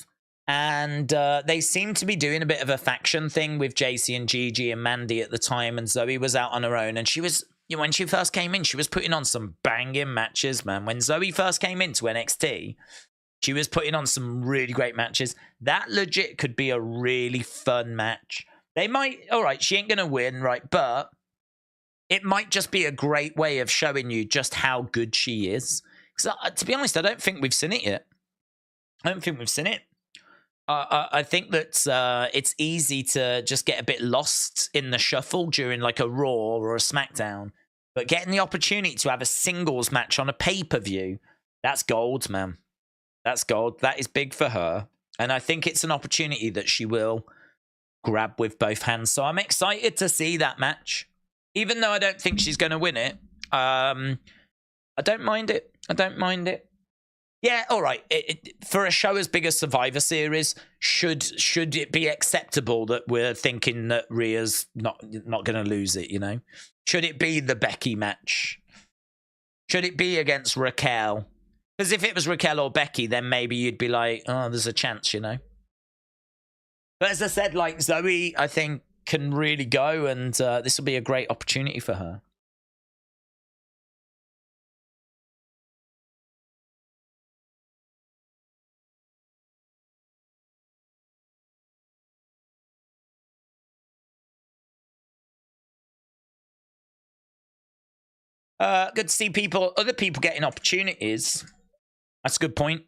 And they seemed to be doing a bit of a faction thing with JC and Gigi and Mandy at the time. And Zoe was out on her own. And she was, you know, when she first came in, she was putting on some banging matches, man. When Zoe first came into NXT, she was putting on some really great matches. That legit could be a really fun match. They might, all right, she ain't going to win, right? But it might just be a great way of showing you just how good she is. Because to be honest, I don't think we've seen it yet. I don't think we've seen it. I think that it's easy to just get a bit lost in the shuffle during like a Raw or a SmackDown. But getting the opportunity to have a singles match on a pay-per-view, that's gold, man. That's gold. That is big for her. And I think it's an opportunity that she will grab with both hands. So I'm excited to see that match. Even though I don't think she's going to win it, I don't mind it. I don't mind it. Yeah, all right. For a show as big as Survivor Series, should it be acceptable that we're thinking that Rhea's not going to lose it, you know? Should it be the Becky match? Should it be against Raquel? Because if it was Raquel or Becky, then maybe you'd be like, oh, there's a chance, you know? But as I said, like, Zoe, I think, can really go, and this will be a great opportunity for her. Good to see other people getting opportunities. That's a good point.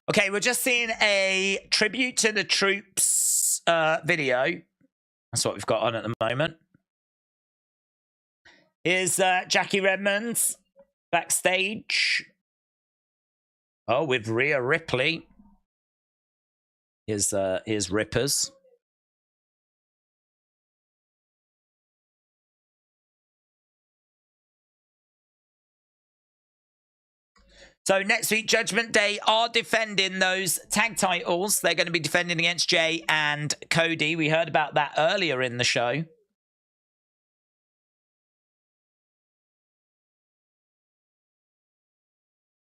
Okay, we're just seeing a tribute to the troops video. That's what we've got on at the moment. Here's Jackie Redmond backstage. Oh, with Rhea Ripley. Here's Rippers. So next week, Judgment Day are defending those tag titles. They're going to be defending against Jay and Cody. We heard about that earlier in the show.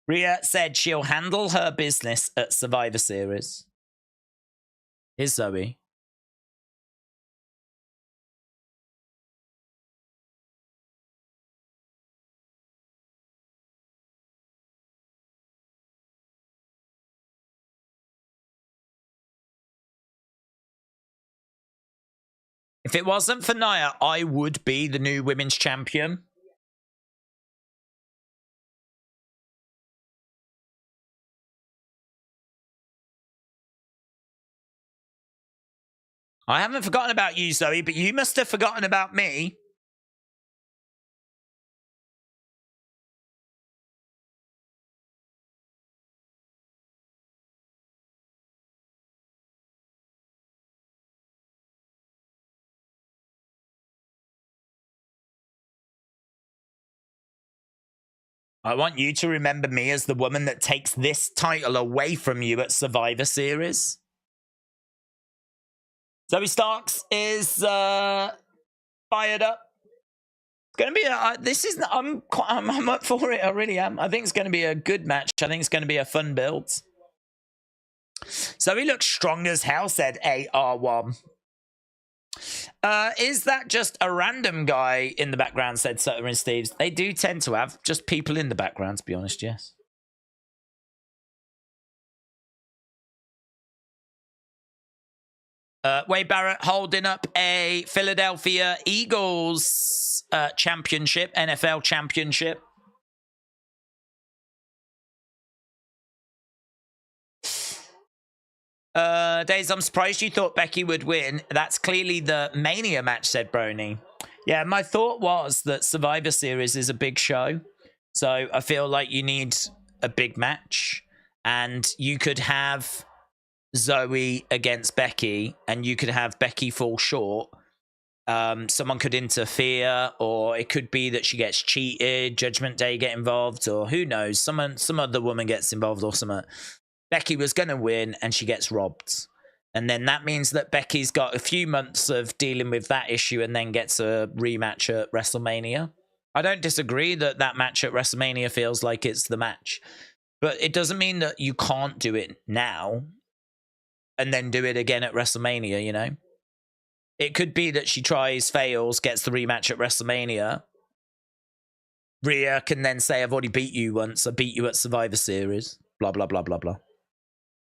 Rhea said she'll handle her business at Survivor Series. Here's Zoe. If it wasn't for Nia, I would be the new women's champion. I haven't forgotten about you, Zoe, but you must have forgotten about me. I want you to remember me as the woman that takes this title away from you at Survivor Series. Zoe Starks is fired up. It's going to be I'm up for it. I really am. I think it's going to be a good match. I think it's going to be a fun build. Zoe looks strong as hell, said AR1. Is that just a random guy in the background, said Sutter and Steves? They do tend to have just people in the background, to be honest, yes. Wade Barrett holding up a Philadelphia Eagles championship, NFL championship. Days, I'm surprised you thought Becky would win. That's clearly the Mania match, said Brony. Yeah, my thought was that Survivor Series is a big show. So I feel like you need a big match. And you could have Zoe against Becky, and you could have Becky fall short. Someone could interfere, or it could be that she gets cheated, Judgment Day get involved, or who knows, some other woman gets involved or something. Becky was going to win, and she gets robbed. And then that means that Becky's got a few months of dealing with that issue and then gets a rematch at WrestleMania. I don't disagree that that match at WrestleMania feels like it's the match. But it doesn't mean that you can't do it now and then do it again at WrestleMania, you know? It could be that she tries, fails, gets the rematch at WrestleMania. Rhea can then say, I've already beat you once. I beat you at Survivor Series. Blah, blah, blah, blah, blah.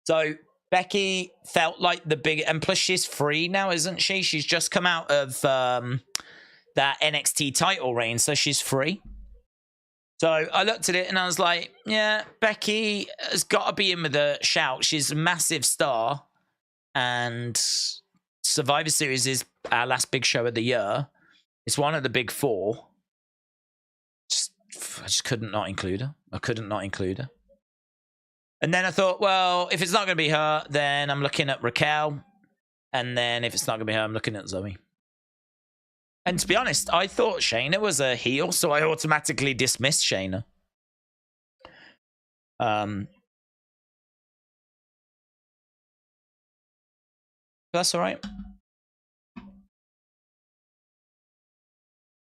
So Becky felt like the big... And plus she's free now, isn't she? She's just come out of that NXT title reign, so she's free. So I looked at it and I was like, yeah, Becky has got to be in with a shout. She's a massive star. And Survivor Series is our last big show of the year. It's one of the big four. I just couldn't not include her. I couldn't not include her. And then I thought, well, if it's not going to be her, then I'm looking at Raquel. And then if it's not going to be her, I'm looking at Zoe. And to be honest, I thought Shayna was a heel, so I automatically dismissed Shayna. That's all right.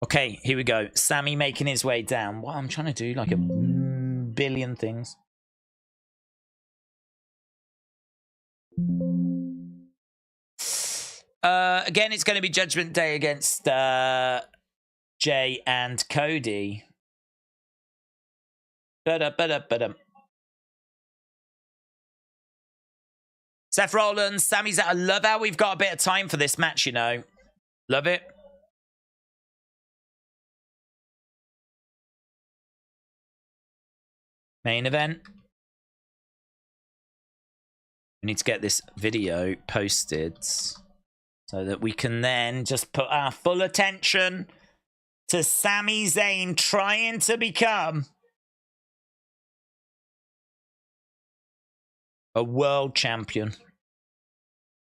Okay, here we go. Sami making his way down. What I'm trying to do, like a billion things. Again, it's going to be Judgment Day against Jay and Cody. Seth Rollins, Sami Zayn. I love how we've got a bit of time for this match, you know. Love it. Main event. We need to get this video posted so that we can then just put our full attention to Sami Zayn trying to become a world champion.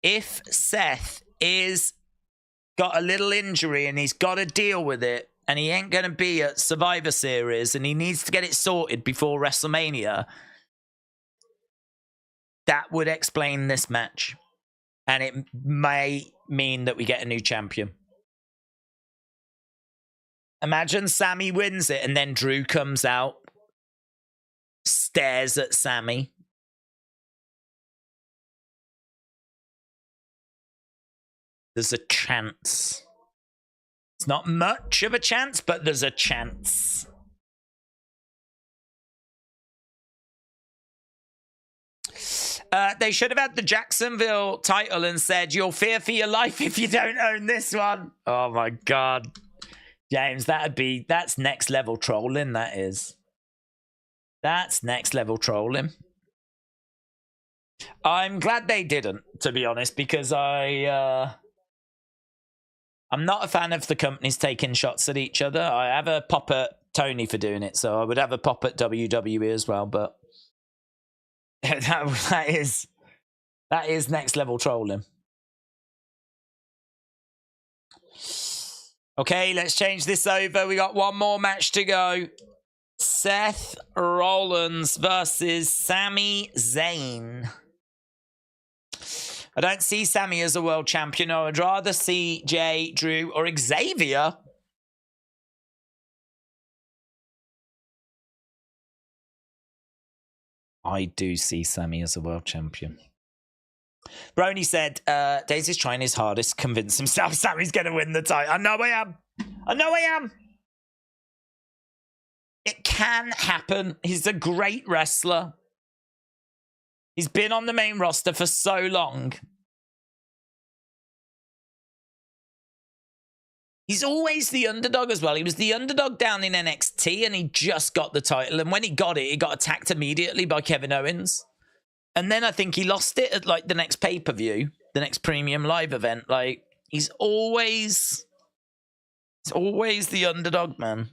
If Seth is got a little injury and he's got to deal with it, and he ain't going to be at Survivor Series, and he needs to get it sorted before WrestleMania, that would explain this match. And it may mean that we get a new champion. Imagine Sami wins it, and then Drew comes out, stares at Sami. There's a chance. It's not much of a chance, but there's a chance. They should have had the Jacksonville title and said, you'll fear for your life if you don't own this one. Oh my God. James, that's next level trolling, that is. That's next level trolling. I'm glad they didn't, to be honest, because I'm not a fan of the companies taking shots at each other. I have a pop at Tony for doing it, so I would have a pop at WWE as well, but that is next level trolling. Okay, let's change this over. We got one more match to go. Seth Rollins versus Sami Zayn. I don't see Sami as a world champion. I would rather see Jay, Drew, or Xavier. I do see Sami as a world champion. Brony said, Daisy's trying his hardest to convince himself Sami's going to win the title. I know I am. I know I am. It can happen. He's a great wrestler. He's been on the main roster for so long. He's always the underdog as well. He was the underdog down in NXT and he just got the title. And when he got it, he got attacked immediately by Kevin Owens. And then I think he lost it at like the next pay-per-view, the next premium live event. Like he's always the underdog, man.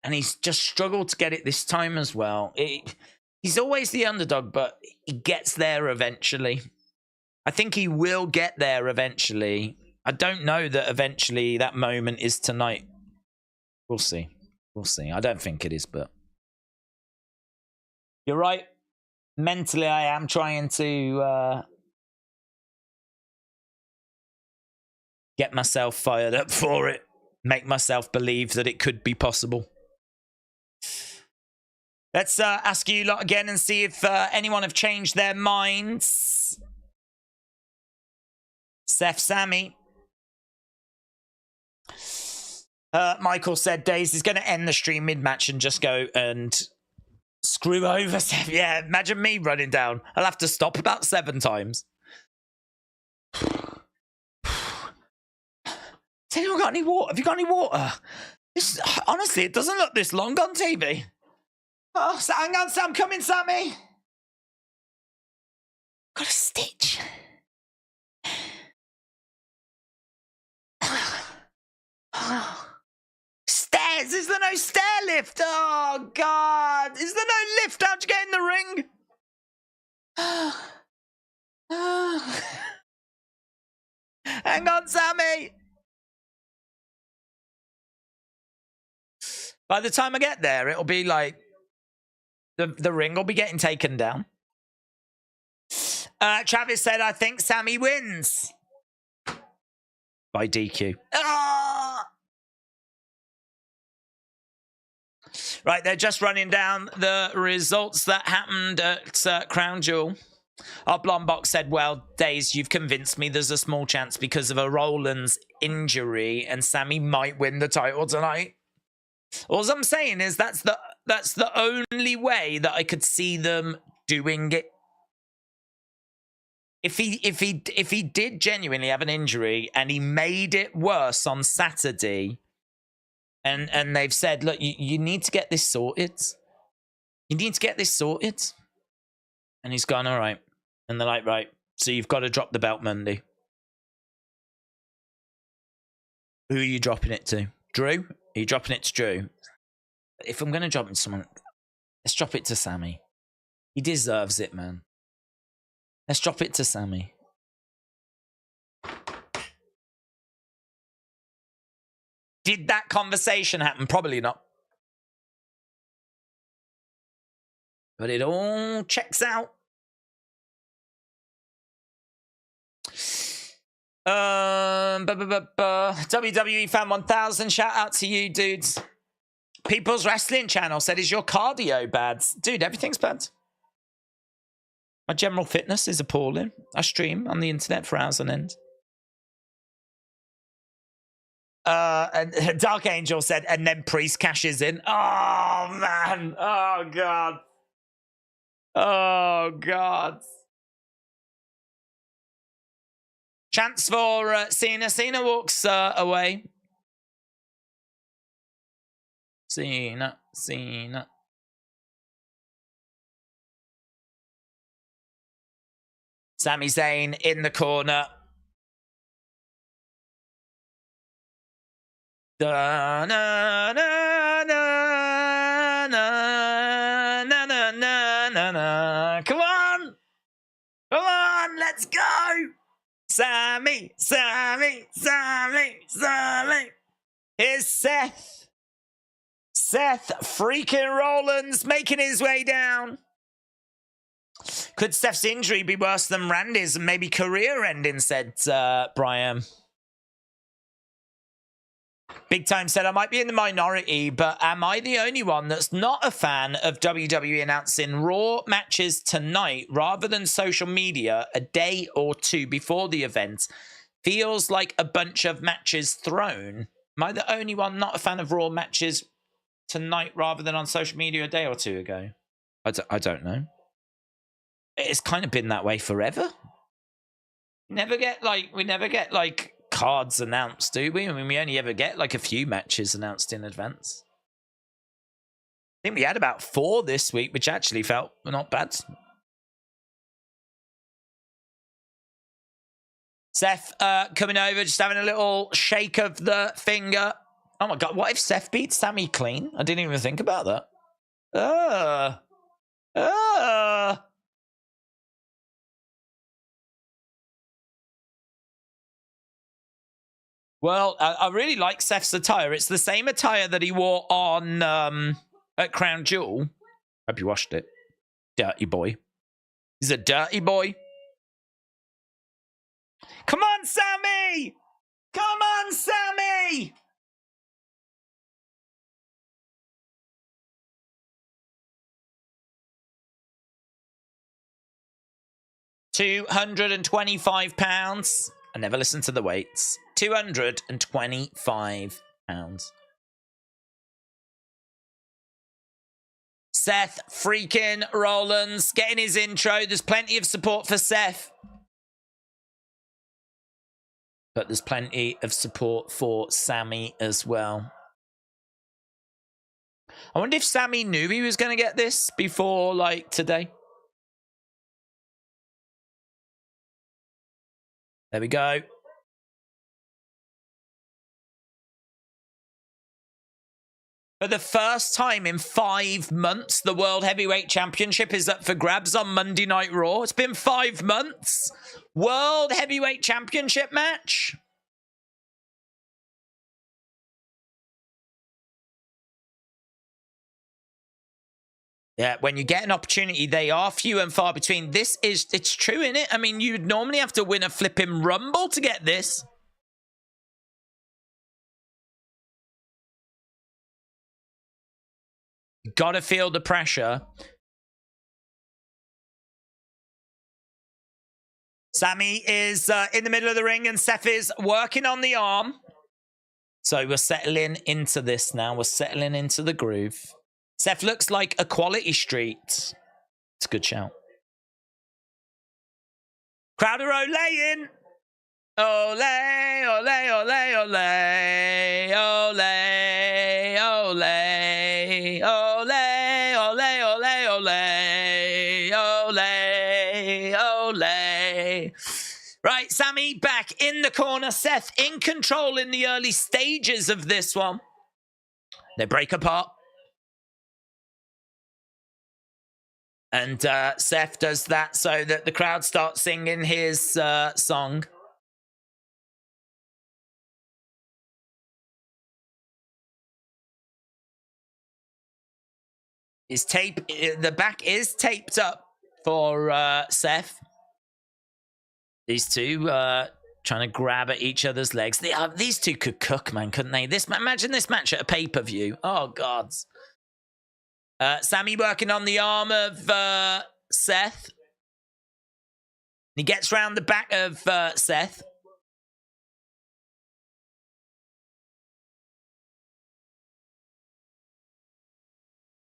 And he's just struggled to get it this time as well. He's always the underdog, but he gets there eventually. I think he will get there eventually. I don't know that eventually that moment is tonight. We'll see. We'll see. I don't think it is, but... You're right. Mentally, I am trying to get myself fired up for it. Make myself believe that it could be possible. Let's ask you lot again and see if anyone have changed their minds. Seth, Sami. Michael said Days is going to end the stream mid-match and just go and screw over Seth. Yeah, imagine me running down. I'll have to stop about 7 times. Has anyone got any water? Have you got any water? Honestly, it doesn't look this long on TV. Oh, hang on, Sam. Come in, Sammy. Got a stitch. Stairs. Is there no stair lift? Oh, God. Is there no lift? How'd you get in the ring? Hang on, Sammy. By the time I get there, it'll be like the ring will be getting taken down. Travis said, I think Sammy wins. By DQ. Ah! Right, they're just running down the results that happened at Crown Jewel. Our blonde box said, well, Days, you've convinced me there's a small chance because of a Rollins injury and Sammy might win the title tonight. All I'm saying is that's the only way that I could see them doing it. If he did genuinely have an injury and he made it worse on Saturday, and they've said, look, you need to get this sorted. You need to get this sorted. And he's gone, all right. And they're like, right, so you've got to drop the belt Monday. Who are you dropping it to? Drew? Are you dropping it to Drew? If I'm going to drop it to someone, let's drop it to Sammy. He deserves it, man. Let's drop it to Sammy. Did that conversation happen? Probably not. But it all checks out. WWE Fan 1000, shout out to you, dudes. People's Wrestling Channel said, is your cardio bad? Dude, everything's bad. My general fitness is appalling. I stream on the internet for hours on end. And Dark Angel said, and then Priest cashes in. Oh, man. Oh, God. Oh, God. Chance for Cena. Cena walks away. Cena. Sami Zayn in the corner. Da, na, na, na, na, na, na, na, na, na. Come on! Come on, let's go! Sami, Sami, Sami, Sami. Here's Seth. Seth freaking Rollins making his way down. Could Seth's injury be worse than Randy's and maybe career ending, said Brian. Big Time said, I might be in the minority, but am I the only one that's not a fan of WWE announcing Raw matches tonight rather than social media a day or two before the event? Feels like a bunch of matches thrown. Am I the only one not a fan of Raw matches tonight rather than on social media a day or two ago? I don't know. It's kind of been that way forever. We never get like cards announced, do we? I mean, we only ever get like a few matches announced in advance. I think we had about 4 this week, which actually felt not bad. Seth coming over, just having a little shake of the finger. Oh my God, what if Seth beats Sami clean? I didn't even think about that. Well, I really like Seth's attire. It's the same attire that he wore on at Crown Jewel. Hope you washed it. Dirty boy. He's a dirty boy. Come on, Sami! Come on, Sami! £225. I never listen to the weights. £225. Seth freaking Rollins getting his intro. There's plenty of support for Seth. But there's plenty of support for Sami as well. I wonder if Sami knew he was going to get this before, like, today. There we go. For the first time in 5 months, the World Heavyweight Championship is up for grabs on Monday Night Raw. It's been 5 months. World Heavyweight Championship match. Yeah, when you get an opportunity, they are few and far between. It's true, isn't it? I mean, you'd normally have to win a flipping Rumble to get this. Gotta feel the pressure. Sami is in the middle of the ring and Seth is working on the arm. So we're settling into this now. We're settling into the groove. Seth looks like a Quality Street. It's a good shout. Crowd are olaying. Ole, ole, ole, ole, ole, ole, ole, ole, ole, ole. Right, Sami back in the corner. Seth in control in the early stages of this one. They break apart. And Seth does that so that the crowd starts singing his song. The back is taped up for Seth. These two trying to grab at each other's legs. These two could cook, man, couldn't they? Imagine this match at a pay-per-view. Oh, God. Sami working on the arm of Seth. He gets round the back of Seth.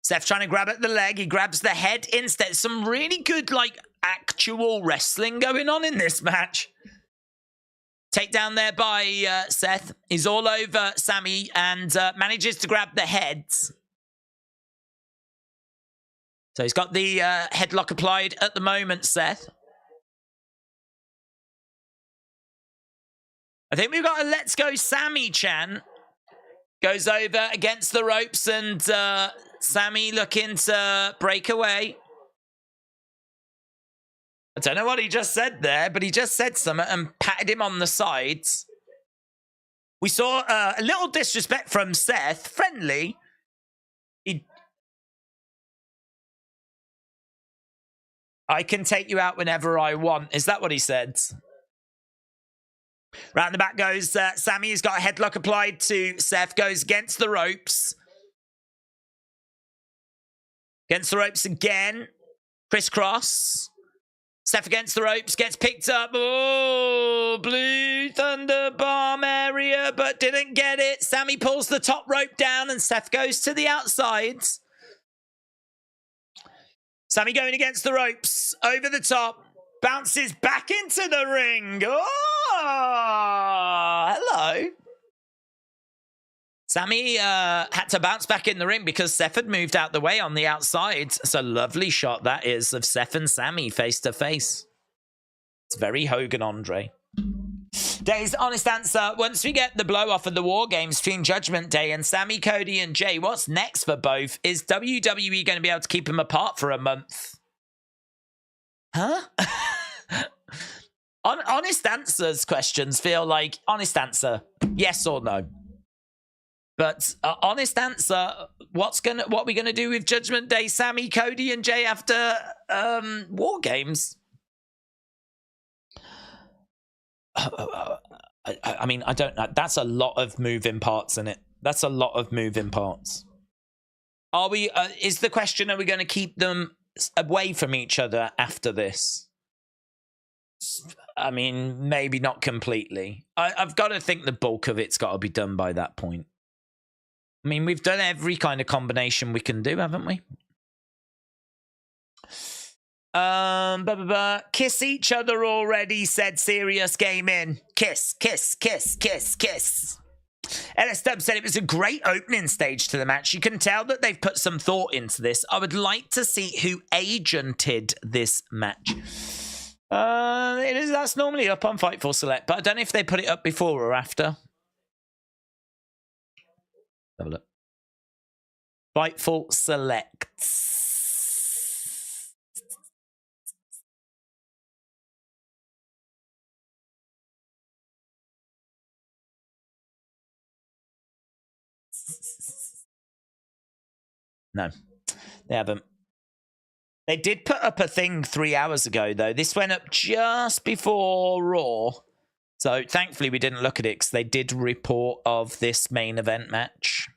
Seth trying to grab at the leg. He grabs the head instead. Some really good, like, actual wrestling going on in this match. Takedown there by Seth. He's all over Sami and manages to grab the heads. So he's got the headlock applied at the moment, Seth. I think we've got a Let's Go Sammy chant. Goes over against the ropes and Sammy looking to break away. I don't know what he just said there, but he just said something and patted him on the sides. We saw a little disrespect from Seth. Friendly. I can take you out whenever I want. Is that what he said? Round the back goes Sammy. He's got a headlock applied to Seth. Goes against the ropes. Against the ropes again. Crisscross. Seth against the ropes. Gets picked up. Oh, Blue Thunder Bomb area, but didn't get it. Sammy pulls the top rope down and Seth goes to the outsides. Sammy going against the ropes. Over the top. Bounces back into the ring. Oh, hello. Sammy had to bounce back in the ring because Seth had moved out the way on the outside. It's a lovely shot that is of Seth and Sammy face to face. It's very Hogan Andre. Day's honest answer. Once we get the blow off of the War Games between Judgment Day and Sammy, Cody, and Jay, what's next for both? Is WWE going to be able to keep them apart for a month? Huh? Honest answers questions feel like honest answer, yes or no. But honest answer, what are we gonna do with Judgment Day, Sammy, Cody, and Jay after War Games? I mean, I don't know. That's a lot of moving parts in it. That's a lot of moving parts. Are we? Is the question? Are we going to keep them away from each other after this? I mean, maybe not completely. I've got to think the bulk of it's got to be done by that point. I mean, we've done every kind of combination we can do, haven't we? Kiss each other already, said Serious Gaming. Kiss, kiss, kiss, kiss, kiss. LS Dub said it was a great opening stage to the match. You can tell that they've put some thought into this. I would like to see who agented this match. That's normally up on Fightful Select, but I don't know if they put it up before or after. Have a look. Fightful Select. No, they haven't. They did put up a thing 3 hours ago, though. This went up just before Raw. So thankfully we didn't look at it because they did report of this main event match.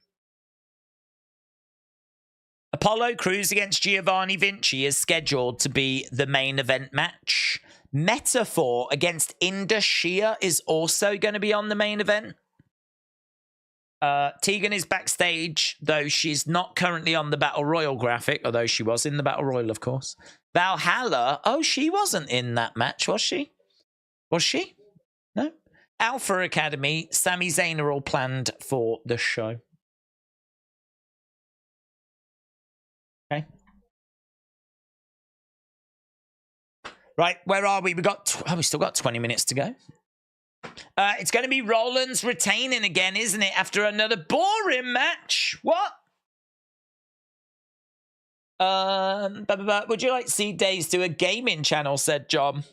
Apollo Crews against Giovanni Vinci is scheduled to be the main event match. Metaphor against Inda Shia is also going to be on the main event. Tegan is backstage, though she's not currently on the Battle Royal graphic, although she was in the Battle Royal, of course. Valhalla, oh, she wasn't in that match, was she? Was she? No. Alpha Academy, Sami Zayn are all planned for the show. Okay. Right, where are we? We still got 20 minutes to go. It's going to be Rollins retaining again, isn't it? After another boring match. What? Would you like to see Days do a gaming channel, said John.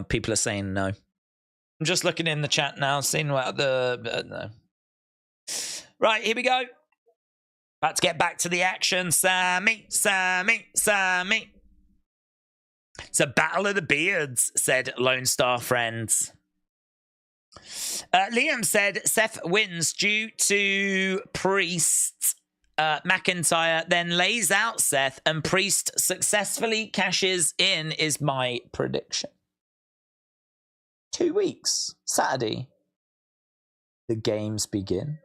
People are saying no. I'm just looking in the chat now, seeing what no. Right, here we go. About to get back to the action. Sammy, Sammy, Sammy. It's a battle of the beards, said Lone Star Friends. Liam said Seth wins due to Priest. McIntyre then lays out Seth and Priest successfully cashes in is my prediction. 2 weeks. Saturday. The games begin.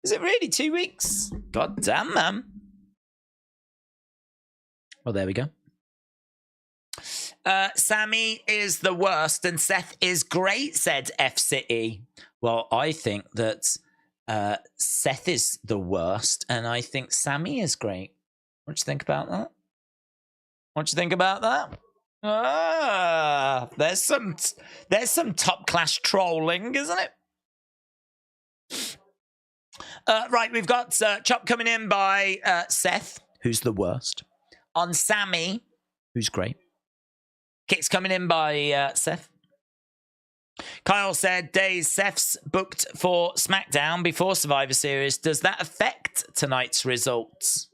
Is it really 2 weeks? God damn, man. Well, there we go. Sammy is the worst and Seth is great, said F-City. Well, I think that Seth is the worst and I think Sammy is great. What do you think about that? What do you think about that? There's some top class trolling, isn't it? Right, we've got chop coming in by Seth, who's the worst, on Sami, who's great. Kicks coming in by Seth. Kyle said, Days, Seth's booked for SmackDown before Survivor Series. Does that affect tonight's results?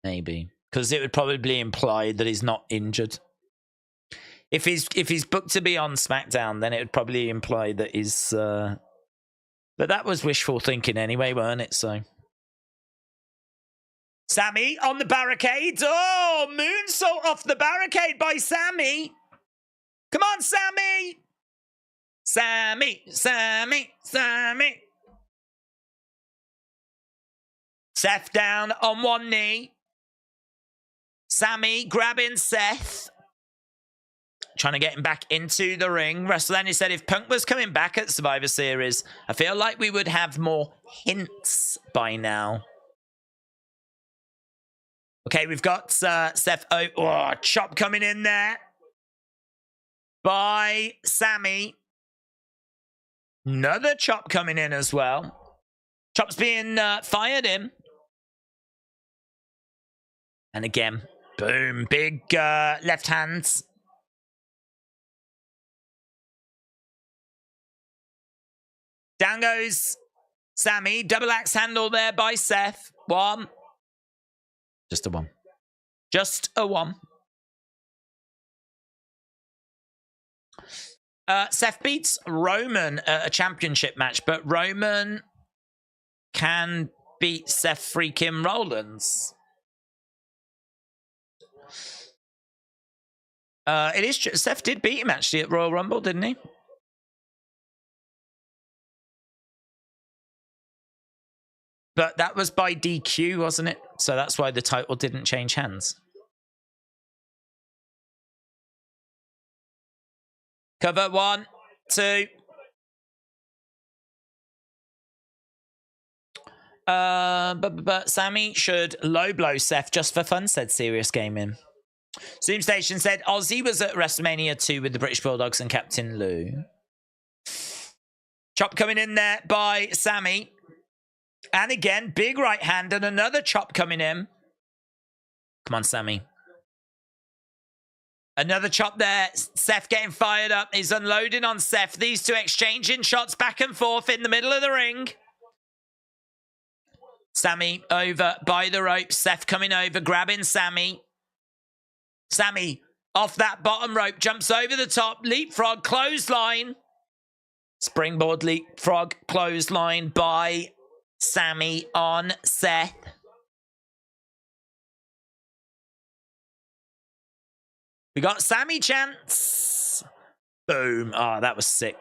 Maybe. Because it would probably imply that he's not injured. If he's booked to be on SmackDown, then it would probably imply that he's... But that was wishful thinking anyway, weren't it? So... Sami on the barricade. Oh, moonsault off the barricade by Sami. Come on, Sami. Sami. Seth down on one knee. Sami grabbing Seth. Trying to get him back into the ring. WrestleMania said if Punk was coming back at Survivor Series, I feel like we would have more hints by now. Okay, we've got Seth. Oh, chop coming in there by Sami. Another chop coming in as well. Chop's being fired in. And again, boom, big left hands. Down goes Sami. Double axe handle there by Seth. One. Just a one. Just a one. Seth beats Roman at a championship match, but Roman can beat Seth freaking Rollins. It is true. Seth did beat him actually at Royal Rumble, didn't he? But that was by DQ, wasn't it? So that's why the title didn't change hands. Cover 1, 2. But Sami should low blow Seth just for fun, said Serious Gaming. Zoom Station said Ozzy was at WrestleMania 2 with the British Bulldogs and Captain Lou. Chop coming in there by Sami. And again, big right hand and another chop coming in. Come on, Sami. Another chop there. Seth getting fired up. He's unloading on Seth. These two exchanging shots back and forth in the middle of the ring. Sami over by the rope. Seth coming over, grabbing Sami. Sami off that bottom rope. Jumps over the top. Leapfrog clothesline. Springboard leapfrog clothesline by Sami on Seth. We got Sami chance. Boom. Oh, that was sick.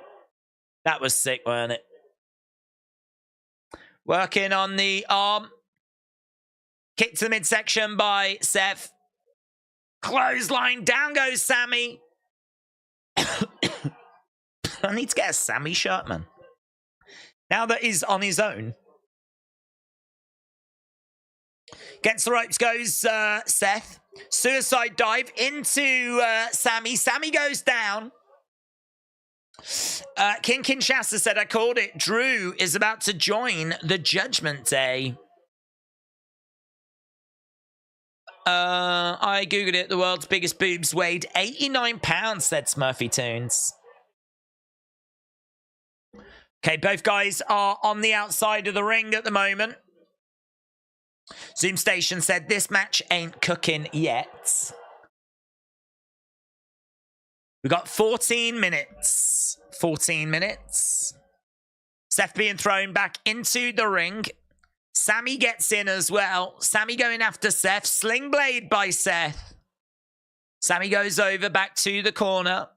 That was sick, wasn't it? Working on the arm. Kick to the midsection by Seth. Clothesline. Down goes Sami. I need to get a Sami shirt, man. Now that he's on his own. Gets the ropes goes Seth. Suicide dive into Sami. Sami goes down. King Kinshasa said, I called it. Drew is about to join the Judgment Day. I googled it. The world's biggest boobs weighed 89 pounds, said Smurfy Tunes. Okay, both guys are on the outside of the ring at the moment. Zoom Station said this match ain't cooking yet. We got 14 minutes. 14 minutes. Seth being thrown back into the ring. Sami gets in as well. Sami going after Seth. Sling blade by Seth. Sami goes over back to the corner.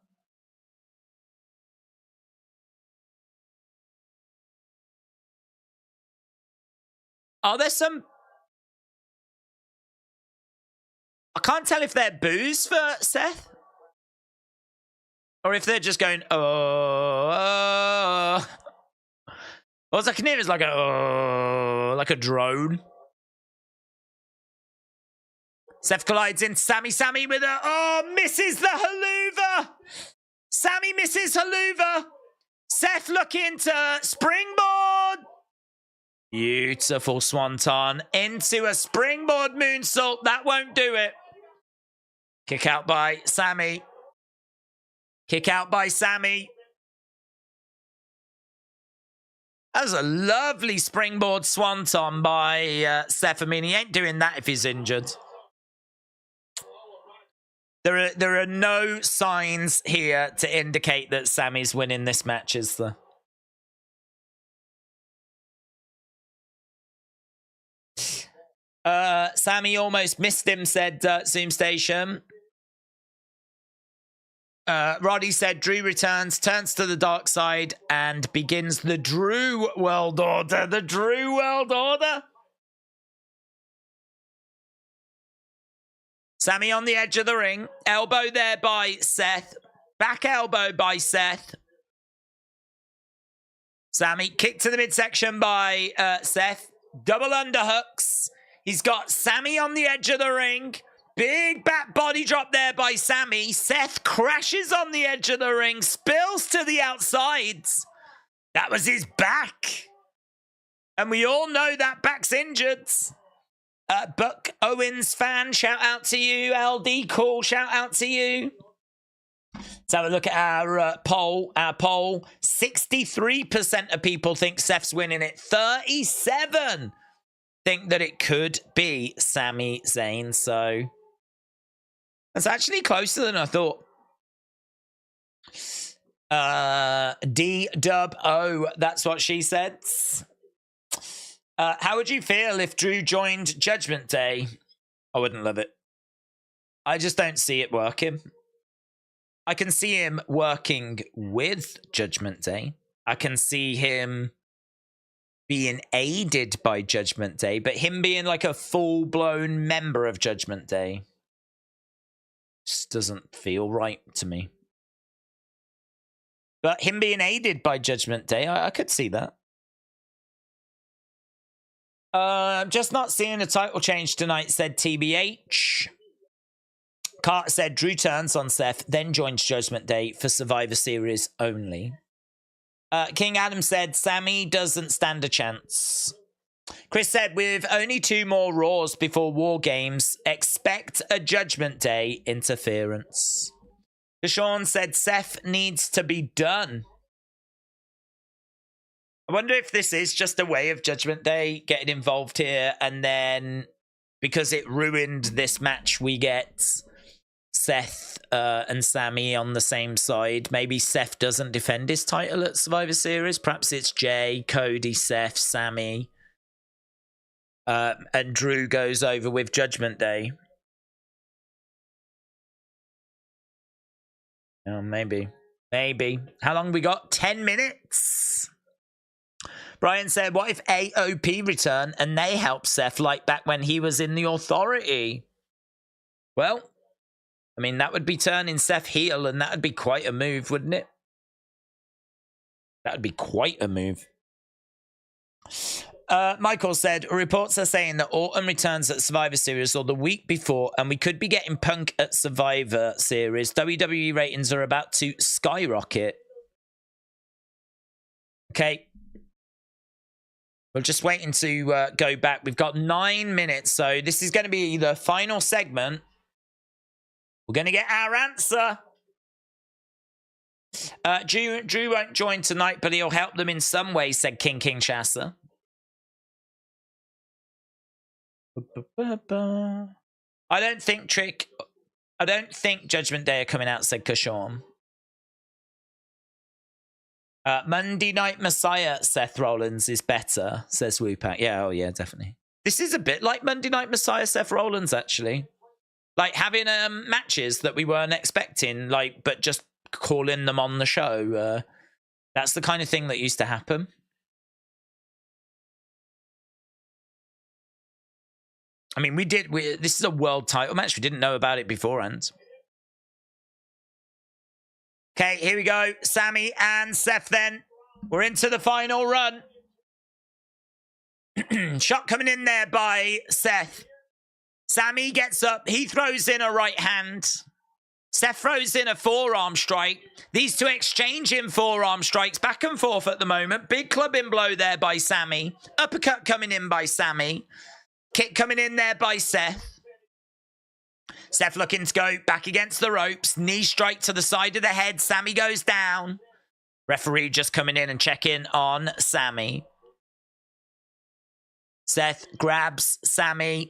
Are there some... I can't tell if they're boos for Seth. Or if they're just going, oh. All I can hear is like a drone. Seth collides in Sami. Sami with a... Oh, misses the haluva. Sami misses haluva. Seth looking to springboard. Beautiful swanton into a springboard moonsault. That won't do it. Kick out by Sami. Kick out by Sami. That was a lovely springboard swanton by Seth. I mean, he ain't doing that if he's injured. There are no signs here to indicate that Sami's winning this match, is there? Sami almost missed him, said Zoom Station. Roddy said Drew returns, turns to the dark side, and begins the Drew World Order. The Drew World Order. Sami on the edge of the ring. Elbow there by Seth. Back elbow by Seth. Sami kicked to the midsection by Seth. Double underhooks. He's got Sami on the edge of the ring. Big back body drop there by Sami. Seth crashes on the edge of the ring. Spills to the outsides. That was his back. And we all know that back's injured. Buck Owens fan, shout out to you. LD Cool, shout out to you. Let's have a look at our poll. Our poll, 63% of people think Seth's winning it. 37 think that it could be Sami Zayn. So that's actually closer than I thought. D-Dub-O, that's what she said. How would you feel if Drew joined Judgment Day? I wouldn't love it. I just don't see it working. I can see him working with Judgment Day. I can see him being aided by Judgment Day, but him being like a full-blown member of Judgment Day just doesn't feel right to me. But him being aided by Judgment Day, I could see that. I'm just not seeing a title change tonight, said TBH. Carter said Drew turns on Seth, then joins Judgment Day for Survivor Series only. King Adam said Sami doesn't stand a chance. Chris said with only 2 more Raws before War Games, expect a Judgment Day interference. Deshaun said Seth needs to be done. I wonder if this is just a way of Judgment Day getting involved here, and then because it ruined this match, we get Seth and Sami on the same side. Maybe Seth doesn't defend his title at Survivor Series. Perhaps it's Jay, Cody, Seth, Sami, and Drew goes over with Judgment Day. Oh, maybe. Maybe. How long we got? 10 minutes. Brian said, what if AOP return and they help Seth like back when he was in the Authority? Well, I mean, that would be turning Seth heel, and that would be quite a move, wouldn't it? That would be quite a move. Michael said, reports are saying that Orton returns at Survivor Series or the week before, and we could be getting Punk at Survivor Series. WWE ratings are about to skyrocket. Okay. We're just waiting to go back. We've got 9 minutes, so this is going to be the final segment. We're going to get our answer. Drew won't join tonight, but he'll help them in some way, said King Shasa. I don't think Judgment Day are coming out, said Kashawn. Monday Night Messiah Seth Rollins is better, says Wupak. Yeah, oh yeah, definitely. This is a bit like Monday Night Messiah Seth Rollins, actually. Like having matches that we weren't expecting, like, but just calling them on the show. That's the kind of thing that used to happen. I mean, this is a world title match. We didn't know about it beforehand. Okay, here we go. Sami and Seth then. We're into the final run. Shot coming in there by Seth. Sami gets up. He throws in a right hand. Seth throws in a forearm strike. These two exchanging forearm strikes back and forth at the moment. Big clubbing blow there by Sami. Uppercut coming in by Sami. Kick coming in there by Seth. Seth looking to go back against the ropes. Knee strike to the side of the head. Sami goes down. Referee just coming in and checking on Sami. Seth grabs Sami.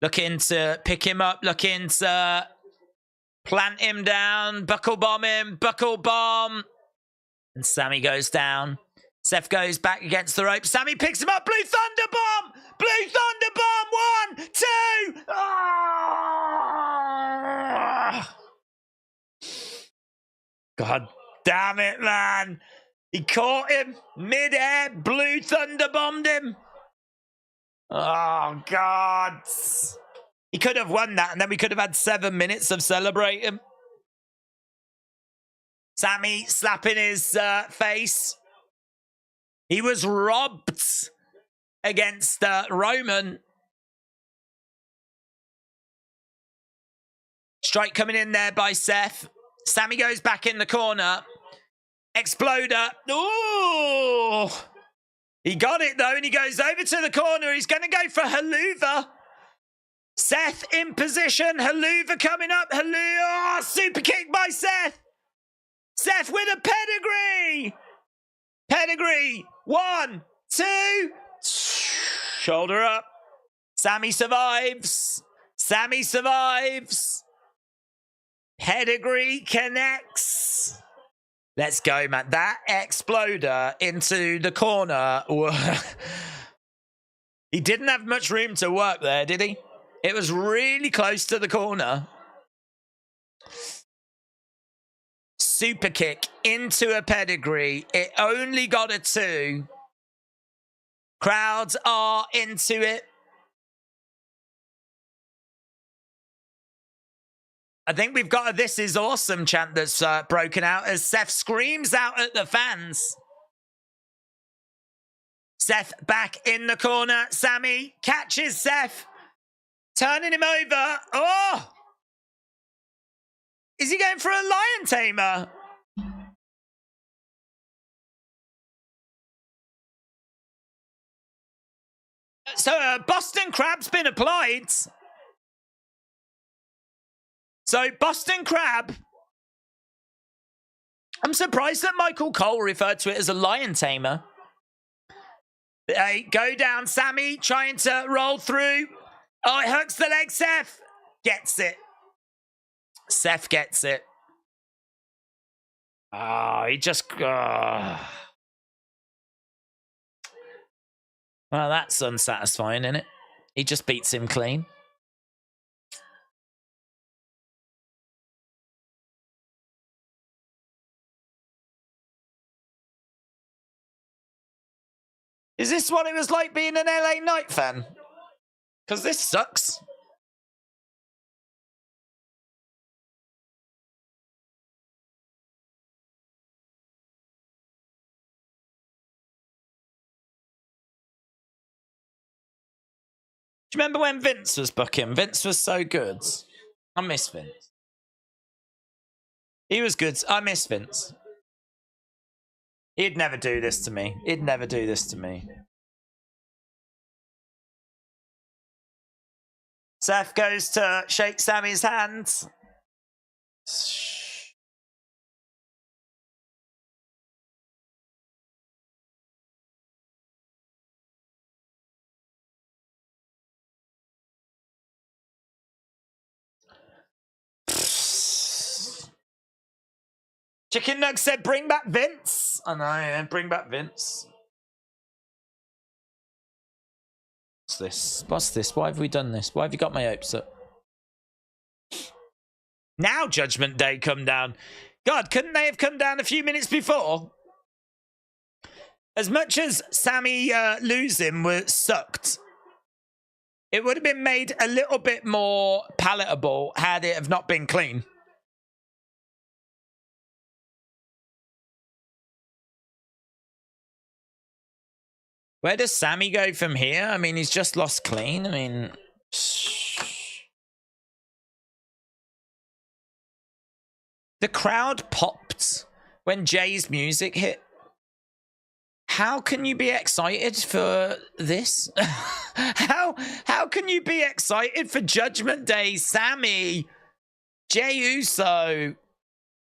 Looking to pick him up. Looking to plant him down. Buckle bomb him. Buckle bomb. And Sami goes down. Seth goes back against the rope. Sami picks him up. Blue Thunder Bomb. Blue Thunder Bomb. 1, 2. Ah! God damn it, man. He caught him mid-air. Blue Thunder bombed him. Oh, God. He could have won that, and then we could have had 7 minutes of celebrating. Sami slapping his face. He was robbed against Roman. Strike coming in there by Seth. Sami goes back in the corner. Exploder. Ooh! He got it, though, and he goes over to the corner. He's going to go for Helluva. Seth in position. Helluva coming up. Helluva. Oh, super kick by Seth. Seth with a pedigree. Pedigree. 1, 2. Shoulder up. Sami survives. Sami survives. Pedigree connects. Let's go, man. That exploder into the corner. He didn't have much room to work there, did he? It was really close to the corner. Super kick into a pedigree. It only got a 2. Crowds are into it. I think we've got a "This is awesome" chant that's broken out as Seth screams out at the fans. Seth back in the corner. Sami catches Seth, turning him over. Oh! Is he going for a lion tamer? So Boston Crab's been applied. So Boston Crab. I'm surprised that Michael Cole referred to it as a lion tamer. They go down. Sami trying to roll through. Oh, it hooks the leg. Seth gets it. Seth gets it. Oh, he just... Well, that's unsatisfying, isn't it? He just beats him clean. Is this what it was like being an LA Knight fan? Because this sucks. Do you remember when Vince was booking? Vince was so good. I miss Vince. He was good. I miss Vince. He'd never do this to me. He'd never do this to me. Seth goes to shake Sami's hands. Chicken Nug said, bring back Vince. I know, yeah, bring back Vince. What's this? What's this? Why have we done this? Why have you got my hopes up? Now Judgment Day come down. God, couldn't they have come down a few minutes before? As much as Sami losing was sucked, it would have been made a little bit more palatable had it have not been clean. Where does Sami go from here? I mean, he's just lost clean. I mean... The crowd popped when Jay's music hit. How can you be excited for this? How can you be excited for Judgment Day, Sami, Jey Uso?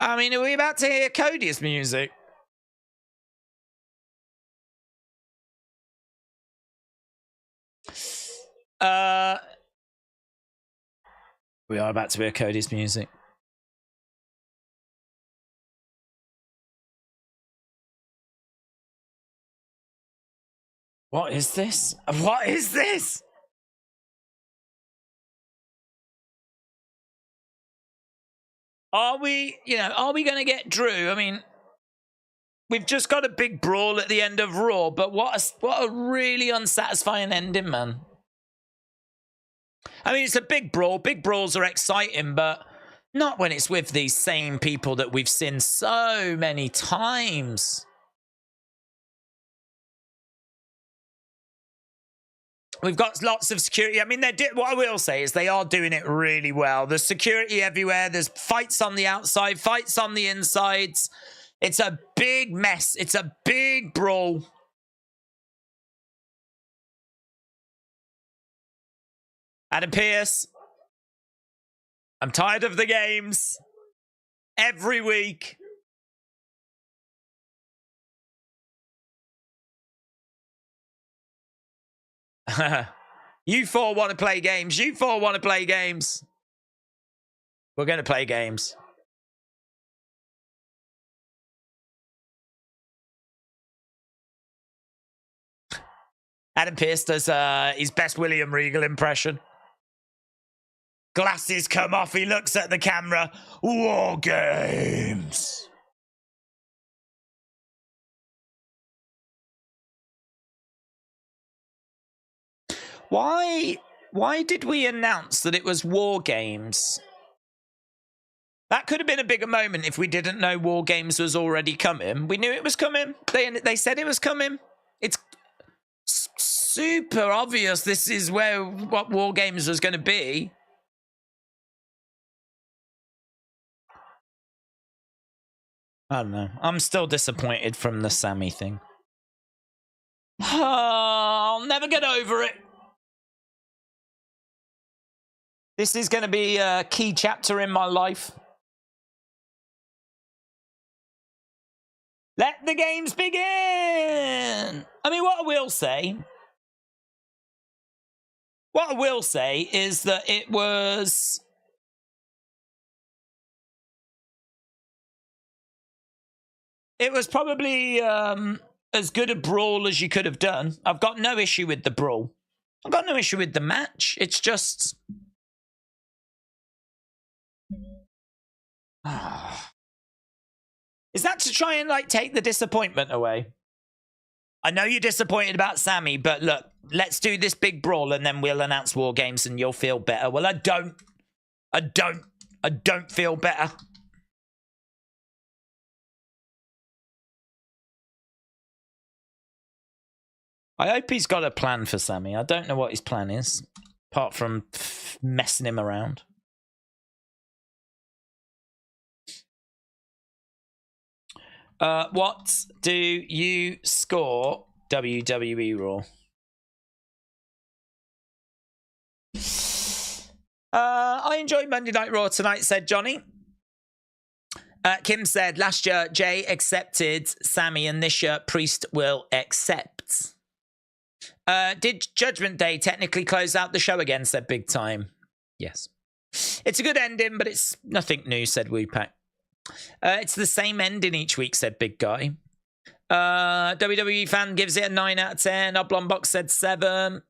I mean, are we about to hear Cody's music? We are about to hear Cody's music. What is this? What is this? Are we going to get Drew? I mean, we've just got a big brawl at the end of Raw, but what a really unsatisfying ending, man. I mean, it's a big brawl. Big brawls are exciting, but not when it's with these same people that we've seen so many times. We've got lots of security. I mean, what I will say is they are doing it really well. There's security everywhere. There's fights on the outside, fights on the insides. It's a big mess. It's a big brawl. Adam Pearce. I'm tired of the games. Every week. You four want to play games. You four want to play games. We're going to play games. Adam Pearce does his best William Regal impression. Glasses come off. He looks at the camera. War games. Why did we announce that it was War Games? That could have been a bigger moment if we didn't know War Games was already coming. We knew it was coming. They said it was coming. It's super obvious this is what War Games was going to be. I don't know. I'm still disappointed from the Sami thing. I'll never get over it. This is going to be a key chapter in my life. Let the games begin! I mean, what I will say is that it was... It was probably as good a brawl as you could have done. I've got no issue with the brawl. I've got no issue with the match. It's just... Is that to try and take the disappointment away? I know you're disappointed about Sami, but look, let's do this big brawl and then we'll announce War Games and you'll feel better. Well, I don't feel better. I hope he's got a plan for Sami. I don't know what his plan is, apart from messing him around. What do you score WWE Raw? I enjoyed Monday Night Raw tonight, said Johnny. Kim said, last year, Jay accepted Sami, and this year, Priest will accept. Did Judgment Day technically close out the show again, said Big Time. Yes. It's a good ending, but it's nothing new, said Wupak. It's the same ending each week, said Big Guy. WWE fan gives it a 9 out of 10. Oblong Box said 7.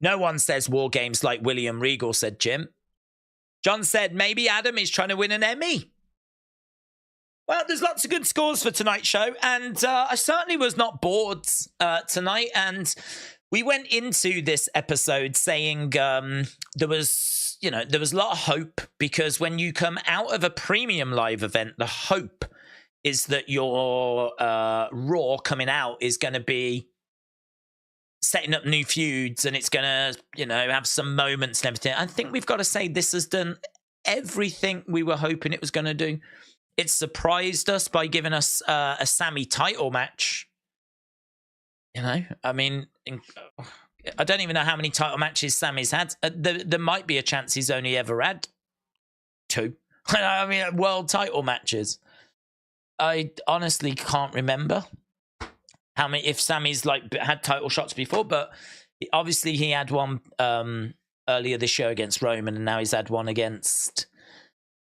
No one says War Games like William Regal, said Jim. John said maybe Adam is trying to win an Emmy. Well, there's lots of good scores for tonight's show, and I certainly was not bored tonight. And we went into this episode saying there was a lot of hope, because when you come out of a premium live event, the hope is that your Raw coming out is going to be setting up new feuds, and it's going to, have some moments and everything. I think we've got to say this has done everything we were hoping it was going to do. It surprised us by giving us a Sami title match. You know, I mean, I don't even know how many title matches Sami's had. There might be a chance he's only ever had 2. I mean, world title matches. I honestly can't remember how many, if Sami's like had title shots before, but obviously he had one earlier this year against Roman, and now he's had one against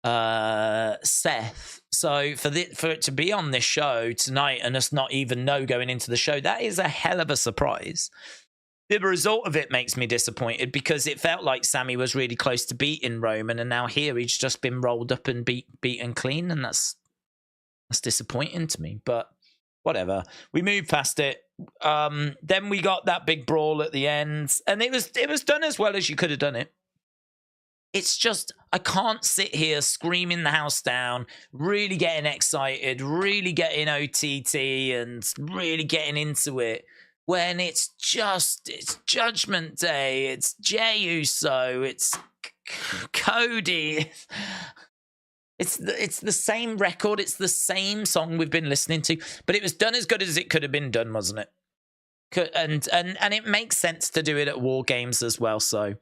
Seth. So for it to be on this show tonight and us not even know going into the show, that is a hell of a surprise. The result of it makes me disappointed because it felt like Sami was really close to beating Roman, and now here he's just been rolled up and beaten clean, and that's disappointing to me. But whatever, we moved past it. Then we got that big brawl at the end, and it was done as well as you could have done it. It's just, I can't sit here screaming the house down, really getting excited, really getting OTT and really getting into it when it's Judgment Day, it's Jey Uso, it's Cody. It's the same record, it's the same song we've been listening to, but it was done as good as it could have been done, wasn't it? And it makes sense to do it at War Games as well, so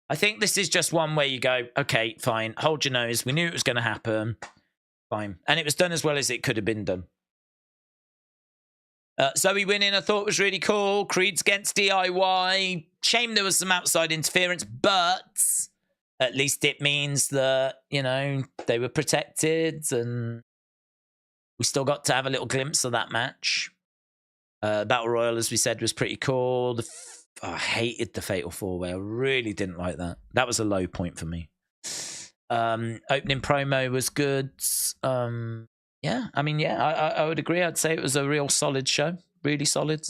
I think this is just one where you go, okay, fine, hold your nose. We knew it was going to happen. Fine. And it was done as well as it could have been done. Zoe winning, I thought was really cool. Creed's against DIY. Shame there was some outside interference, but at least it means that, you know, they were protected and we still got to have a little glimpse of that match. Battle Royal, as we said, was pretty cool. I hated the Fatal 4-Way. I really didn't like that. That was a low point for me. Opening promo was good. Yeah, I mean, yeah, I would agree. I'd say it was a real solid show. Really solid.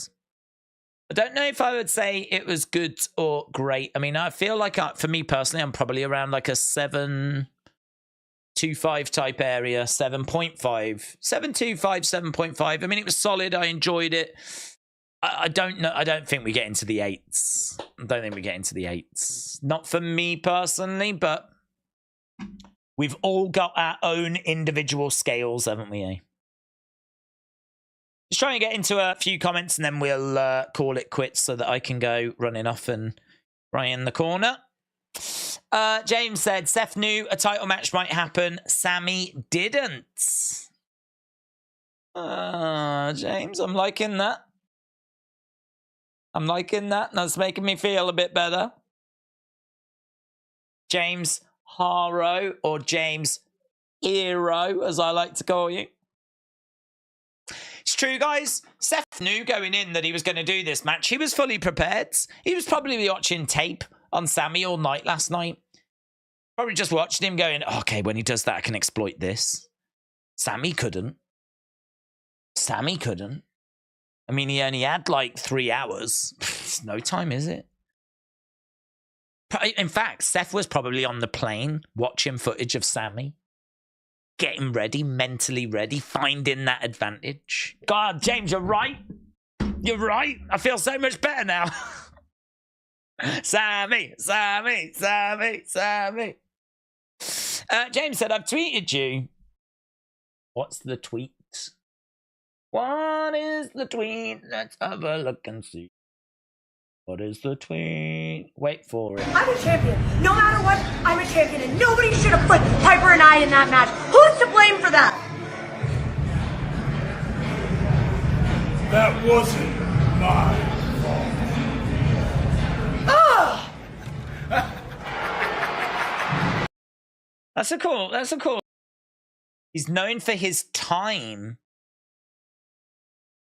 I don't know if I would say it was good or great. I mean, I feel like, for me personally, I'm probably around like a 7.25 type area, 7.5. 7.25, 7.5. I mean, it was solid. I enjoyed it. I don't know. I don't think we get into the 8s. I don't think we get into the 8s. Not for me personally, but we've all got our own individual scales, haven't we? Eh? Just trying to get into a few comments and then we'll call it quits so that I can go running off and right in the corner. James said, Seth knew a title match might happen. Sami didn't. James, I'm liking that. I'm liking that. That's making me feel a bit better. James Haro, or James Hero, as I like to call you. It's true, guys. Seth knew going in that he was going to do this match. He was fully prepared. He was probably watching tape on Sami all night last night. Probably just watching him going, okay, when he does that, I can exploit this. Sami couldn't. Sami couldn't. I mean, he only had like 3 hours. It's no time, is it? In fact, Seth was probably on the plane watching footage of Sami, getting ready, mentally ready, finding that advantage. God, James, you're right. You're right. I feel so much better now. Sami, Sami, Sami, Sami. James said, I've tweeted you. What's the tweet? What is the tweet? Let's have a look and see. What is the tweet? Wait for it. I'm a champion. No matter what, I'm a champion, and nobody should have put Piper and I in that match. Who's to blame for that? That wasn't my fault. Ah! That's a cool. He's known for his time.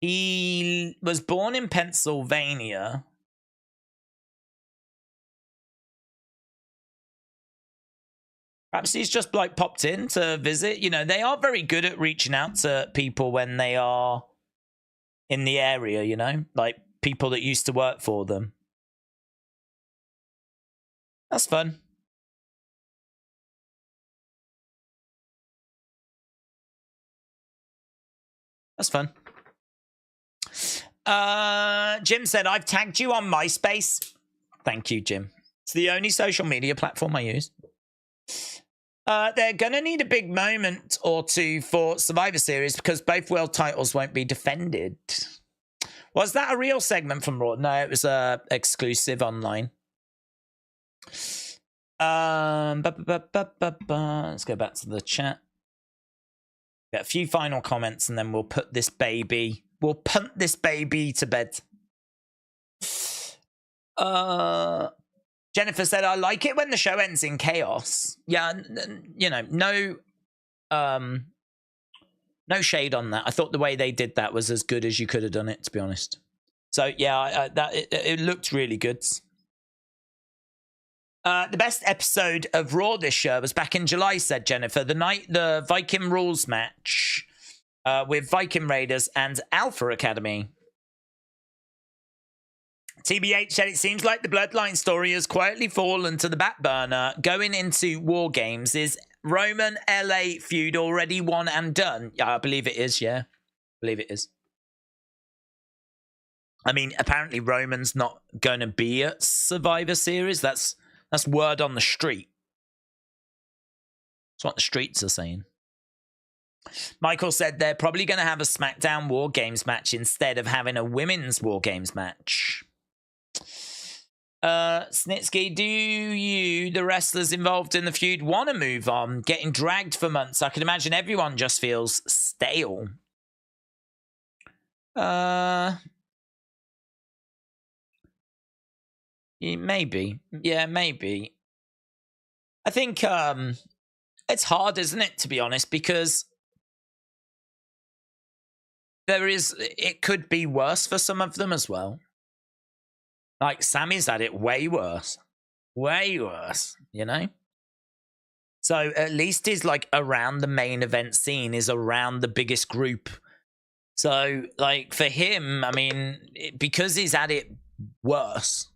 He was born in Pennsylvania. Perhaps he's just like popped in to visit. You know, they are very good at reaching out to people when they are in the area, you know, like people that used to work for them. That's fun. That's fun. Jim said, I've tagged you on MySpace. Thank you, Jim. It's the only social media platform I use. They're going to need a big moment or two for Survivor Series because both world titles won't be defended. Was that a real segment from Raw? No, it was exclusive online. Let's go back to the chat. Get a few final comments and then we'll punt this baby to bed. Jennifer said, I like it when the show ends in chaos. Yeah, you know, no shade on that. I thought the way they did that was as good as you could have done it, to be honest. So, yeah, it looked really good. The best episode of Raw this year was back in July, said Jennifer. The night the Viking Rules match with Viking Raiders and Alpha Academy. TBH said it seems like the Bloodline story has quietly fallen to the back burner going into War Games. Is Roman LA feud already won and done? Yeah, I believe it is, yeah. I believe it is. I mean, apparently Roman's not going to be at Survivor Series. That's word on the street. That's what the streets are saying. Michael said they're probably going to have a SmackDown War Games match instead of having a women's War Games match. Snitsky, do you, the wrestlers involved in the feud, want to move on? Getting dragged for months. I can imagine everyone just feels stale. Maybe. Yeah, maybe. I think it's hard, isn't it, to be honest, because it could be worse for some of them as well. Like, Sami's had it way worse. Way worse, you know? So, at least he's, like, around the main event scene, is around the biggest group. So, like, for him, I mean, because he's had it worse,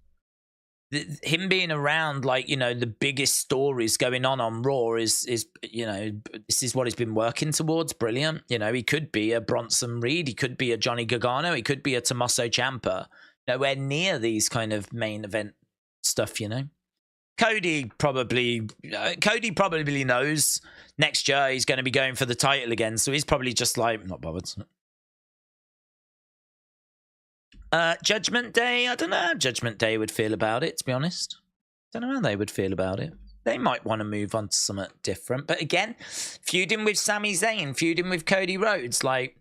him being around, like, you know, the biggest stories going on Raw is, you know, this is what he's been working towards. Brilliant. You know, he could be a Bronson Reed. He could be a Johnny Gargano. He could be a Tommaso Ciampa. Nowhere near these kind of main event stuff, you know. Cody probably knows next year he's going to be going for the title again, so he's probably just like, not bothered. Judgment Day, I don't know how Judgment Day would feel about it, to be honest. Don't know how they would feel about it. They might want to move on to something different. But again, feuding with Sami Zayn, feuding with Cody Rhodes, like,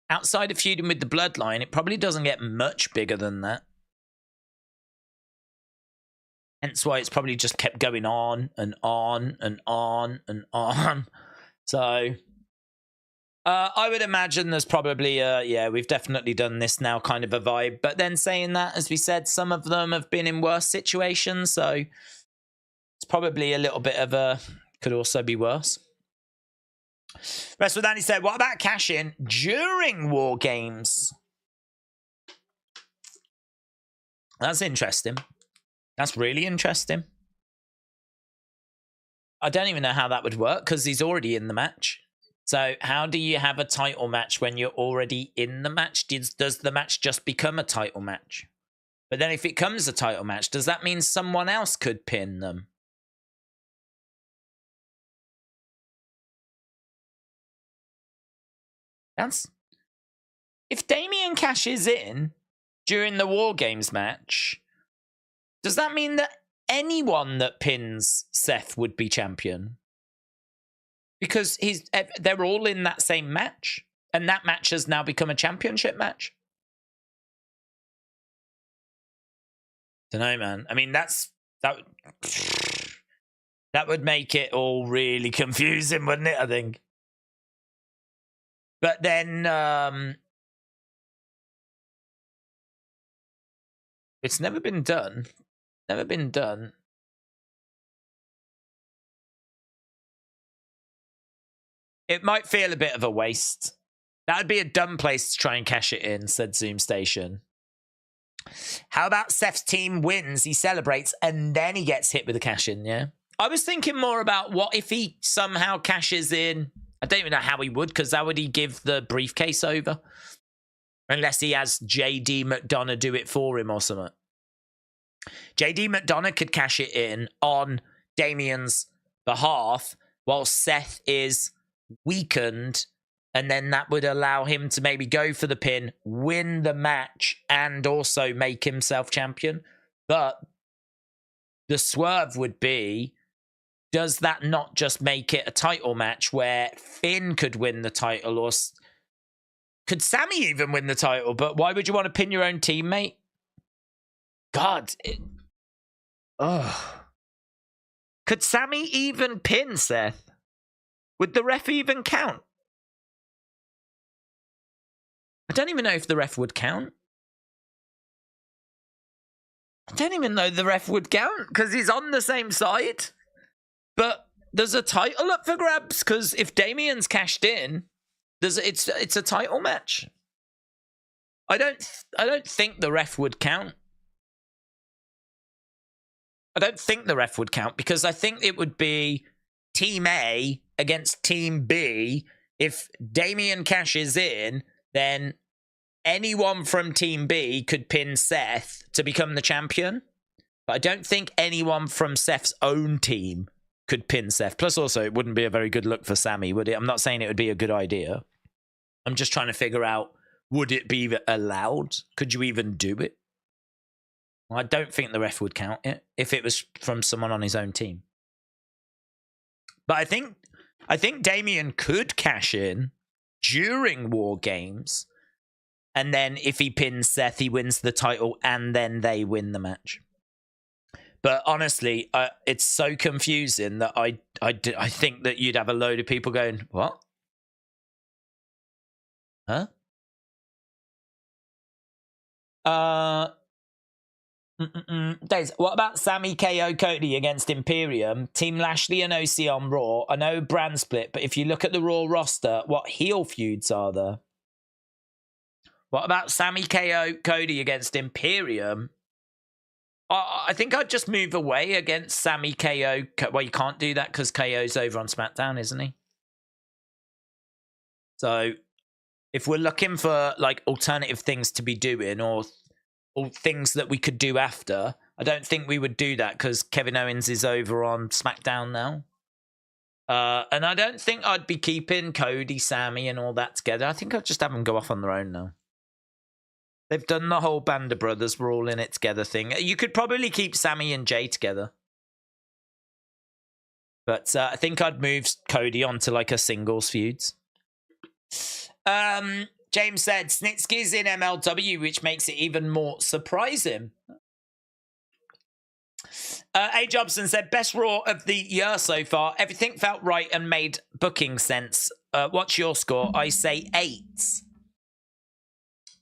outside of feuding with the Bloodline, it probably doesn't get much bigger than that. Hence why it's probably just kept going on and on and on and on. So, I would imagine there's probably, yeah, we've definitely done this now kind of a vibe. But then saying that, as we said, some of them have been in worse situations. So, it's probably a little bit of a, could also be worse. Wrestle Danny said, what about cash-in during War Games? That's interesting. That's really interesting. I don't even know how that would work because he's already in the match. So how do you have a title match when you're already in the match? Does the match just become a title match? But then if it comes a title match, does that mean someone else could pin them? If Damian cashes in during the War Games match, does that mean that anyone that pins Seth would be champion? Because they're all in that same match, and that match has now become a championship match. Don't know, man. I mean, that would make it all really confusing, wouldn't it? I think. But then it's never been done. Never been done. It might feel a bit of a waste. That would be a dumb place to try and cash it in, said Zoom Station. How about Seth's team wins, he celebrates, and then he gets hit with a cash in, yeah? I was thinking more about what if he somehow cashes in. I don't even know how he would, because how would he give the briefcase over? Unless he has JD McDonough do it for him or something. JD McDonough could cash it in on Damian's behalf while Seth is weakened, and then that would allow him to maybe go for the pin, win the match, and also make himself champion. But the swerve would be, does that not just make it a title match where Finn could win the title, or could Sami even win the title? But why would you want to pin your own teammate? God. Could Sami even pin Seth? Would the ref even count? I don't even know if the ref would count. I don't even know the ref would count because he's on the same side. But there's a title up for grabs because if Damian's cashed in, it's a title match. I don't think the ref would count. I don't think the ref would count because I think it would be Team A against Team B. If Damian cashes in, then anyone from Team B could pin Seth to become the champion. But I don't think anyone from Seth's own team could pin Seth. Plus, also, it wouldn't be a very good look for Sami, would it? I'm not saying it would be a good idea. I'm just trying to figure out, would it be allowed? Could you even do it? Well, I don't think the ref would count it if it was from someone on his own team. But I think Damian could cash in during War Games, and then if he pins Seth, he wins the title, and then they win the match. But honestly, it's so confusing that I think that you'd have a load of people going, what? Huh? Days, what about Sami KO Cody against Imperium? Team Lashley and OC on Raw. I know brand split, but if you look at the Raw roster, what heel feuds are there? What about Sami KO Cody against Imperium? I think I'd just move away against Sami KO. Well, you can't do that because KO's over on SmackDown, isn't he? So if we're looking for like alternative things to be doing or things that we could do after, I don't think we would do that because Kevin Owens is over on SmackDown now. And I don't think I'd be keeping Cody, Sami, and all that together. I think I'd just have them go off on their own now. They've done the whole Band of Brothers, we're all in it together thing. You could probably keep Sami and Jay together. But I think I'd move Cody onto like a singles feuds. James said, Snitsky's in MLW, which makes it even more surprising. A. Jobson said, best Raw of the year so far. Everything felt right and made booking sense. What's your score? I say 8.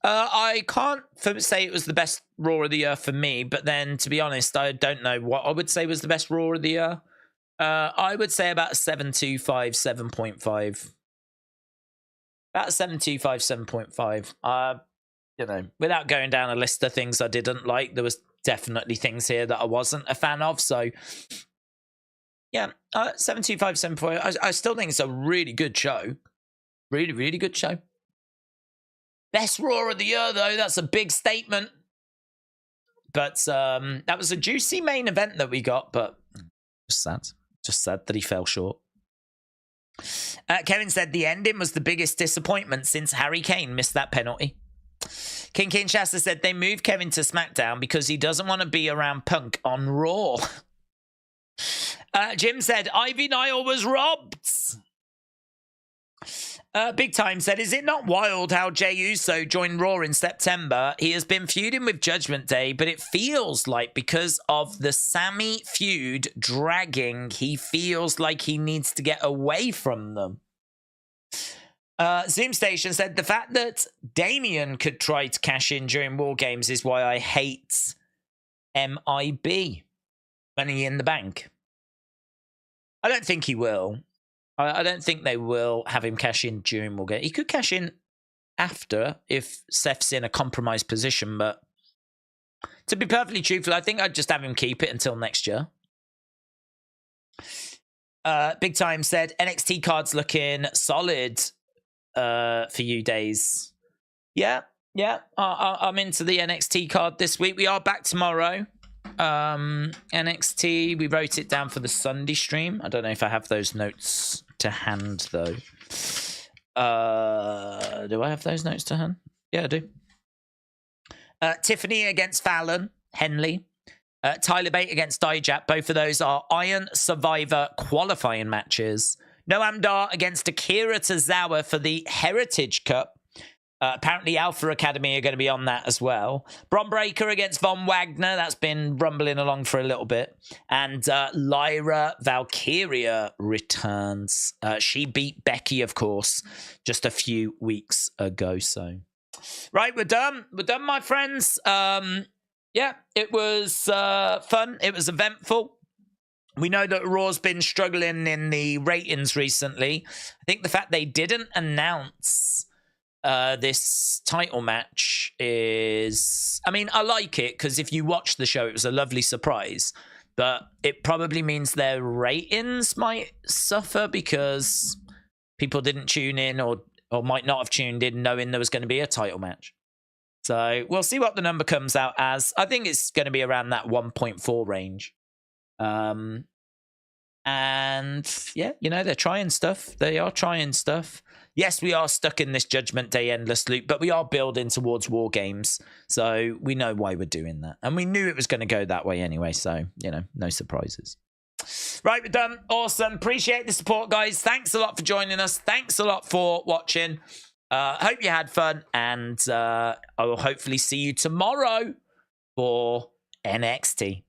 I can't say it was the best Raw of the year for me, but then, to be honest, I don't know what I would say was the best Raw of the year. I would say about a 7.25, 7.5. About a 7.25, 7.5. You know, without going down a list of things I didn't like, there was definitely things here that I wasn't a fan of. So, yeah, 7.25, 7.5. I still think it's a really good show. Really, really good show. Best Raw of the year, though. That's a big statement. But that was a juicy main event that we got, but just sad. Just sad that he fell short. Kevin said the ending was the biggest disappointment since Harry Kane missed that penalty. King Kinshasa said they moved Kevin to SmackDown because he doesn't want to be around Punk on Raw. Jim said Ivy Nile was robbed. Big Time said, is it not wild how Jey Uso joined Raw in September? He has been feuding with Judgment Day, but it feels like because of the Sami feud dragging, he feels like he needs to get away from them. Zoom Station said, the fact that Damian could try to cash in during War Games is why I hate MIB. Money in the Bank. I don't think he will. I don't think they will have him cash in during War Games. He could cash in after if Seth's in a compromised position, but to be perfectly truthful, I think I'd just have him keep it until next year. Big Time said, NXT card's looking solid for you days. Yeah. I'm into the NXT card this week. We are back tomorrow. NXT, we wrote it down for the Sunday stream. I don't know if I have those notes to hand, though. Do I have those notes to hand? Yeah, I do. Tiffany against Fallon, Henley. Tyler Bate against Dijak. Both of those are Iron Survivor qualifying matches. Noam Dar against Akira Tozawa for the Heritage Cup. Apparently Alpha Academy are going to be on that as well. Bron Breakker against Von Wagner. That's been rumbling along for a little bit. And Lyra Valkyria returns. She beat Becky, of course, just a few weeks ago. So, right, we're done. We're done, my friends. Yeah, it was fun. It was eventful. We know that Raw's been struggling in the ratings recently. I think the fact they didn't announce this title match is... I mean, I like it because if you watch the show, it was a lovely surprise. But it probably means their ratings might suffer because people didn't tune in or might not have tuned in knowing there was going to be a title match. So we'll see what the number comes out as. I think it's going to be around that 1.4 range. And yeah, you know, they're trying stuff. They are trying stuff. Yes, we are stuck in this Judgment Day endless loop, but we are building towards War Games. So we know why we're doing that. And we knew it was going to go that way anyway. So, you know, no surprises. Right, we're done. Awesome. Appreciate the support, guys. Thanks a lot for joining us. Thanks a lot for watching. Hope you had fun. And I will hopefully see you tomorrow for NXT.